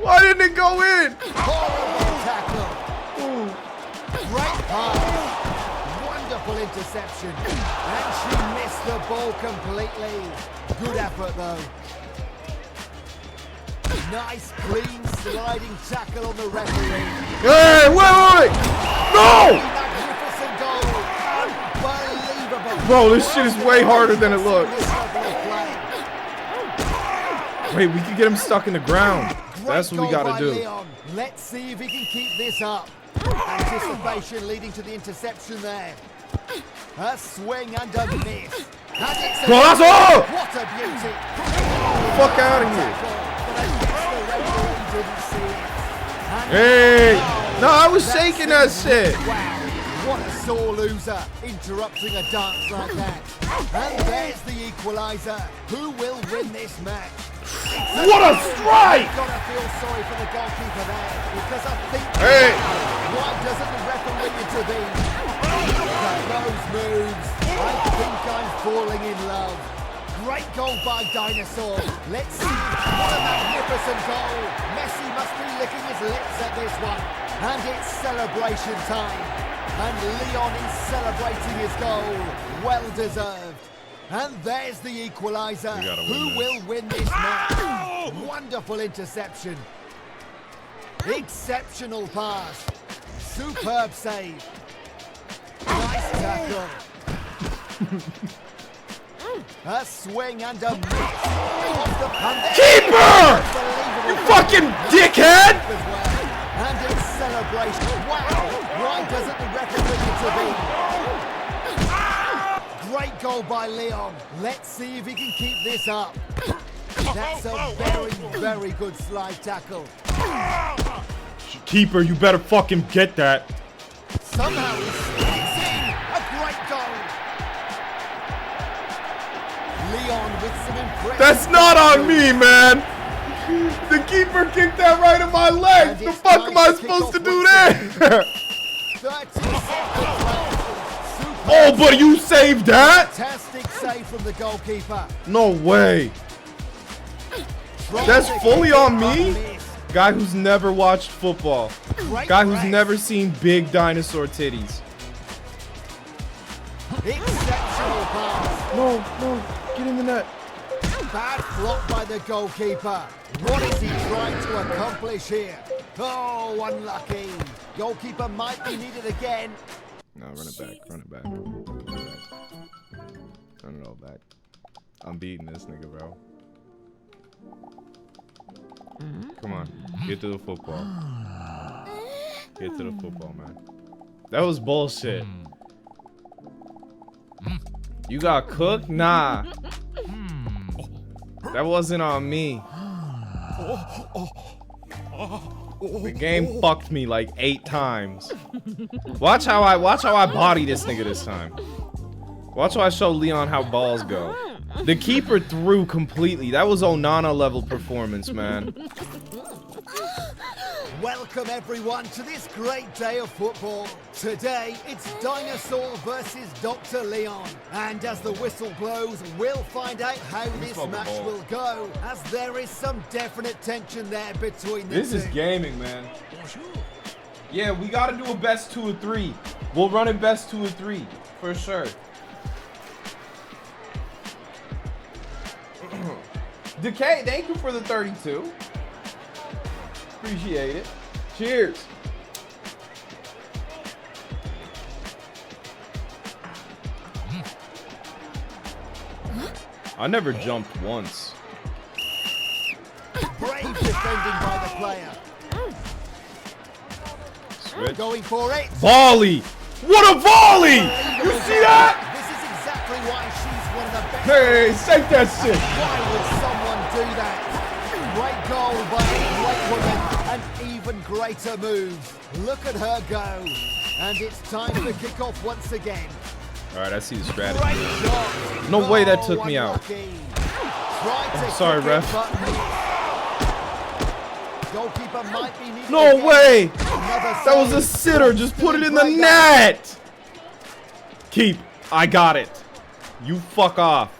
Why didn't it go in? Horrible tackle. Ooh. Great pass. Wonderful interception. And she missed the ball completely. Good effort though. Nice, clean, sliding tackle on the referee. Hey, wait! No! Bro, this shit is way harder than it looks. Wait, we can get him stuck in the ground. That's what we gotta do. Leon. Let's see if he can keep this up. Anticipation leading to the interception there. A swing and a miss. And it's Bro, that's all! What a beauty. Fuck out of here. But I guess the referee didn't see it. And Hey! No, I was shaking that shit. wow, what a sore loser, interrupting a dance like that. And there's the equalizer. Who will win this match? What a strike! You've got to feel sorry for the goalkeeper there, because I think... Hey! Why doesn't the referee intervene? Look at those moves. I think I'm falling in love. Great goal by Dinosaur. Let's see. What a magnificent goal. Messi must be licking his lips at this one. And it's celebration time. And Leon is celebrating his goal. Well deserved. And there's the equalizer. Who will win this match? Wonderful interception. Exceptional pass. Superb save. Nice tackle. A swing and a miss. Off the Keeper! You fucking dickhead! And it's celebration. Wow! Why doesn't the referee intervene? Great goal by Leon. Let's see if he can keep this up. That's a very, very good slide tackle. Keeper, you better fucking get that. Somehow he sneaks in. A great goal. Leon with some impressive... That's not on me, man. The keeper kicked that right in my leg. The fuck am I supposed to do that? Oh, but you saved that? Fantastic save from the goalkeeper. No way. That's fully on me? Guy who's never watched football. Guy who's never seen big dinosaur titties. Exceptional pass. No, get in the net. Bad block by the goalkeeper. What is he trying to accomplish here? Oh, unlucky. Goalkeeper might be needed again. No, run it back. Run it back. Run it all back. I'm beating this nigga, bro. Come on. Get to the football. Get to the football, man. That was bullshit. You got cooked? Nah. That wasn't on me. The game fucked me like 8 times. Watch how I body this nigga this time. Watch how I show Leon how balls go. The keeper threw completely. That was Onana level performance, man. Welcome everyone to this great day of football. Today it's Dinosaur versus Dr. Leon. And as the whistle blows, we'll find out how this match will go, as there is some definite tension there between the two. This is gaming, man. Yeah, we gotta do a best 2 of 3. We'll run it best 2 of 3 for sure. Decay, thank you for the 32. Appreciate it. Cheers. I never jumped once. Brave defending by the player. Switch. Going for it. Volley! What a volley! You see that? This is exactly why she's one of the best. Hey, take that shit. Why would someone do that? Great goal by a great woman. An even greater move. Look at her go. And it's time to kick off once again. Alright, I see the strategy. No way that took me out. I'm sorry, ref. Goalkeeper might be needed No again. way! That was a sitter. Just put it in the net. Keep. I got it. You fuck off.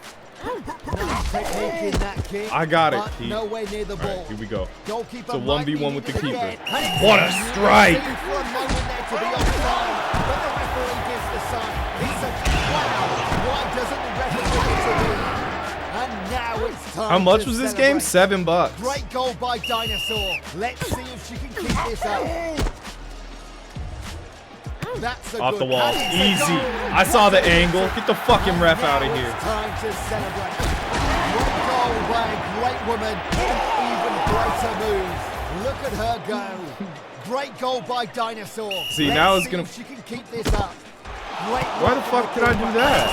Technique in that kick, I got it. but Keep. nowhere near the ball. Alright, here we go. Goalkeeper It's a might be 1v1 with the needed keeper. again. What a strike! For a moment there to be offside, but the referee gives the sign. He's a wow. Why doesn't the referee intervene? And now it's time. How much to was this celebrate. game? $7. Great goal by Dinosaur. Let's see if she can keep this up. That's a Off good the wall. pass. Easy. I saw the angle. Get the fucking ref out of here. Time to celebrate. Great goal by a great woman. Even greater moves. Look at her go. Great goal by Dinosaur. See, now it's see gonna. if she can keep this up. Great Why the fuck did I do that?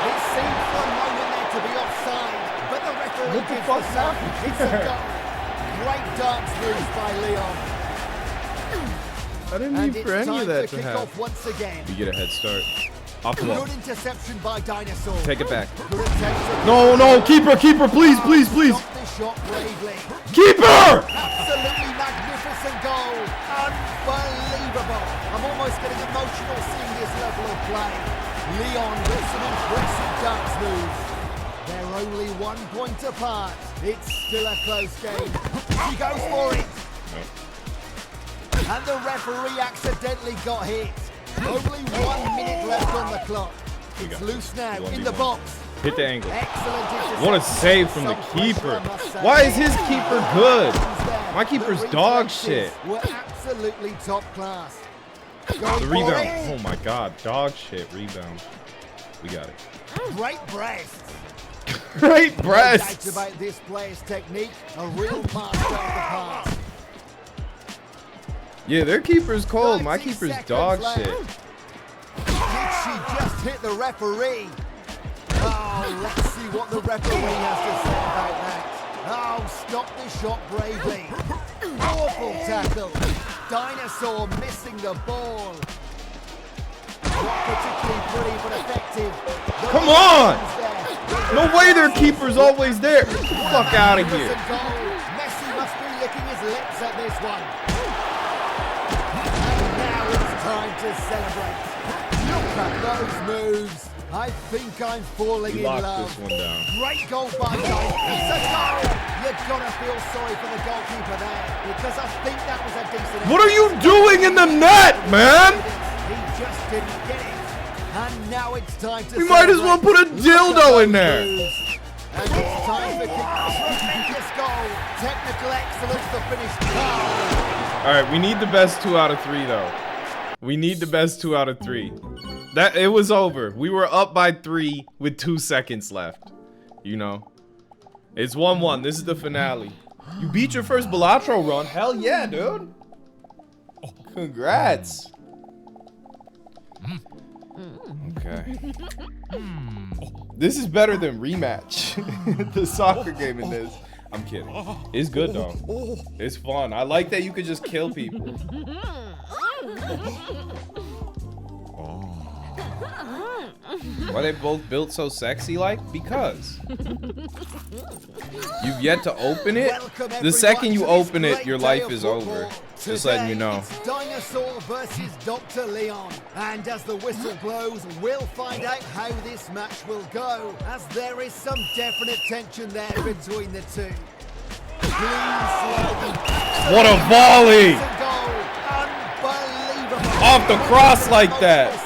It seemed for a moment there to be offside, but the referee What the gives fuck's the sign. happening It's a here? goal. Great dance moves by Leon. I didn't And need it's for any time of that to to kick happen. off once again. We get a head start. Off the wall. Good interception by Dinosaur. Take it back. Good attempt. No, no, keeper, keeper, please, please, please. Stop the shot bravely. Keeper! Absolutely magnificent goal. Unbelievable. I'm almost getting emotional seeing this level of play. Leon with some impressive dance moves. They're only 1 point apart. It's still a close game. He goes for it. And the referee accidentally got hit. Only 1 minute left on the clock. It's loose now in the box. Hit the angle. Excellent interception. What a save from the keeper. Why is his keeper good? My keeper's dog shit. We're absolutely top class. The rebound. Oh my god. Dog shit. Rebound. We got it. Great breasts. Great No breasts. doubt about this player's technique. A real master of the pass. Yeah, their keeper's cold. My keeper's dog left. shit. Did she just hit the referee? Oh, let's see what the referee has to say about that. Oh, stop the shot bravely. Awful tackle. Dinosaur missing the ball. Not particularly pretty, but effective. Come on! No way their keeper's always there. Get the fuck out of here. Messi must be licking his lips at this one. And now it's time to celebrate. Look at those moves. I think I'm falling We in locked love. this one down. Great goal by Dino. It's a goal. You're gonna feel sorry for the goalkeeper there because I think that was a decent. What are you doing in the net, man? He just didn't get it. And now it's time to. We might as well put a dildo in there. And it's time for tremendous goal. Technical excellence to finish. All right, we need the best 2 out of 3 though. We need the best 2 out of 3. That it was over. We were up by 3 with 2 seconds left. You know, it's 1-1. This is the finale. You beat your first Balatro run. Hell yeah, dude. Congrats. Okay. This is better than rematch. The soccer game in this. I'm kidding. It's good though. It's fun. I like that you could just kill people. Why they both built so sexy like? Because you've yet to open it. The second you open it, your life is over. Just letting you know. It's Dinosaur versus Dr. Leon. And as the whistle blows, we'll find out how this match will go, as there is some definite tension there between the two. What a volley! Unbelievable. Off the cross like that.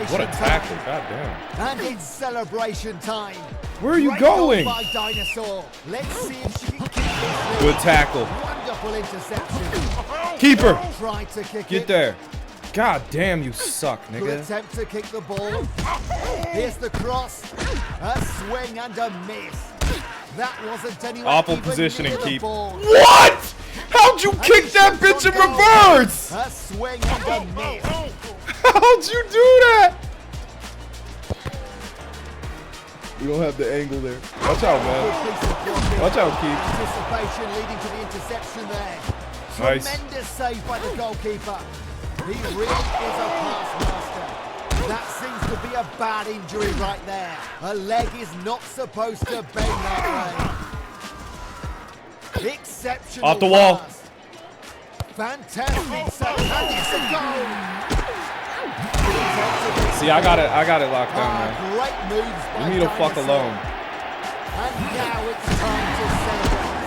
What a tackle, goddamn. And it's celebration time. Where are you Great goal going? by Dinosaur. Let's see if she can keep this. Good tackle. Wonderful interception. Keeper. Try to kick Get it. there. God damn, you suck, Good nigga. attempt to kick the ball. Here's the cross. A swing and a miss. That wasn't anywhere Awful even positioning, near the Keith. ball. What? How'd you kick that bitch in reverse? A swing and a miss. How'd you do that? We don't have the angle there. Watch out, man. Watch out, Keith. Anticipation leading to the interception there. Nice. Tremendous save by the goalkeeper. He really is a pass master. That seems to be a bad injury right there. A leg is not supposed to bend that way. Exceptional Off the wall. pass. Fantastic save. And it's a goal. See, I got it locked down, man. Great moves by You need to fuck Dinosaur. alone. And now it's time to celebrate.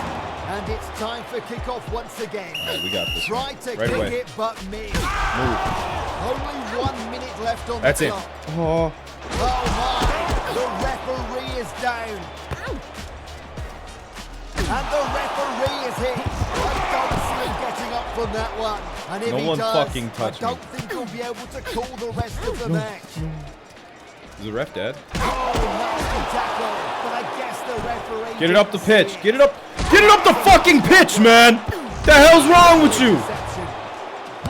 And it's time for kickoff once again. All right, we got this. Try to Right kick away. it, but miss. Move. Only 1 minute left on That's the it. clock. Oh. Oh my! The referee is down. And the referee is hit. I don't see him getting up from that one. And if No he one does, fucking touch I me. don't think he'll be able to call the rest of the match. Is the ref dead? Oh, nasty tackle. But I guess the referee... Get it up the pitch. Get it up the fucking pitch, man. The hell's wrong with you?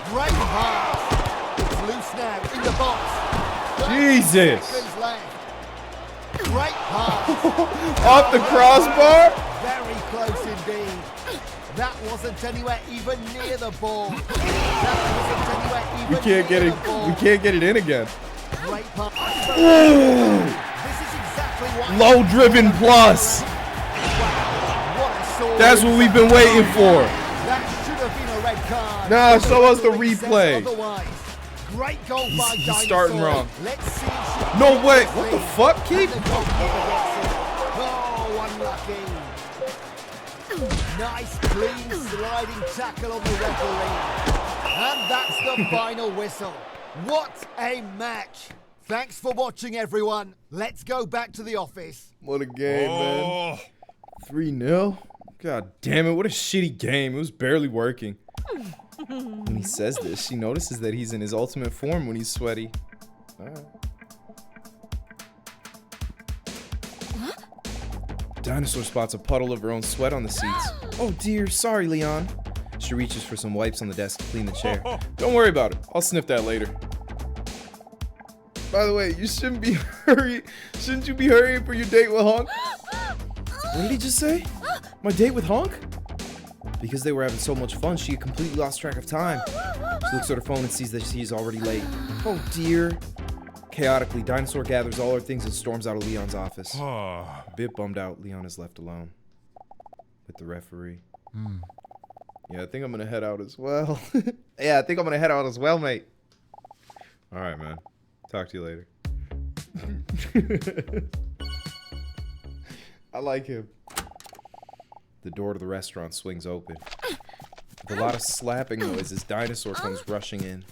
Great pass. It's loose now in the box. Jesus. Seconds left. Great pass. Off the crossbar? Very close indeed. That wasn't anywhere even near the ball. That wasn't anywhere even We can't get near it. the ball. We can't get it in again. Great pass. Ooh. This is exactly what... Low driven plus. That's what we've been waiting for. That should have been a red card. Nah, show us the replay. Otherwise. Great goal by He's Dinosaur. starting wrong. Let's see if she No can way. get What this the fuck, lead. Keith? And the goalkeeper gets it. Oh, unlucky. Nice, clean, sliding tackle on the referee. And that's the final whistle. What a match. Thanks for watching, everyone. Let's go back to the office. What a game, man. 3-0. God damn it. What a shitty game. It was barely working. When he says this, she notices that he's in his ultimate form when he's sweaty. Alright. Dinosaur spots a puddle of her own sweat on the seats. Oh dear, sorry, Leon. She reaches for some wipes on the desk to clean the chair. Don't worry about it. I'll sniff that later. By the way, you shouldn't be hurrying. Shouldn't you be hurrying for your date with Honk? What did he just say? My date with Honk? Because they were having so much fun, she had completely lost track of time. She looks at her phone and sees that she's already late. Oh dear. Chaotically, Dinosaur gathers all her things and storms out of Leon's office. A bit bummed out, Leon is left alone with the referee. Yeah, I think I'm gonna head out as well. Yeah, I think I'm gonna head out as well, mate. All right, man. Talk to you later. I like him. The door to the restaurant swings open. With a lot of slapping noises, Dinosaur comes rushing in.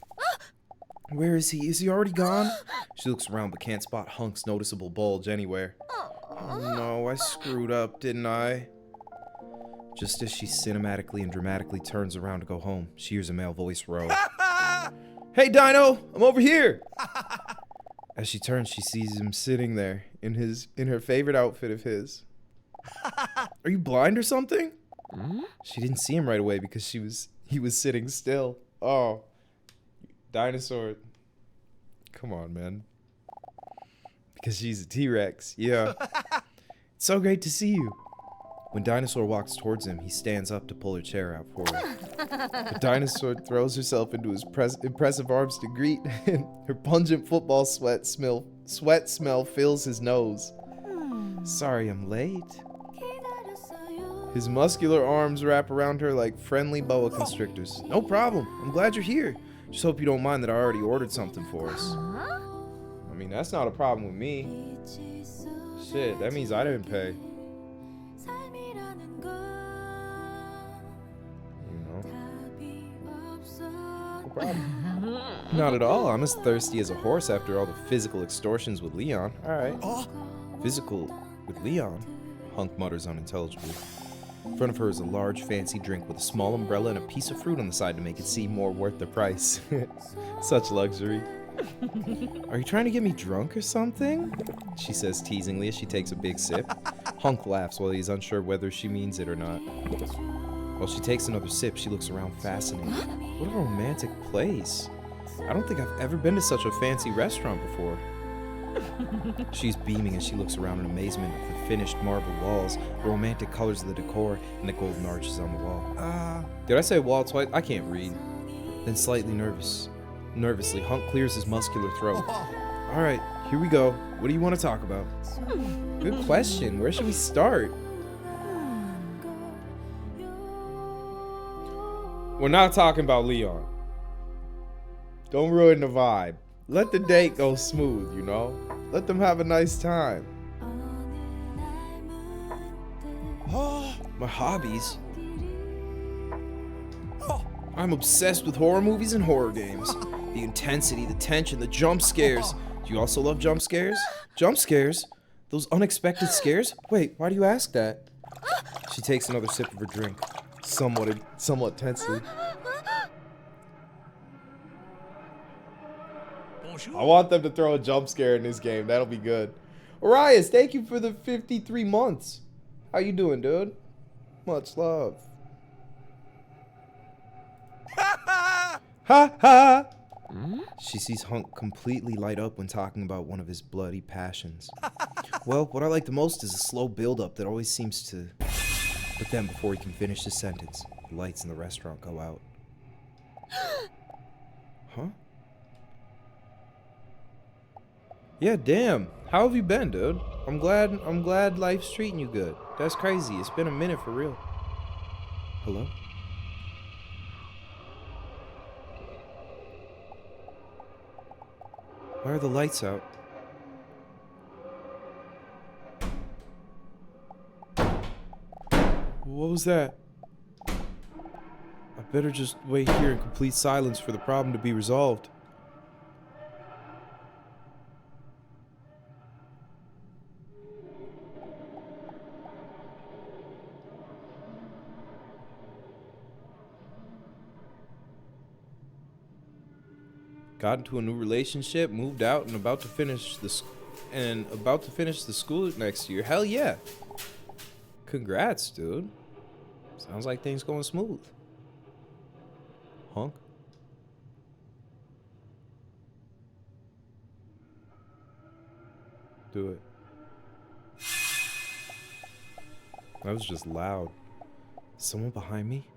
Where is he? Is he already gone? She looks around but can't spot Hunk's noticeable bulge anywhere. Oh no, I screwed up, didn't I? Just as she cinematically and dramatically turns around to go home, she hears a male voice roar. Hey Dino, I'm over here! As she turns, she sees him sitting there in her favorite outfit of his. Are you blind or something? She didn't see him right away because he was sitting still. Oh, Dinosaur. Come on, man. Because she's a T-Rex. Yeah. It's so great to see you. When Dinosaur walks towards him, he stands up to pull her chair out for her. The Dinosaur throws herself into his impressive arms to greet, and her pungent football sweat smell fills his nose. Sorry I'm late. His muscular arms wrap around her like friendly boa constrictors. No problem. I'm glad you're here. Just hope you don't mind that I already ordered something for us. I mean, that's not a problem with me. Shit, that means I didn't pay. No problem. Not at all. I'm as thirsty as a horse after all the physical extortions with Leon. Alright. Physical with Leon? Hunk mutters unintelligibly. In front of her is a large fancy drink with a small umbrella and a piece of fruit on the side to make it seem more worth the price. Such luxury. Are you trying to get me drunk or something? She says teasingly as she takes a big sip. Hunk laughs while he's unsure whether she means it or not. While she takes another sip, she looks around fascinated. What a romantic place. I don't think I've ever been to such a fancy restaurant before. She's beaming as she looks around in amazement at the finished marble walls, the romantic colors of the decor, and the golden arches on the wall. Did I say wall twice? I can't read. Then slightly nervously, Hunk clears his muscular throat. Alright, here we go. What do you want to talk about? Good question. Where should we start? We're not talking about Leon. Don't ruin the vibe. Let the date go smooth, you know? Let them have a nice time. My hobbies? I'm obsessed with horror movies and horror games. The intensity, the tension, the jump scares. Do you also love jump scares? Jump scares? Those unexpected scares? Wait, why do you ask that? She takes another sip of her drink, somewhat tensely. I want them to throw a jump scare in this game. That'll be good. Arias, thank you for the 53 months. How you doing, dude? Much love. Ha ha! She sees Hunk completely light up when talking about one of his bloody passions. Well, what I like the most is a slow build-up that always seems to... But then before he can finish his sentence, the lights in the restaurant go out. Huh? Yeah, damn. How have you been, dude? I'm glad life's treating you good. That's crazy. It's been a minute for real. Hello? Why are the lights out? What was that? I better just wait here in complete silence for the problem to be resolved. Got into a new relationship, moved out, and about to finish the school next year. Hell yeah! Congrats, dude. Sounds like things going smooth. Hunk? Do it. That was just loud. Someone behind me?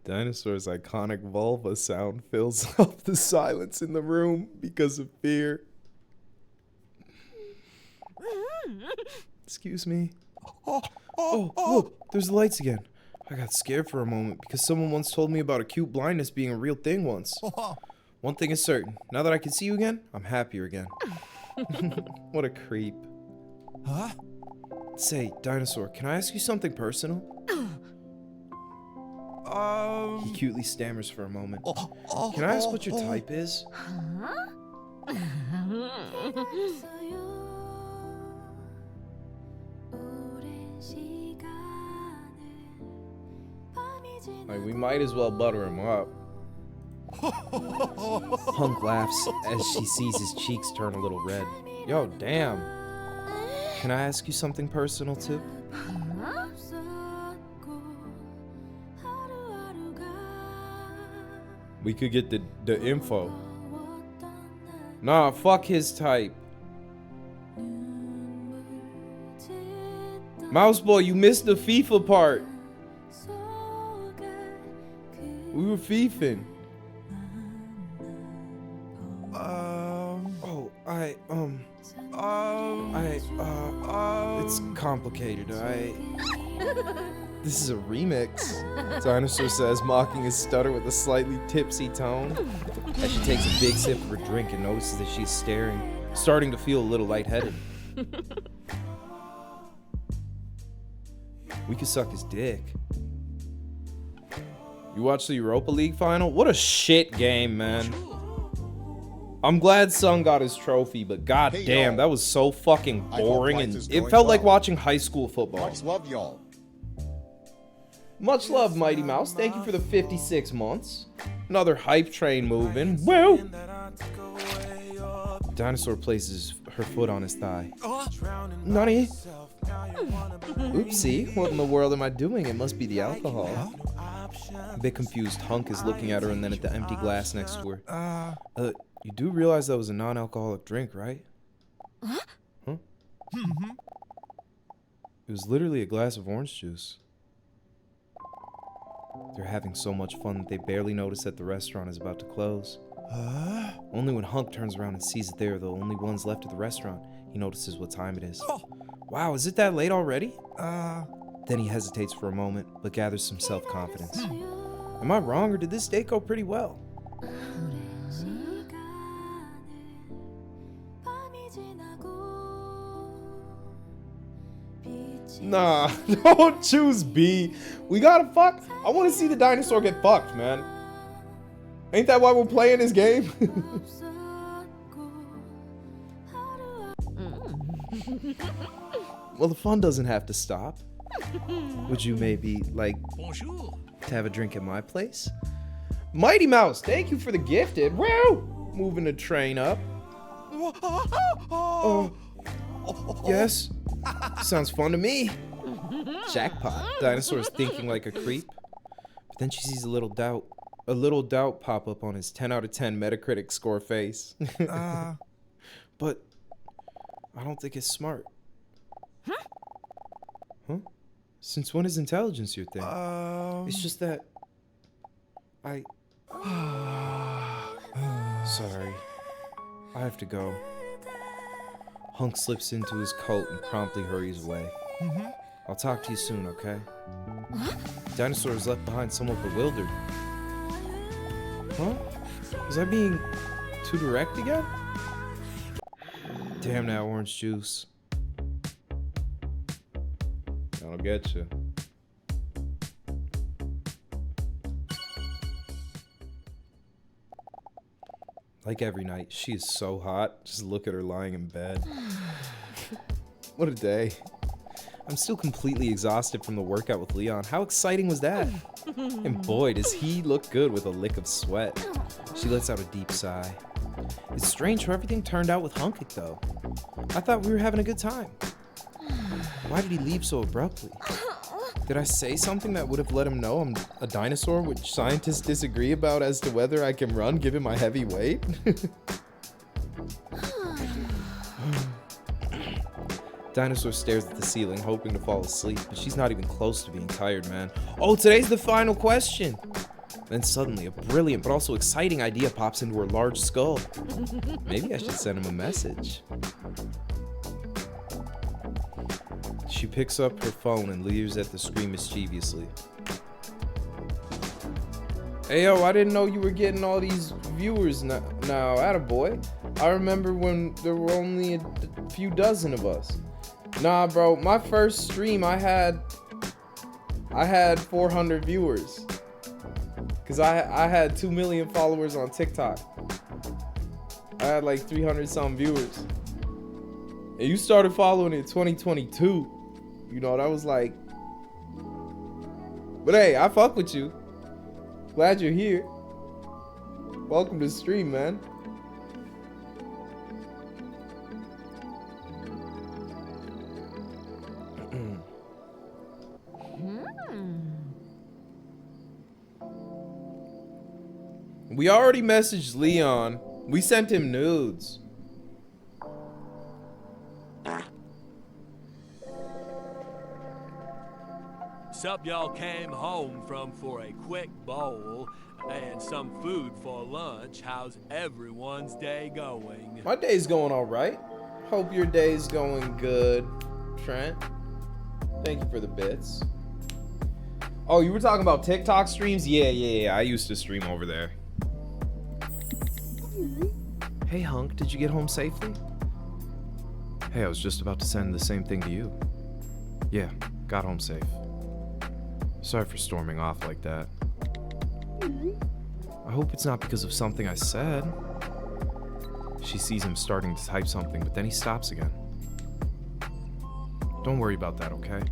Dinosaur's iconic vulva sound fills up the silence in the room because of fear. Excuse me. Oh, look, there's the lights again. I got scared for a moment because someone once told me about acute blindness being a real thing once. One thing is certain. Now that I can see you again, I'm happier again. What a creep. Huh? Say, Dinosaur, can I ask you something personal? He cutely stammers for a moment. Can I ask what your type is? Like, we might as well butter him up. Hunk laughs as she sees his cheeks turn a little red. Yo, damn. Can I ask you something personal too? We could get the info. Nah, fuck his type. Mouseboy, you missed the FIFA part. We were fiefing. It's complicated. This is a remix. Dinosaur says, mocking his stutter with a slightly tipsy tone. As she takes a big sip of her drink and notices that she's starting to feel a little lightheaded. We could suck his dick. You watched the Europa League final? What a shit game, man. I'm glad Son got his trophy, but goddamn, that was so fucking boring, and it felt like watching high school football. Much love, y'all. Much love, Mighty Mouse. Thank you for the 56 months. Another hype train moving. Woo! Dinosaur places her foot on his thigh. Nani? Oopsie, what in the world am I doing? It must be the alcohol. A bit confused, Hunk is looking at her and then at the empty glass next to her. You do realize that was a non-alcoholic drink, right? Huh? It was literally a glass of orange juice. They're having so much fun that they barely notice that the restaurant is about to close. Only when Hunk turns around and sees that they are the only ones left at the restaurant, he notices what time it is. Wow, is it that late already? Then he hesitates for a moment, but gathers some self-confidence. Am I wrong, or did this date go pretty well? Nah, don't choose B. We gotta fuck. I want to see the dinosaur get fucked, man. Ain't that why we're playing this game? Well, the fun doesn't have to stop. Would you maybe like to have a drink at my place? Mighty Mouse, thank you for the gifted. Woo! Moving the train up. Yes. Sounds fun to me. Jackpot. Dinosaur is thinking like a creep. But then she sees a little doubt pop up on his 10 out of 10 Metacritic score face. But I don't think it's smart. Huh? Since when is intelligence your thing? It's just that Sorry. I have to go. Hunk slips into his coat and promptly hurries away. I'll talk to you soon, okay? Dinosaur is left behind somewhat bewildered. Huh? Was I being too direct again? Damn that orange juice. That'll get you. Like every night, she is so hot. Just look at her lying in bed. What a day. I'm still completely exhausted from the workout with Leon. How exciting was that? And boy, does he look good with a lick of sweat. She lets out a deep sigh. It's strange how everything turned out with Hunkick, though. I thought we were having a good time. Why did he leave so abruptly? Did I say something that would have let him know I'm a dinosaur, which scientists disagree about as to whether I can run given my heavy weight? Dinosaur stares at the ceiling, hoping to fall asleep, but she's not even close to being tired, man. Oh, today's the final question! Then suddenly, a brilliant but also exciting idea pops into her large skull. Maybe I should send him a message. She picks up her phone and leers at the screen mischievously. Hey yo, I didn't know you were getting all these viewers now, attaboy. I remember when there were only a few dozen of us. Nah bro, my first stream I had 400 viewers. Cause I had 2 million followers on TikTok. I had like 300 some viewers. And you started following in 2022. You know, that was like... But hey, I fuck with you. Glad you're here. Welcome to the stream, man. We already messaged Leon. We sent him nudes. Sup, y'all came home from for a quick bowl and some food for lunch. How's everyone's day going? My day's going all right. Hope your day's going good, Trent. Thank you for the bits. Oh, you were talking about TikTok streams? Yeah. I used to stream over there. Hey, Hunk, did you get home safely? Hey, I was just about to send the same thing to you. Yeah, got home safe. Sorry for storming off like that. I hope it's not because of something I said. She sees him starting to type something, but then he stops again. Don't worry about that, okay?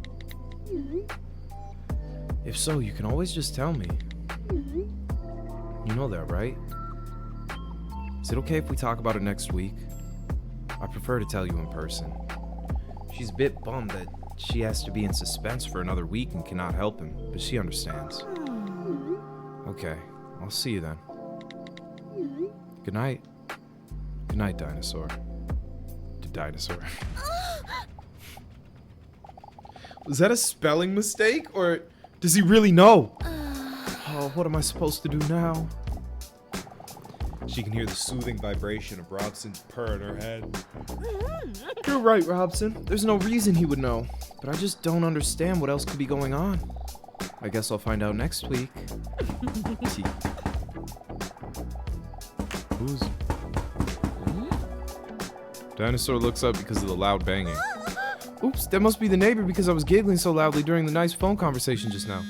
If so, you can always just tell me. You know that, right? Is it okay if we talk about it next week? I prefer to tell you in person. She's a bit bummed that she has to be in suspense for another week and cannot help him, but she understands. Okay, I'll see you then. Good night. Good night, dinosaur. Dinosaur. Was that a spelling mistake, or does he really know? Oh, what am I supposed to do now? She can hear the soothing vibration of Robson's purr in her head. You're right, Robson. There's no reason he would know. But I just don't understand what else could be going on. I guess I'll find out next week. Who's... Dinosaur looks up because of the loud banging. Oops, that must be the neighbor because I was giggling so loudly during the nice phone conversation just now.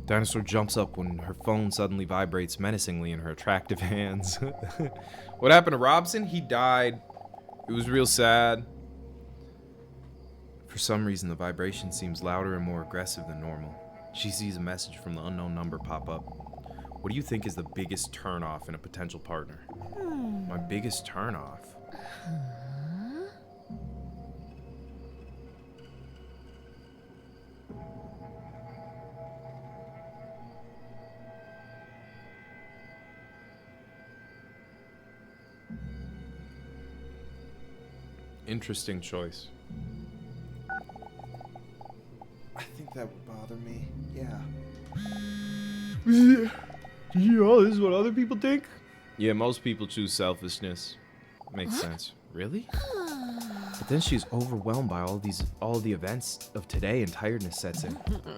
Dinosaur jumps up when her phone suddenly vibrates menacingly in her attractive hands. What happened to Robson? He died. It was real sad. For some reason, the vibration seems louder and more aggressive than normal. She sees a message from the unknown number pop up. What do you think is the biggest turnoff in a potential partner? My biggest turnoff? Interesting choice. I think that would bother me. Yeah. Yeah, this is what other people think? Yeah, most people choose selfishness. Makes sense. Really? But then she's overwhelmed by all the events of today and tiredness sets in.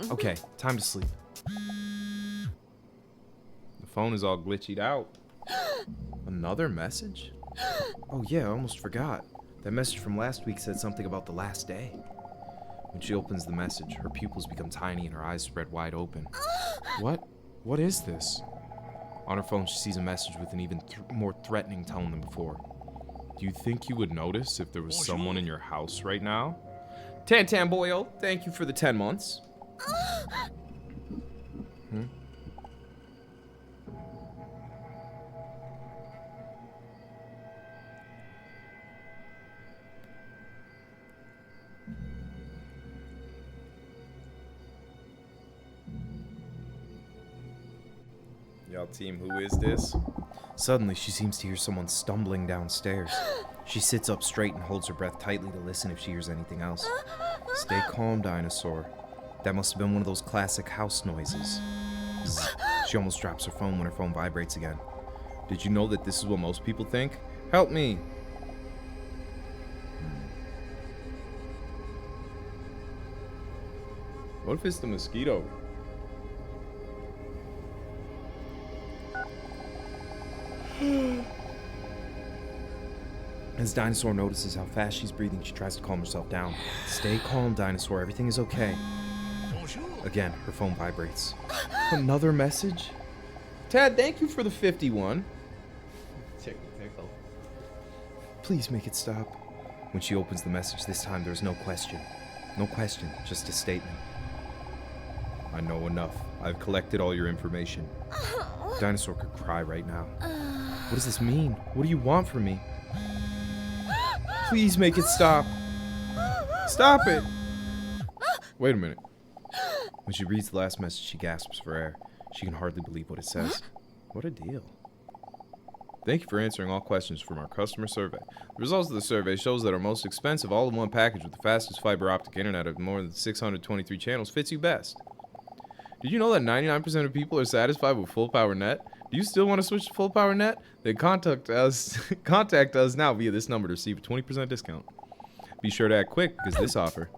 Okay, time to sleep. The phone is all glitched out. Another message? Oh yeah, I almost forgot. That message from last week said something about the last day. When she opens the message, her pupils become tiny and her eyes spread wide open. What? What is this? On her phone, she sees a message with an even more threatening tone than before. Do you think you would notice if there was someone in your house right now? Tantan Boyle, thank you for the 10 months. Y'all team, who is this? Suddenly, she seems to hear someone stumbling downstairs. She sits up straight and holds her breath tightly to listen if she hears anything else. Stay calm, Dinosaur. That must have been one of those classic house noises. Bzz. She almost drops her phone when her phone vibrates again. Did you know that this is what most people think? Help me! What if it's the mosquito? As Dinosaur notices how fast she's breathing, she tries to calm herself down. Stay calm, Dinosaur. Everything is okay. Again, her phone vibrates. Another message? Tad, thank you for the 51. Tickle. Please make it stop. When she opens the message this time, there's no question. No question, just a statement. I know enough. I've collected all your information. Dinosaur could cry right now. What does this mean? What do you want from me? Please make it stop. Stop it! Wait a minute. When she reads the last message, she gasps for air. She can hardly believe what it says. What a deal. Thank you for answering all questions from our customer survey. The results of the survey shows that our most expensive all-in-one package with the fastest fiber optic internet of more than 623 channels fits you best. Did you know that 99% of people are satisfied with full power net? Do you still want to switch to full power net? Then contact us now via this number to receive a 20% discount. Be sure to act quick because this offer.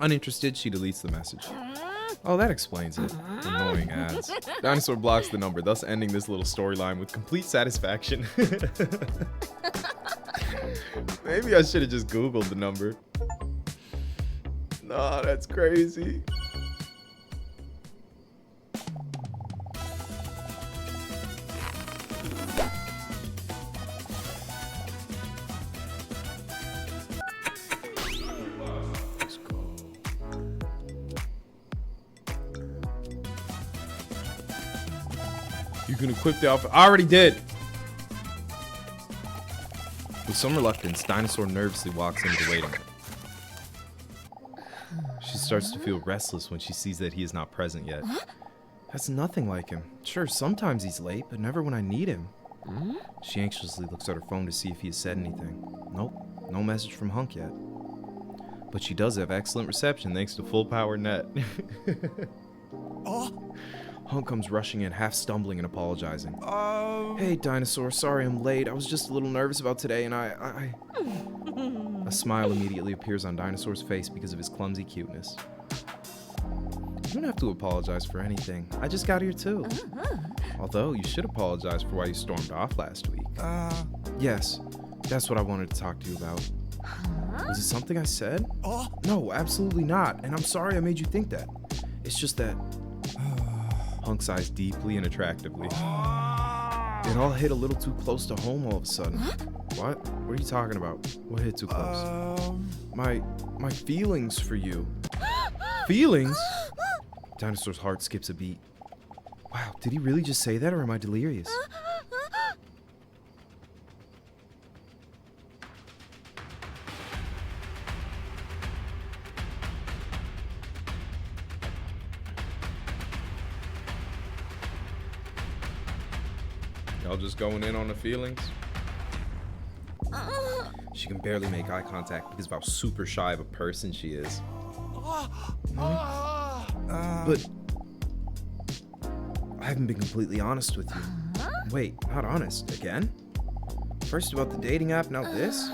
Uninterested, she deletes the message. Oh, that explains it. Annoying ads. Dinosaur blocks the number, thus ending this little storyline with complete satisfaction. Maybe I should have just Googled the number. Nah, that's crazy. You can equip the outfit. I already did. With some reluctance, Dinosaur nervously walks into the waiting room. She starts to feel restless when she sees that he is not present yet. That's nothing like him. Sure, sometimes he's late, but never when I need him. She anxiously looks at her phone to see if he has said anything. Nope, no message from Hunk yet. But she does have excellent reception thanks to full power net. Hunk comes rushing in, half stumbling and apologizing. Hey, Dinosaur, sorry I'm late. I was just a little nervous about today, and I... A smile immediately appears on Dinosaur's face because of his clumsy cuteness. You don't have to apologize for anything. I just got here too. Although, you should apologize for why you stormed off last week. Yes, that's what I wanted to talk to you about. Was it something I said? No, absolutely not. And I'm sorry I made you think that. It's just that Hunk sighs deeply and attractively. It all hit a little too close to home all of a sudden. What? What are you talking about? What hit too close? My feelings for you. Feelings? Dinosaur's heart skips a beat. Wow, did he really just say that, or am I delirious? Y'all just going in on the feelings? She can barely make eye contact because of how super shy of a person she is. But I haven't been completely honest with you. Wait, not honest? Again? First about the dating app, now this?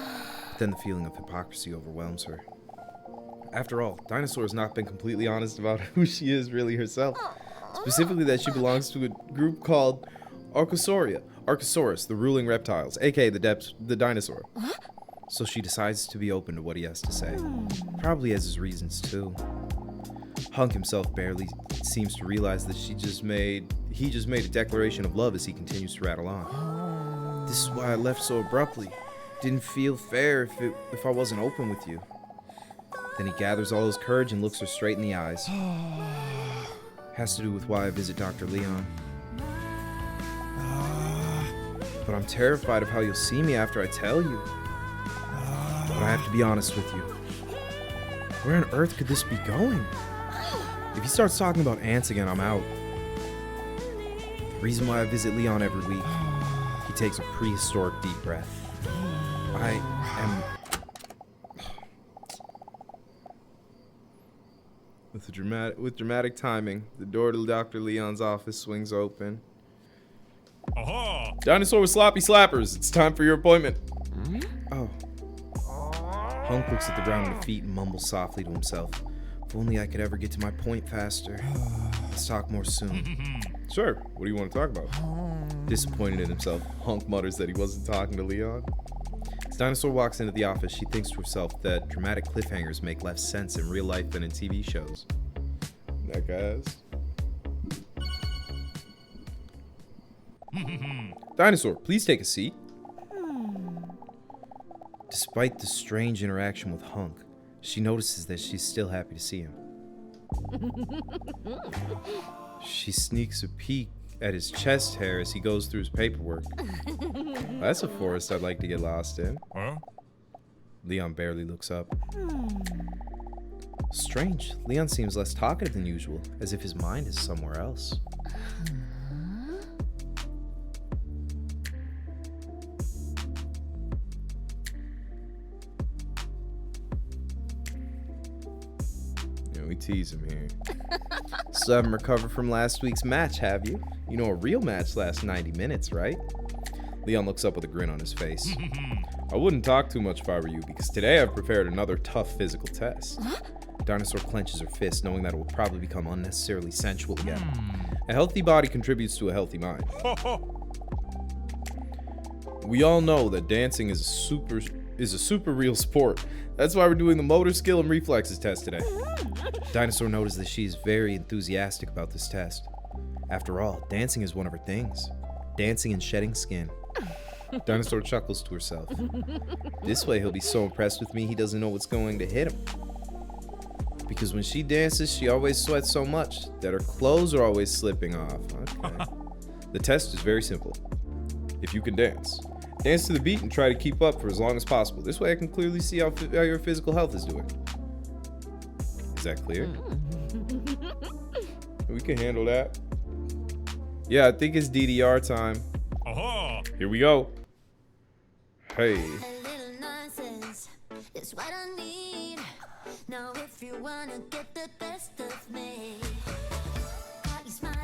But then the feeling of hypocrisy overwhelms her. After all, Dinosaur has not been completely honest about who she is really herself. Specifically that she belongs to a group called Archosaurus, the ruling reptiles, aka the dinosaur. So she decides to be open to what he has to say. Probably has his reasons too. Hunk himself barely seems to realize that he just made a declaration of love as he continues to rattle on. This is why I left so abruptly. Didn't feel fair if I wasn't open with you. Then he gathers all his courage and looks her straight in the eyes. Has to do with why I visit Dr. Leon. But I'm terrified of how you'll see me after I tell you. But I have to be honest with you. Where on earth could this be going? If he starts talking about ants again, I'm out. The reason why I visit Leon every week, he takes a prehistoric deep breath. I am... With dramatic timing, the door to Dr. Leon's office swings open. Aha! Dinosaur with sloppy slappers, it's time for your appointment. Oh. Hunk looks at the ground in defeat and mumbles softly to himself. If only I could ever get to my point faster. Let's talk more soon. Sure, what do you want to talk about? Disappointed in himself, Hunk mutters that he wasn't talking to Leon. As Dinosaur walks into the office, she thinks to herself that dramatic cliffhangers make less sense in real life than in TV shows. That guys. Dinosaur, please take a seat. Despite the strange interaction with Hunk, she notices that she's still happy to see him. She sneaks a peek at his chest hair as he goes through his paperwork. That's a forest I'd like to get lost in. Huh? Leon barely looks up. Strange, Leon seems less talkative than usual, as if his mind is somewhere else. We tease him here. Still haven't recovered from last week's match, have you? You know a real match lasts 90 minutes, right? Leon looks up with a grin on his face. I wouldn't talk too much if I were you, because today I've prepared another tough physical test. Dinosaur clenches her fist, knowing that it will probably become unnecessarily sensual again. A healthy body contributes to a healthy mind. We all know that dancing is a super real sport. That's why we're doing the motor skill and reflexes test today. Dinosaur notices that she's very enthusiastic about this test. After all, dancing is one of her things. Dancing and shedding skin. Dinosaur chuckles to herself. This way he'll be so impressed with me he doesn't know what's going to hit him. Because when she dances, she always sweats so much that her clothes are always slipping off. Okay. The test is very simple. If you can dance, dance to the beat and try to keep up for as long as possible. This way I can clearly see how your physical health is doing. Is that clear? We can handle that. Yeah, I think it's DDR time. Aha! Here we go. Hey. It's what I need. Now if you wanna get the best of me.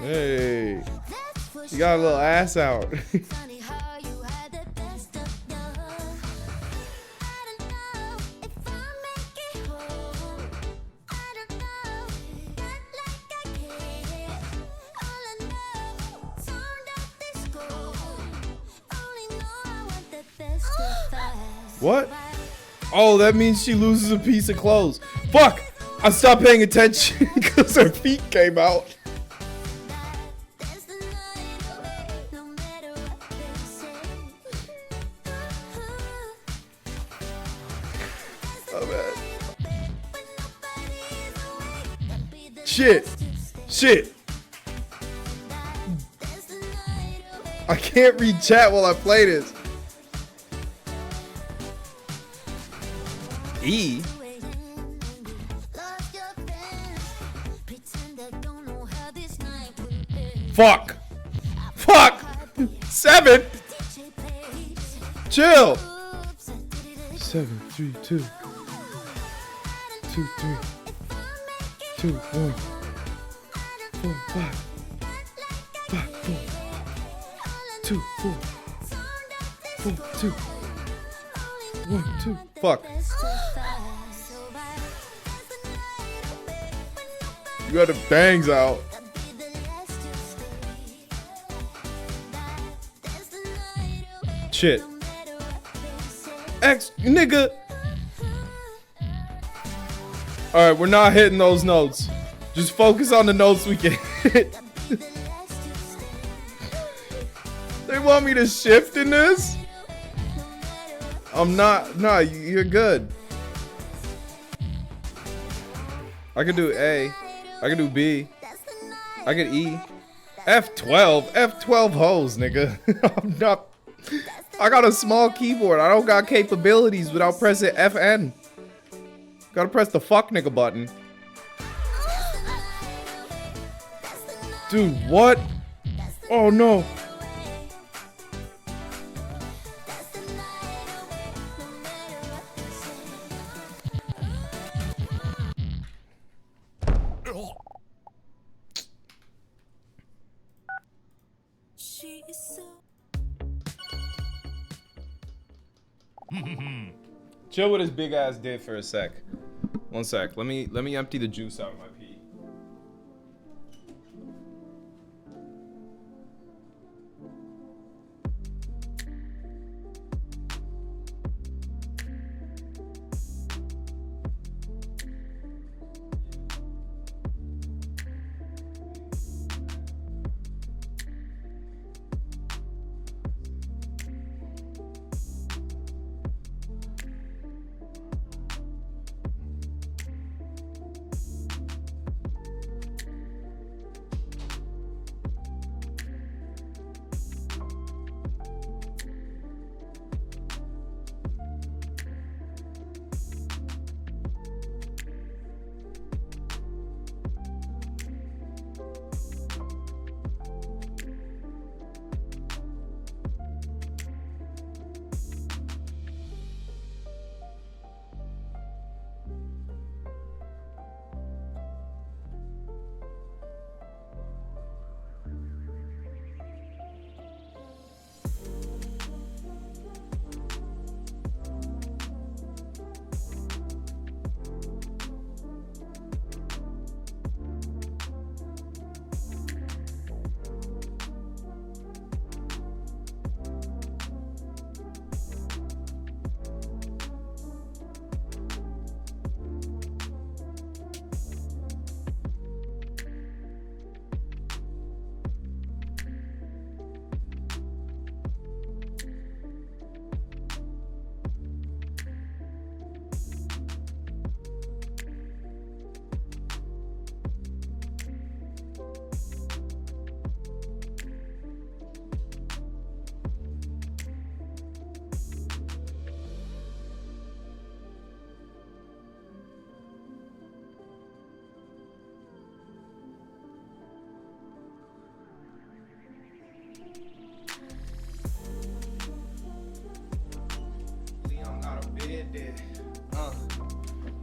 Hey. You got a little ass out. What? Oh, that means she loses a piece of clothes. Fuck! I stopped paying attention because her feet came out. Oh man. Shit. Shit. I can't read chat while I play this. E. Fuck. Fuck. 7. Chill. 7, 3, 2. 2, 3. 2, 1. 4, 5. 5, 4. 2, 4. 4, 2. 1, 2. Fuck. You got the bangs out. Shit. X, nigga. Alright, we're not hitting those notes. Just focus on the notes we can hit. They want me to shift in this? I'm not. Nah, you're good. I can do A. I can do B. I can E. F12. F12 hoes, nigga. I'm not. I got a small keyboard. I don't got capabilities without pressing FN. Gotta press the fuck nigga button. Dude, what? Oh no. Chill with his big ass dick for a sec. One sec. Let me empty the juice out of my pee.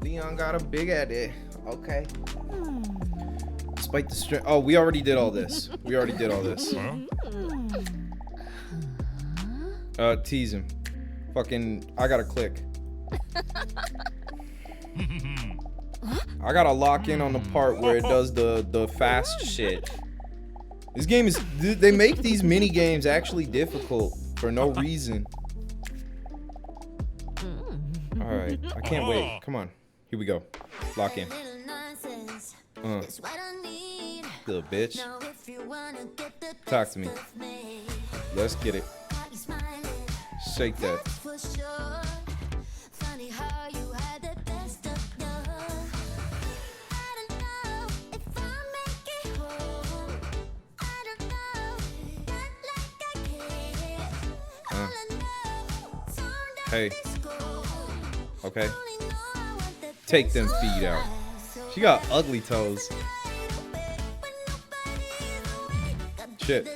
Leon got a big at it. Okay. Despite the strength. Oh, we already did all this. We already did all this. Tease him. Fucking. I gotta click. I gotta lock in on the part where it does the fast shit. This game is. They make these mini games actually difficult for no reason. Alright, I can't wait. Come on. Here we go. Lock in. Little bitch. Talk to me. Let's get it. Shake that. Hey. Okay. Take them feet out. She got ugly toes. Shit.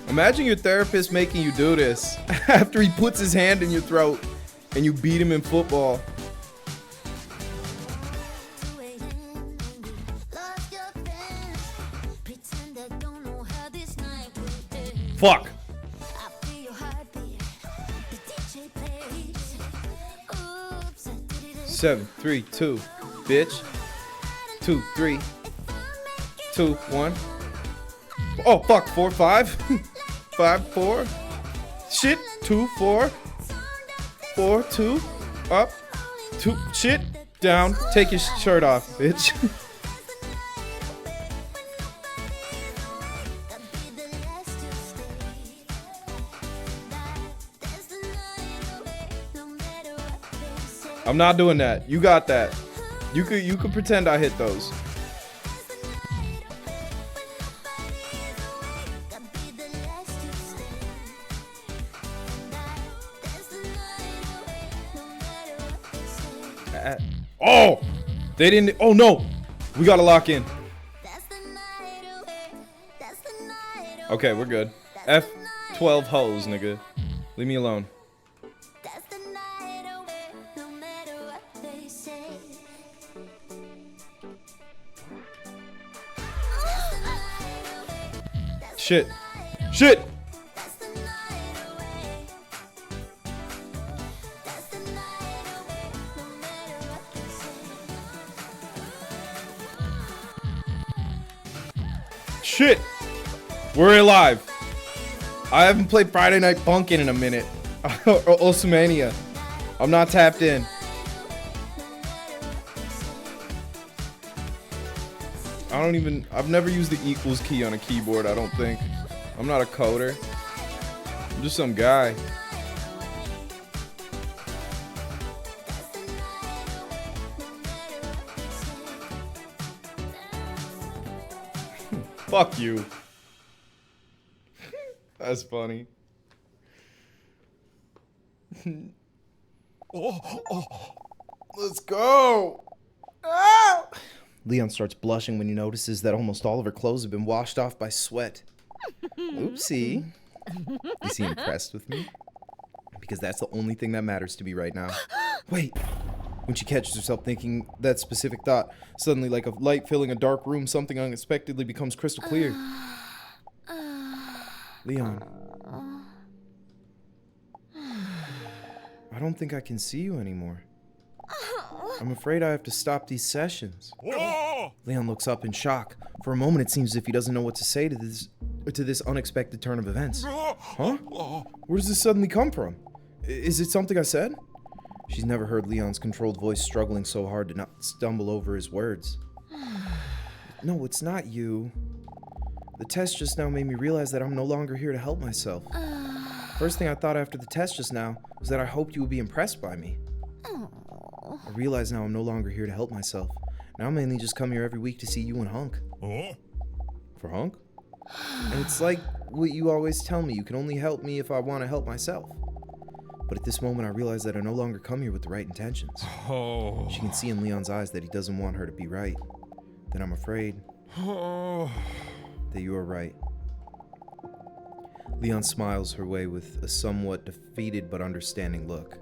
Imagine your therapist making you do this after he puts his hand in your throat and you beat him in football. Fuck. 7, 3, 2, bitch. 2, 3, 2, 1. Oh fuck, 4, 5, 5, 4. Shit, 2, 4, 4, 2, up, 2. Shit, down. Take your shirt off, bitch. I'm not doing that. You got that. You could pretend I hit those. Oh! They didn't. Oh no! We gotta lock in. Okay, we're good. F12 hoes, nigga. Leave me alone. Shit. Shit! Shit! We're alive. I haven't played Friday Night Funkin' in a minute. Or Osmania. I'm not tapped in. I've never used the equals key on a keyboard, I don't think. I'm not a coder. I'm just some guy. Fuck you. That's funny. Let's go. Ah! Leon starts blushing when he notices that almost all of her clothes have been washed off by sweat. Oopsie. Is he impressed with me? Because that's the only thing that matters to me right now. Wait. When she catches herself thinking that specific thought, suddenly like a light filling a dark room, something unexpectedly becomes crystal clear. Leon. I don't think I can see you anymore. I'm afraid I have to stop these sessions. Leon looks up in shock. For a moment, it seems as if he doesn't know what to say to this unexpected turn of events. Huh? Where does this suddenly come from? Is it something I said? She's never heard Leon's controlled voice struggling so hard to not stumble over his words. No, it's not you. The test just now made me realize that I'm no longer here to help myself. First thing I thought after the test just now was that I hoped you would be impressed by me. I realize now I'm no longer here to help myself. Now I mainly just come here every week to see you and Hunk. For Hunk? And it's like what you always tell me, you can only help me if I want to help myself. But at this moment I realize that I no longer come here with the right intentions. She can see in Leon's eyes that he doesn't want her to be right. Then I'm afraid that you are right. Leon smiles her way with a somewhat defeated but understanding look.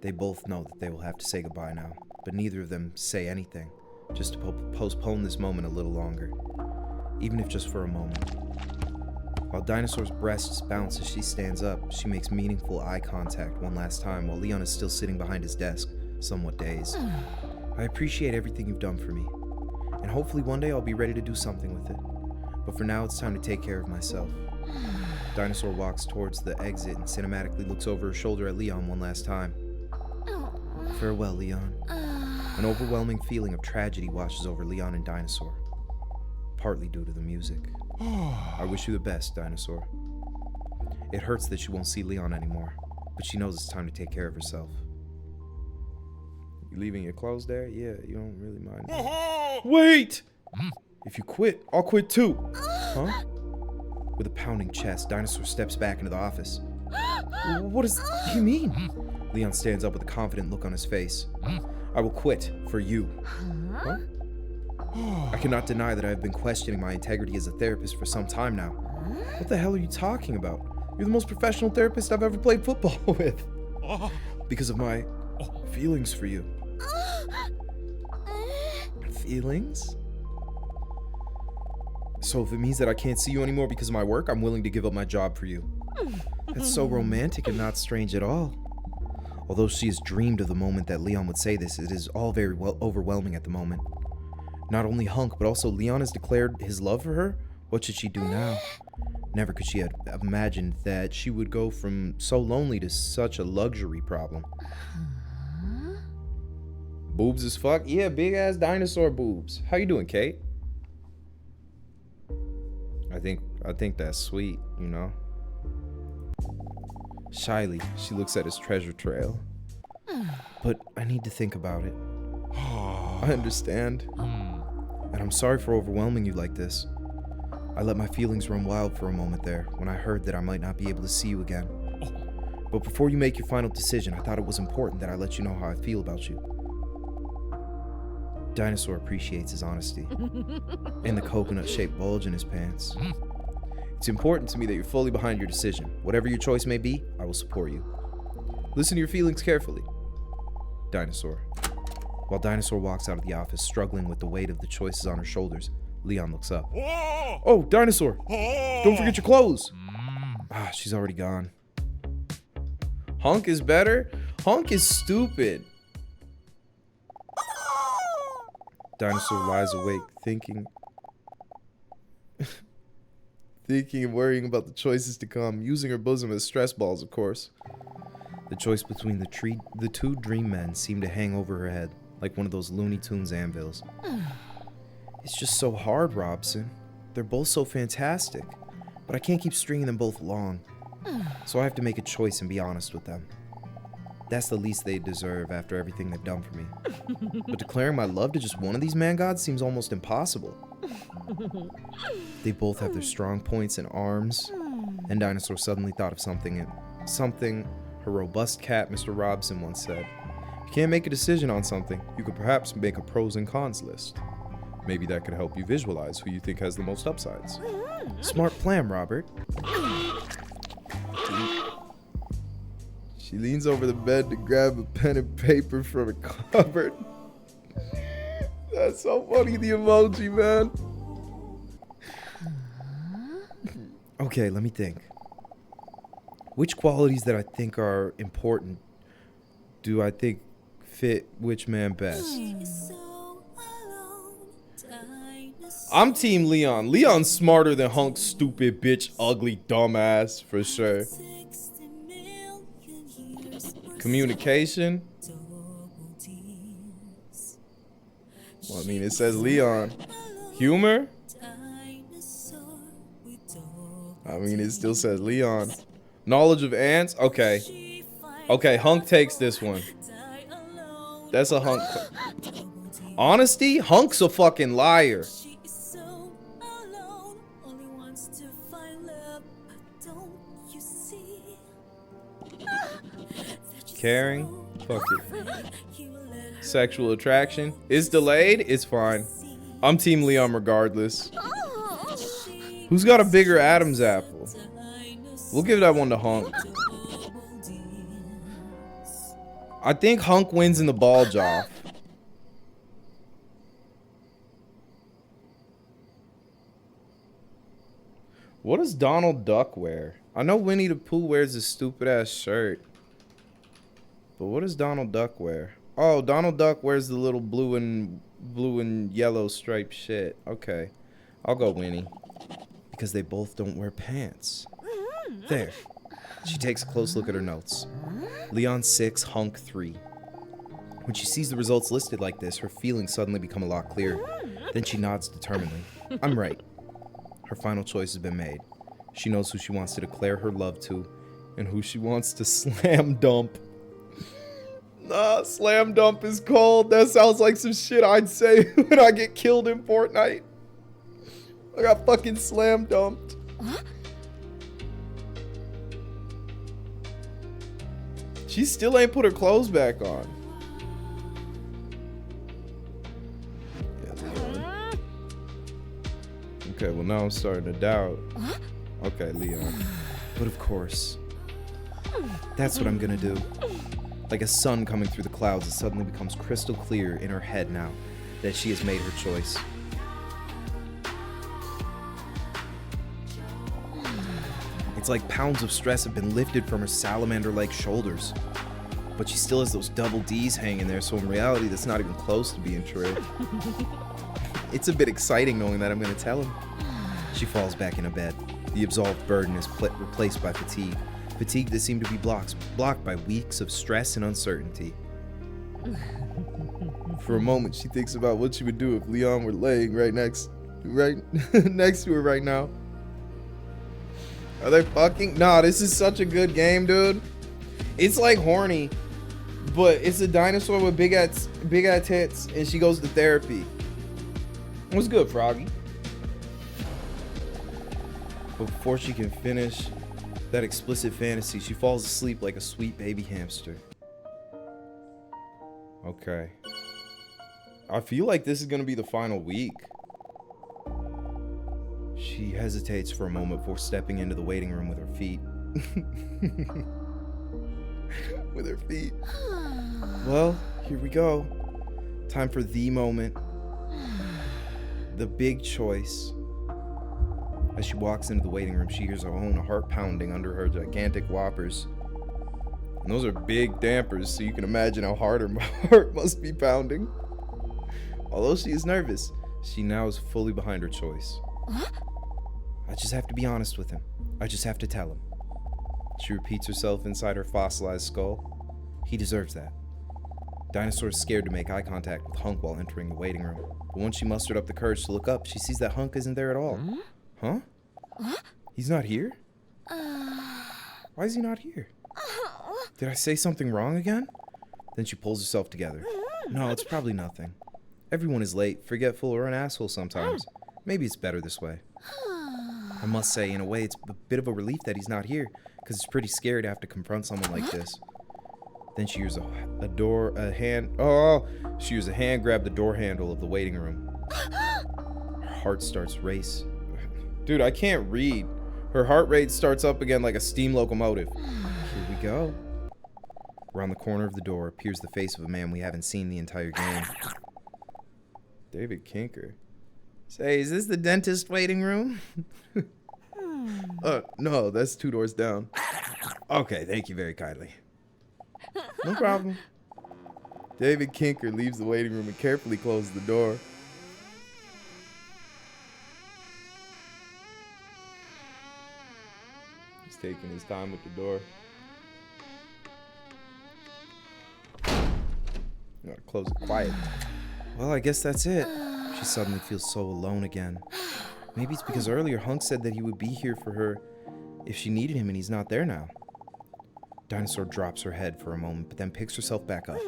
They both know that they will have to say goodbye now, but neither of them say anything, just to postpone this moment a little longer, even if just for a moment. While Dinosaur's breasts bounce as she stands up, she makes meaningful eye contact one last time while Leon is still sitting behind his desk, somewhat dazed. I appreciate everything you've done for me, and hopefully one day I'll be ready to do something with it. But for now, it's time to take care of myself. Dinosaur walks towards the exit and cinematically looks over her shoulder at Leon one last time. Farewell, Leon. An overwhelming feeling of tragedy washes over Leon and Dinosaur, partly due to the music. I wish you the best, Dinosaur. It hurts that she won't see Leon anymore, but she knows it's time to take care of herself. You leaving your clothes there? Yeah, you don't really mind. Wait! If you quit, I'll quit too. Huh? With a pounding chest, Dinosaur steps back into the office. What does he mean? Leon stands up with a confident look on his face. I will quit for you. Huh? I cannot deny that I have been questioning my integrity as a therapist for some time now. What the hell are you talking about? You're the most professional therapist I've ever played football with. Because of my feelings for you. Feelings? So if it means that I can't see you anymore because of my work, I'm willing to give up my job for you. That's so romantic and not strange at all. Although she has dreamed of the moment that Leon would say this, it is all very overwhelming at the moment. Not only Hunk, but also Leon has declared his love for her. What should she do now? Never could she have imagined that she would go from so lonely to such a luxury problem. Boobs as fuck? Yeah, big ass dinosaur boobs. How you doing, Kate? I think that's sweet, you know? Shyly, she looks at his treasure trail. But I need to think about it. I understand. And I'm sorry for overwhelming you like this. I let my feelings run wild for a moment there when I heard that I might not be able to see you again. But before you make your final decision, I thought it was important that I let you know how I feel about you. Dinosaur appreciates his honesty and the coconut-shaped bulge in his pants. It's important to me that you're fully behind your decision. Whatever your choice may be, I will support you. Listen to your feelings carefully. Dinosaur. While Dinosaur walks out of the office, struggling with the weight of the choices on her shoulders, Leon looks up. Oh, Dinosaur! Don't forget your clothes! Ah, she's already gone. Hunk is better? Hunk is stupid. Dinosaur lies awake, thinking and worrying about the choices to come, using her bosom as stress balls, of course. The choice between the two dream men seemed to hang over her head, like one of those Looney Tunes anvils. It's just so hard, Robson. They're both so fantastic, but I can't keep stringing them both along. So I have to make a choice and be honest with them. That's the least they deserve after everything they've done for me. But declaring my love to just one of these man gods seems almost impossible. They both have their strong points and arms, and Dinosaur suddenly thought of something her robust cat, Mr. Robson, once said. If you can't make a decision on something, you could perhaps make a pros and cons list. Maybe that could help you visualize who you think has the most upsides. Smart plan, Robert. She leans over the bed to grab a pen and paper from a cupboard. That's so funny, the emoji, man. Okay, let me think. Which qualities that I think are important do I think fit which man best? I'm Team Leon. Leon's smarter than Hunk's stupid, bitch, ugly, dumbass, for sure. Communication. Well, I mean, it says Leon. Humor. I mean, it still says Leon. Knowledge of ants. Okay. Okay, Hunk takes this one. That's a Hunk. Honesty? Hunk's a fucking liar. Caring? Fuck it. Sexual attraction? It's delayed? It's fine. I'm Team Leon regardless. Who's got a bigger Adam's apple? We'll give that one to Hunk. I think Hunk wins in the ball job. What does Donald Duck wear? I know Winnie the Pooh wears a stupid ass shirt. But what does Donald Duck wear? Oh, Donald Duck wears the little blue and yellow striped shit. Okay. I'll go Winnie. Because they both don't wear pants. There. She takes a close look at her notes. Leon 6, Hunk 3. When she sees the results listed like this, her feelings suddenly become a lot clearer. Then she nods determinedly. I'm right. Her final choice has been made. She knows who she wants to declare her love to and who she wants to slam dump. Nah, slam dump is cold. That sounds like some shit I'd say when I get killed in Fortnite. I got fucking slam dumped. She still ain't put her clothes back on. Okay, well now I'm starting to doubt. Okay, Leon. But of course. That's what I'm gonna do. Like a sun coming through the clouds, it suddenly becomes crystal clear in her head now that she has made her choice. It's like pounds of stress have been lifted from her salamander-like shoulders. But she still has those double D's hanging there, so in reality, that's not even close to being true. It's a bit exciting knowing that I'm going to tell him. She falls back into bed. The absolved burden is replaced by fatigue. Fatigue that seemed to be blocked by weeks of stress and uncertainty. For a moment, she thinks about what she would do if Leon were laying right next to her right now. Are they fucking? Nah, this is such a good game, dude. It's like horny, but it's a dinosaur with big ass tits, and she goes to therapy. What's good, Froggy? But before she can finish that explicit fantasy, she falls asleep like a sweet baby hamster. Okay. I feel like this is gonna be the final week. She hesitates for a moment before stepping into the waiting room with her feet. With her feet. Well, here we go. Time for the moment. The big choice. As she walks into the waiting room, she hears her own heart pounding under her gigantic whoppers. And those are big dampers, so you can imagine how hard her heart must be pounding. Although she is nervous, she now is fully behind her choice. I just have to be honest with him. I just have to tell him. She repeats herself inside her fossilized skull. He deserves that. Dinosaur is scared to make eye contact with Hunk while entering the waiting room. But once she mustered up the courage to look up, she sees that Hunk isn't there at all. Huh? He's not here? Why is he not here? Did I say something wrong again? Then she pulls herself together. No, it's probably nothing. Everyone is late, forgetful, or an asshole sometimes. Maybe it's better this way. I must say, in a way, it's a bit of a relief that he's not here, because it's pretty scary to have to confront someone like this. Then she hears she hears a hand grab the door handle of the waiting room. Her heart starts race. Dude, I can't read. Her heart rate starts up again like a steam locomotive. Here we go. Around the corner of the door appears the face of a man we haven't seen the entire game. David Kinker. Say, is this the dentist waiting room? No, that's 2 doors down. Okay, thank you very kindly. No problem. David Kinker leaves the waiting room and carefully closes the door. He's taking his time with the door. You gotta close it quiet. Well, I guess that's it. She suddenly feels so alone again. Maybe it's because earlier Hunk said that he would be here for her if she needed him, and he's not there now. Dinosaur drops her head for a moment, but then picks herself back up.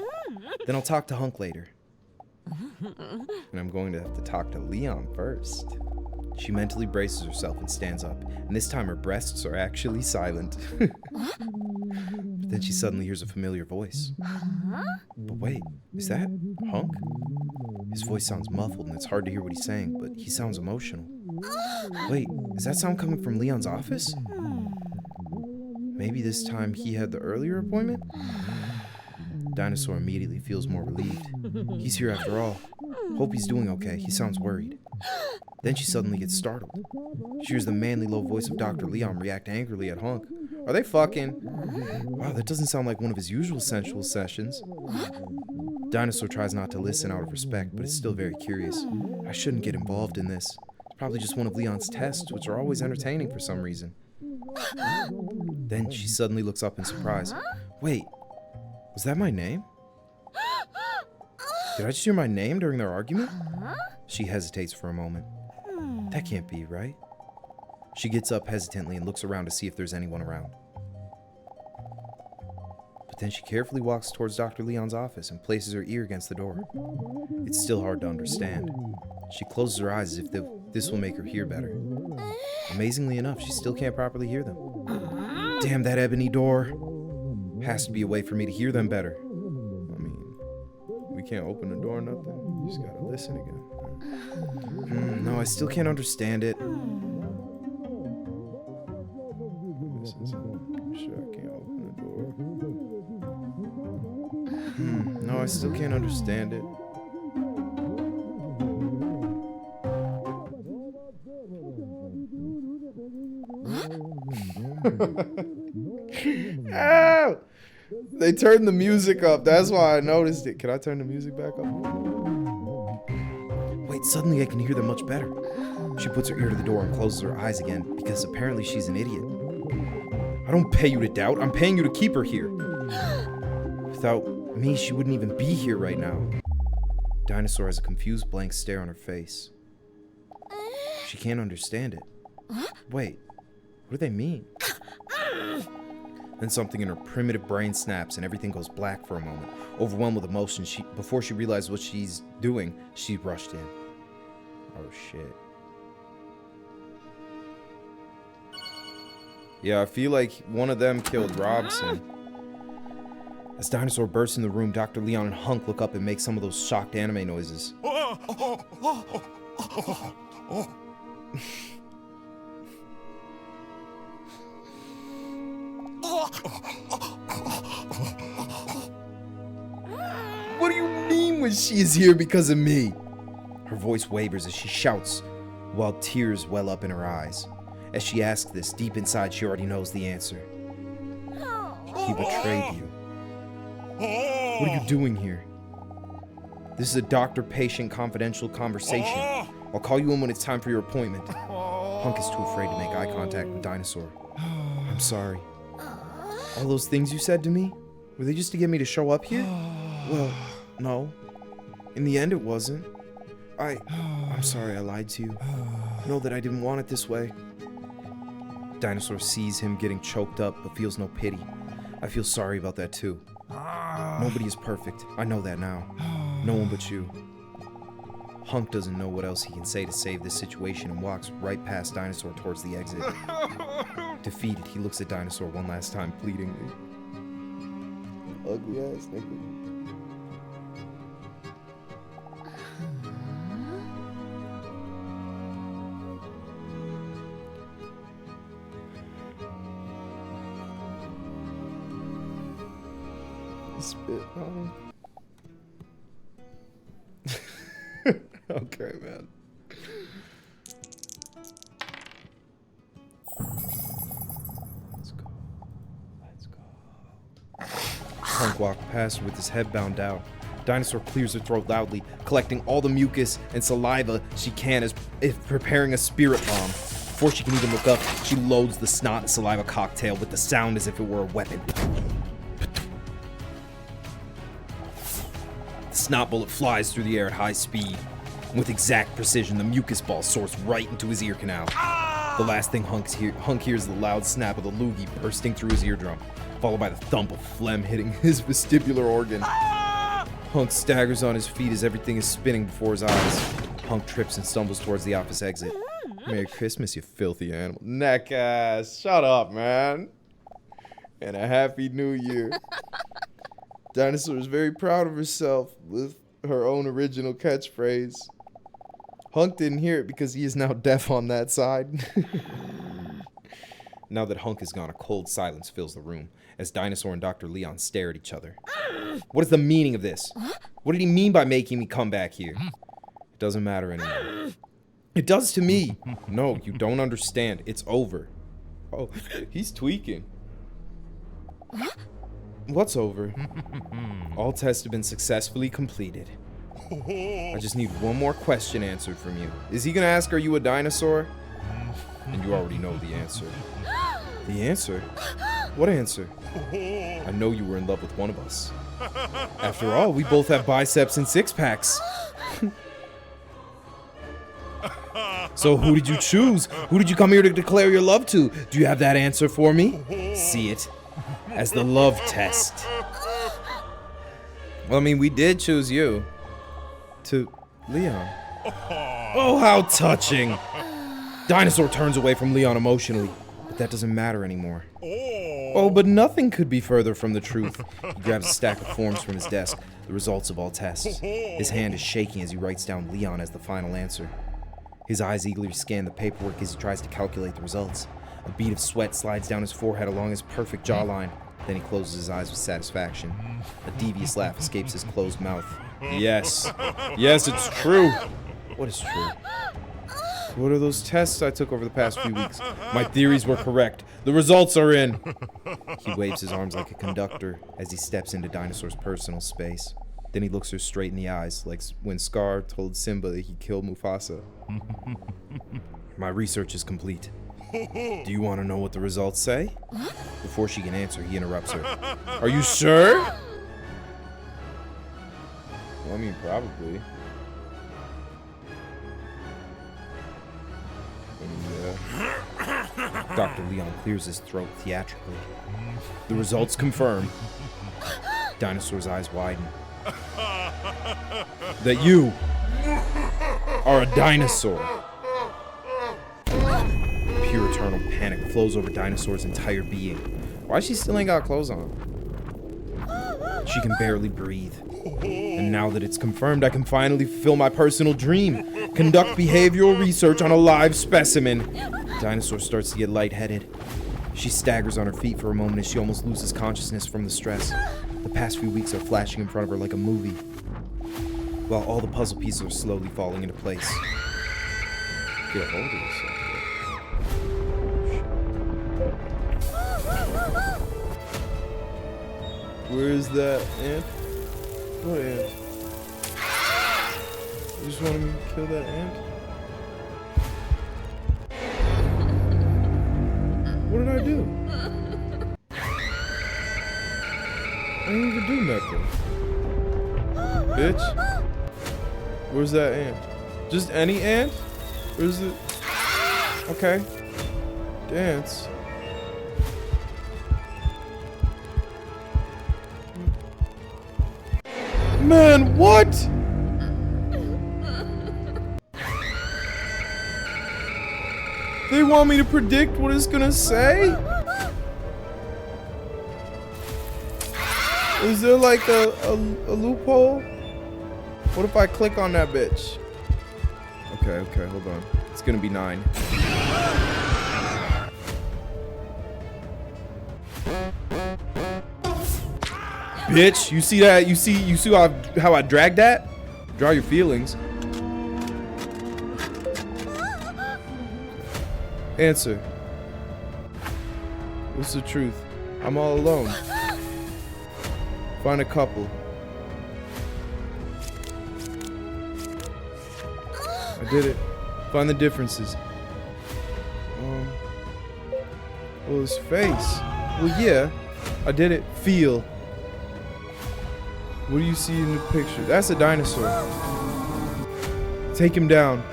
Then I'll talk to Hunk later. And I'm going to have to talk to Leon first. She mentally braces herself and stands up, and this time her breasts are actually silent. But then she suddenly hears a familiar voice. But wait, is that Hunk? His voice sounds muffled and it's hard to hear what he's saying, but he sounds emotional. Wait, is that sound coming from Leon's office? Maybe this time he had the earlier appointment? Dinosaur immediately feels more relieved. He's here after all. Hope he's doing okay. He sounds worried. Then she suddenly gets startled. She hears the manly low voice of Dr. Leon react angrily at Hunk. Are they fucking? Wow, that doesn't sound like one of his usual sensual sessions. Dinosaur tries not to listen out of respect, but is still very curious. I shouldn't get involved in this. It's probably just one of Leon's tests, which are always entertaining for some reason. Then she suddenly looks up in surprise. Wait, was that my name? Did I just hear my name during their argument? She hesitates for a moment. That can't be, right? She gets up hesitantly and looks around to see if there's anyone around. But then she carefully walks towards Dr. Leon's office and places her ear against the door. It's still hard to understand. She closes her eyes as if this will make her hear better. Amazingly enough, she still can't properly hear them. Damn, that ebony door. Has to be a way for me to hear them better. I mean, we can't open the door or nothing. You just gotta listen again. No, I still can't understand it. I'm sure I can't open the door. No, I still can't understand it. Ow! They turned the music up. That's why I noticed it. Can I turn the music back up? Wait, suddenly I can hear them much better. She puts her ear to the door and closes her eyes again because apparently she's an idiot. I don't pay you to doubt. I'm paying you to keep her here. Without me, she wouldn't even be here right now. Dinosaur has a confused blank stare on her face. She can't understand it. Wait, what do they mean? Then something in her primitive brain snaps and everything goes black for a moment. Overwhelmed with emotion, before she realized what she's doing, she rushed in. Oh shit. Yeah, I feel like one of them killed Robson. As Dinosaur bursts in the room, Dr. Leon and Hunk look up and make some of those shocked anime noises. What do you mean when she is here because of me? Her voice wavers as she shouts, while tears well up in her eyes. As she asks this, deep inside she already knows the answer. He betrayed you. What are you doing here? This is a doctor-patient confidential conversation. I'll call you in when it's time for your appointment. Hunk is too afraid to make eye contact with Dinosaur. I'm sorry. All those things you said to me, were they just to get me to show up here? Well, no. In the end, it wasn't. I'm sorry I lied to you. Know that I didn't want it this way. Dinosaur sees him getting choked up, but feels no pity. I feel sorry about that too. Nobody is perfect. I know that now. No one but you. Hunk doesn't know what else he can say to save this situation and walks right past Dinosaur towards the exit. Defeated, he looks at Dinosaur one last time, pleadingly. Ugly ass nigga. Spit on. Okay, man. Let's go. Let's go. Hunk walked past her with his head bound down. Dinosaur clears her throat loudly, collecting all the mucus and saliva she can as if preparing a spirit bomb. Before she can even look up, she loads the snot and saliva cocktail with the sound as if it were a weapon. The snot bullet flies through the air at high speed. With exact precision, the mucus ball soars right into his ear canal. The last thing Hunk hears is the loud snap of the loogie bursting through his eardrum, followed by the thump of phlegm hitting his vestibular organ. Hunk staggers on his feet as everything is spinning before his eyes. Hunk trips and stumbles towards the office exit. Merry Christmas, you filthy animal. Neck ass. Shut up, man. And a happy new year. Dinosaur is very proud of herself with her own original catchphrase. Hunk didn't hear it because he is now deaf on that side. Now that Hunk is gone, a cold silence fills the room as Dinosaur and Dr. Leon stare at each other. What is the meaning of this? What did he mean by making me come back here? Doesn't matter anymore. It does to me. No, you don't understand. It's over. Oh, he's tweaking. What's over? All tests have been successfully completed. I just need one more question answered from you. Is he gonna ask, are you a dinosaur? And you already know the answer. The answer? What answer? I know you were in love with one of us. After all, we both have biceps and six-packs. So who did you choose? Who did you come here to declare your love to? Do you have that answer for me? See it as the love test. Well, I mean, we did choose you. To Leon. Oh, how touching. Dinosaur turns away from Leon emotionally, but that doesn't matter anymore. Oh, but nothing could be further from the truth. He grabs a stack of forms from his desk, the results of all tests. His hand is shaking as he writes down Leon as the final answer. His eyes eagerly scan the paperwork as he tries to calculate the results. A bead of sweat slides down his forehead along his perfect jawline. Then he closes his eyes with satisfaction. A devious laugh escapes his closed mouth. Yes. Yes, it's true. What is true? What are those tests I took over the past few weeks? My theories were correct. The results are in. He waves his arms like a conductor as he steps into Dinosaur's personal space. Then he looks her straight in the eyes, like when Scar told Simba that he killed Mufasa. My research is complete. Do you want to know what the results say? Before she can answer, he interrupts her. Are you sure? Well, I mean, probably. Dr. Leon clears his throat theatrically. The results confirm. Dinosaur's eyes widen. That you are a dinosaur. Pure eternal panic flows over Dinosaur's entire being. Why she still ain't got clothes on? She can barely breathe. And now that it's confirmed, I can finally fulfill my personal dream. Conduct behavioral research on a live specimen. Dinosaur starts to get lightheaded. She staggers on her feet for a moment as she almost loses consciousness from the stress. The past few weeks are flashing in front of her like a movie, while all the puzzle pieces are slowly falling into place. Get a hold of yourself. Where's that ant? What ant? You just wanted me to kill that ant? What did I do? I didn't even do nothing. Bitch. Where's that ant? Just any ant? Or is it? Okay. Dance. Man, what? They want me to predict what it's gonna say? Is there like a loophole? What if I click on that bitch? Okay, hold on. It's gonna be 9. Bitch, you see that? You see how I dragged that? Draw your feelings. Answer. What's the truth? I'm all alone. Find a couple. I did it. Find the differences. Well, his face. Well, yeah. I did it. Feel. What do you see in the picture? That's a dinosaur. Take him down.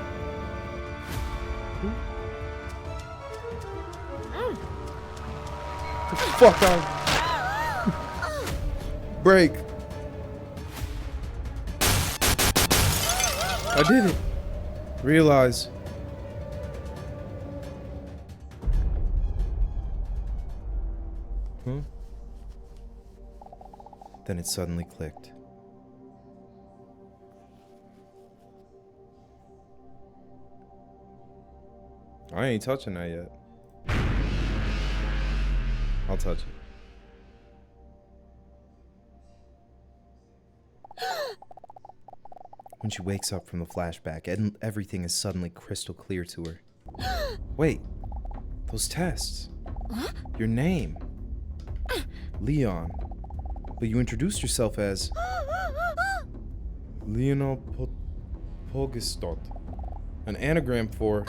The fuck on. Break. I did it. Realize. Then it suddenly clicked. I ain't touching that yet. I'll touch it. When she wakes up from the flashback, and everything is suddenly crystal clear to her. Wait, those tests. Your name. Leon. But you introduced yourself as Leonel Pogistot, an anagram for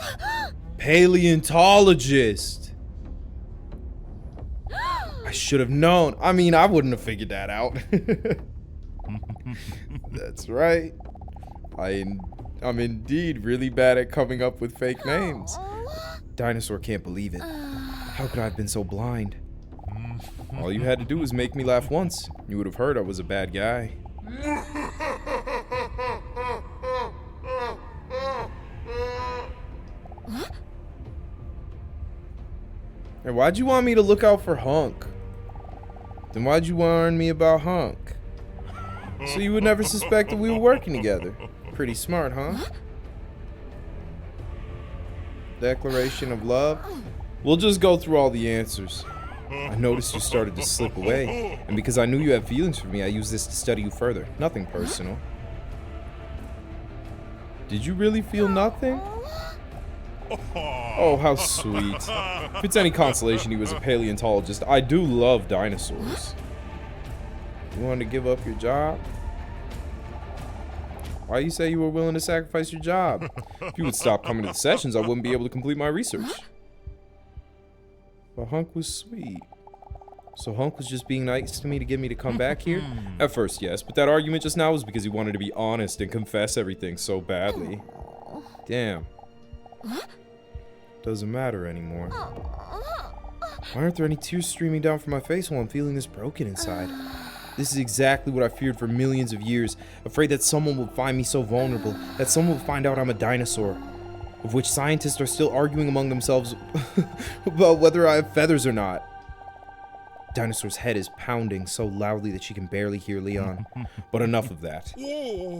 paleontologist. I should have known. I mean, I wouldn't have figured that out. That's right. I'm indeed really bad at coming up with fake names. Dinosaur can't believe it. How could I have been so blind? All you had to do was make me laugh once. You would have heard I was a bad guy. Hey, why'd you want me to look out for Hunk? Then why'd you warn me about Hunk? So you would never suspect that we were working together. Pretty smart, huh? Declaration of love? We'll just go through all the answers. I noticed you started to slip away, and because I knew you had feelings for me, I used this to study you further. Nothing personal. Did you really feel nothing? Oh, how sweet. If it's any consolation, he was a paleontologist. I do love dinosaurs. You wanted to give up your job? Why you say you were willing to sacrifice your job? If you would stop coming to the sessions, I wouldn't be able to complete my research. But Hunk was sweet. So Hunk was just being nice to me to get me to come back here? At first, yes, but that argument just now was because he wanted to be honest and confess everything so badly. Damn. Doesn't matter anymore. Why aren't there any tears streaming down from my face while I'm feeling this broken inside? This is exactly what I feared for millions of years, afraid that someone would find me so vulnerable, that someone would find out I'm a dinosaur, of which scientists are still arguing among themselves about whether I have feathers or not. Dinosaur's head is pounding so loudly that she can barely hear Leon. But enough of that.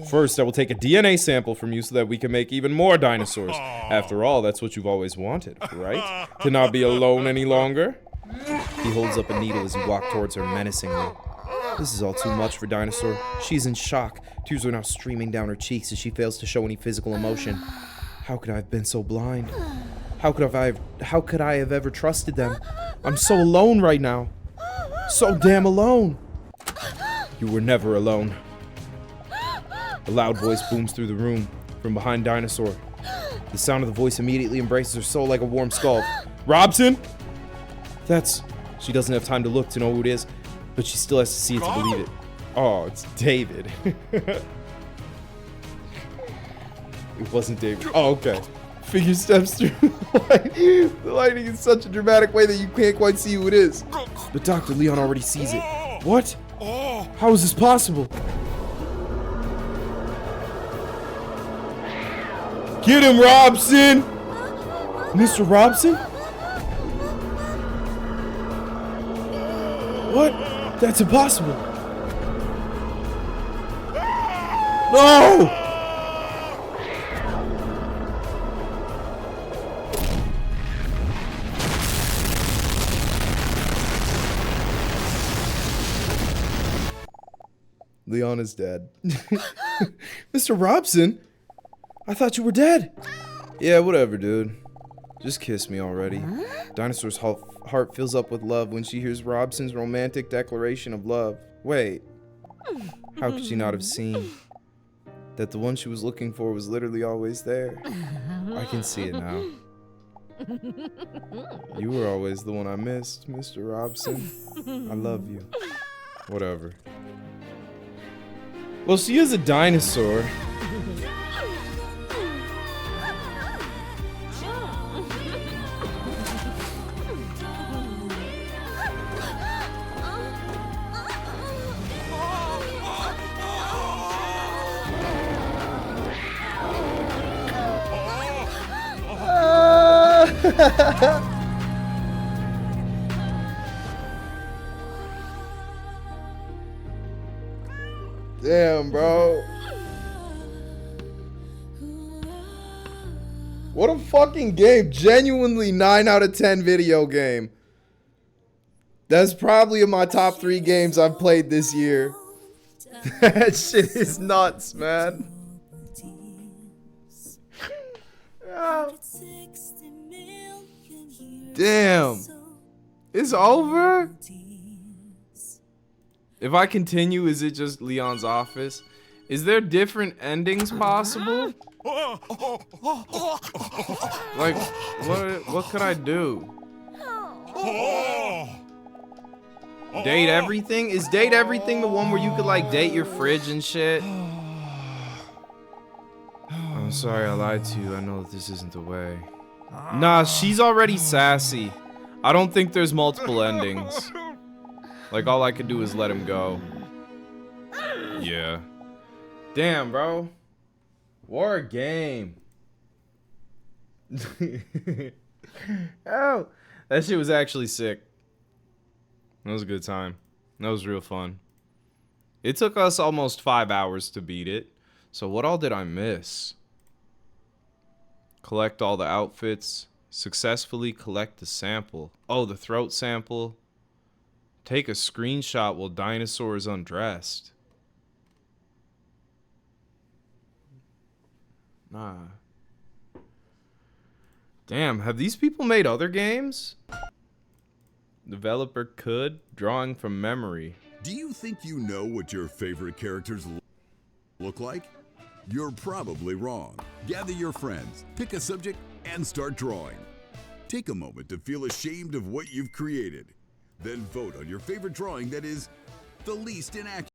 First, I will take a DNA sample from you so that we can make even more dinosaurs. After all, that's what you've always wanted, right? To not be alone any longer? He holds up a needle as you walk towards her menacingly. This is all too much for Dinosaur. She's in shock. Tears are now streaming down her cheeks as she fails to show any physical emotion. How could I have been so blind? How could I have ever trusted them? I'm so alone right now. So damn alone. You were never alone. A loud voice booms through the room from behind Dinosaur. The sound of the voice immediately embraces her soul like a warm scald. Robson? She doesn't have time to look to know who it is, but she still has to see it to believe it. Oh, it's David. It wasn't David. Oh, okay. Figure steps through the light. The lighting in such a dramatic way that you can't quite see who it is. But Dr. Leon already sees it. What? How is this possible? Get him, Robson! Mr. Robson? What? That's impossible. No! Leon is dead. Mr. Robson? I thought you were dead. Yeah, whatever, dude. Just kiss me already. Dinosaur's heart fills up with love when she hears Robson's romantic declaration of love. Wait. How could she not have seen that the one she was looking for was literally always there? I can see it now. You were always the one I missed, Mr. Robson. I love you. Whatever. Well, she is a dinosaur. Damn, bro. What a fucking game. Genuinely 9 out of 10 video game. That's probably in my top 3 games I've played this year. That shit is nuts, man. Damn. It's over? If I continue, is it just Leon's office? Is there different endings possible? Like, what could I do? Date everything? Is date everything the one where you could like date your fridge and shit? I'm sorry I lied to you. I know that this isn't the way. Nah, she's already sassy. I don't think there's multiple endings. Like, all I could do is let him go. Yeah. Damn, bro. War a game. Oh, that shit was actually sick. That was a good time. That was real fun. It took us almost 5 hours to beat it. So what all did I miss? Collect all the outfits. Successfully collect the sample. Oh, the throat sample. Take a screenshot while dinosaur is undressed. Nah. Damn, have these people made other games? Developer could. Drawing from memory. Do you think you know what your favorite characters look like? You're probably wrong. Gather your friends, pick a subject, and start drawing. Take a moment to feel ashamed of what you've created. Then vote on your favorite drawing that is the least inaccurate.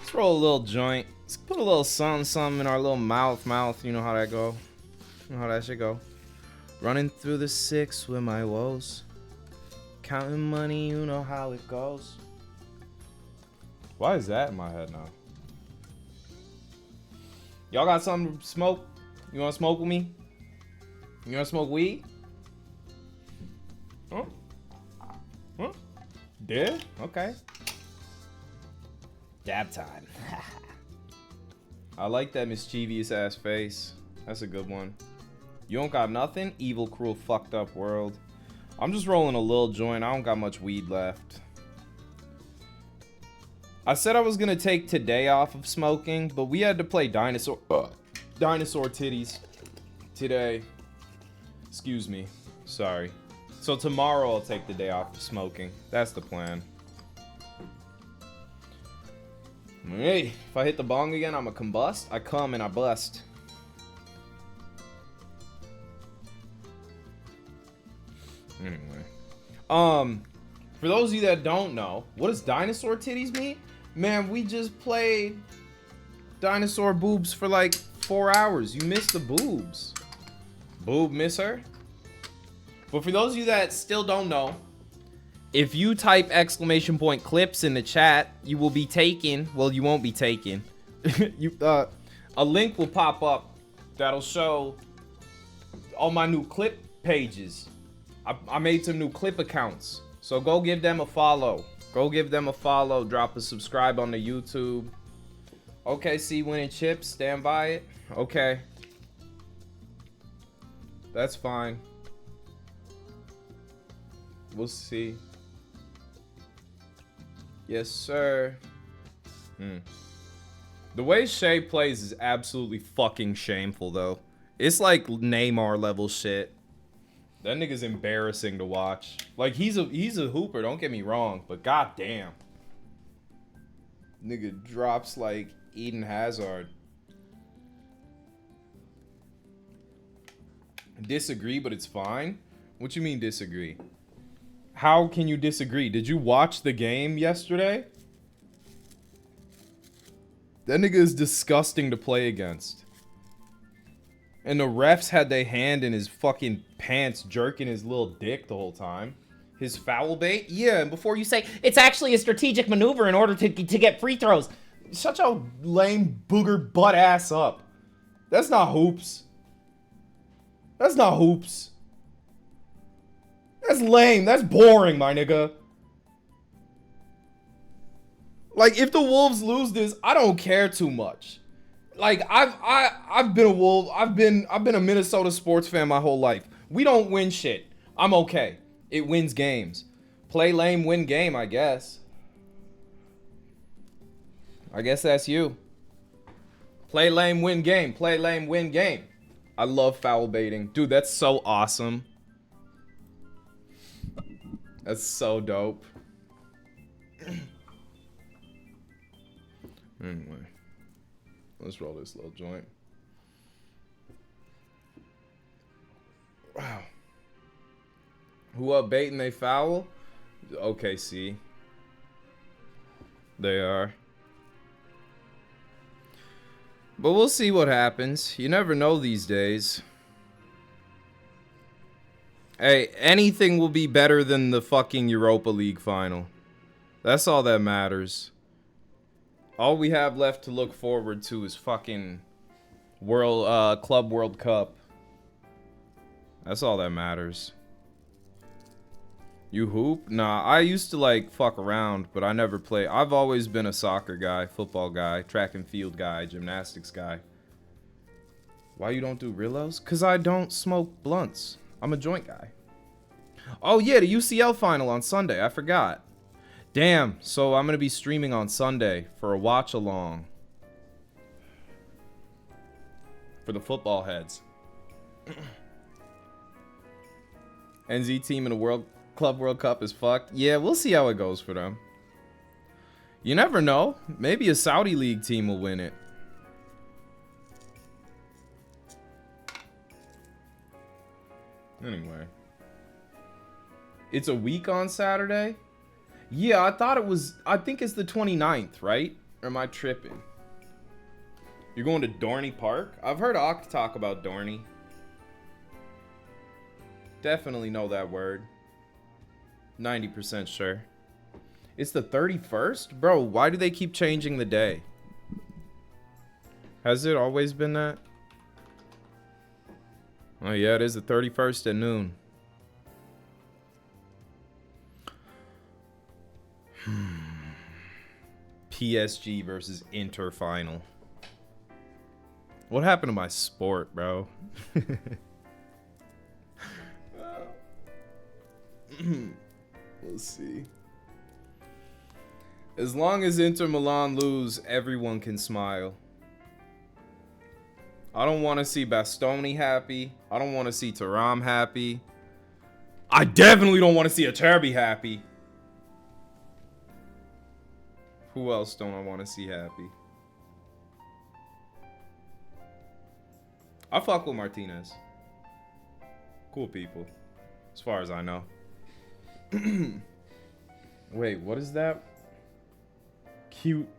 Let's roll a little joint. Let's put a little something in our little mouth. You know how that go. You know how that shit go. Running through the six with my woes. Counting money, you know how it goes. Why is that in my head now? Y'all got something to smoke? You wanna smoke with me? You wanna smoke weed? Huh? Huh? Did? Okay. Dab time. I like that mischievous ass face. That's a good one. You don't got nothing? Evil, cruel, fucked up world. I'm just rolling a little joint. I don't got much weed left. I said I was gonna take today off of smoking, but we had to play dinosaur titties today. Excuse me. Sorry. So tomorrow I'll take the day off of smoking. That's the plan. Hey, if I hit the bong again, I'm a combust. I come and I bust. Anyway. For those of you that don't know, what does dinosaur titties mean? Man, we just played dinosaur boobs for like 4 hours. You missed the boobs. Boob miss her? But for those of you that still don't know, if you type !clips in the chat, you will be taken. Well, you won't be taken. A link will pop up that'll show all my new clip pages. I made some new clip accounts. So go give them a follow. Go give them a follow. Drop a subscribe on the YouTube. Okay, see winning chips. Stand by it. Okay. That's fine. We'll see. Yes, sir. The way Shay plays is absolutely fucking shameful, though. It's like Neymar level shit. That nigga's embarrassing to watch. Like, he's a hooper, don't get me wrong, but goddamn. Nigga drops like Eden Hazard. Disagree, but it's fine? What you mean disagree? How can you disagree? Did you watch the game yesterday? That nigga is disgusting to play against. And the refs had their hand in his fucking pants jerking his little dick the whole time. His foul bait? Yeah, and before you say, it's actually a strategic maneuver in order to get free throws. Shut your lame booger butt ass up. That's not hoops. That's not hoops. That's lame. That's boring, my nigga. Like, if the Wolves lose this, I don't care too much. Like, I've been a Wolf. I've been a Minnesota sports fan my whole life. We don't win shit. I'm okay. It wins games. Play lame, win game, I guess. I guess that's you. Play lame, win game. Play lame, win game. I love foul baiting. Dude, that's so awesome. That's so dope. Anyway. Let's roll this little joint. Wow. Who up baiting they foul? OKC. They are. But we'll see what happens. You never know these days. Hey, anything will be better than the fucking Europa League final. That's all that matters. All we have left to look forward to is fucking Club World Cup. That's all that matters. You hoop? Nah, I used to like fuck around, but I never play. I've always been a soccer guy, football guy, track and field guy, gymnastics guy. Why you don't do Rillos? Cause I don't smoke blunts. I'm a joint guy. Oh yeah, the UCL final on Sunday. I forgot. Damn, so I'm gonna be streaming on Sunday for a watch along. For the football heads. NZ team in the Club World Cup is fucked. Yeah, we'll see how it goes for them. You never know. Maybe a Saudi League team will win it. Anyway. It's a week on Saturday? Yeah, I thought it was... I think it's the 29th, right? Or am I tripping? You're going to Dorney Park? I've heard Ak talk about Dorney. Definitely know that word. 90% sure. It's the 31st? Bro, why do they keep changing the day? Has it always been that? Oh yeah, it is the 31st at noon. PSG versus Inter final. What happened to my sport, bro? Let's see. As long as Inter Milan lose, everyone can smile. I don't want to see Bastoni happy. I don't want to see Thuram happy. I definitely don't want to see Acerbi happy. Who else don't I want to see happy? I fuck with Martinez. Cool people, as far as I know. Wait, what is that? Cute.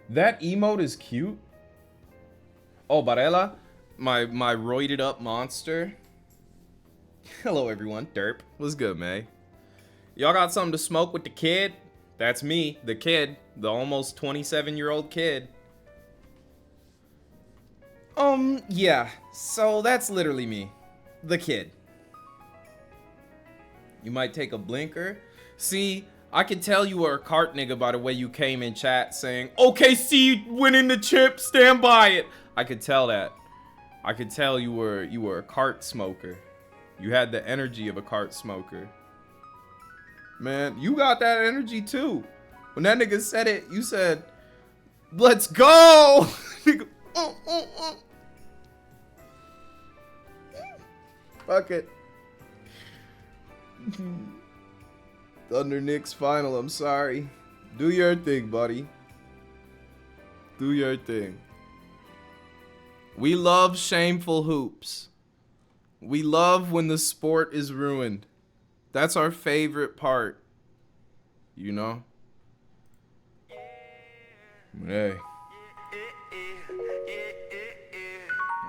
That emote is cute. Oh, Barella, my roided up monster. Hello everyone, Derp. What's good, man? Y'all got something to smoke with the kid? That's me, the kid, the almost 27-year-old kid. Yeah. So that's literally me, the kid. You might take a blinker. See, I can tell you were a cart nigga by the way you came in chat saying, OKC winning the chip, stand by it. I could tell that. I could tell you were a cart smoker. You had the energy of a cart smoker. Man, you got that energy too. When that nigga said it, you said, let's go. Nigga, Fuck it. Thunder Knicks final, I'm sorry. Do your thing, buddy. Do your thing. We love shameful hoops. We love when the sport is ruined. That's our favorite part. You know? Hey.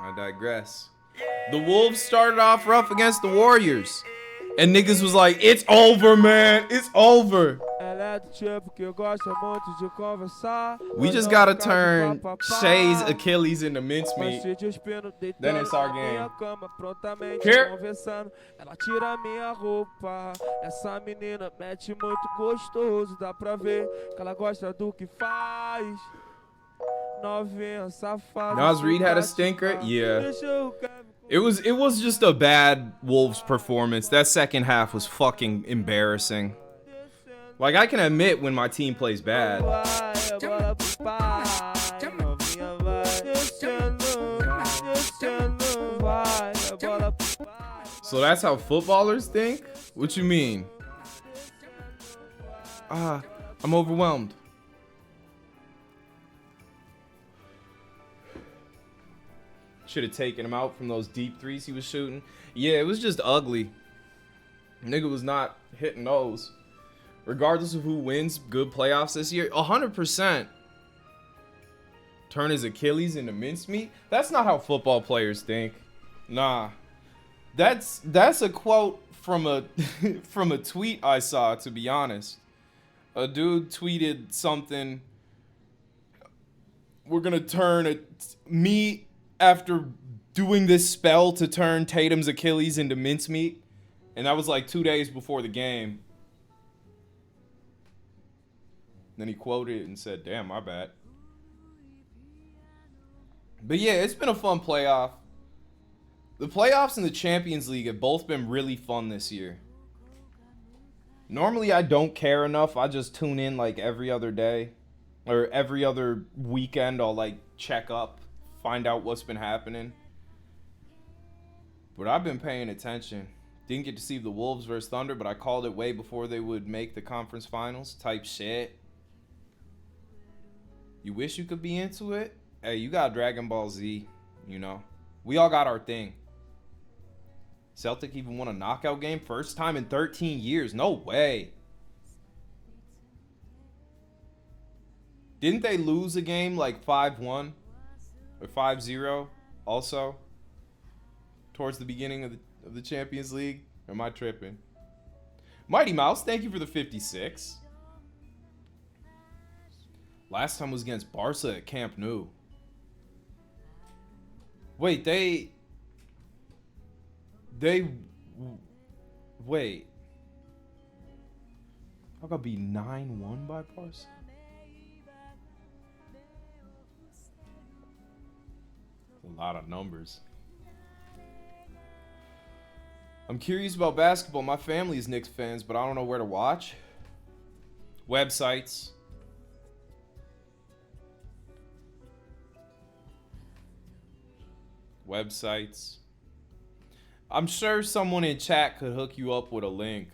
I digress. The Wolves started off rough against the Warriors. And niggas was like, it's over, man. It's over. We just gotta turn Shay's Achilles into mincemeat. Then it's our game. Here. Ela tira minha roupa. Essa menina mete muito gostoso. Dá pra ver que ela gosta do que faz. Novinha safada. Nas Reed had a stinker? Yeah. It was just a bad Wolves performance. That second half was fucking embarrassing. Like, I can admit when my team plays bad. So that's how footballers think? What you mean? I'm overwhelmed. Should have taken him out from those deep threes he was shooting. Yeah, it was just ugly. Nigga was not hitting those. Regardless of who wins good playoffs this year, 100%. Turn his Achilles into mincemeat? That's not how football players think. Nah. That's a quote from a from a tweet I saw, to be honest. A dude tweeted something. We're gonna turn me after doing this spell to turn Tatum's Achilles into mincemeat. And that was like 2 days before the game. Then he quoted it and said, damn, my bad. But yeah, it's been a fun playoff. The playoffs and the Champions League have both been really fun this year. Normally I don't care enough. I just tune in like every other day. Or every other weekend I'll like check up. Find out what's been happening. But I've been paying attention. Didn't get to see the Wolves versus Thunder, but I called it way before they would make the conference finals type shit. You wish you could be into it? Hey, you got Dragon Ball Z, you know. We all got our thing. Celtic even won a knockout game. First time in 13 years. No way. Didn't they lose a game like 5-1? Or 5-0 also? Towards the beginning of the Champions League? Or am I tripping? Mighty Mouse, thank you for the 56. Last time was against Barca at Camp Nou. Wait, Wait. How could be 9-1 by parcel? A lot of numbers. I'm curious about basketball. My family is Knicks fans, but I don't know where to watch. Websites. Websites. I'm sure someone in chat could hook you up with a link.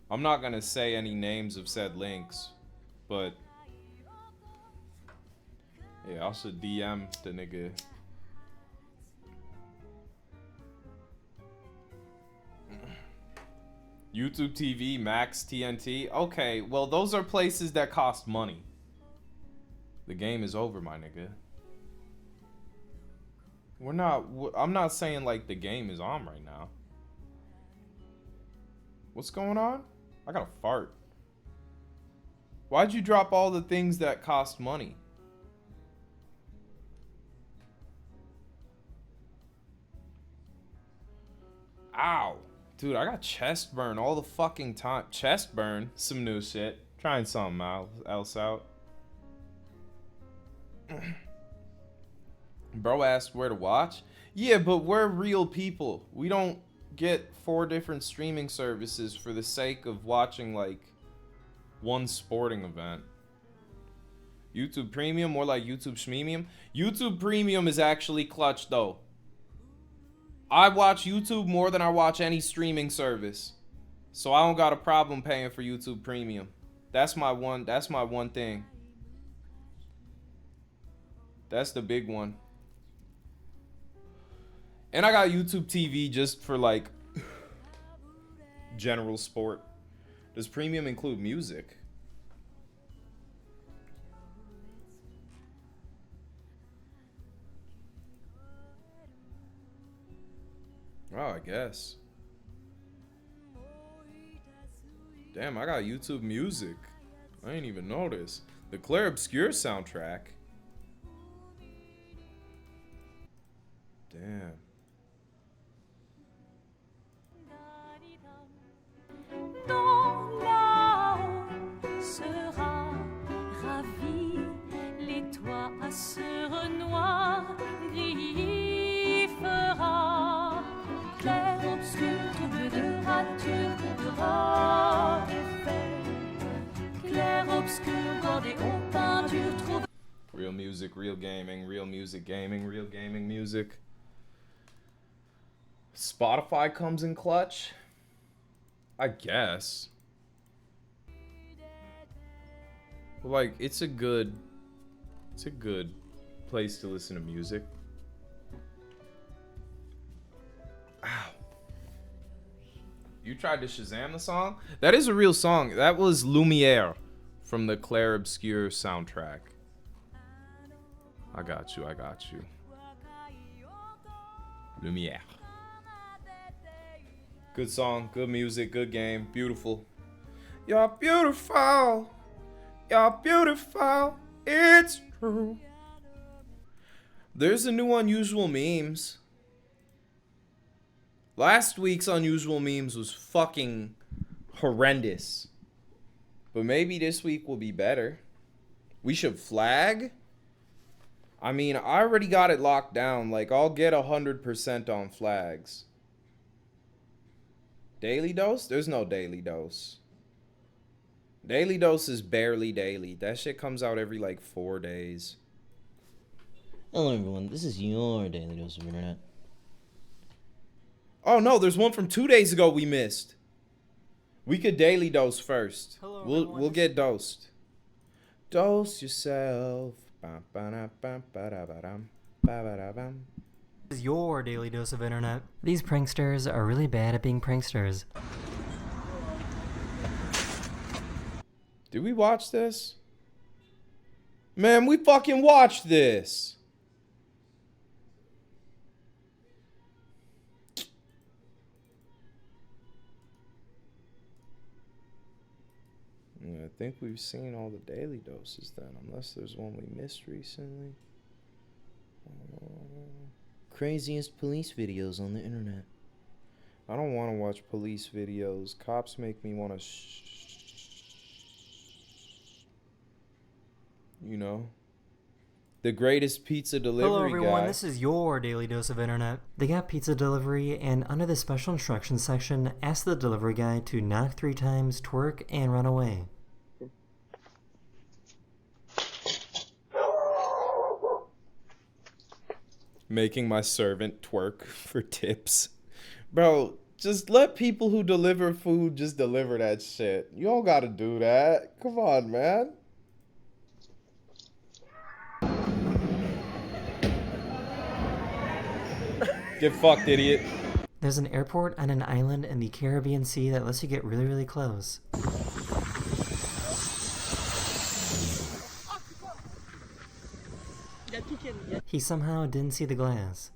I'm not gonna say any names of said links, but yeah, I should DM the nigga. YouTube TV, Max, TNT. Okay, well, those are places that cost money. The game is over, my nigga. I'm not saying like the game is on right now. What's going on? I got a fart. Why'd you drop all the things that cost money? Ow. Dude, I got chest burn all the fucking time. Chest burn? Some new shit. Trying something else out. Bro asked where to watch. Yeah, but we're real people. We don't get 4 different streaming services for the sake of watching like one sporting event. YouTube Premium, more like YouTube Schmemium. YouTube Premium is actually clutch though. I watch YouTube more than I watch any streaming service. So I don't got a problem paying for YouTube Premium. That's my one thing. That's the big one. And I got YouTube TV just for like general sport. Does Premium include music? Oh, I guess. Damn, I got YouTube Music. I ain't even noticed. The Claire Obscure soundtrack. Damn. Sera ravi, les toits se griffera, clair obscur, trouble de rature, coupera effet, clair obscur, bordé aux peintures, trouve. Real music, real gaming, real music, gaming, real gaming music. Spotify comes in clutch? I guess. Like, it's a good place to listen to music. Ow. You tried to Shazam the song? That is a real song. That was Lumiere from the Claire Obscure soundtrack. I got you. Lumiere. Good song, good music, good game, beautiful. You're beautiful. You're beautiful. It's true. There's a new Unusual Memes. Last week's Unusual Memes was fucking horrendous. But maybe this week will be better. We should flag? I mean, I already got it locked down. Like, I'll get 100% on flags. Daily dose? There's no daily dose. Daily dose is barely daily. That shit comes out every like 4 days. Hello everyone, this is your daily dose of internet. Oh no, there's one from 2 days ago we missed. We could daily dose first. Hello, we'll get dosed. Dose yourself. This is your daily dose of internet. These pranksters are really bad at being pranksters. Did we watch this? Man, we fucking watched this. Yeah, I think we've seen all the daily doses then, unless there's one we missed recently. Craziest police videos on the internet. I don't want to watch police videos. Cops make me want to you know. The greatest pizza delivery Hello everyone, guy. this is your daily dose of internet. They got pizza delivery, and under the special instructions section, ask the delivery guy to knock 3 times, twerk, and run away. Making my servant twerk for tips. Bro, just let people who deliver food just deliver that shit. You don't gotta do that. Come on, man. Get fucked, idiot. There's an airport on an island in the Caribbean Sea that lets you get really, really close. He somehow didn't see the glass.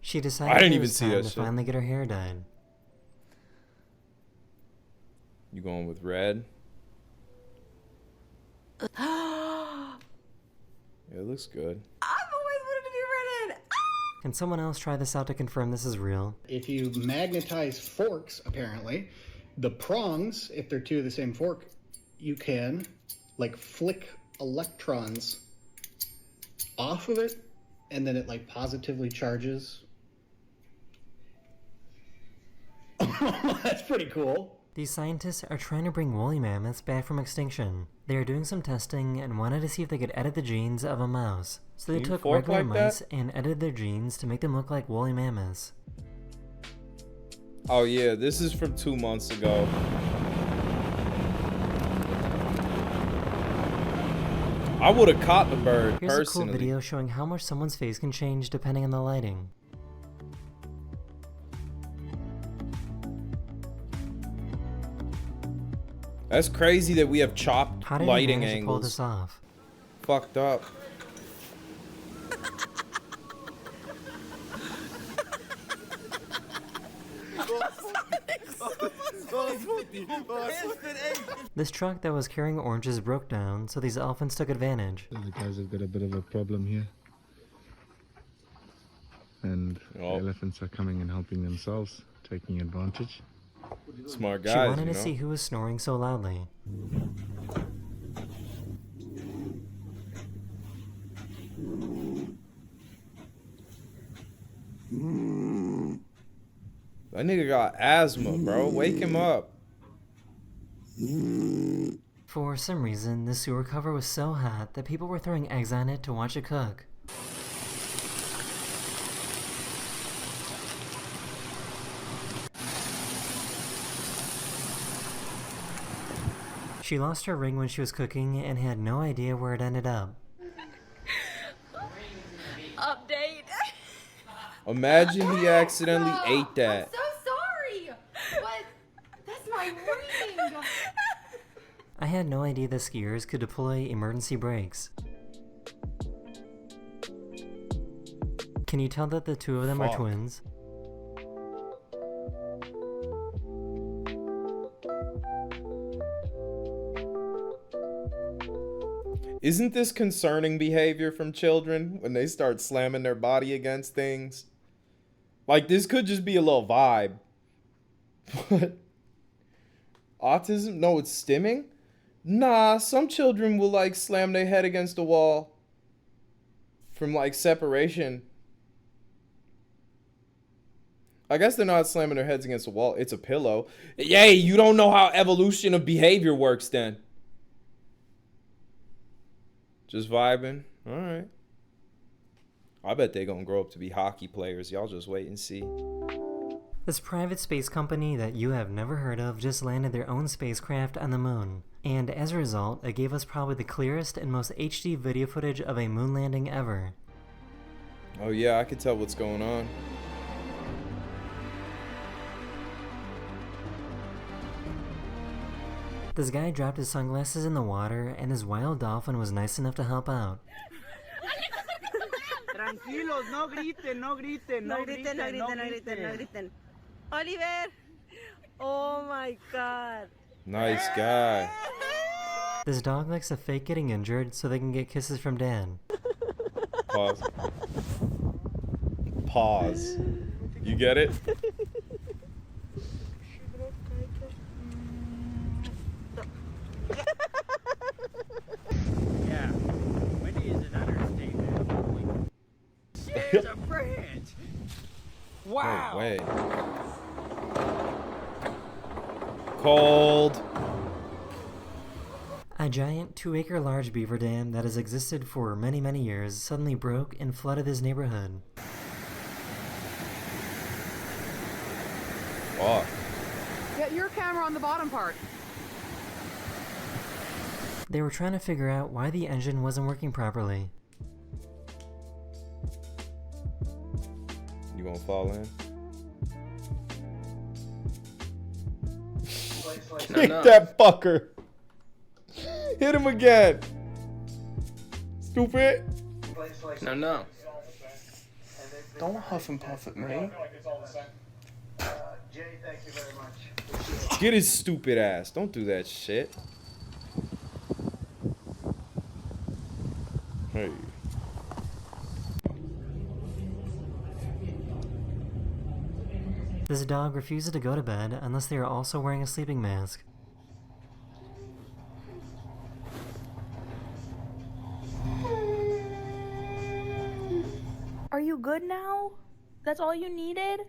She decided I didn't it even was see time that to shit. finally get her hair dyed. You going with red? Yeah, it looks good. Can someone else try this out to confirm this is real? If you magnetize forks, apparently, the prongs, if they're two of the same fork, you can, like, flick electrons off of it, and then it, like, positively charges. That's pretty cool. These scientists are trying to bring woolly mammoths back from extinction. They are doing some testing and wanted to see if they could edit the genes of a mouse. So they Can you took fork regular like that? mice and edited their genes to make them look like woolly mammoths. Oh yeah, this is from 2 months ago. I would have caught the bird Here's a cool personally. video showing how much someone's face can change depending on the lighting. That's crazy that we have chopped How did lighting they manage to pull angles. this off? Fucked up. This truck that was carrying oranges broke down, so these elephants took advantage. The guys have got a bit of a problem here. And the elephants are coming and helping themselves, taking advantage. Smart She guys, wanted you to know? see who was snoring so loudly. That nigga got asthma, bro. Wake him up. For some reason, the sewer cover was so hot that people were throwing eggs on it to watch it cook. She lost her ring when she was cooking and had no idea where it ended up. Update. Imagine he accidentally ate that. So sorry. But that's my ring. I had no idea the skiers could deploy emergency brakes. Can you tell that the two of them are Fuck. twins? Isn't this concerning behavior from children when they start slamming their body against things? Like, this could just be a little vibe. But autism? No, it's stimming? Nah, some children will, like, slam their head against the wall from, like, separation. I guess they're not slamming their heads against the wall. It's a pillow. Yay, you don't know how evolution of behavior works then. Just vibing. All right. I bet they gonna grow up to be hockey players. Y'all just wait and see. This private space company that you have never heard of just landed their own spacecraft on the moon. And as a result, it gave us probably the clearest and most HD video footage of a moon landing ever. Oh yeah, I can tell what's going on. This guy dropped his sunglasses in the water, and this wild dolphin was nice enough to help out. Tranquilos, no griten, no griten, no griten, no griten, no griten. Oliver! Oh my god. Nice guy. This dog likes to fake getting injured so they can get kisses from Dad. Pause. Pause. You get it? Yeah, windy is an understatement. There's a branch. Wow. No way. Cold. A giant 2-acre large beaver dam that has existed for many, many years suddenly broke and flooded his neighborhood. Fuck. Get your camera on the bottom part. They were trying to figure out why the engine wasn't working properly. You gonna fall in? Kick that fucker. Hit him again. Stupid. No. Don't huff and puff at me. Get his stupid ass. Don't do that shit. Hey. This dog refuses to go to bed unless they are also wearing a sleeping mask. Are you good now? That's all you needed?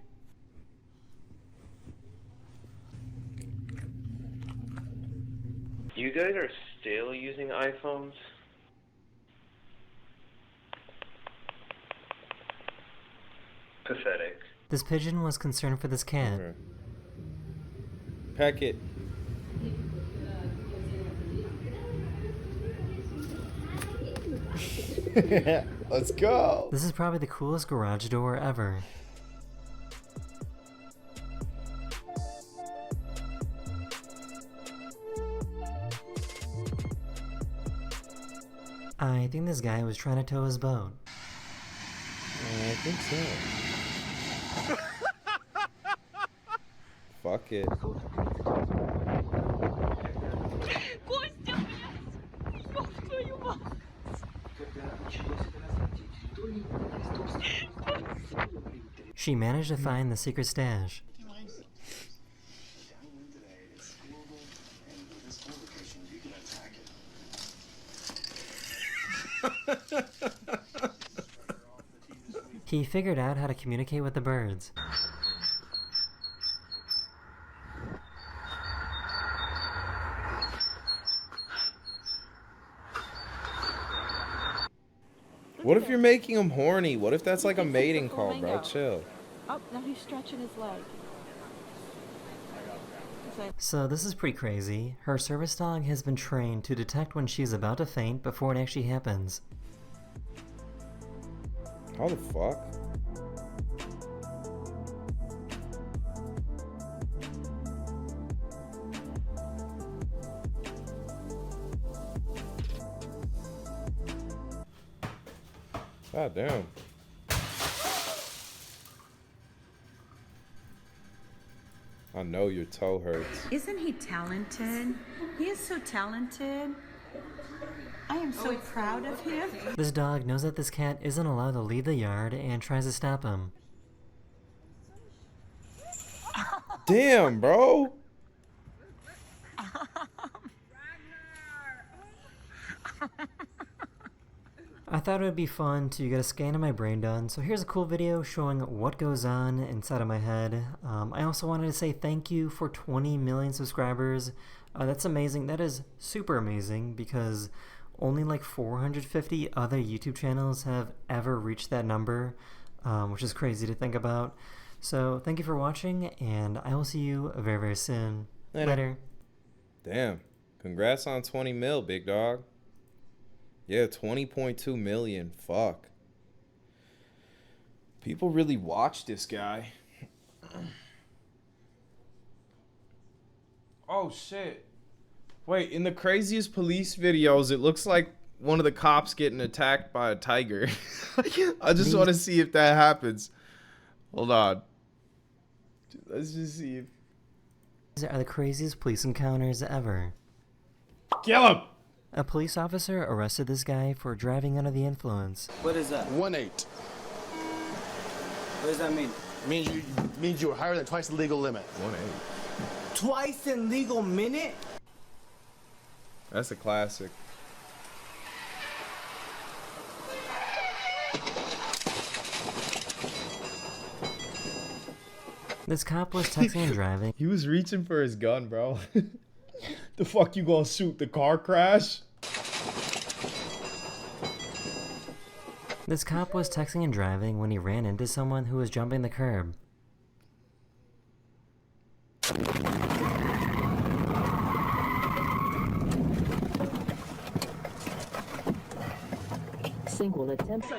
You guys are still using iPhones? Pathetic. This pigeon was concerned for this cat. Okay. Pack it. Let's go. This is probably the coolest garage door ever. I think this guy was trying to tow his boat. I think so. Fuck it. She managed to find the secret stash. He figured out how to communicate with the birds. What if you're making him horny? What if that's like a mating call, bro? Chill. Oh, now he's stretching his leg. So this is pretty crazy. Her service dog has been trained to detect when she's about to faint before it actually happens. How the fuck? God damn. I know your toe hurts. Isn't he talented? He is so talented. I am so proud of him. This dog knows that this cat isn't allowed to leave the yard and tries to stop him. Damn, bro. I thought it would be fun to get a scan of my brain done, so here's a cool video showing what goes on inside of my head. I also wanted to say thank you for 20 million subscribers. That's amazing. That is super amazing because only like 450 other YouTube channels have ever reached that number, which is crazy to think about. So thank you for watching, and I will see you very, very soon. Later. Damn. Congrats on 20 mil, big dog. Yeah, 20.2 million. Fuck. People really watch this guy. Oh, shit. Wait, in the craziest police videos, it looks like one of the cops getting attacked by a tiger. I just want to see if that happens. Hold on. Let's just see if... These are the craziest police encounters ever. Kill him! A police officer arrested this guy for driving under the influence. What is that? 1.8. What does that mean? Means you were higher than twice the legal limit. 1.8. Twice the legal minute? That's a classic. This cop was texting and driving. He was reaching for his gun, bro. The fuck you gonna shoot? The car crash? This cop was texting and driving when he ran into someone who was jumping the curb. Single attempt.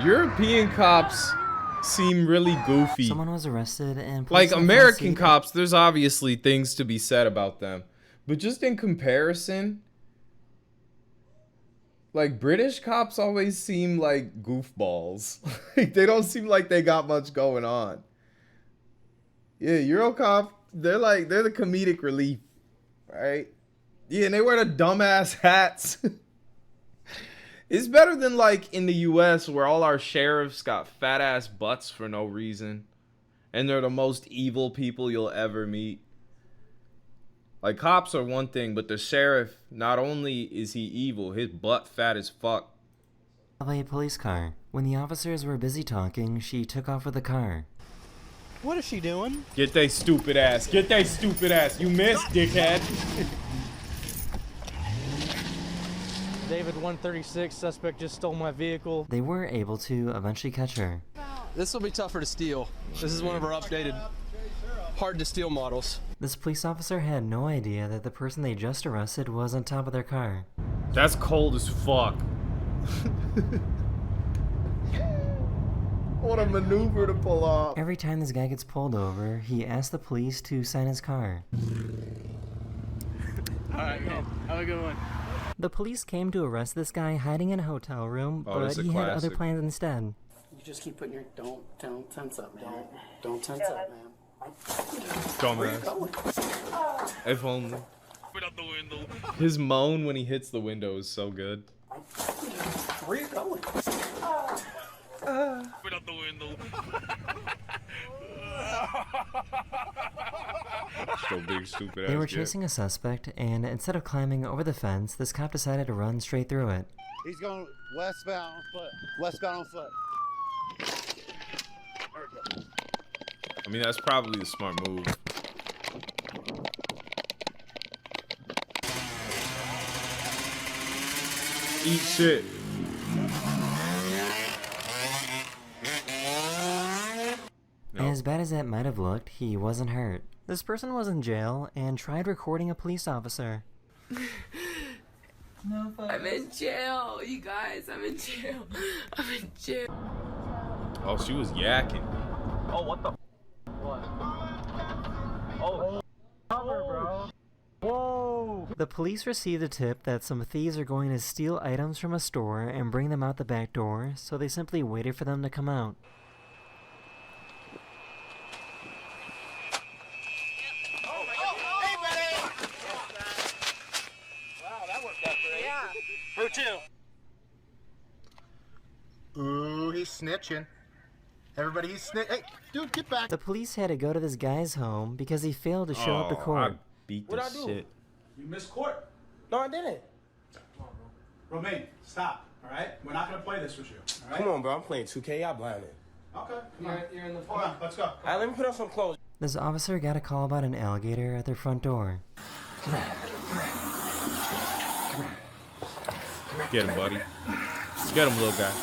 European cops seem really goofy. Someone was arrested and like placed in a American seat. cops, there's obviously things to be said about them. But just in comparison, like British cops always seem like goofballs. Like they don't seem like they got much going on. Yeah, Eurocop, they're the comedic relief, right? Yeah, and they wear the dumbass hats. It's better than like in the US where all our sheriffs got fat ass butts for no reason. And they're the most evil people you'll ever meet. Like cops are one thing, but the sheriff, not only is he evil, his butt fat as fuck. Of a police car. When the officers were busy talking, she took off with the car. What is she doing? Get they stupid ass. Get they stupid ass. You missed, dickhead. David 136, suspect just stole my vehicle. They were able to eventually catch her. This will be tougher to steal. This is one of our updated, hard to steal models. This police officer had no idea that the person they just arrested was on top of their car. That's cold as fuck. What a maneuver to pull off. Every time this guy gets pulled over, he asks the police to sign his car. Alright, man. Have a good one. The police came to arrest this guy hiding in a hotel room, but he had other plans instead. You just keep putting your don't tense up, man. Don't tense up, man. Dumbass. If only. His moan when he hits the window is so good. Where are you going? Put out the window. So big, stupid ass. They were chasing a suspect, and instead of climbing over the fence, this cop decided to run straight through it. He's going westbound on foot. Westbound on foot. I mean, that's probably a smart move. Eat shit. As bad as that might have looked, he wasn't hurt. This person was in jail and tried recording a police officer. No, I'm in jail, you guys. I'm in jail. I'm in jail. Oh, she was yakking. Oh, what the? What? Oh, cover, bro. Whoa. The police received a tip that some thieves are going to steal items from a store and bring them out the back door, so they simply waited for them to come out. Who too? Ooh, he's snitching. Everybody, he's snitching. Hey, dude, get back. The police had to go to this guy's home because he failed to show up to court. I beat What'd I this do? shit. You missed court. No, I didn't. Romaine, stop, all right? We're not going to play this with you, all right? Come on, bro. I'm playing 2K. Y'all blinded. Okay, come on. You're in the Hold on, let's go. All right, let me put on some clothes. This officer got a call about an alligator at their front door. Get him, buddy. Get him, little guy.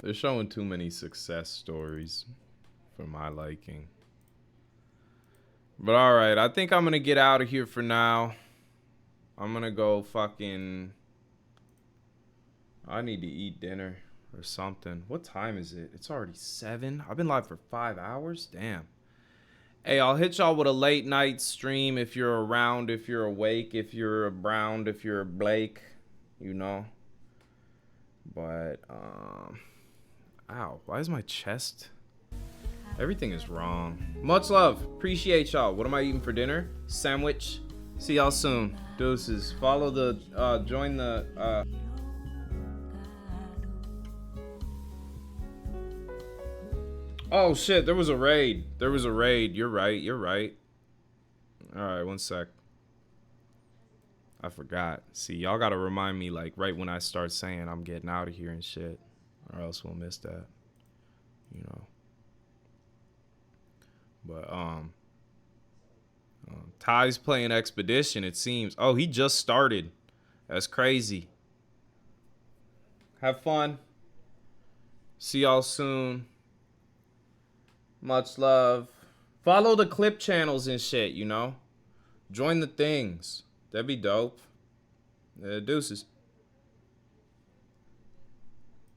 They're showing too many success stories for my liking. But alright, I think I'm gonna get out of here for now. I'm gonna go fucking... I need to eat dinner or something. What time is it? It's already 7. I've been live for 5 hours? Damn. Hey, I'll hit y'all with a late night stream if you're around, if you're awake, if you're brown, if you're Blake, you know. But, ow, why is my chest? Everything is wrong. Much love. Appreciate y'all. What am I eating for dinner? Sandwich. See y'all soon. Deuces. Follow the, join the, Oh shit, there was a raid. There was a raid. You're right, you're right. Alright, one sec. I forgot. See, y'all gotta remind me like right when I start saying I'm getting out of here and shit. Or else we'll miss that. You know. But Ty's playing Expedition, it seems. Oh, he just started. That's crazy. Have fun. See y'all soon. Much love. Follow the clip channels and shit, you know? Join the things. That'd be dope. Deuces.